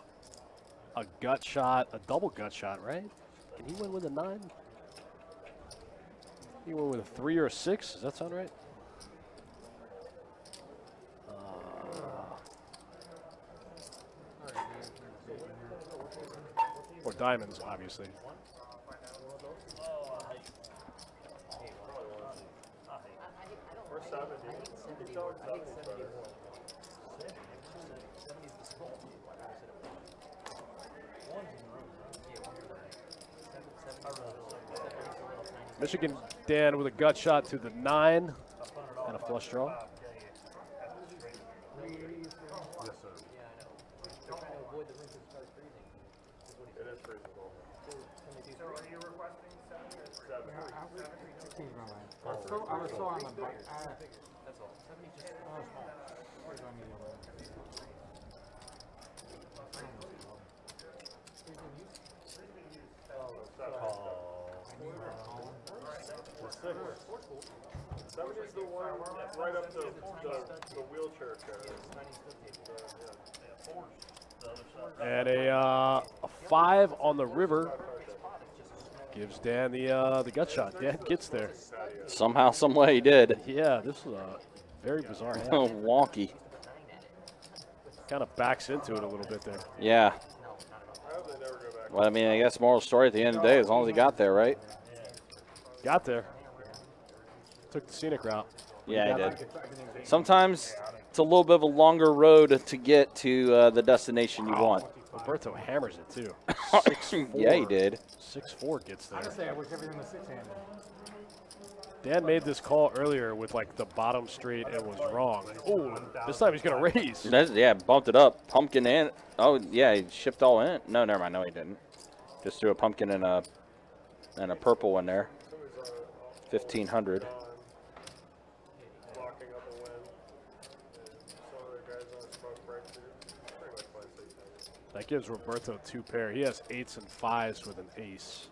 gut shot, a double gut shot, right? Can he win with a 9? He win with a 3 or a 6? Does that sound right? Or diamonds, obviously. Or 70. He's going 70 better. Michigan Dan with a gut shot to the 9 and a flush draw. Yes, sir. It is reasonable. So are you requesting 70 or 70? Changed my mind. I was so on the bike. That's all. 70 just small. Where's my media player? Seven is the one right up the wheelchair chair. And a 5 on the river. Gives Dan the gut shot. Dan gets there. Somehow, some way he did. Yeah, this was a very bizarre hand. Wonky. Kind of backs into it a little bit there. Yeah. Well, I mean, I guess moral story at the end of the day, as long as he got there, right? Got there. Took the scenic route. Yeah, he did. Sometimes it's a little bit of a longer road to get to the destination you want. Roberto hammers it, too. 6'4". Yeah, he did. 6'4" gets there. Honestly, I wish everything was six-handed. Dan made this call earlier with, like, the bottom straight and was wrong. Oh, this time he's going to raise. Yeah, bumped it up. Pumpkin and, oh, yeah, he shipped all in. No, never mind. No, he didn't. Just threw a pumpkin and a purple in there. 1,500. That gives Roberto 2 pair. He has 8s and 5s with an ace.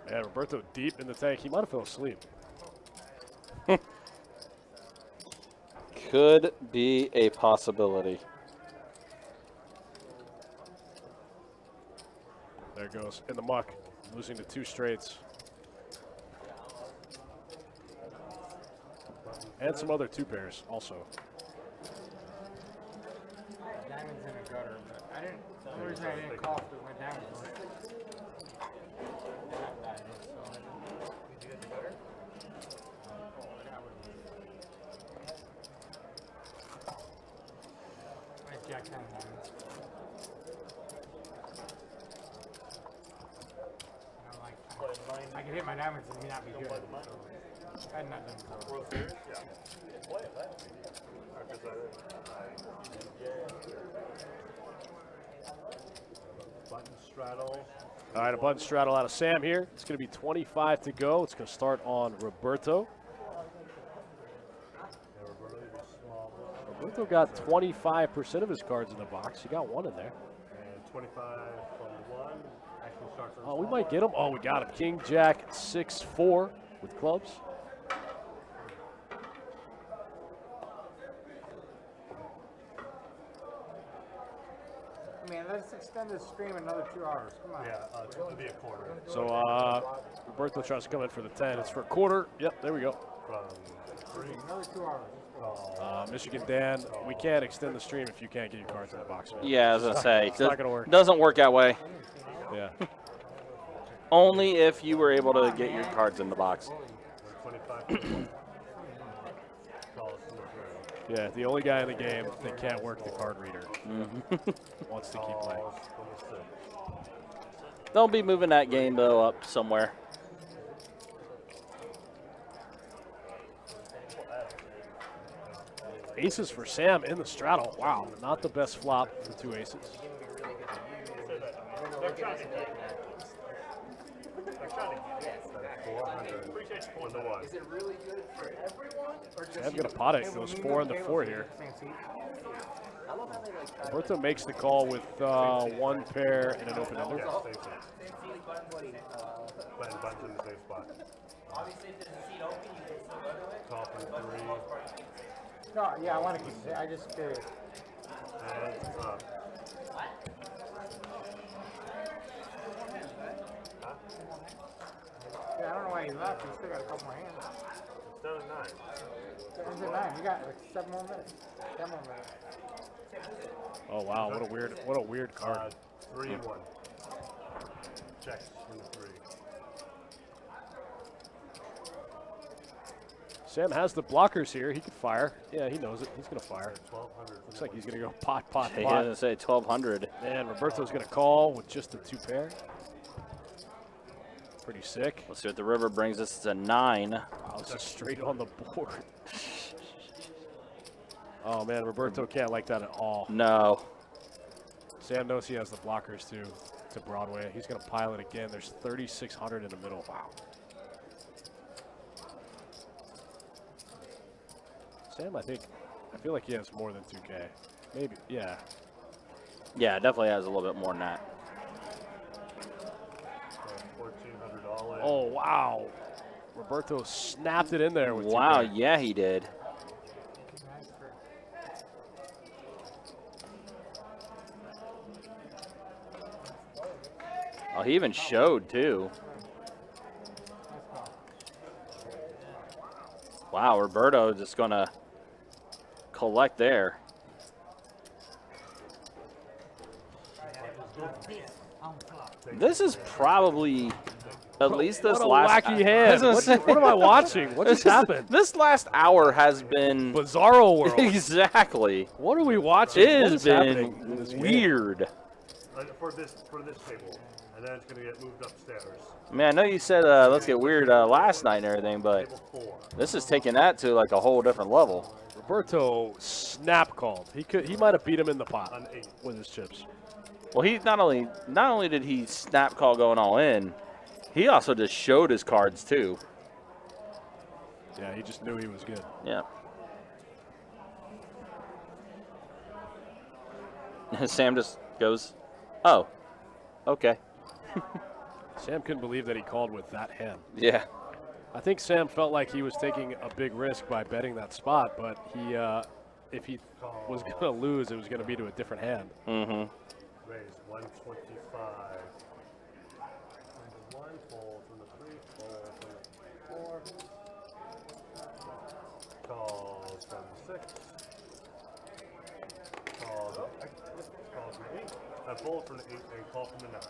Man, Roberto deep in the tank. He might have fell asleep. Could be a possibility. There it goes. In the muck. Losing to 2 straights. And some other 2 pairs also. Diamonds in a gutter, but I didn't. The only reason I didn't call if it went diamonds on it. Jack 10 diamonds. I can hit my diamonds and not be good. So I had not done so. World Series? Yeah. Play it, Button straddle. All right, a button straddle out of Sam here. It's going to be 25 to go. It's going to start on Roberto. Roberto got 25% of his cards in the box. He got 1 in there. And 25 from 1. Actually starts Oh, we might get him. Oh, we got him. King, Jack, 6-4 with clubs. Man, let's extend this stream another 2 hours. Come on. Yeah, it's going to be a quarter. So Roberto tries to come in for the 10. It's for a quarter. Yep, there we go. From 3. Another 2 hours. Michigan Dan, we can't extend the stream if you can't get your cards in the box. Man. Yeah, I was going to say. It's not going to work. Doesn't work that way. Yeah. Only if you were able to get your cards in the box. 25. Yeah, the only guy in the game that can't work the card reader wants to keep playing. They'll be moving that game, though, up somewhere. Aces for Sam in the straddle. Wow, not the best flop for 2 aces. Is it really good for everyone? Sam's going to pot it. It goes 4 and the 4 here. Roberto makes the call with 1 pair and an open ender. Playing buttons in the same spot. Obviously, if there's a seat open, you can still go to it. Top and 3. No, yeah, I want to keep it. I just curious. And up. Yeah, I don't know why he left. He's still got a couple more hands. It's down at 9. It's at 9. You got like 7 more minutes. 10 more minutes. Oh wow, what a weird card. 3 and 1. Checks from the 3. Sam has the blockers here. He could fire. Yeah, he knows it. He's going to fire. 1,200. Looks like he's going to go pot, pot, He pot. doesn't say 1,200. And Roberto's going to call with just a 2 pair. Pretty sick. Let's see what the river brings us to 9. Wow, this is straight on the board. Oh, man, Roberto can't like that at all. No. Sam knows he has the blockers, too, to Broadway. He's going to pile it again. There's 3,600 in the middle. Wow. Sam, I feel like he has more than 2K. Maybe, yeah. Yeah, definitely has a little bit more than that. $1,400 all in. Oh, wow. Roberto snapped it in there with Wow, 2K. yeah, he did. Oh, he even showed, too. Wow, Roberto just going to collect there. This is probably at least this What a last wacky hand. What am I watching? What just happened? This last hour has been Bizarro world. Exactly. What are we watching? It What has is happening in been this game? weird. For this table, and then it's going to get moved upstairs. Man, I know you said let's get weird last night and everything, but this is taking that to like a whole different level. Roberto snap called. He might have beat him in the pot with his chips. Well, he not only did he snap call going all in, he also just showed his cards too. Yeah, he just knew he was good. Yeah. Sam just goes, "Oh, okay." Sam couldn't believe that he called with that hand. Yeah. I think Sam felt like he was taking a big risk by betting that spot, but he, if he was going to lose, it was going to be to a different hand. Mm-hmm. Raise 125. From the 1, fold from the 3, fold from the 4. Calls from the 6. Calls from the 8. I fold from the 8 and call from the 9.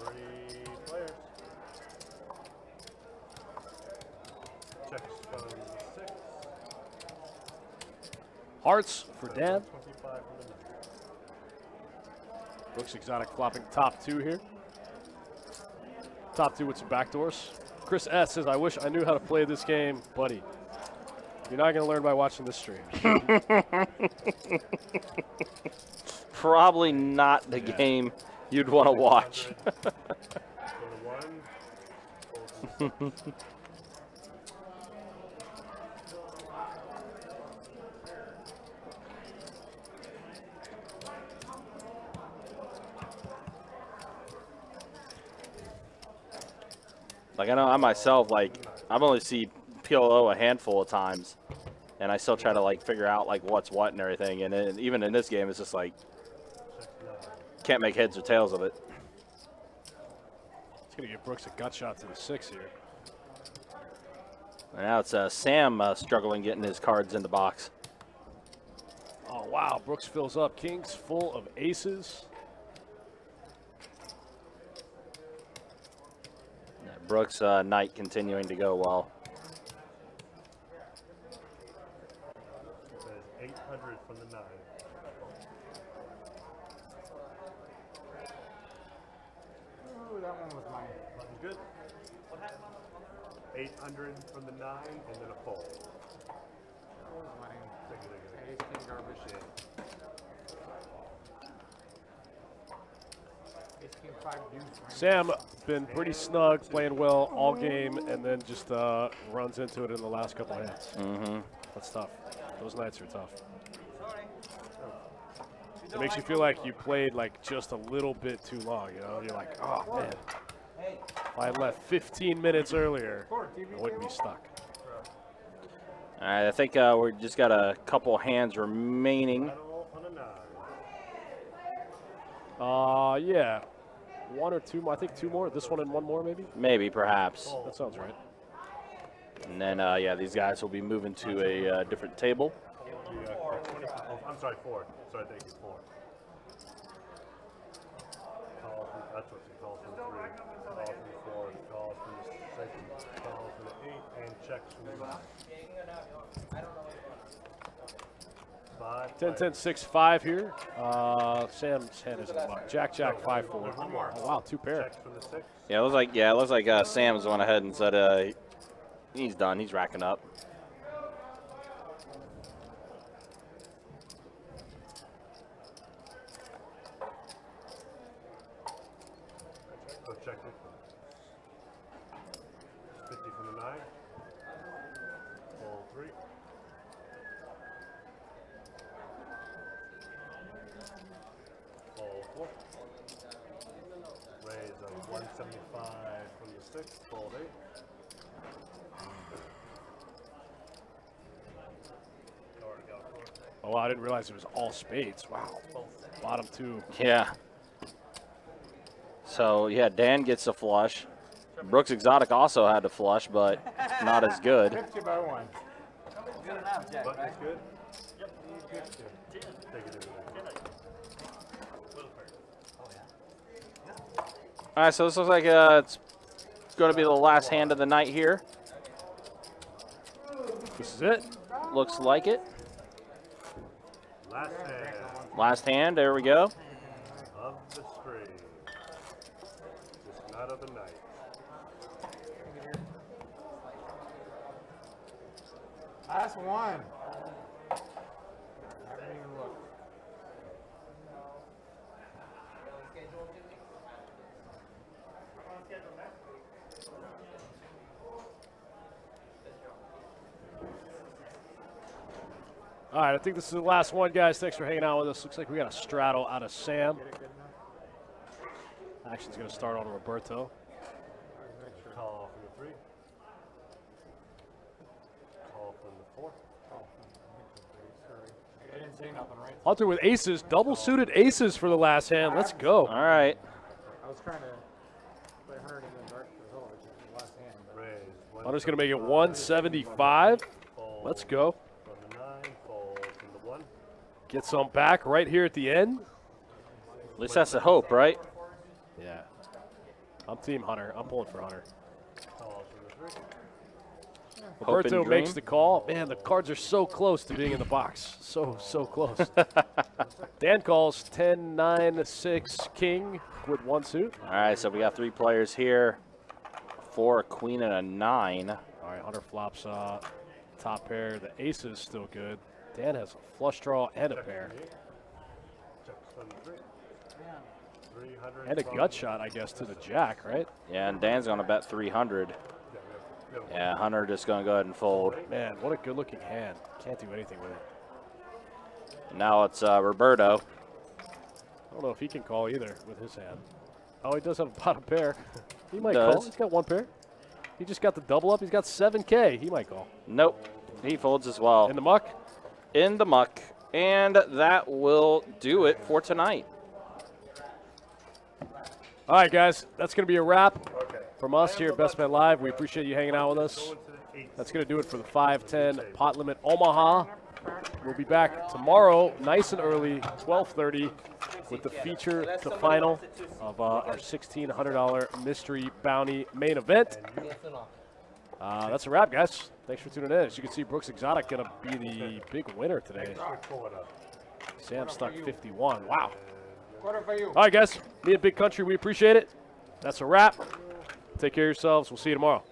3 players. Checks from the 6. Hearts for Dan. 25 from the 9. Brooks Exotic flopping top 2 here. Top 2 with some backdoors. Chris S. says, I wish I knew how to play this game, buddy. You're not going to learn by watching this stream. Probably not the game you'd want to watch. Like, I know I myself, like, I've only seen PLO a handful of times, and I still try to, like, figure out, like, what's what and everything. And then, even in this game, it's just, like, can't make heads or tails of it. It's going to give Brooks a gut shot to the 6 here. And now it's Sam struggling getting his cards in the box. Oh, wow. Brooks fills up. Kings full of aces. Yeah, Brooks' night continuing to go well. 800 from the 9. Ooh, that one was mine. Button's good. 800 from the 9 and then a fold. That was mine. Take it. Ace king garbage. Ace king 5 deuce. Sam been pretty snug, playing well all game, and then just runs into it in the last couple of hands. Mm-hmm. That's tough. Those nights are tough. It makes you feel like you played like just a little bit too long, you know? You're like, oh, man. If I left 15 minutes earlier, I wouldn't be stuck. All right, I think we just got a couple hands remaining. Yeah. 1 or 2 more. I think 2 more. This one and 1 more, maybe? Maybe, perhaps. That sounds right. And then, yeah, these guys will be moving to a different table. I'm sorry, 4. Sorry, thank you, 4. That's what she calls from the 3. Calls from the 4. Calls from the 6. Calls from the 8. And checks from the 9. 10-10-6-5 here. Sam's hand is in the muck. Jack, 5-4. Oh, wow, 2 pair. Yeah, it looks like Sam's went ahead and said he's done. He's racking up. Go check it. 50 from the 9. Fold 3. Fold 4. Raise of 175 from the 6. Fold 8. Oh, I didn't realize it was all spades. Wow. Bottom 2. Yeah. So, yeah, Dan gets a flush. Brooks Exotic also had a flush, but not as good. 50 by 1. Good enough, Jack, Button's right? good? Yep. Take it in there. All right, so this looks like it's going to be the last hand of the night here. This is it. Looks like it. Last hand Last hand, there we go. of the stream. Just not of the night. Last one. I haven't even looked. All right, I think this is the last one, guys. Thanks for hanging out with us. Looks like we got a straddle out of Sam. Action's going to start on Roberto. Call from the 3. Call from the 4. I didn't say nothing, right? Hunter with aces, double suited aces for the last hand. Let's go. All right. I was trying to play 100 in the dark result, which is the last hand. But Raise. Hunter's going to make it 175. Let's go. From the 9. Fold from the 1. Get some back right here at the end. At least that's the hope, right? Yeah. I'm Team Hunter. I'm pulling for Hunter. Call from the 3. Roberto green. makes the call. Man, the cards are so close to being in the box. So close. Dan calls 10, 9, 6, king with 1 suit. All right, so we got 3 players here. 4, a queen, and a 9. All right, Hunter flops top pair. The ace is still good. Dan has a flush draw and a pair. Checks from the 3. 300. And a gut shot, I guess, to the jack, right? Yeah, and Dan's going to bet 300. Yeah, Hunter just going to go ahead and fold. Man, what a good-looking hand. Can't do anything with it. Now it's Roberto. I don't know if he can call either with his hand. Oh, he does have a bottom pair. He might Does. call. He's got 1 pair. He just got the double up. He's got 7K. He might call. Nope, he folds as well. In the muck? In the muck. And that will do it for tonight. All right, guys. That's going to be a wrap from us here at Best Bet Live. We appreciate you hanging out with us. That's going to do it for the 5-10 Pot Limit Omaha. We'll be back tomorrow, nice and early, 12:30, with the feature, the final of our $1,600 mystery bounty main event. That's a wrap, guys. Thanks for tuning in. As you can see, Brooks Exotic going to be the big winner today. Sam stuck 51. Wow. quarter for you. All right, guys. Me and Big Country, we appreciate it. That's a wrap. Take care of yourselves. We'll see you tomorrow.